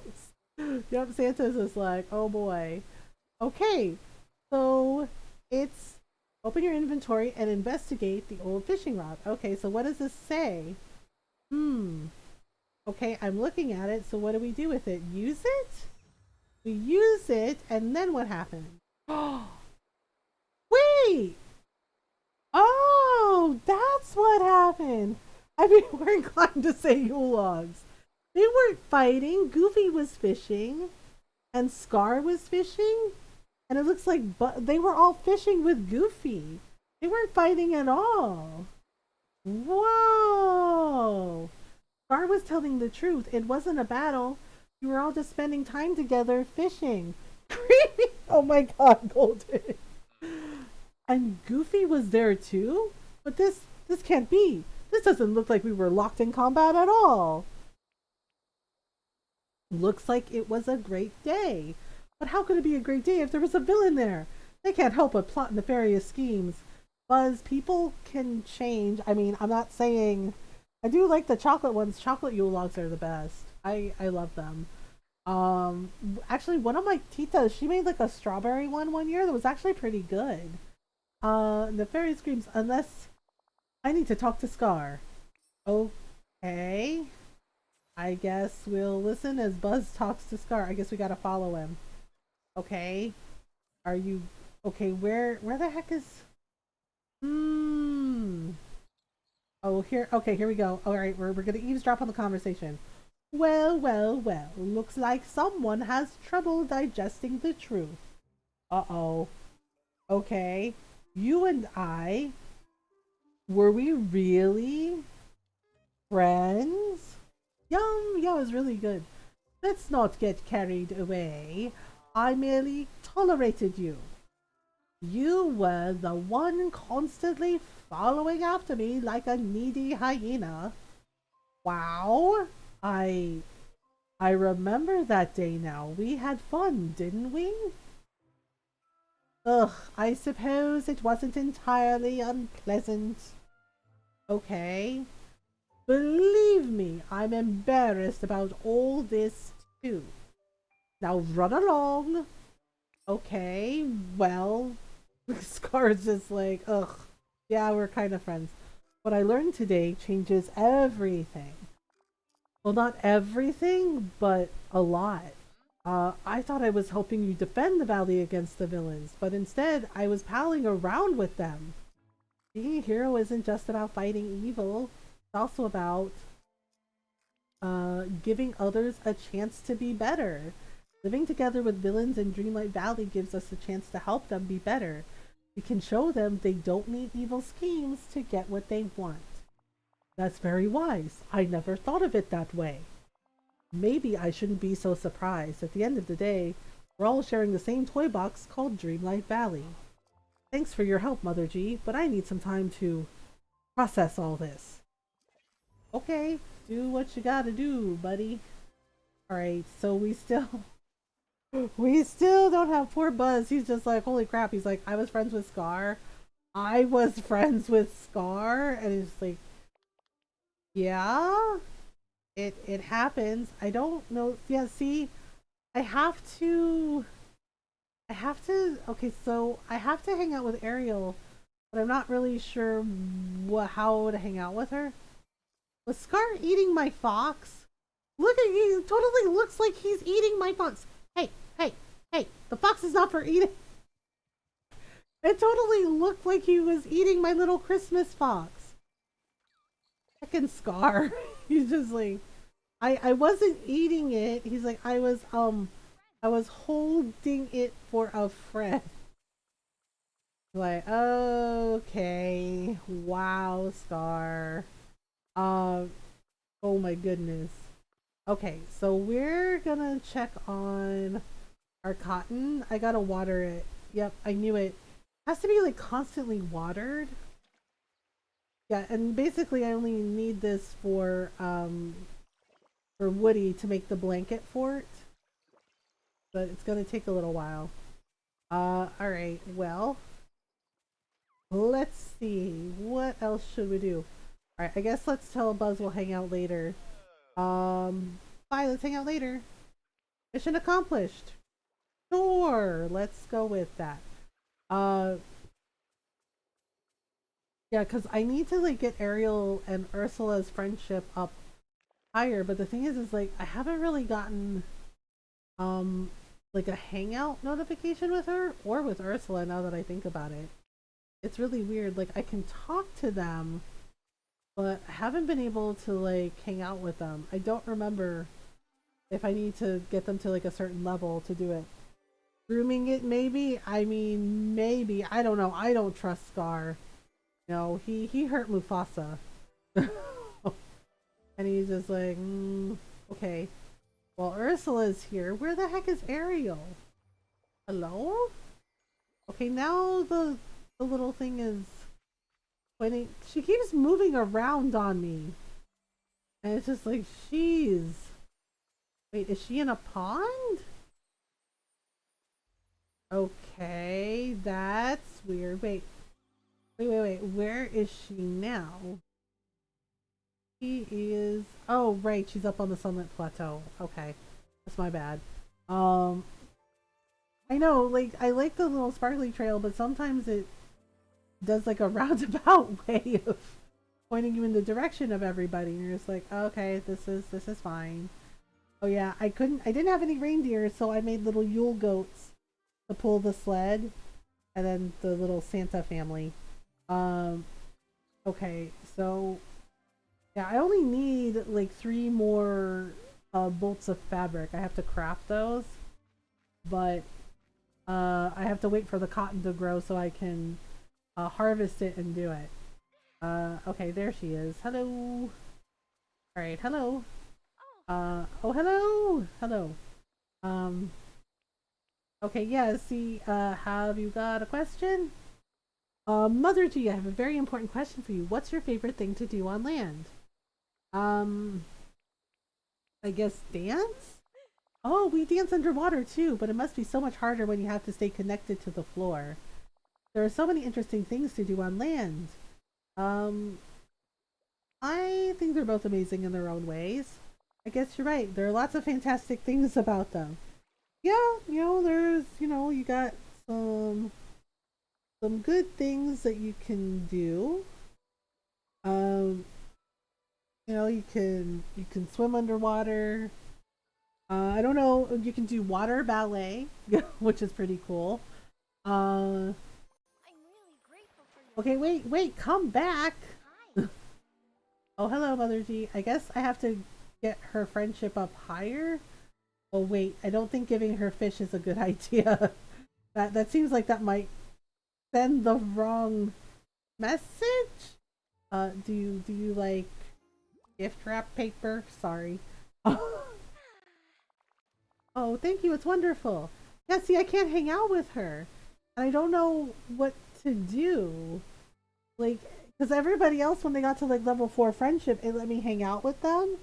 Yep, Santa's just like, "Oh boy." Okay, so it's open your inventory and investigate the old fishing rod. Okay, so what does this say? Okay, I'm looking at it. So what do we do with it? Use it? We use it, and then what happens? Wait! Oh, that's what happened. I mean, we're inclined to say Yule logs. They weren't fighting. Goofy was fishing, and Scar was fishing, and it looks like they were all fishing with Goofy. They weren't fighting at all. Whoa! Scar was telling the truth. It wasn't a battle. You were all just spending time together fishing. Creepy! Oh my god, Golden. And Goofy was there too? But this can't be. This doesn't look like we were locked in combat at all. Looks like it was a great day. But how could it be a great day if there was a villain there? They can't help but plot nefarious schemes. Buzz, people can change. I mean, I'm not saying I do like the chocolate ones. Chocolate Yule logs are the best. I love them. Actually, one of my titas, she made like a strawberry one year that was actually pretty good. The fairy screams, "Unless I need to talk to Scar." Okay. I guess we'll listen as Buzz talks to Scar. I guess we gotta follow him. Okay. Are you okay? Where the heck is? Oh, here. Okay, here we go. All right, we're gonna eavesdrop on the conversation. "Well, well, well. Looks like someone has trouble digesting the truth." Uh-oh. Okay. You and I, were we really friends? Yum, yeah, it was really good. Let's not get carried away. I merely tolerated you. You were the one constantly following after me like a needy hyena. Wow. I remember that day now. We had fun, didn't we? Ugh, I suppose it wasn't entirely unpleasant. Okay. Believe me, I'm embarrassed about all this too. Now run along. Okay, well, Scar's just like, ugh, yeah, we're kind of friends. What I learned today changes everything. Well, not everything, but a lot. I thought I was helping you defend the valley against the villains, but instead I was palling around with them. Being a hero isn't just about fighting evil. It's also about giving others a chance to be better. Living together with villains in Dreamlight Valley gives us a chance to help them be better. We can show them they don't need evil schemes to get what they want. That's very wise. I never thought of it that way. Maybe I shouldn't be so surprised. At the end of the day, we're all sharing the same toy box called Dreamlight Valley. Thanks for your help, Mother G, but I need some time to process all this. Okay, do what you gotta do, buddy. Alright, so we still don't have poor Buzz. He's just like, holy crap. He's like, I was friends with Scar. I was friends with Scar. And he's like, yeah, it happens. I don't know. Yeah, see, I have to, okay, so I have to hang out with Ariel, but I'm not really sure how to hang out with her. Was Scar eating my fox? Look at, he totally looks like he's eating my fox. Hey, hey, hey, the fox is not for eating. It totally looked like he was eating my little Christmas fox. Fucking Scar. He's just like, I wasn't eating it. He's like, I was holding it for a friend. Like, okay. Wow, Scar. Oh my goodness. Okay, so we're gonna check on our cotton. I gotta water it. Yep, I knew it. It has to be like constantly watered. Yeah, and basically I only need this for Woody to make the blanket fort. But it's gonna take a little while. Alright, well. Let's see. What else should we do? Alright, I guess let's tell Buzz we'll hang out later. Bye, let's hang out later. Mission accomplished. Sure, let's go with that. Yeah, because I need to like get Ariel and Ursula's friendship up higher, but the thing is like I haven't really gotten like a hangout notification with her or with Ursula now that I think about it. It's really weird. Like I can talk to them, but I haven't been able to like hang out with them. I don't remember if I need to get them to like a certain level to do it. Grooming it maybe? I mean maybe. I don't know. I don't trust Scar. No, he hurt Mufasa. And he's just like, okay. Well, Ursula's here. Where the heck is Ariel? Hello? Okay, now the little thing is pointing. She keeps moving around on me. And it's just like, jeez. Wait, is she in a pond? Okay, that's weird. Wait. Where is she now? She is... Oh, right, she's up on the Sunlit Plateau. Okay, that's my bad. I know, like, I like the little sparkly trail, but sometimes it does like a roundabout way of pointing you in the direction of everybody, and you're just like, okay, this is fine. Oh yeah, I didn't have any reindeer, so I made little Yule goats to pull the sled, and then the little Santa family. Okay, so yeah, I only need like 3 more bolts of fabric. I have to craft those, but I have to wait for the cotton to grow so I can harvest it and do it. Okay, there she is. Hello. All right, hello. Oh, hello. Hello. Okay, yeah. See, have you got a question? Mother G, I have a very important question for you. What's your favorite thing to do on land? I guess dance? Oh, we dance underwater too, but it must be so much harder when you have to stay connected to the floor. There are so many interesting things to do on land. I think they're both amazing in their own ways. I guess you're right. There are lots of fantastic things about them. Yeah, there's, you got some good things that you can do. You can swim underwater. I don't know. You can do water ballet, which is pretty cool. I'm really grateful for Okay, wait, come back. Hi. Oh, hello, Mother G. I guess I have to get her friendship up higher. Oh wait, I don't think giving her fish is a good idea. That seems like that might send the wrong message. Do you like gift wrap paper? Sorry. Oh, thank you. It's wonderful. Yeah, see, I can't hang out with her. And I don't know what to do. Like, because everybody else, when they got to like level 4 friendship, it let me hang out with them.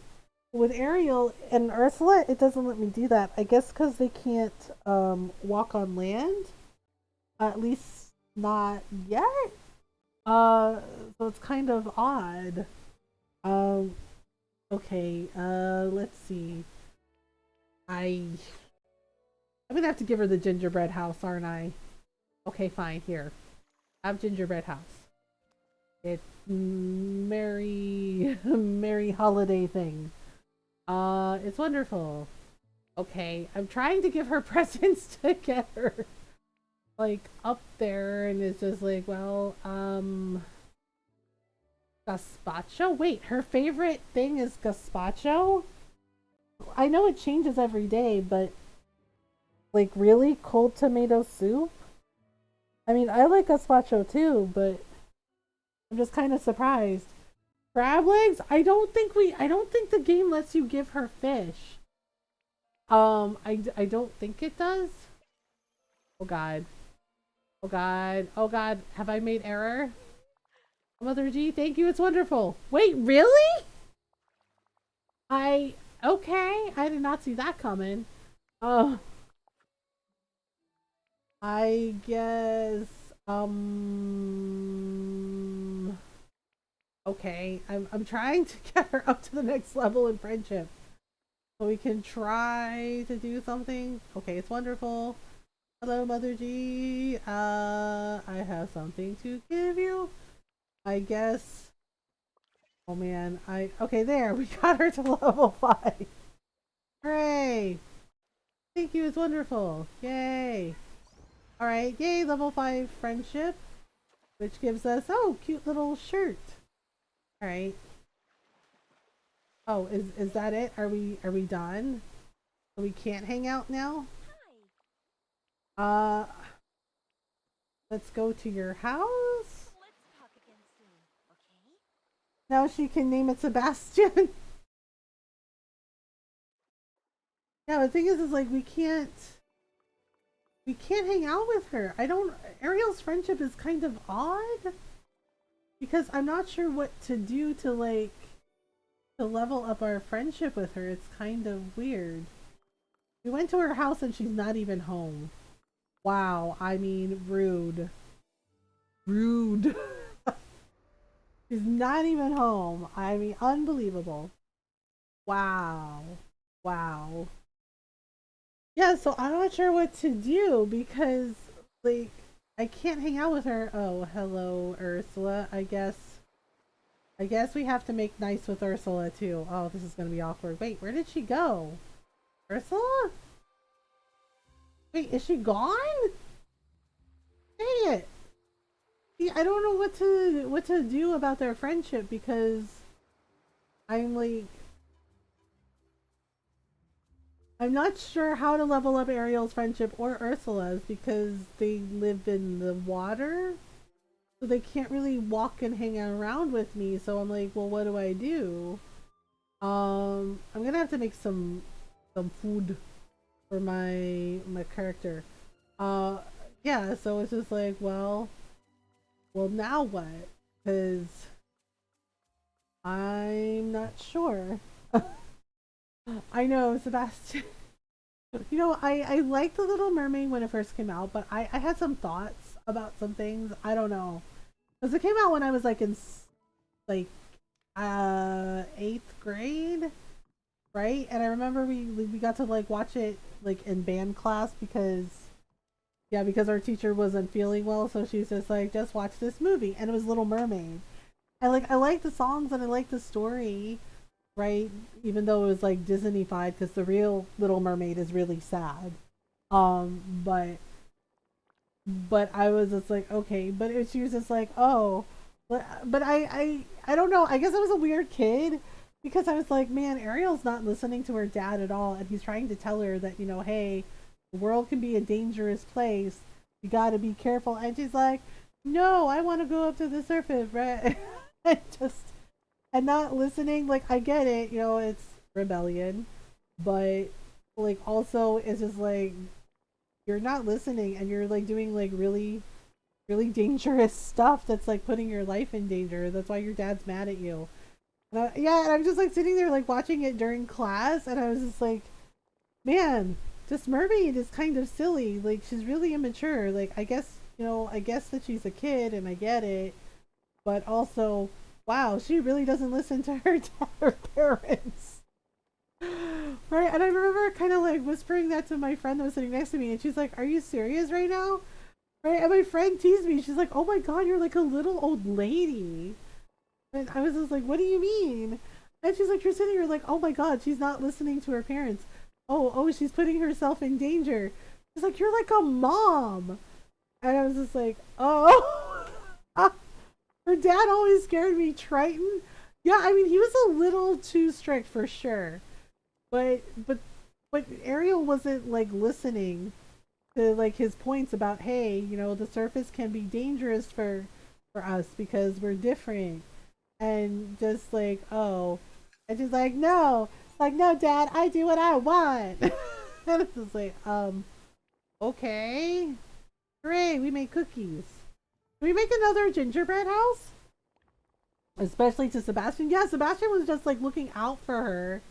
With Ariel and Ursula, it doesn't let me do that. I guess because they can't walk on land. At least not yet. So it's kind of odd. Um, okay, let's see. I'm gonna have to give her the gingerbread house, aren't I? Okay, fine. Here, have gingerbread house. It's merry, merry holiday thing. It's wonderful. Okay, I'm trying to give her presents to get her like up there, and it's just like, well, gazpacho. Wait, her favorite thing is gazpacho. I know it changes every day, but like really cold tomato soup. I mean, I like gazpacho too, but I'm just kind of surprised. Crab legs? I don't think the game lets you give her fish. I don't think it does. Oh god. Oh god. Oh god. Have I made error? Mother G, thank you. It's wonderful. Wait, really? Okay. I did not see that coming. Oh, I guess, okay. I'm trying to get her up to the next level in friendship. So we can try to do something. Okay, it's wonderful. Hello, Mother G. I have something to give you. I guess. Oh man, okay, there. We got her to level 5. Hooray! Thank you, it's wonderful. Yay. Alright, yay, level 5 friendship. Which gives us, oh, cute little shirt. Alright. Oh, is that it? Are we done? We can't hang out now? Hi. Let's go to your house. Let's talk again soon, okay? Now she can name it Sebastian. Yeah, the thing is like we can't hang out with her. I don't. Ariel's friendship is kind of odd because I'm not sure what to do to like to level up our friendship with her. It's kind of weird. We went to her house and she's not even home. Wow, I mean rude. Rude. She's not even home. I mean unbelievable. Wow. Wow. Yeah, so I'm not sure what to do because like I can't hang out with her. Oh, hello Ursula. I guess we have to make nice with Ursula too. Oh, this is gonna be awkward. Wait, where did she go? Ursula? Wait, is she gone? Dang it. See, I don't know what to do about their friendship because I'm like I'm not sure how to level up Ariel's friendship or Ursula's because they live in the water. So they can't really walk and hang around with me. So I'm like, well, what do I do? I'm gonna have to make some food for my character. Uh, yeah. So it's just like, well, now what? Because I'm not sure. I know, Sebastian. You know, I liked The Little Mermaid when it first came out, but I had some thoughts about some things. I don't know. Because it came out when I was like in like 8th grade, right? And I remember we got to like watch it like in band class because yeah, because our teacher wasn't feeling well, so she's just like, just watch this movie, and it was Little Mermaid. I like the songs and I like the story, right? Even though it was like Disney-fied, because the real Little Mermaid is really sad. But but I was just like, okay, but she was just like, oh, but I don't know. I guess I was a weird kid because I was like, man, Ariel's not listening to her dad at all, and he's trying to tell her that, hey, the world can be a dangerous place. You got to be careful, and she's like, no, I want to go up to the surface, right? and just and not listening. Like, I get it, it's rebellion, but like also it's just like you're not listening and you're like doing like really really dangerous stuff that's like putting your life in danger. That's why your dad's mad at you. Yeah, and I'm just like sitting there like watching it during class, and I was just like, man, this mermaid is kind of silly. Like, she's really immature. Like, I guess I guess that she's a kid, and I get it, but also, wow, she really doesn't listen to her dad or parents. Right, and I remember kind of like whispering that to my friend that was sitting next to me, and she's like, "Are you serious right now?" Right, and my friend teased me. She's like, "Oh my god, you're like a little old lady." And I was just like, "What do you mean?" And she's like, "You're sitting here like, oh my god, she's not listening to her parents. Oh, she's putting herself in danger." She's like, "You're like a mom." And I was just like, "Oh." Her dad always scared me. Triton. Yeah, I mean, he was a little too strict for sure. But Ariel wasn't like listening to like his points about, hey, the surface can be dangerous for us because we're different, and just like, oh, and she's like, no, like, no, dad, I do what I want. And it's just like, okay, hooray, we made cookies. Can we make another gingerbread house? Especially to Sebastian. Yeah, Sebastian was just like looking out for her,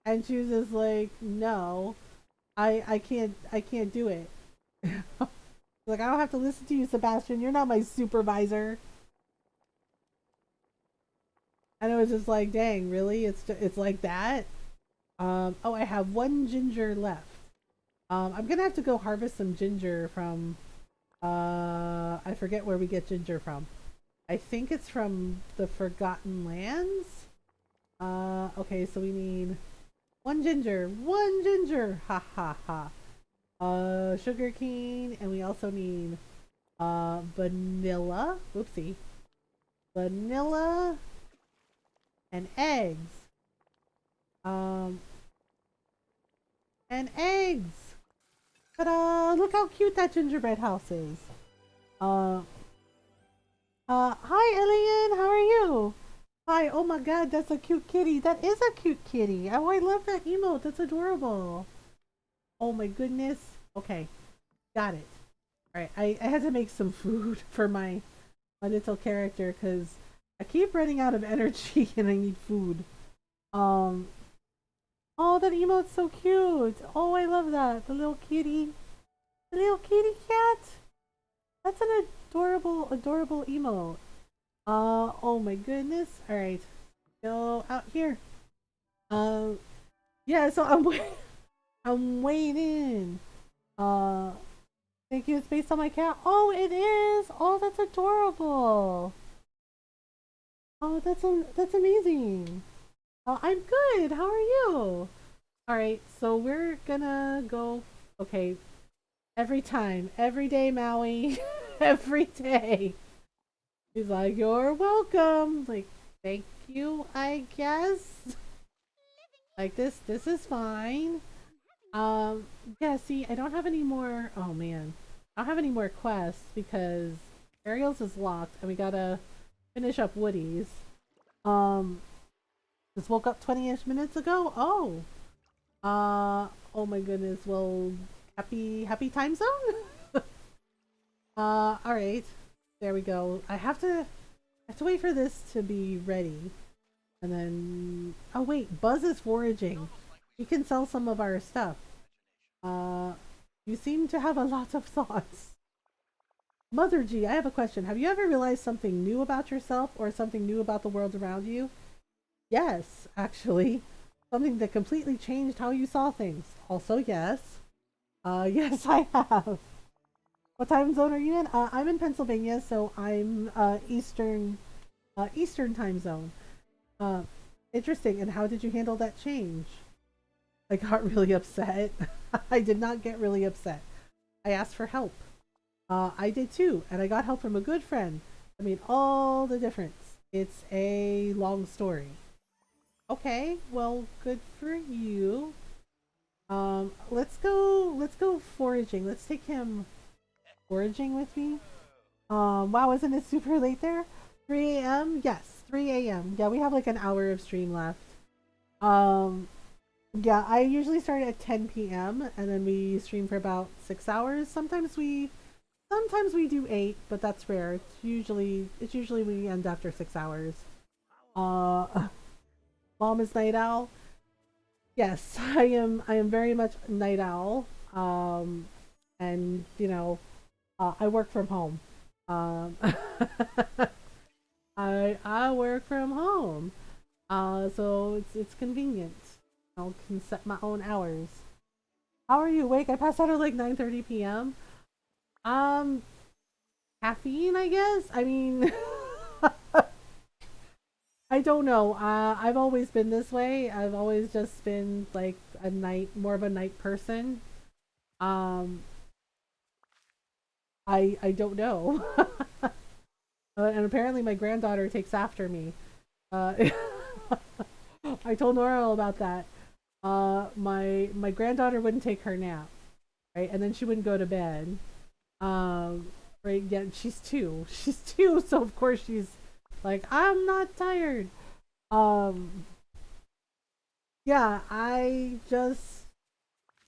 and she was just like, no, I can't do it. Like, I don't have to listen to you, Sebastian. You're not my supervisor. And it was just like, dang, really? It's like that. Oh, I have one ginger left. I'm gonna have to go harvest some ginger from. I forget where we get ginger from. I think it's from the Forgotten Lands. Okay, so we need one ginger, ha ha ha. Sugar cane, and we also need vanilla. Whoopsie. Vanilla and eggs. Um, and eggs. Ta-da! Look how cute that gingerbread house is. Uh, hi, Elian. How are you? Hi. Oh my God, that's a cute kitty. That is a cute kitty. Oh, I love that emote. That's adorable. Oh my goodness. Okay, got it. All right, I had to make some food for my little character because I keep running out of energy and I need food. Um. Oh, that emote's so cute. Oh, I love that. The little kitty. The little kitty cat. That's an adorable, adorable emote. Oh my goodness. All right, go out here. Um, yeah. So I'm waiting. Uh, thank you. It's based on my cat. Oh, it is. Oh, that's adorable. Oh, that's amazing. I'm good. How are you? All right. So we're gonna go. Okay. Every time, every day, Maui, every day. He's like, "You're welcome." Like, thank you, I guess. Like, this is fine. Yeah. See, I don't have any more. Oh man, I don't have any more quests because Ariel's is locked, and we gotta finish up Woody's. Um, just woke up 20-ish minutes ago. Oh, oh my goodness. Well, happy time zone. All right. There we go. I have to wait for this to be ready. And then, oh wait, Buzz is foraging. We can sell some of our stuff. Uh, you seem to have a lot of thoughts. Mother G, I have a question. Have you ever realized something new about yourself or something new about the world around you? Yes, actually. Something that completely changed how you saw things. Also, yes. Yes, I have. What time zone are you in? I'm in Pennsylvania, so I'm Eastern time zone. Uh, Interesting. And how did you handle that change? I got really upset. I did not get really upset. I asked for help. I did too, and I got help from a good friend. I made all the difference. It's a long story. Okay, well, good for you. Let's go foraging. Let's take him foraging with me. Wow, isn't it super late there? 3 a.m. Yes, 3 a.m. Yeah, we have like an hour of stream left. Um, yeah, I usually start at 10 p.m. and then we stream for about 6 hours. Sometimes we do 8, but that's rare. It's usually we end after 6 hours. Uh, Mom is night owl. Yes, I am very much night owl. And I work from home. Um, I work from home. So it's convenient. I can set my own hours. How are you awake? I passed out at like 9:30 p.m. Um, Caffeine, I guess. I mean, I don't know. I've always been this way. I've always just been like more of a night person. Um, I don't know. And apparently my granddaughter takes after me. Uh, I told Nora about that. My granddaughter wouldn't take her nap, right? And then she wouldn't go to bed. Um, right? Yeah, she's two. She's two, so of course she's like, I'm not tired. Um, yeah, I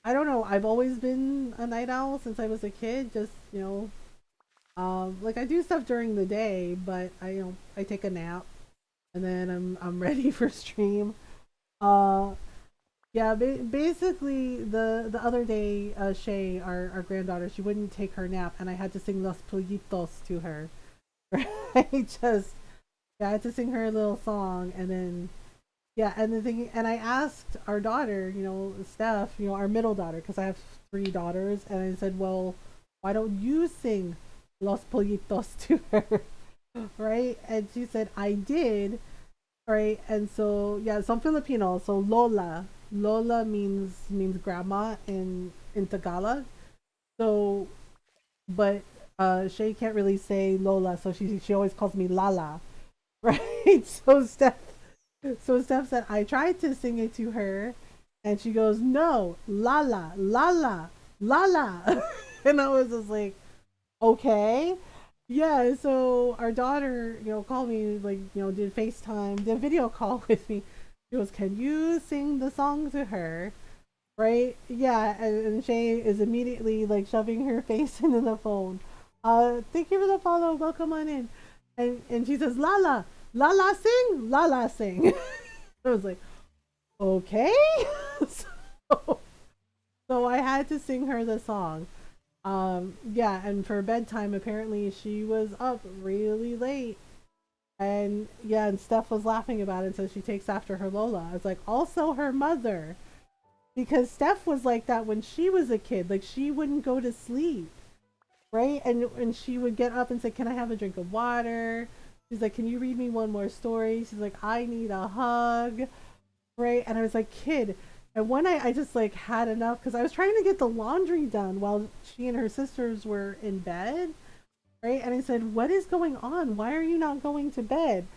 don't know. I've always been a night owl since I was a kid. Just like I do stuff during the day, but I take a nap and then I'm ready for stream. Uh, yeah, basically the other day, Shay, our granddaughter, she wouldn't take her nap, and I had to sing Los Pollitos to her. Right, just yeah, I had to sing her a little song, and then yeah, and the thing, and I asked our daughter, Steph, our middle daughter, because I have 3 daughters, and I said, well, why don't you sing Los Pollitos to her, right? And she said, I did, right? And so yeah, so I'm Filipino, so Lola means grandma in Tagalog. So, but Shay can't really say Lola, so she always calls me Lala, right? So Steph said I tried to sing it to her, and she goes, "No, Lala, Lala, Lala," and I was just like, "Okay." Yeah, so our daughter, called me, like, did FaceTime, did a video call with me. She goes, "Can you sing the song to her?" Right? Yeah, and Shay is immediately like shoving her face into the phone. Thank you for the follow. Welcome on in. And she says, Lala, Lala sing, Lala sing. I was like, okay. so, so I had to sing her the song. Yeah, and for bedtime, apparently she was up really late. And yeah, and Steph was laughing about it, so she takes after her Lola. I was like, also her mother. Because Steph was like that when she was a kid. Like, she wouldn't go to sleep, right? And she would get up and say, can I have a drink of water? She's like, can you read me one more story? She's like, I need a hug, right? And I was like, kid. And one night I just like had enough because I was trying to get the laundry done while she and her sisters were in bed, right? And I said, what is going on? Why are you not going to bed?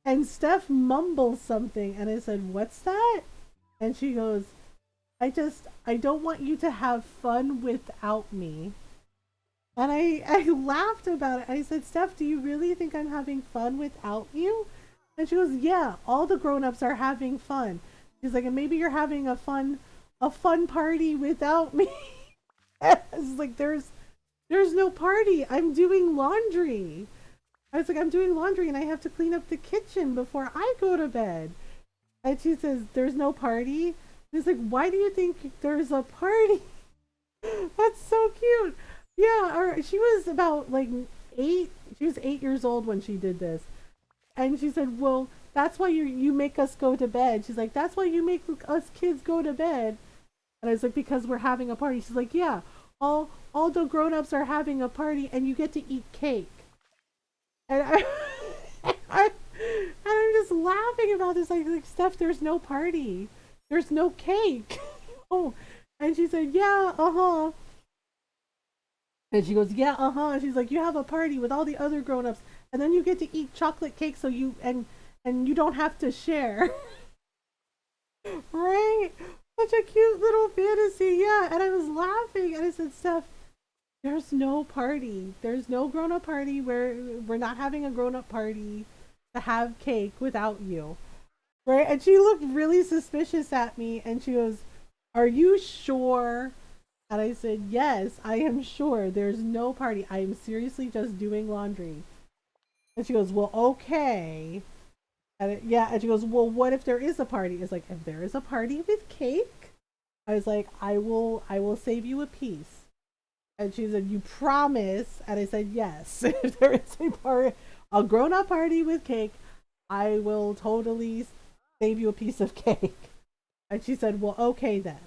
And Steph mumbles something. And I said, what's that? And she goes, I don't want you to have fun without me. And I laughed about it. I said, Steph, do you really think I'm having fun without you? And she goes, yeah, all the grown-ups are having fun. She's like, and maybe you're having a fun party without me. It's like, there's no party. I'm doing laundry. I was like, I'm doing laundry and I have to clean up the kitchen before I go to bed. And she says, there's no party. He's like, why do you think there's a party? That's so cute. Yeah, she was about like 8. She was 8 years old when she did this. And she said, well, that's why you make us go to bed. She's like, that's why you make us kids go to bed. And I was like, because we're having a party. She's like, yeah, all the grown-ups are having a party and you get to eat cake. And I'm just laughing about this. Like, Steph, there's no party. There's no cake. Oh, and she said, yeah, uh-huh. And she goes, yeah, uh-huh. And she's like, you have a party with all the other grown-ups, and then you get to eat chocolate cake, so and you don't have to share. Right? Such a cute little fantasy, yeah. And I was laughing, and I said, Steph, there's no party. There's no grown-up party where we're not having a grown-up party to have cake without you. Right? And she looked really suspicious at me, and she goes, are you sure? And I said, yes, I am sure. There's no party. I am seriously just doing laundry. And she goes, well, okay. Yeah, and she goes, well, what if there is a party? It's like, if there is a party with cake, I was like, I will save you a piece. And she said, you promise? And I said, yes. If there is a grown-up party with cake, I will totally save you a piece of cake. And she said, well, okay then.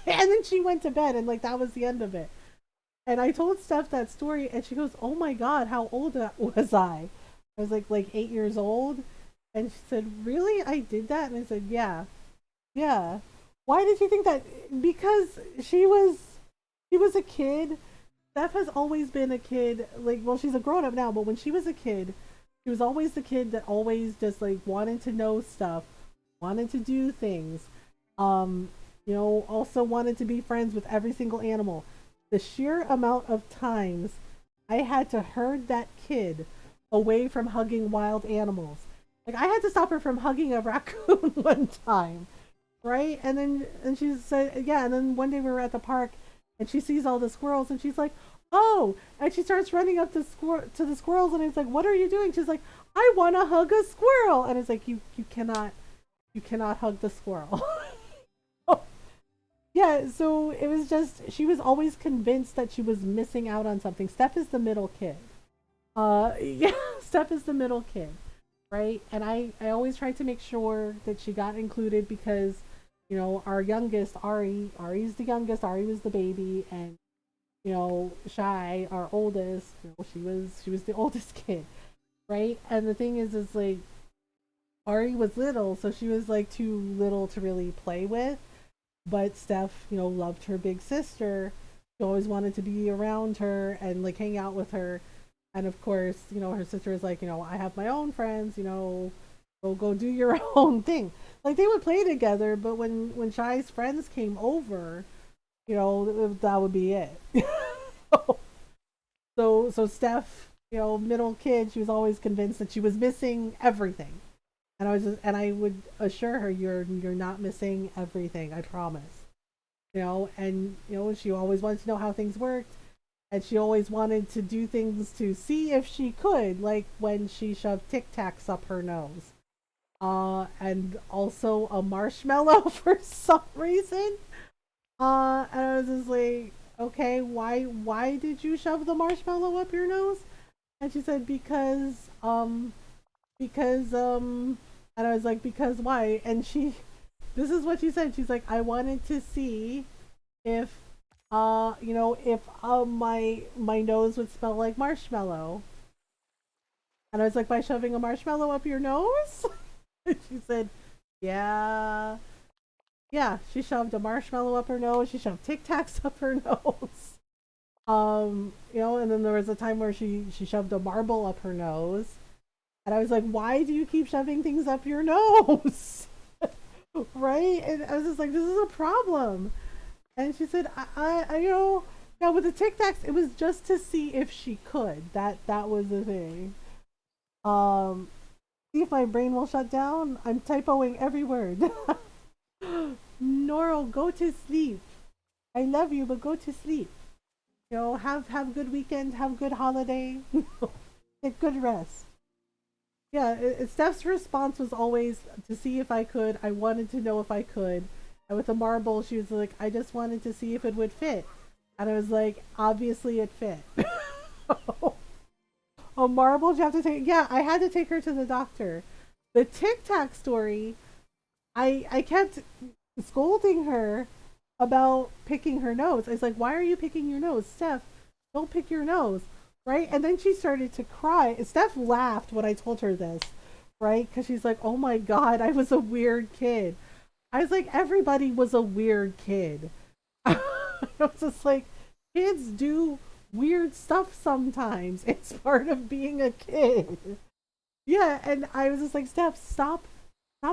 And then she went to bed, and like that was the end of it. And I told Steph that story, and she goes, oh my God, how old was I? I was like 8 years old. And she said, really? I did that? And I said, yeah. Yeah. Why did you think that? Because she was a kid. Steph has always been a kid. Like, well, she's a grown up now, but when she was a kid, she was always the kid that always just like wanted to know stuff, wanted to do things. Also wanted to be friends with every single animal. The sheer amount of times I had to herd that kid away from hugging wild animals. Like I had to stop her from hugging a raccoon one time, right? And she said, yeah. And then one day we were at the park, and she sees all the squirrels, and she's like, oh, and she starts running up to the squirrels, and I was like, what are you doing? She's like, I want to hug a squirrel, and it's like you cannot hug the squirrel. Yeah, so it was just she was always convinced that she was missing out on something. Steph is the middle kid. Yeah, Steph is the middle kid, right? And I always tried to make sure that she got included because, our youngest, Ari's the youngest, Ari was the baby, and Shy, our oldest, she was the oldest kid, right? And the thing is like Ari was little, so she was like too little to really play with. But Steph, loved her big sister. She always wanted to be around her and like hang out with her. And of course, her sister was like, I have my own friends, go do your own thing. Like they would play together, but when Shy's friends came over, that would be it. So Steph, middle kid, she was always convinced that she was missing everything. And I would assure her, you're not missing everything, I promise. And she always wanted to know how things worked, and she always wanted to do things to see if she could, like when she shoved Tic Tacs up her nose. And also a marshmallow for some reason. And I was just like, okay, why did you shove the marshmallow up your nose? And she said, because and I was like, because why? And this is what she said. She's like, I wanted to see if my nose would smell like marshmallow. And I was like, by shoving a marshmallow up your nose? And she said, yeah. Yeah, she shoved a marshmallow up her nose. She shoved Tic Tacs up her nose. And then there was a time where she shoved a marble up her nose. And I was like, why do you keep shoving things up your nose? Right? And I was just like, this is a problem. And she said, yeah, with the Tic Tacs, it was just to see if she could. That was the thing. See if my brain will shut down. I'm typoing every word. Noro, go to sleep. I love you, but go to sleep. Have good weekend, have good holiday. Get good rest. Yeah, Steph's response was always to see if I could. I wanted to know if I could. And with the marble, she was like, I just wanted to see if it would fit. And I was like, obviously it fit. A marble, you have to take. Yeah, I had to take her to the doctor. The Tic Tac story, I kept scolding her about picking her nose. I was like, why are you picking your nose? Steph, don't pick your nose. Right? And then she started to cry. Steph laughed when I told her this, right? Because she's like, oh my God, I was a weird kid. I was like, everybody was a weird kid. I was just like, kids do weird stuff sometimes. It's part of being a kid. Yeah, and I was just like, Steph, stop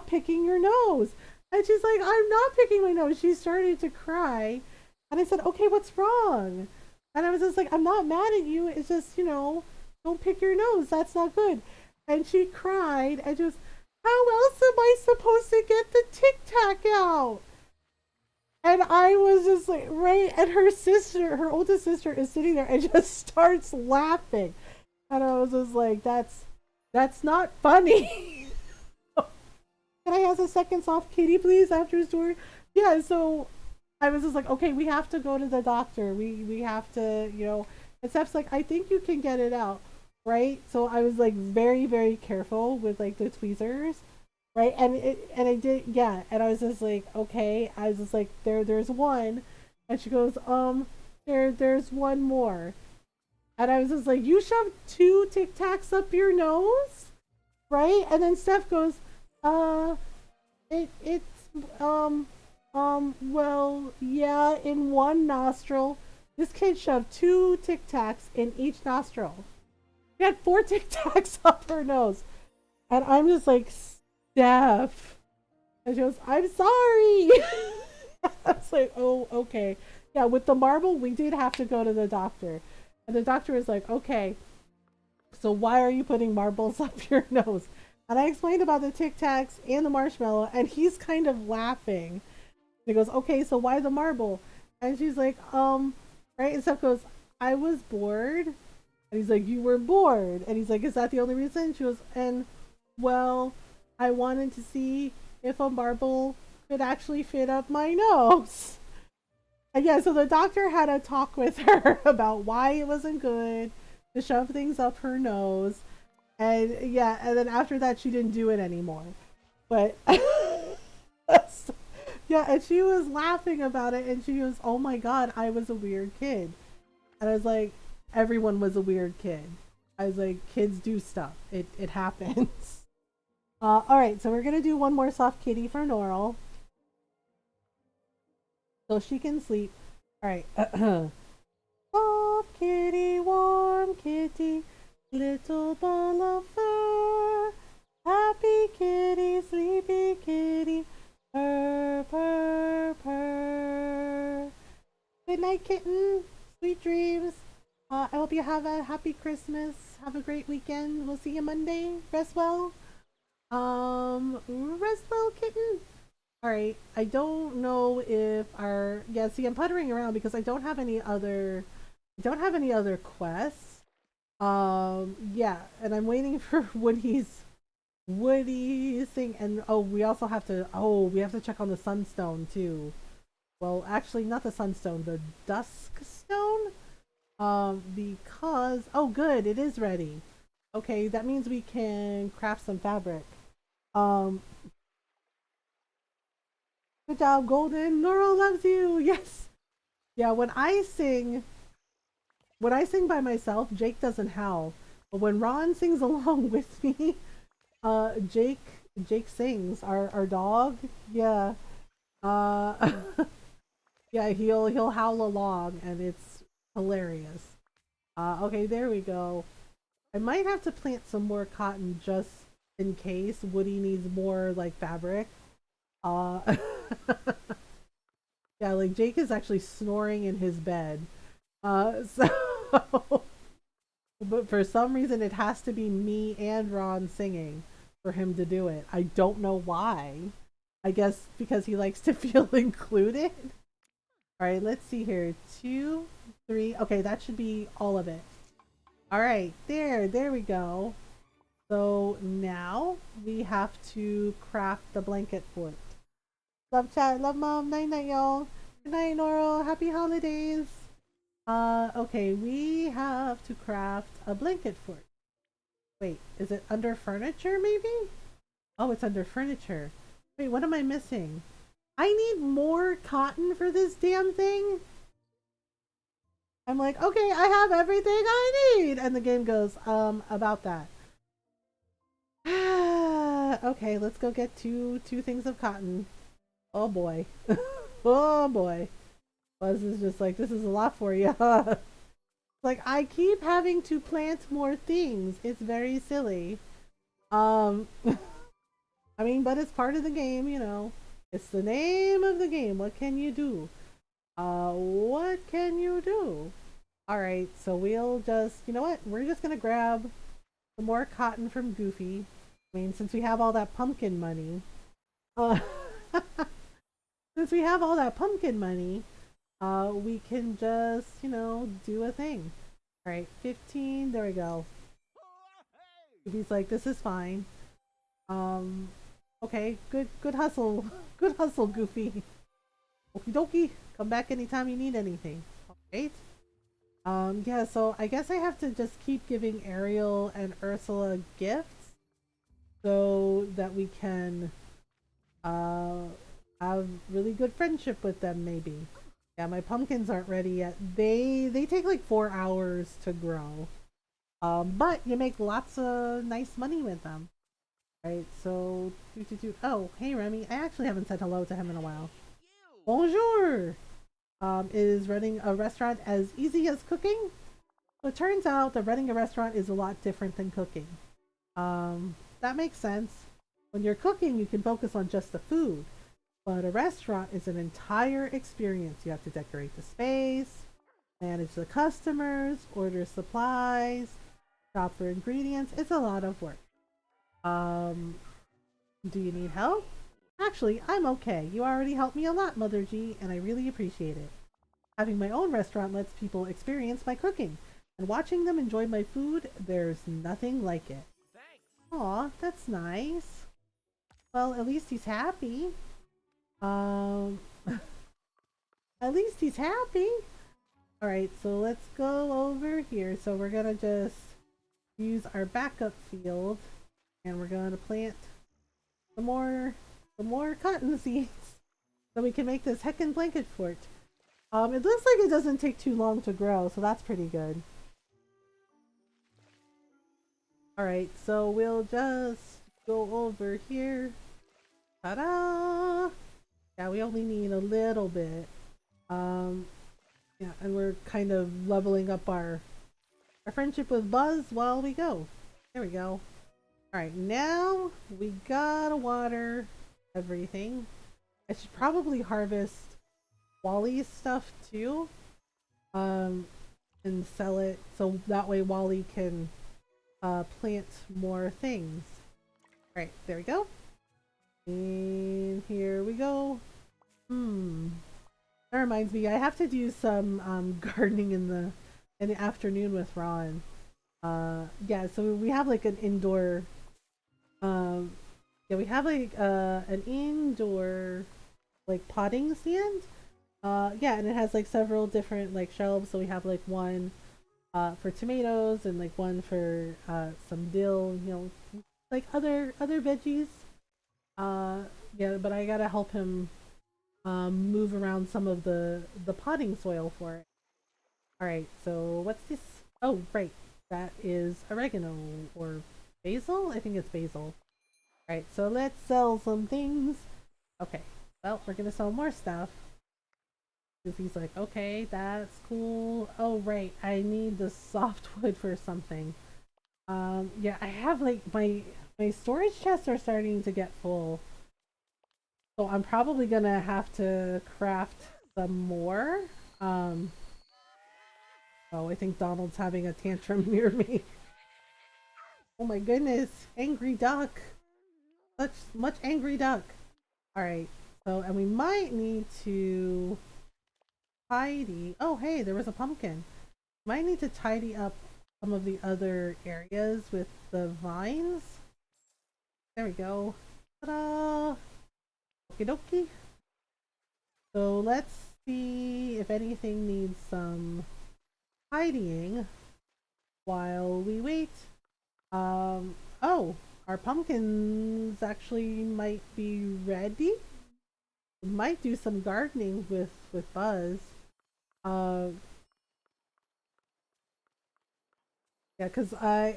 picking your nose. And she's like, I'm not picking my nose. She started to cry. And I said, okay, what's wrong? And I was just like, I'm not mad at you. It's just, don't pick your nose. That's not good. And she cried and just, how else am I supposed to get the Tic Tac out? And I was just like, right. And her sister, her oldest sister, is sitting there and just starts laughing. And I was just like, that's not funny. Can I ask a second soft kitty, please, after his story? Yeah, so I was just like, okay, we have to go to the doctor. We have to, And Steph's like, I think you can get it out, right? So I was like very, very careful with like the tweezers, right? And I did, yeah. And I was just like, okay. I was just like, there's one, and she goes, there's one more, and I was just like, you shoved 2 Tic Tacs up your nose, right? And then Steph goes, it's well, yeah, in one nostril. This kid shoved 2 Tic Tacs in each nostril. She had 4 Tic Tacs up her nose. And I'm just like, Steph. And she goes, I'm sorry. I was like, oh, okay. Yeah, with the marble, we did have to go to the doctor. And the doctor was like, okay, so why are you putting marbles up your nose? And I explained about the Tic Tacs and the marshmallow, and he's kind of laughing. He goes, okay, so why the marble? And she's like, right? And Steph goes, I was bored. And he's like, you were bored. And he's like, is that the only reason? She goes, and well, I wanted to see if a marble could actually fit up my nose. And yeah, so the doctor had a talk with her about why it wasn't good to shove things up her nose. And yeah, and then after that, she didn't do it anymore. But yeah, and she was laughing about it, and she goes, "Oh my god, I was a weird kid." And I was like, "Everyone was a weird kid." I was like, "Kids do stuff. It happens." All right, so we're gonna do one more soft kitty for Norl, so she can sleep. All right, soft kitty, warm kitty. Little ball of fur, happy kitty, sleepy kitty, purr, purr, purr. Good night, kitten. Sweet dreams. I hope you have a happy Christmas. Have a great weekend. We'll see you Monday. Rest well. Rest well, kitten. All right. I don't know if see, I'm puttering around because I don't have any other. I don't have any other quests. Yeah, and I'm waiting for Woody's thing, and we also have to check on the sunstone too. Well, actually, not the sunstone, the dusk stone. Because good, it is ready. Okay, that means we can craft some fabric. Good job, Golden. Nora loves you. Yes. Yeah, when I sing by myself, Jake doesn't howl. But when Ron sings along with me, Jake sings. Our dog, yeah, uh, yeah, he'll howl along, and it's hilarious. Okay, there we go. I might have to plant some more cotton just in case Woody needs more like fabric. Uh, yeah, like Jake is actually snoring in his bed. So. But for some reason, it has to be me and Ron singing for him to do it. I don't know why. I guess because he likes to feel included. All right, let's see here. 2, 3. Okay, that should be all of it. All right, there we go. So now we have to craft the blanket fort. Love chat, love mom. Night night, y'all. Good night, Noro. Happy holidays. Okay, we have to craft a blanket fort. Wait, is it under furniture maybe? Oh, it's under furniture. Wait, what am I missing? I need more cotton for this damn thing? I'm like, okay, I have everything I need. And the game goes, about that. Okay, let's go get two things of cotton. Oh boy. Oh boy. Buzz is just like, this is a lot for you. Like, I keep having to plant more things. It's very silly. Um, I mean, but it's part of the game, you know. It's the name of the game. What can you do? What can you do? Alright, so we'll just, you know what? We're just gonna grab some more cotton from Goofy. I mean, since we have all that pumpkin money. Uh, since we have all that pumpkin money, we can just, you know, do a thing. Alright, 15, there we go. Goofy's like, this is fine. Okay, good hustle. Good hustle, Goofy. Okie dokie. Come back anytime you need anything. Alright. Yeah, so I guess I have to just keep giving Ariel and Ursula gifts so that we can have really good friendship with them maybe. Yeah, my pumpkins aren't ready yet. They take like 4 hours to grow. But you make lots of nice money with them. Right, so oh, hey Remy. I actually haven't said hello to him in a while. Bonjour! Is running a restaurant as easy as cooking? So it turns out that running a restaurant is a lot different than cooking. That makes sense. When you're cooking, you can focus on just the food. But a restaurant is an entire experience. You have to decorate the space, manage the customers, order supplies, shop for ingredients. It's a lot of work. Do you need help? Actually, I'm okay. You already helped me a lot, Mother G, and I really appreciate it. Having my own restaurant lets people experience my cooking, and watching them enjoy my food, there's nothing like it. Aw, that's nice. Well, at least he's happy. Um, at least he's happy. Alright, so let's go over here. So we're gonna just use our backup field, and we're gonna plant some more cotton seeds so we can make this heckin' blanket fort. It looks like it doesn't take too long to grow, so that's pretty good. Alright, so we'll just go over here. Ta-da! Yeah, we only need a little bit. Yeah, and we're kind of leveling up our friendship with Buzz while we go. There we go. Alright, now we gotta water everything. I should probably harvest Wally's stuff too. And sell it so that way Wally can plant more things. Alright, there we go. And here we go. That reminds me, I have to do some gardening in the afternoon with Ron. Yeah, so we have like an indoor yeah, we have like an indoor like potting stand. Yeah, and it has like several different like shelves. So we have like one for tomatoes and like one for some dill, you know, like other veggies. Yeah, but I gotta help him move around some of the potting soil for it. All right, so what's this? Oh, right, that is oregano or basil. I think it's basil. All right, so let's sell some things. Okay, well, we're gonna sell more stuff. He's like, okay, that's cool. Oh, right, I need the softwood for something. Yeah, I have like my storage chests are starting to get full. So I'm probably gonna have to craft some more. Oh, I think Donald's having a tantrum near me. Oh my goodness, angry duck. Such much angry duck. Alright, so, and we might need to tidy. Oh, hey, there was a pumpkin. Might need to tidy up some of the other areas with the vines. There we go. Ta-da! Okie dokie. So let's see if anything needs some tidying while we wait. Oh, our pumpkins actually might be ready. We might do some gardening with Buzz. Yeah, cause I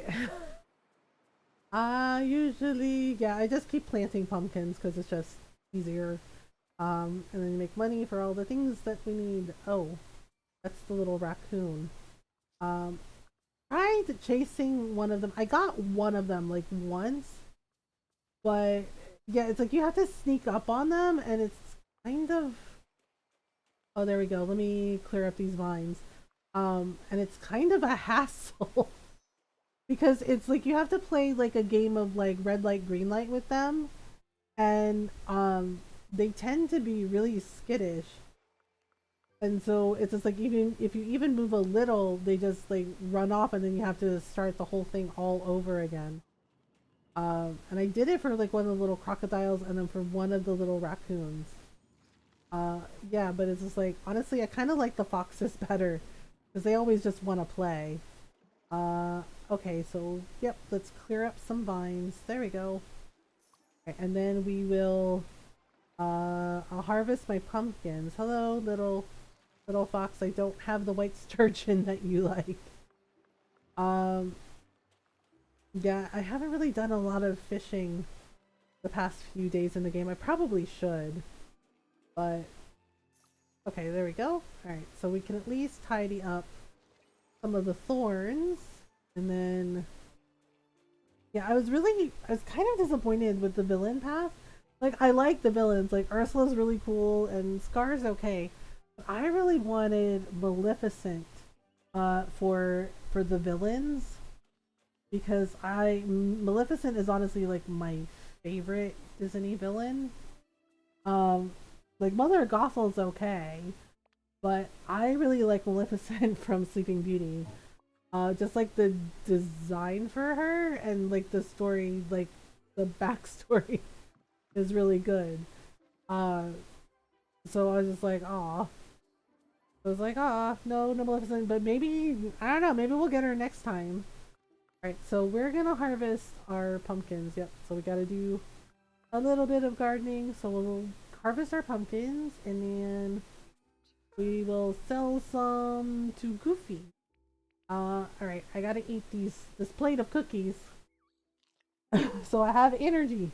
usually, yeah, I just keep planting pumpkins because it's just easier. And then you make money for all the things that we need. Oh, that's the little raccoon. Um, tried chasing one of them. I got one of them like once, but yeah, it's like you have to sneak up on them, and it's kind of. Oh, there we go. Let me clear up these vines. And it's kind of a hassle because it's like you have to play like a game of like red light, green light with them, and they tend to be really skittish. And so it's just like even if you even move a little, they just like run off, and then you have to start the whole thing all over again. And I did it for like one of the little crocodiles, and then for one of the little raccoons. Yeah, but it's just like honestly, I kind of like the foxes better because they always just want to play. Okay, so yep, let's clear up some vines. There we go. Okay, and then we will. I'll harvest my pumpkins. Hello, little fox. I don't have the white sturgeon that you like. Um, yeah, I haven't really done a lot of fishing the past few days in the game. I probably should, but okay, there we go. Alright, so we can at least tidy up some of the thorns, and then yeah, I was kind of disappointed with the villain path. Like, I like the villains, like Ursula's really cool and Scar's okay, but I really wanted Maleficent for the villains, because Maleficent is honestly like my favorite Disney villain. Um, like Mother Gothel's okay, but I really like Maleficent from Sleeping Beauty. Just like the design for her and like the story, like the backstory is really good. Uh, so I was just like, aw. I was like, ah, no, no Maleficent, but maybe, I don't know, maybe we'll get her next time. Alright, so we're gonna harvest our pumpkins. Yep, so we gotta do a little bit of gardening. So we'll harvest our pumpkins, and then we will sell some to Goofy. Alright, I gotta eat this plate of cookies. So I have energy.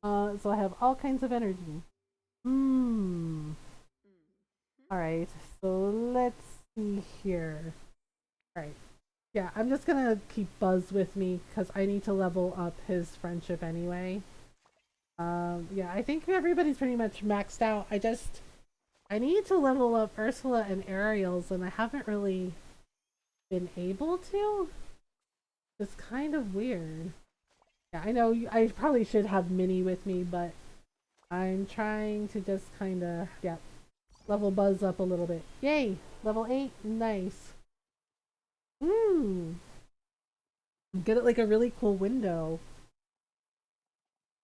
So I have all kinds of energy. Hmm. Alright, so let's see here. Alright. Yeah, I'm just gonna keep Buzz with me because I need to level up his friendship anyway. Yeah, I think everybody's pretty much maxed out. I need to level up Ursula and Ariel's, and I haven't really been able to. It's kind of weird. Yeah, I know I probably should have Minnie with me, but I'm trying to just kind of, yeah, level Buzz up a little bit. Yay! Level 8, nice. Get it like a really cool window.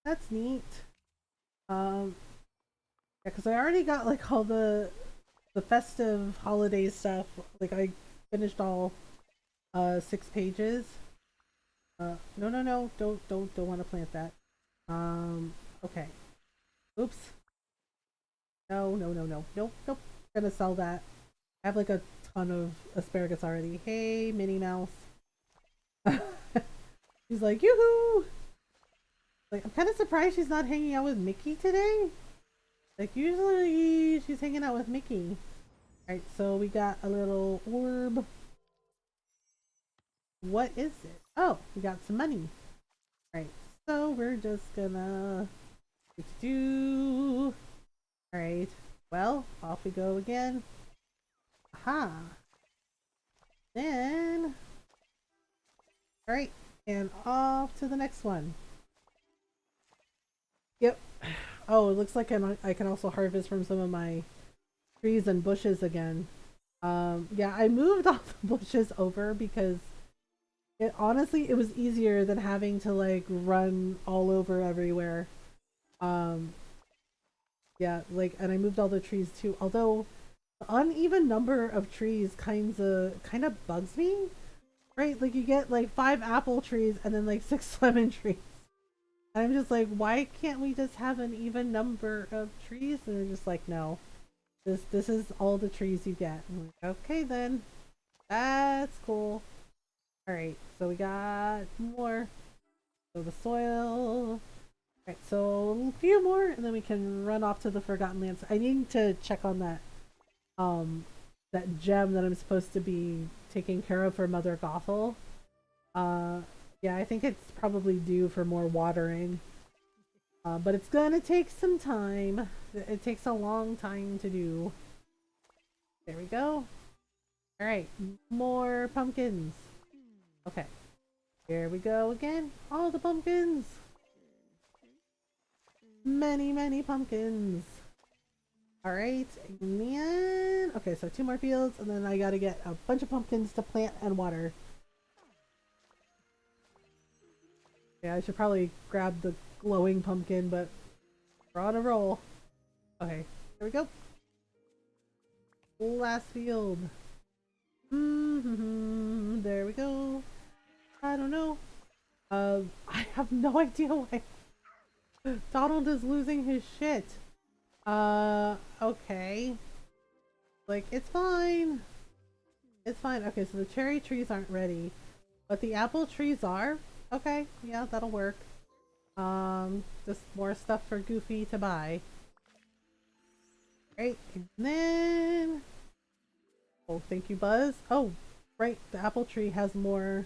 That's neat. Yeah, because I already got like all the festive holiday stuff. Like I finished all 6 pages. No, don't want to plant that. Okay. Oops. Nope. Gonna sell that. I have like a ton of asparagus already. Hey, Minnie Mouse. She's like, yoo-hoo! Like, I'm kind of surprised she's not hanging out with Mickey today. Like, usually she's hanging out with Mickey. Alright, so we got a little orb. What is it? Oh, we got some money. Alright, so we're just gonna do. Alright, well, off we go again. Aha! Then. Alright, and off to the next one. Yep. Oh, it looks like I can also harvest from some of my trees and bushes again. Yeah, I moved all the bushes over because it was easier than having to like run all over everywhere. Um, yeah, like, and I moved all the trees too. Although the uneven number of trees kind of bugs me, right? Like you get like 5 apple trees and then like 6 lemon trees. And I'm just like, why can't we just have an even number of trees? And they're just like, no, this is all the trees you get. I'm like, okay then, that's cool. All right, so we got more. So the soil. Alright, so a few more and then we can run off to the Forgotten Lands. I need to check on that gem that I'm supposed to be taking care of for Mother Gothel. Yeah, I think it's probably due for more watering. But it's gonna take some time. It takes a long time to do. There we go. Alright, more pumpkins. Okay. Here we go again. All the pumpkins. Many, many pumpkins. Alright, and then... Okay, so 2 more fields, and then I gotta get a bunch of pumpkins to plant and water. Yeah, I should probably grab the glowing pumpkin, but we're on a roll. Okay, here we go. Last field. There we go. I don't know. I have no idea why Donald is losing his shit. Okay. Like, it's fine. It's fine. Okay, so the cherry trees aren't ready, but the apple trees are. Okay, yeah, that'll work. Just more stuff for Goofy to buy. Great, and then... Oh, thank you, Buzz. Oh, right, the apple tree has more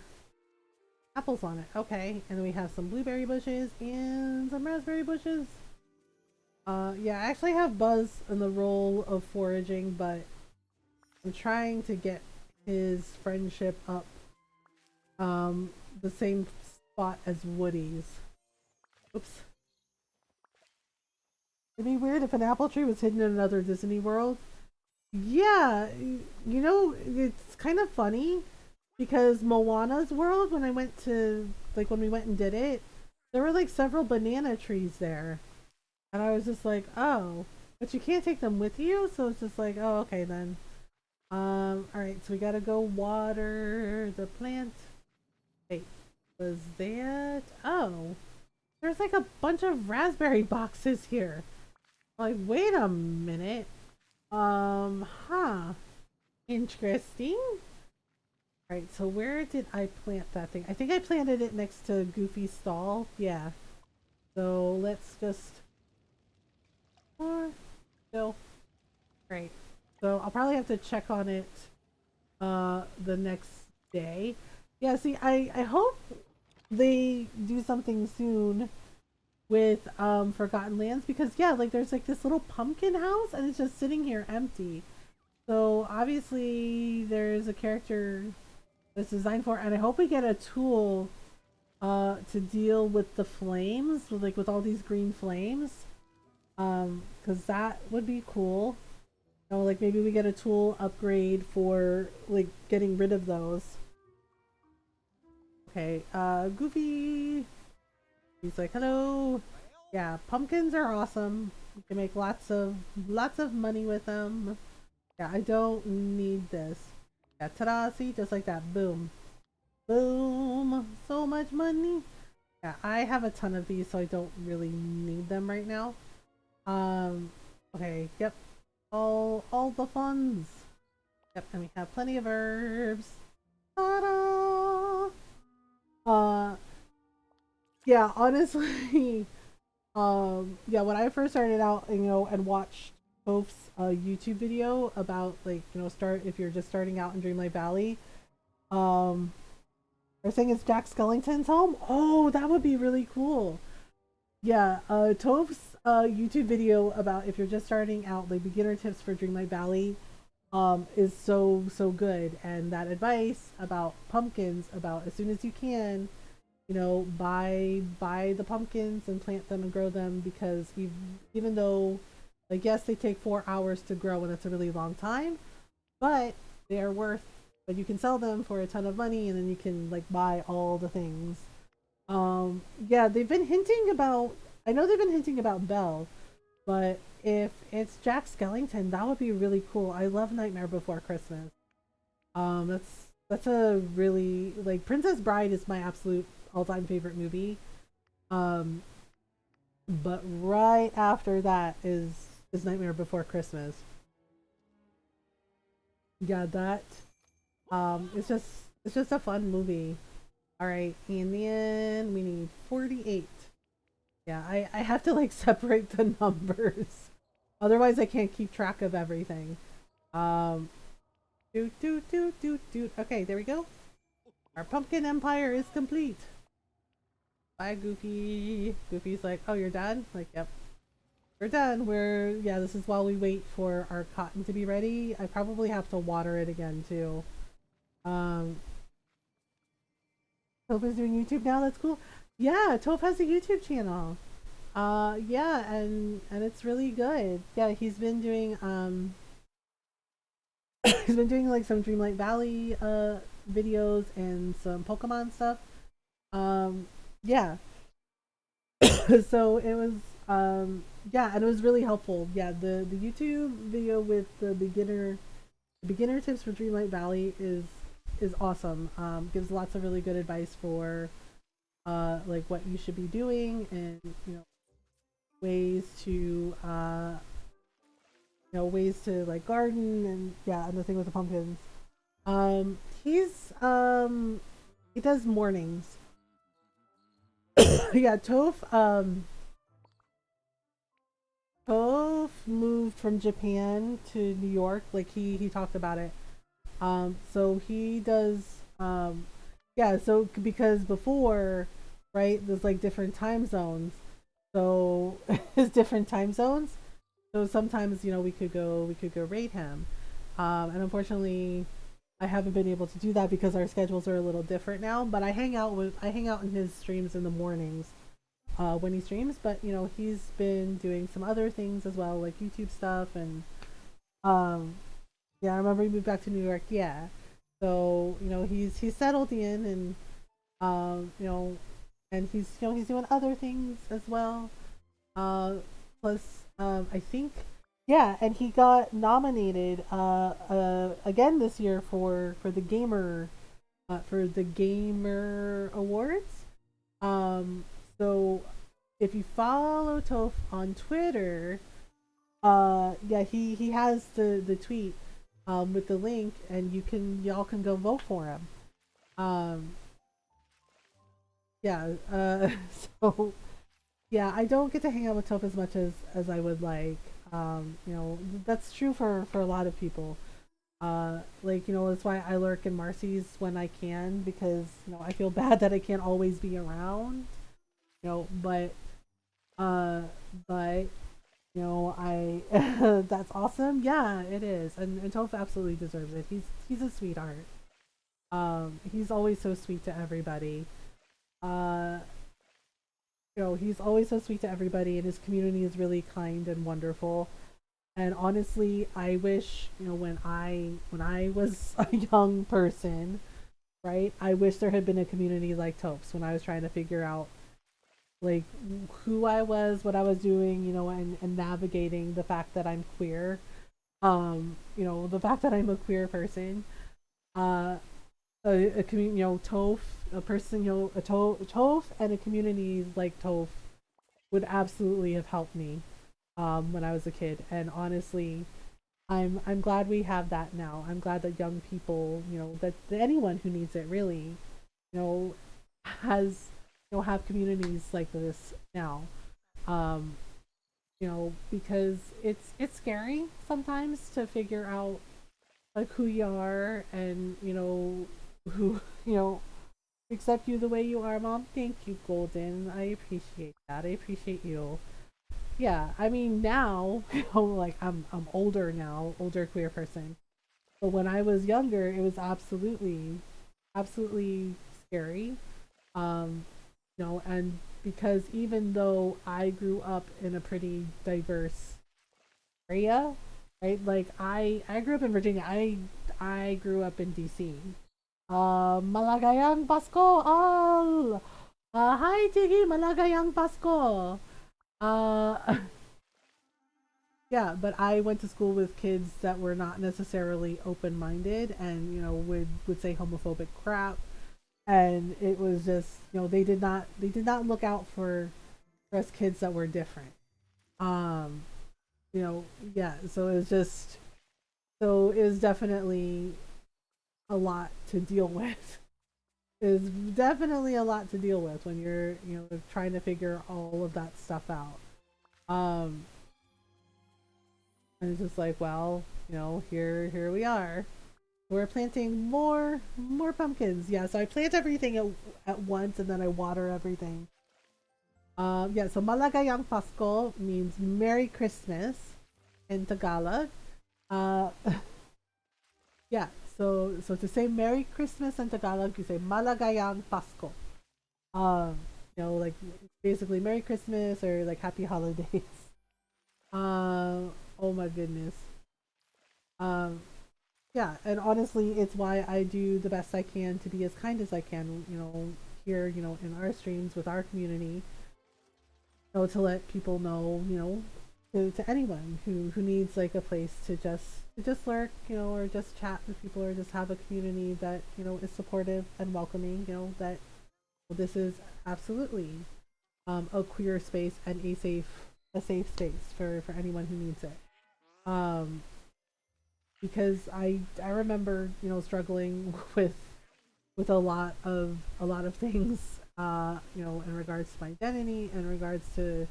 apples on it. Okay, and then we have some blueberry bushes and some raspberry bushes. Yeah, I actually have Buzz in the role of foraging, but I'm trying to get his friendship up the same spot as Woody's. Oops. It'd be weird if an apple tree was hidden in another Disney World. Yeah, you know, it's kind of funny because Moana's world, when I went to, like, when we went and did it, there were like several banana trees there. And I was just like, oh, but you can't take them with you, so it's just like, oh, okay then. Alright, so we gotta go water the plant. Wait, was that? Oh, there's like a bunch of raspberry boxes here. Like, wait a minute. Huh. Interesting. Alright, so where did I plant that thing? I think I planted it next to Goofy's stall. Yeah. So let's just... Go. Great. So I'll probably have to check on it the next day. Yeah, see, I hope they do something soon with Forgotten Lands, because yeah, like there's like this little pumpkin house and it's just sitting here empty. So obviously there's a character that's designed for it, and I hope we get a tool to deal with the flames, with all these green flames. Because that would be cool. You know, like maybe we get a tool upgrade for like getting rid of those. Okay, Goofy. He's like, hello. Yeah, pumpkins are awesome. You can make lots of money with them. Yeah, I don't need this. Yeah, ta-da, see, just like that. Boom. Boom. So much money. Yeah, I have a ton of these, so I don't really need them right now. Okay, yep. All the funds. Yep, and we have plenty of herbs. Ta-da! Yeah, honestly, yeah, when I first started out, and watched Hope's YouTube video about, like, if you're just starting out in Dreamlight Valley, they're saying it's Jack Skellington's home. Oh, that would be really cool. Yeah, Toph's YouTube video about if you're just starting out, like beginner tips for Dreamlight Valley, is so good, and that advice about pumpkins, about as soon as you can, buy the pumpkins and plant them and grow them, because even though, like, yes, they take 4 hours to grow and it's a really long time, but they are worth. But you can sell them for a ton of money, and then you can like buy all the things. Yeah, they've been hinting about. I know they've been hinting about Belle, but if it's Jack Skellington, that would be really cool. I love Nightmare Before Christmas. That's a really, like, Princess Bride is my absolute all-time favorite movie. But right after that is Nightmare Before Christmas. Yeah, that. It's just a fun movie. All right, and then we need 48. Yeah, I have to like separate the numbers. Otherwise I can't keep track of everything. Um doot. Okay, there we go. Our pumpkin empire is complete. Bye, Goofy. Goofy's like, oh, you're done? Like, yep. We're done. Yeah, this is while we wait for our cotton to be ready. I probably have to water it again, too. Toph is doing YouTube now? That's cool. Yeah, Toph has a YouTube channel. Yeah, and it's really good. Yeah, he's been doing, he's been doing, like, some Dreamlight Valley, videos and some Pokemon stuff. Yeah. So it was yeah, and it was really helpful. Yeah, the YouTube video with the beginner tips for Dreamlight Valley is awesome. Gives lots of really good advice for like what you should be doing, and ways to ways to like garden, and yeah, and the thing with the pumpkins. He's he does mornings. Yeah, Toph moved from Japan to New York. Like he talked about it. So he does. Yeah. So because before, right, there's like different time zones. So his different time zones. So sometimes we could go raid him, and unfortunately, I haven't been able to do that because our schedules are a little different now. But I hang out in his streams in the mornings when he streams. But he's been doing some other things as well, like YouTube stuff, and um, yeah, I remember he moved back to New York. Yeah, so he's settled in, and and he's doing other things as well. Plus, I think, yeah, and he got nominated again this year for the gamer awards. So if you follow Toph on Twitter, yeah, he has the tweet with the link, and y'all can go vote for him. Um, yeah, so yeah, I don't get to hang out with Toph as much as I would like. That's true for a lot of people. Like that's why I lurk in Marcy's when I can, because I feel bad that I can't always be around. But uh, but I that's awesome. Yeah, it is, and Toph absolutely deserves it. He's a sweetheart. He's always so sweet to everybody. Uh, he's always so sweet to everybody, and his community is really kind and wonderful. And honestly, I wish when I was a young person, right? I wish there had been a community like Tope's when I was trying to figure out like who I was, what I was doing, and navigating the fact that I'm queer. The fact that I'm a queer person. Uh, a community, Toph, a person, Toph, and a community like Toph would absolutely have helped me when I was a kid. And honestly, I'm glad we have that now. I'm glad that young people, that anyone who needs it really, you know, has have communities like this now. Um, because it's scary sometimes to figure out like who you are, and who accept you the way you are. Mom, thank you, Golden. I appreciate that. I appreciate you. Yeah, I mean now, like I'm older now, older queer person. But when I was younger, it was absolutely scary. Um, and because even though I grew up in a pretty diverse area, right? Like I grew up in Virginia. I grew up in DC. Malagayang Pasko all. Hi Tiggy, Malagayang Pasko. Uh yeah, but I went to school with kids that were not necessarily open-minded, and would say homophobic crap, and it was just they did not look out for us kids that were different. Um, yeah, so it was definitely a lot to deal with. is definitely a lot to deal with when you're, trying to figure all of that stuff out. Um, and it's just like, well, here we are. We're planting more pumpkins. Yeah, so I plant everything at once and then I water everything. Yeah, so Malagayang Pasko means Merry Christmas in Tagalog. Uh, yeah, so to say Merry Christmas in Tagalog, you say Malagayang Pasko. Um, like basically Merry Christmas or like Happy Holidays. Oh my goodness. Um, yeah, and honestly, it's why I do the best I can to be as kind as I can, here, in our streams with our community, to let people know, to anyone who needs like a place to just lurk, or just chat with people or just have a community that, is supportive and welcoming, that this is absolutely a queer space and a safe space for anyone who needs it. Um, because I remember struggling with a lot of things in regards to my identity, in regards to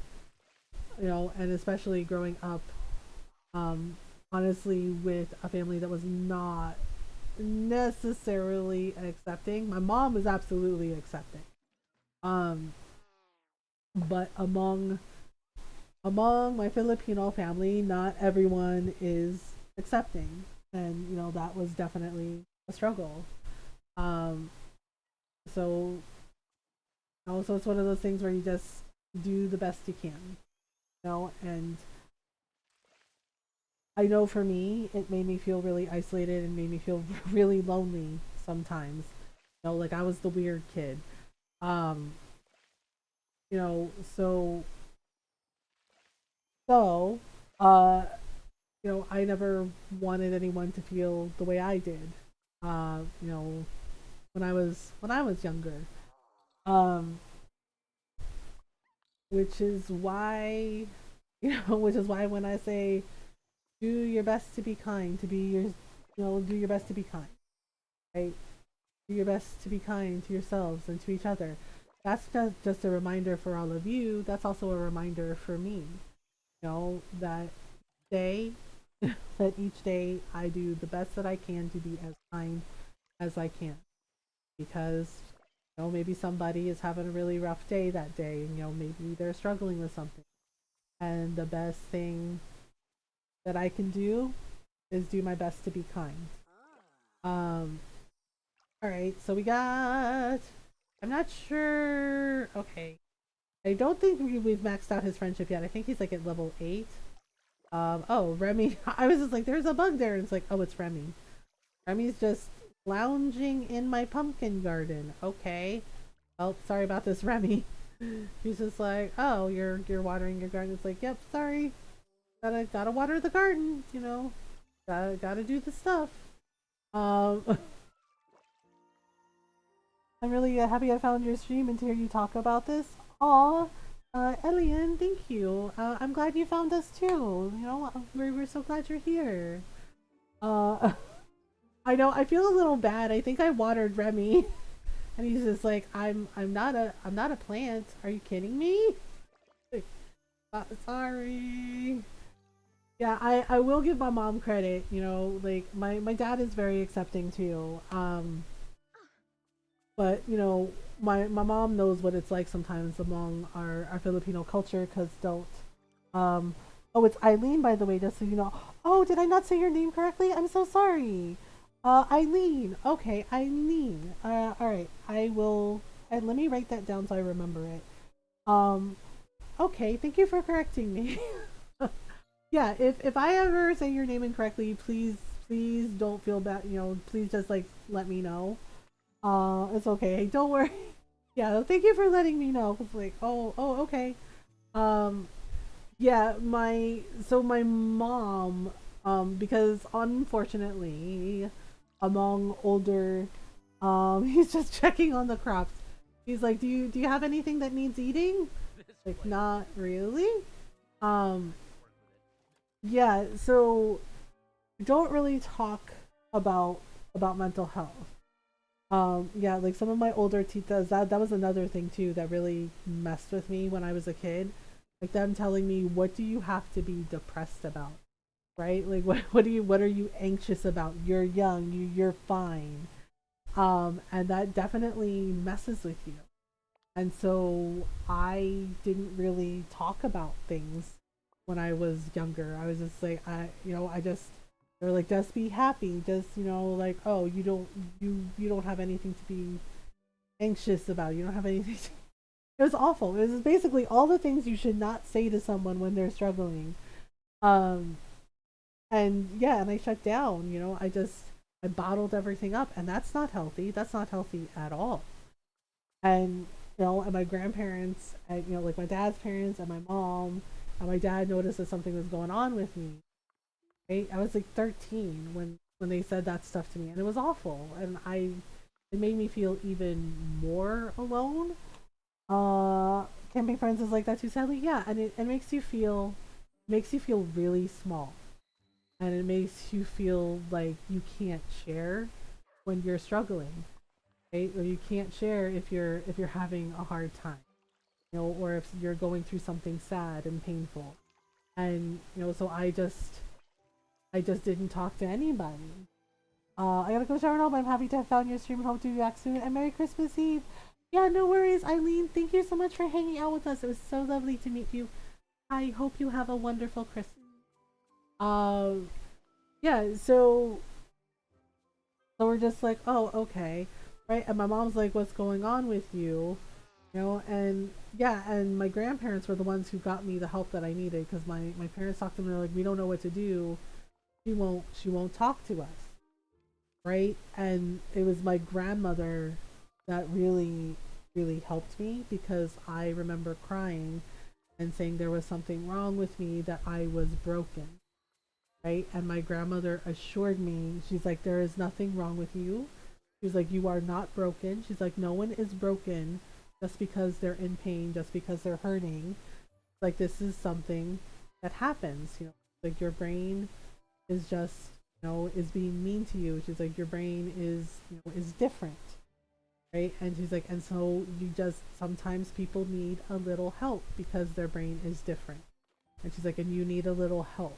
and especially growing up honestly with a family that was not necessarily accepting. My mom was absolutely accepting, um but among my Filipino family, not everyone is accepting, and that was definitely a struggle. Um, so also it's one of those things where you just do the best you can, and I know for me, it made me feel really isolated and made me feel really lonely sometimes. Like I was the weird kid. Um, you know, so so uh I never wanted anyone to feel the way I did. Uh, you know, when I was younger. Um, which is why which is why when I say do your best to be kind, to be do your best to be kind, right? Do your best to be kind to yourselves and to each other. That's just a reminder for all of you. That's also a reminder for me, that day, that each day I do the best that I can to be as kind as I can. Because, maybe somebody is having a really rough day that day, and, maybe they're struggling with something. And the best thing that I can do is do my best to be kind. Um, all right, so we got. I'm not sure. Okay, I don't think we've maxed out his friendship yet. I think he's like at level 8. Oh, Remy. I was just like, there's a bug there, and it's like, oh, it's Remy. Remy's just lounging in my pumpkin garden. Okay. Oh, sorry about this, Remy. He's just like, oh, you're watering your garden. It's like, yep, sorry. Gotta water the garden. Gotta do the stuff. Um, I'm really happy I found your stream and to hear you talk about this. Aw, Elian, thank you. I'm glad you found us too. We're so glad you're here. Uh, I know I feel a little bad. I think I watered Remy, and he's just like, I'm not a plant. Are you kidding me? Sorry. Yeah, I will give my mom credit. Like my dad is very accepting too. But my mom knows what it's like sometimes among our Filipino culture, because don't oh, it's Eileen, by the way, just so you know. Oh, did I not say your name correctly? I'm so sorry. Eileen. Okay, Eileen. All right. I will. And let me write that down so I remember it. Um. Okay. Thank you for correcting me. Yeah. If I ever say your name incorrectly, please don't feel bad. Please just like let me know. It's okay. Don't worry. Yeah. Thank you for letting me know. It's like, oh, okay. Um. Yeah. My mom. Because unfortunately, among older, he's just checking on the crops. He's like, do you have anything that needs eating? Like, not really. Um, yeah. So don't really talk about mental health. Yeah, like some of my older titas, that was another thing too that really messed with me when I was a kid. Like them telling me, "What do you have to be depressed about?" Right? Like what are you anxious about? You're young, you're fine. And that definitely messes with you. And so I didn't really talk about things when I was younger. I was just like, I just, they're like, just be happy. Just, like, oh, you don't have anything to be anxious about. You don't have anything. It was awful. It was basically all the things you should not say to someone when they're struggling. Um, and yeah, and I shut down. I bottled everything up, and that's not healthy. That's not healthy at all. And and my grandparents, and like my dad's parents and my mom, and my dad noticed that something was going on with me. Right, I was like 13 when they said that stuff to me, and it was awful, and it made me feel even more alone. Camping friends is like that too, sadly. Yeah, and it makes you feel really small, and it makes you feel like you can't share when you're struggling, right? Or you can't share if you're having a hard time, or if you're going through something sad and painful. And so I just didn't talk to anybody. I gotta go shower now, but I'm happy to have found your stream. Hope to be back soon, and Merry Christmas Eve. Yeah, no worries, Eileen. Thank you so much for hanging out with us. It was so lovely to meet you. I hope you have a wonderful Christmas. Um, yeah. So we're just like, oh, okay, right? And my mom's like, what's going on with you? And yeah, and my grandparents were the ones who got me the help that I needed, because my parents talked to me, they're like, we don't know what to do. She won't talk to us, right? And it was my grandmother that really helped me, because I remember crying and saying there was something wrong with me, that I was broken, right? And my grandmother assured me, she's like, there is nothing wrong with you. She's like, you are not broken. She's like, no one is broken just because they're in pain, just because they're hurting. Like, this is something that happens, like your brain is just, is being mean to you. She's like, your brain is different, right? And she's like, and so you just, sometimes people need a little help because their brain is different. And she's like, and you need a little help,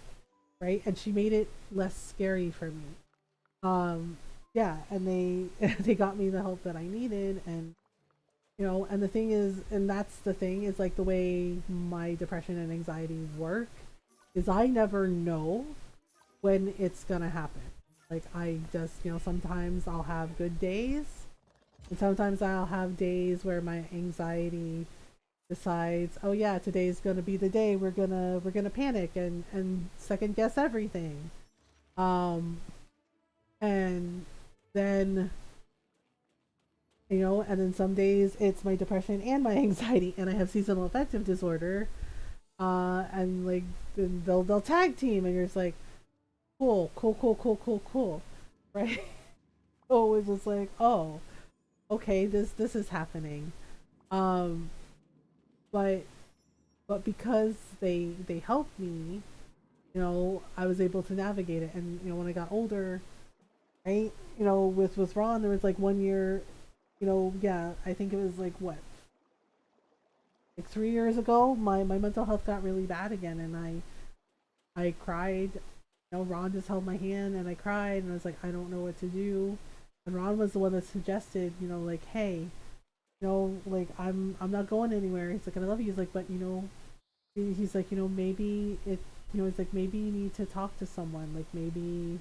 right? And she made it less scary for me. Um, yeah, and they they got me the help that I needed, and and the thing is, and that's the thing, is like the way my depression and anxiety work is I never know when it's gonna happen. Like, I just, sometimes I'll have good days, and sometimes I'll have days where my anxiety decides, oh yeah, today's gonna be the day we're gonna panic and second guess everything. Um, and then and then some days it's my depression and my anxiety, and I have seasonal affective disorder. And like, then they'll tag team, and you're just like, cool, cool, cool, cool, cool, cool, right? So it's just like, oh, okay, this is happening. Um, but because they helped me, I was able to navigate it. And when I got older, right, with Ron, there was like 1 year, yeah, I think it was like what, like 3 years ago, my mental health got really bad again, and I cried. Ron just held my hand, and I cried, and I was like, I don't know what to do. And Ron was the one that suggested, like, hey, like, I'm not going anywhere. He's like, and I love you. He's like, but he's like, maybe he's like, maybe you need to talk to someone. Like, maybe,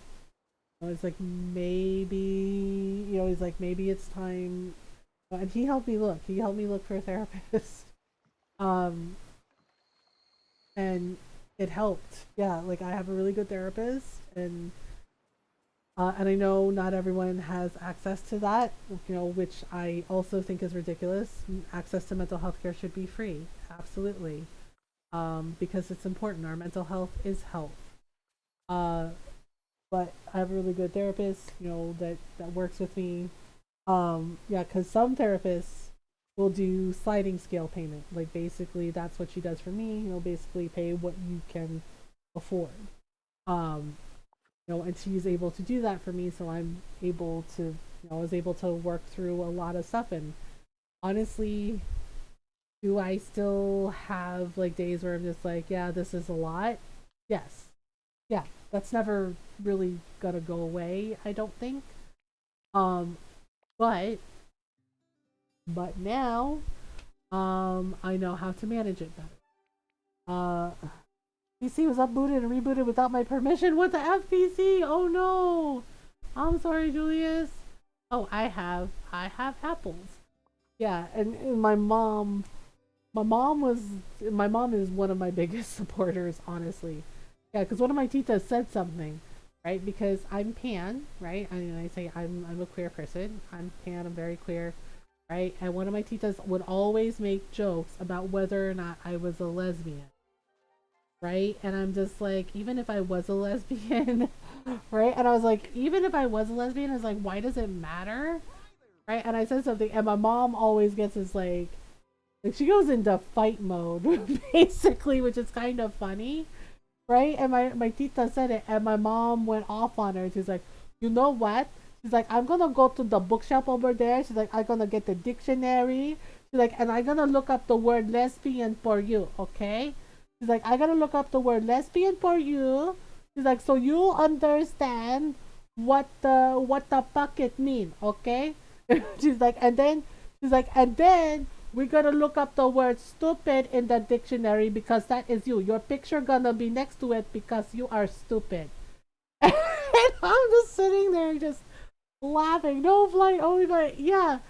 it's like, maybe, he's like, maybe it's time. And he helped me look. He helped me look for a therapist. Um, and it helped. Yeah, like, I have a really good therapist, and I know not everyone has access to that, which I also think is ridiculous. Access to mental health care should be free, absolutely, because it's important. Our mental health is health. Uh, but I have a really good therapist, that works with me. Yeah, because some therapists will do sliding scale payment. Like, basically, that's what she does for me. Basically pay what you can afford. Um, and she's able to do that for me, so I'm able to I was able to work through a lot of stuff. And honestly, do I still have like days where I'm just like, yeah, this is a lot? Yes. Yeah, that's never really gonna go away, I don't think. Um, but now, I know how to manage it better. PC was upbooted and rebooted without my permission. What the FPC? Oh no! I'm sorry, Julius. Oh, I have apples. Yeah, and my mom is one of my biggest supporters, honestly. Yeah, because one of my titas said something, right? Because I'm pan, right? I mean, I say I'm a queer person. I'm pan. I'm very queer, right? And one of my titas would always make jokes about whether or not I was a lesbian, right? And I'm just like, even if I was a lesbian, right? And I was like, even if I was a lesbian, I was like, why does it matter, right? And I said something, and my mom always gets this like she goes into fight mode basically, which is kind of funny, right? And my tita said it, and my mom went off on her. She's like, you know what? She's like, I'm gonna go to the bookshelf over there. She's like, I'm gonna get the dictionary. She's like, and I'm gonna look up the word lesbian for you, okay? She's like, I gotta look up the word lesbian for you. She's like, so you understand what the fuck it mean, okay? She's like, and then we're gonna look up the word stupid in the dictionary because that is you. Your picture gonna be next to it because you are stupid. And I'm just sitting there just laughing. No flight, oh my, yeah.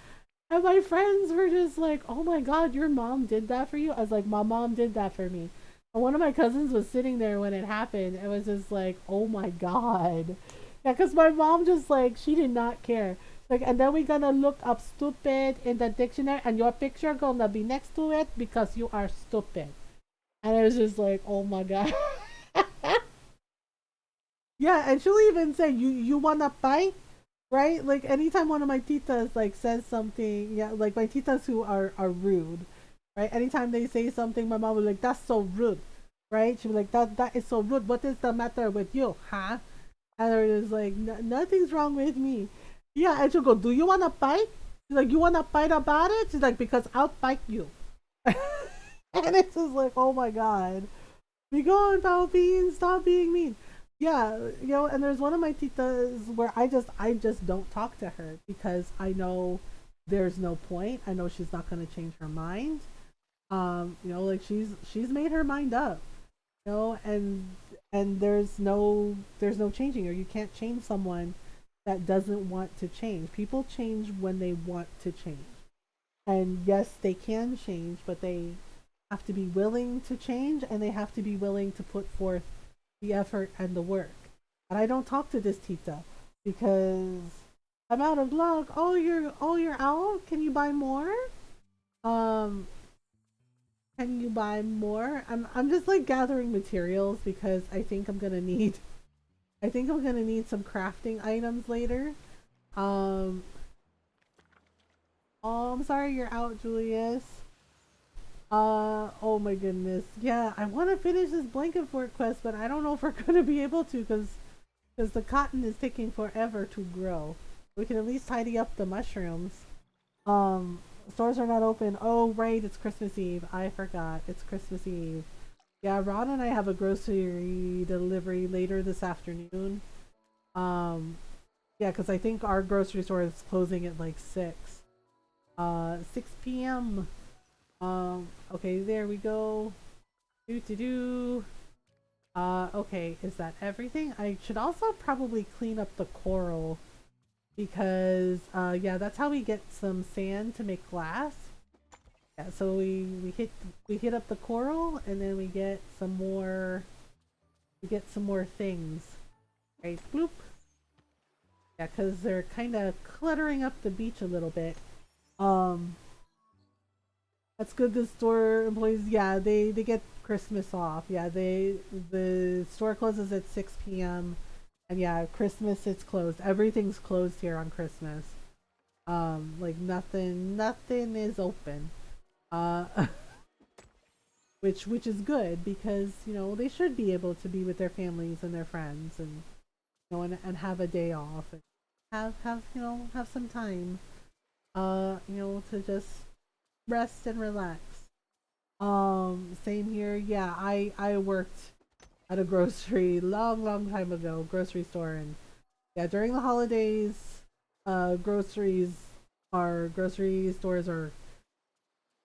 And my friends were just like, oh my god, your mom did that for you? I was like, my mom did that for me. And one of my cousins was sitting there when it happened. It was just like, oh my god. Yeah, because my mom just like, she did not care. Like, and then we're gonna look up stupid in the dictionary, and your picture gonna be next to it because you are stupid. And it was just like, oh my god. Yeah, and she'll even say, you wanna fight? Right? Like anytime one of my titas like says something, yeah, like my titas who are rude, right? Anytime they say something, my mom will be like, that's so rude, right? She'll be like, that is so rude. What is the matter with you, huh? And they're just like, nothing's wrong with me. Yeah, and she'll go, do you wanna fight? She's like, you wanna fight about it? She's like, because I'll fight you. And it's just like, oh my god. Be gone, Palpine, stop being mean. Yeah, and there's one of my titas where I just don't talk to her because I know there's no point. I know she's not gonna change her mind. Like she's made her mind up. And there's no changing her. You can't change someone that doesn't want to change. People change when they want to change. And yes, they can change, but they have to be willing to change, and they have to be willing to put forth the effort and the work. And I don't talk to this Tita because I'm out of luck. Oh you're out? Can you buy more? Um can you buy more? I'm just like gathering materials because I think I'm gonna need some crafting items later. Um oh, I'm sorry you're out, Julius. Oh my goodness. Yeah, I want to finish this blanket fort quest, but I don't know if we're gonna be able to because the cotton is taking forever to grow. We can at least tidy up the mushrooms. Um, Stores are not open. Oh right, it's Christmas Eve. I forgot. It's Christmas Eve. Yeah, Ron and I have a grocery delivery later this afternoon. Um, yeah, because I think our grocery store is closing at like 6 p.m. Okay, there we go. Do. Okay, is that everything? I should also probably clean up the coral because, yeah, that's how we get some sand to make glass. Yeah, so we hit up the coral and then we get some more things. Right, bloop. Yeah, because they're kind of cluttering up the beach a little bit. Um, That's good. The store employees, yeah, they get Christmas off. Yeah, the store closes at 6 p.m. and yeah, Christmas it's closed. Everything's closed here on Christmas. Like nothing is open. Uh, which is good because they should be able to be with their families and their friends and and have a day off and have some time, to just rest and relax. Same here. Yeah, I worked at a grocery long time ago, grocery store, and yeah, during the holidays, grocery stores are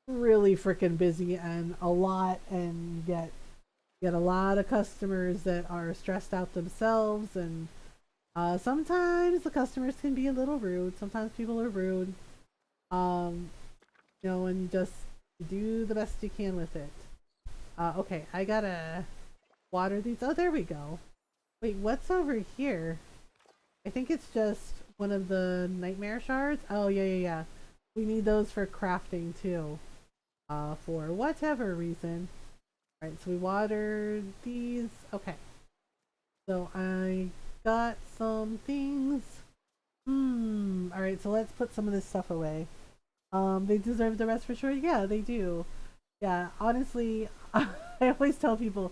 really freaking busy and a lot, and you get a lot of customers that are stressed out themselves, and sometimes the customers can be a little rude. Sometimes people are rude. Um, and you just do the best you can with it. Okay, I gotta water these. Oh, there we go. Wait, what's over here? I think it's just one of the nightmare shards. Oh, yeah. We need those for crafting too. For whatever reason. Alright, so we watered these. Okay. So I got some things. Alright, so let's put some of this stuff away. They deserve the rest for sure. Yeah, they do. Yeah, honestly, I always tell people,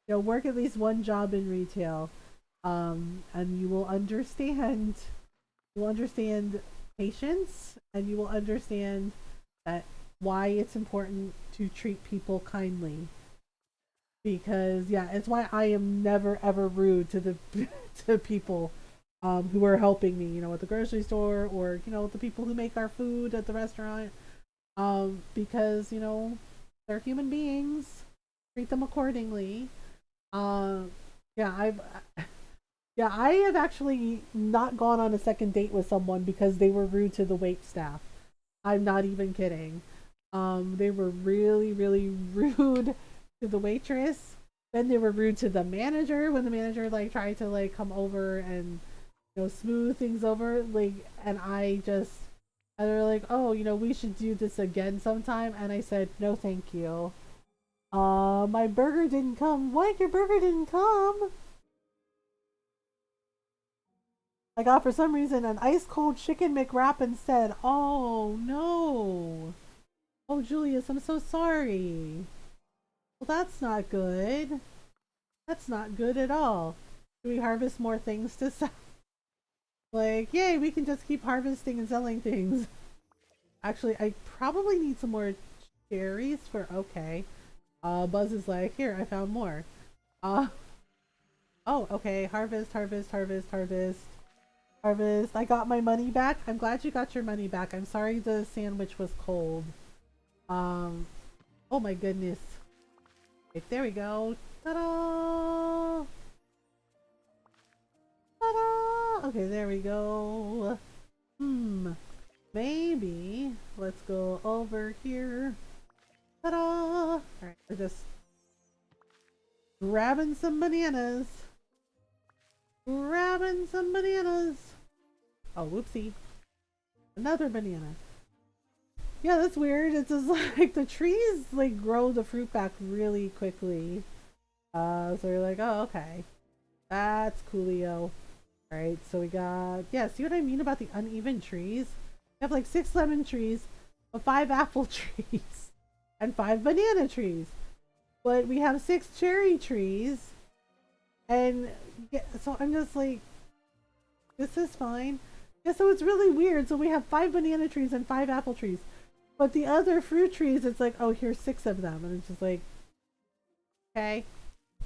work at least one job in retail, and you will understand. You will understand patience, and you will understand that why it's important to treat people kindly. Because yeah, it's why I am never ever rude to the to people who are helping me, at the grocery store, or the people who make our food at the restaurant. Because they're human beings. Treat them accordingly. Yeah, I have actually not gone on a second date with someone because they were rude to the wait staff. I'm not even kidding. They were really, really rude to the waitress. Then they were rude to the manager when the manager tried to come over and smooth things over. And and they're like, oh, we should do this again sometime. And I said, no, thank you. My burger didn't come. What? Your burger didn't come? I got, for some reason, an ice cold chicken McWrap instead. Oh no. Oh, Julius, I'm so sorry. Well, that's not good. That's not good at all. Do we harvest more things to sell? Yay, we can just keep harvesting and selling things. Actually, I probably need some more cherries for, okay. Buzz is like, here, I found more. Oh, okay, harvest. I got my money back. I'm glad you got your money back. I'm sorry the sandwich was cold. Oh my goodness. Okay, there we go. Ta-da! Ta-da! Okay, there we go. Maybe let's go over here. Ta-da! Alright, we're just grabbing some bananas. Oh, whoopsie. Another banana. Yeah, that's weird. It's just the trees grow the fruit back really quickly. So you're like, oh, okay. That's coolio. Alright, so we got, yeah, see what I mean about the uneven trees? We have 6 lemon trees, 5 apple trees, and 5 banana trees. But we have 6 cherry trees. And yeah, so I'm just like, this is fine. Yeah, so it's really weird. So we have 5 banana trees and 5 apple trees. But the other fruit trees, it's like, oh, here's 6 of them. And it's just like, okay,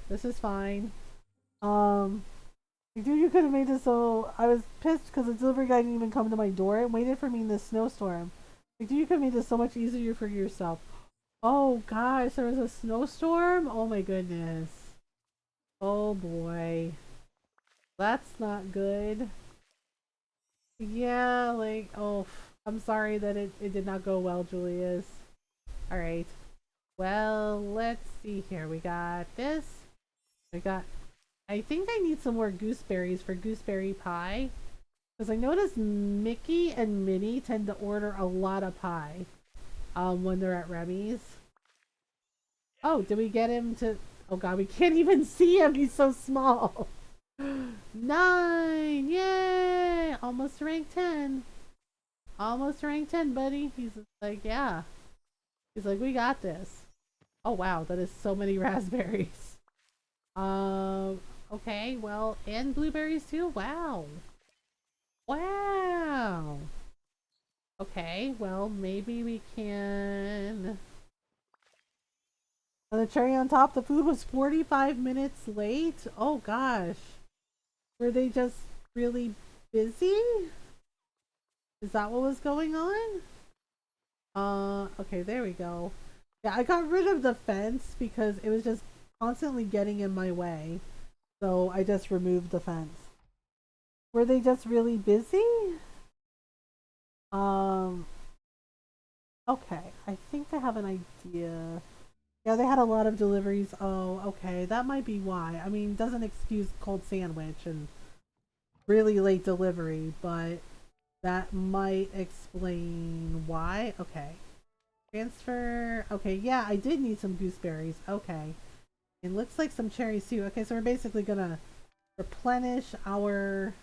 this is fine. Dude, you could have made this so... I was pissed because the delivery guy didn't even come to my door and waited for me in this snowstorm. Dude, you could have made this so much easier for yourself. Oh, gosh, there was a snowstorm? Oh, my goodness. Oh, boy. That's not good. Yeah, oh, I'm sorry that it did not go well, Julius. Alright. Well, let's see here. We got this. I think I need some more gooseberries for gooseberry pie. Because I noticed Mickey and Minnie tend to order a lot of pie. When they're at Remy's. Oh, did we get him to... Oh god, we can't even see him. He's so small. 9! Yay! Almost rank 10. Almost rank 10, buddy. He's like, yeah. He's like, we got this. Oh wow, that is so many raspberries. Okay, well, and blueberries too? Wow. Wow. Okay, well, maybe we can. And the cherry on top, the food was 45 minutes late. Oh gosh. Were they just really busy? Is that what was going on? Okay, there we go. Yeah, I got rid of the fence because it was just constantly getting in my way. So I just removed the fence. Were they just really busy? Um, okay, I think I have an idea. Yeah, they had a lot of deliveries. Oh, okay, that might be why. I mean, doesn't excuse cold sandwich and really late delivery, but that might explain why. Okay. Transfer. Okay, yeah, I did need some gooseberries. Okay. It looks like some cherries too. Okay, so we're basically gonna replenish our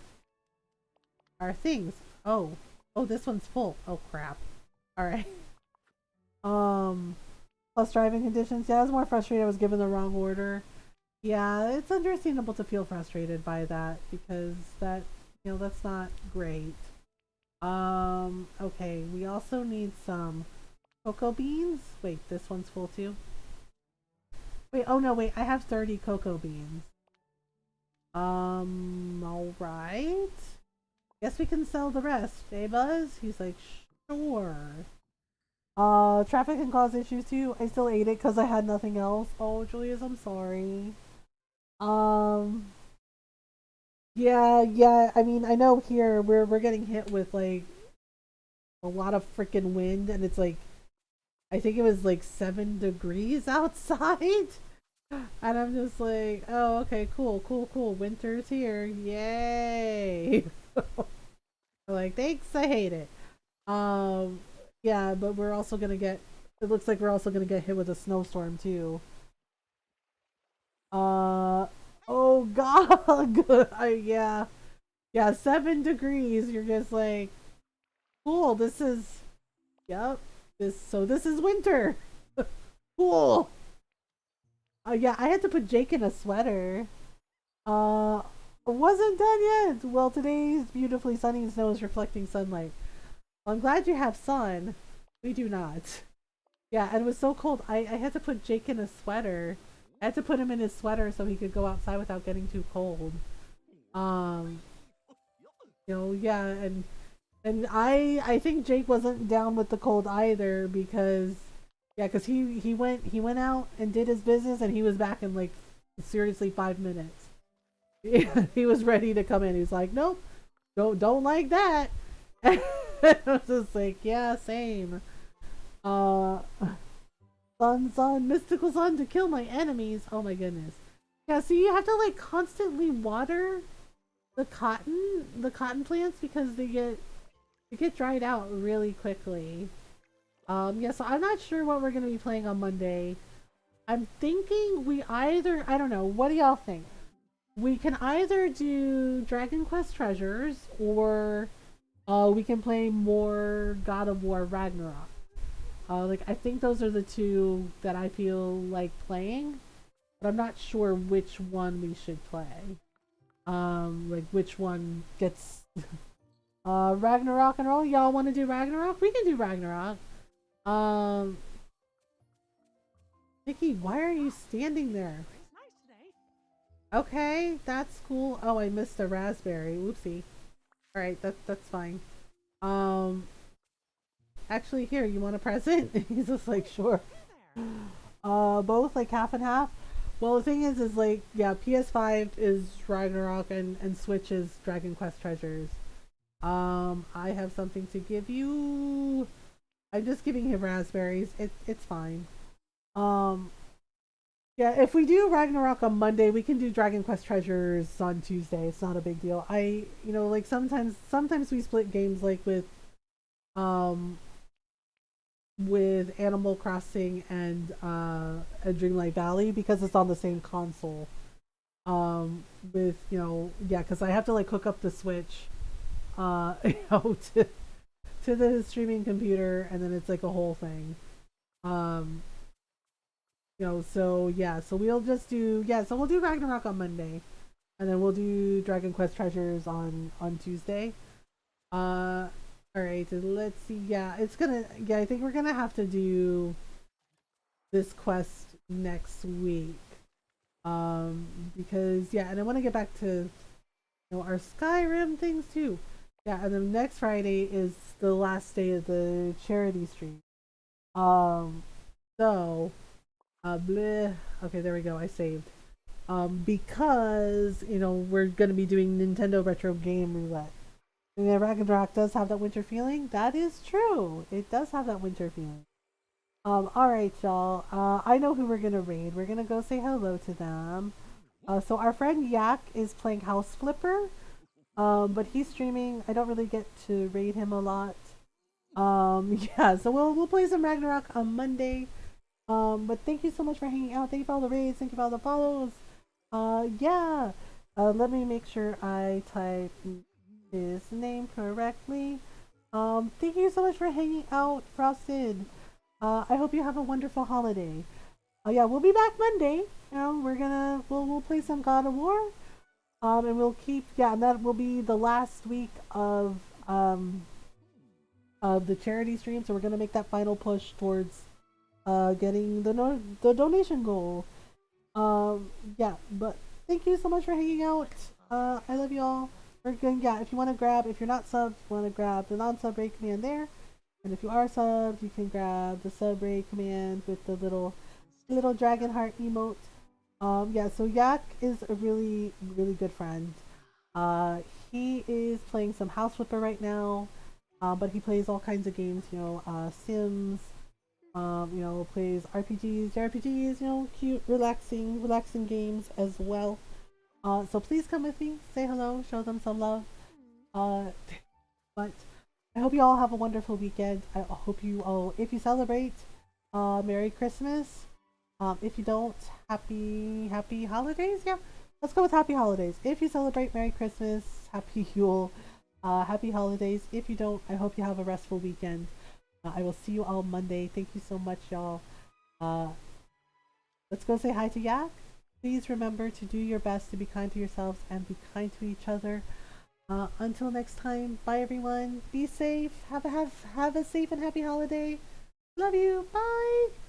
things. Oh. Oh, this one's full. Oh crap. Alright. Plus driving conditions. Yeah, I was more frustrated I was given the wrong order. Yeah, it's understandable to feel frustrated by that because that's not great. Okay, we also need some cocoa beans. Wait, this one's full too. Wait, oh no, wait, I have 30 cocoa beans. Alright. Guess we can sell the rest. Hey Buzz? He's like, sure. Traffic can cause issues too. I still ate it because I had nothing else. Oh, Julius, I'm sorry. Um, yeah. I mean, I know here we're getting hit with like a lot of freaking wind, and it's like I think it was like 7 degrees outside, and I'm just like, oh, okay, cool. Winter's here, yay! Like, thanks, I hate it. Um, yeah, but we're also gonna get. It looks like we're also gonna get hit with a snowstorm too. Oh God, yeah, 7 degrees. You're just like, cool. Yep. This is winter. Cool. Yeah, I had to put Jake in a sweater. Uh, wasn't done yet. Well, today's beautifully sunny and snow is reflecting sunlight. Well, I'm glad you have sun. We do not. Yeah, and it was so cold. I had to put Jake in a sweater. I had to put him in his sweater so he could go outside without getting too cold. Um, yeah, and I think Jake wasn't down with the cold either because yeah, because he went out and did his business and he was back in like seriously 5 minutes. He was ready to come in. He's like, nope, don't like that. I was just like, yeah, same. Uh, sun, mystical sun to kill my enemies. Oh my goodness. Yeah, so you have to like constantly water the cotton plants because they get dried out really quickly. Yeah, so I'm not sure what we're gonna be playing on Monday. I'm thinking I don't know, what do y'all think? We can either do Dragon Quest Treasures or we can play more God of War Ragnarok. Like I think those are the two that I feel like playing, but I'm not sure which one we should play. Like which one gets Ragnarok and roll. Y'all want to do Ragnarok? We can do Ragnarok. Um, Nikki, why are you standing there? Okay, that's cool. Oh, I missed a raspberry. Oopsie. All right, that's fine. Um, actually, here, you want a present? He's just like, sure. Both like half and half. Well, the thing is like, yeah, PS5 is Ragnarok and Switch is Dragon Quest Treasures. I have something to give you. I'm just giving him raspberries. It's fine. Um, yeah, if we do Ragnarok on Monday, we can do Dragon Quest Treasures on Tuesday. It's not a big deal. Like sometimes we split games like um with Animal Crossing and Dreamlight Valley because it's on the same console. With yeah, because I have to like hook up the Switch, to the streaming computer, and then it's like a whole thing. Um, so yeah, so we'll do Ragnarok on Monday, and then we'll do Dragon Quest Treasures on Tuesday. All right. Let's see. Yeah, it's gonna. Yeah, I think we're gonna have to do this quest next week. Because yeah, and I want to get back to our Skyrim things too. Yeah, and then next Friday is the last day of the charity stream. Um, so bleh. Okay, there we go. I saved. Because we're gonna be doing Nintendo Retro Game Roulette. And yeah, Ragnarok does have that winter feeling. That is true. It does have that winter feeling. All right, y'all. I know who we're gonna raid. We're gonna go say hello to them. So our friend Yak is playing House Flipper. But he's streaming. I don't really get to raid him a lot. Yeah. So we'll play some Ragnarok on Monday. But thank you so much for hanging out. Thank you for all the raids. Thank you for all the follows. Yeah. Let me make sure I type his name correctly. Thank you so much for hanging out, Frosted. I hope you have a wonderful holiday. Yeah, we'll be back Monday. We'll play some God of War. And we'll keep and that will be the last week of the charity stream. So we're gonna make that final push towards getting the donation goal. Yeah, but thank you so much for hanging out. I love you all. We're good. Yeah, if you want to grab, if you're not subbed, you want to grab the non-sub raid command there. And if you are subbed, you can grab the sub raid command with the little dragon heart emote. Yeah, so Yak is a really, really good friend. Uh, he is playing some House Flipper right now, but he plays all kinds of games, Sims, plays RPGs, JRPGs, cute, relaxing games as well. So please come with me, say hello, show them some love. Uh, but I hope you all have a wonderful weekend. I hope you all, if you celebrate, Merry Christmas. If you don't, happy holidays. Yeah, let's go with happy holidays. If you celebrate, Merry Christmas, Happy Yule, happy holidays. If you don't, I hope you have a restful weekend. I will see you all Monday. Thank you so much, y'all. Uh, let's go say hi to Yak. Please remember to do your best to be kind to yourselves and be kind to each other. Until next time, bye everyone. Be safe. Have a safe and happy holiday. Love you. Bye.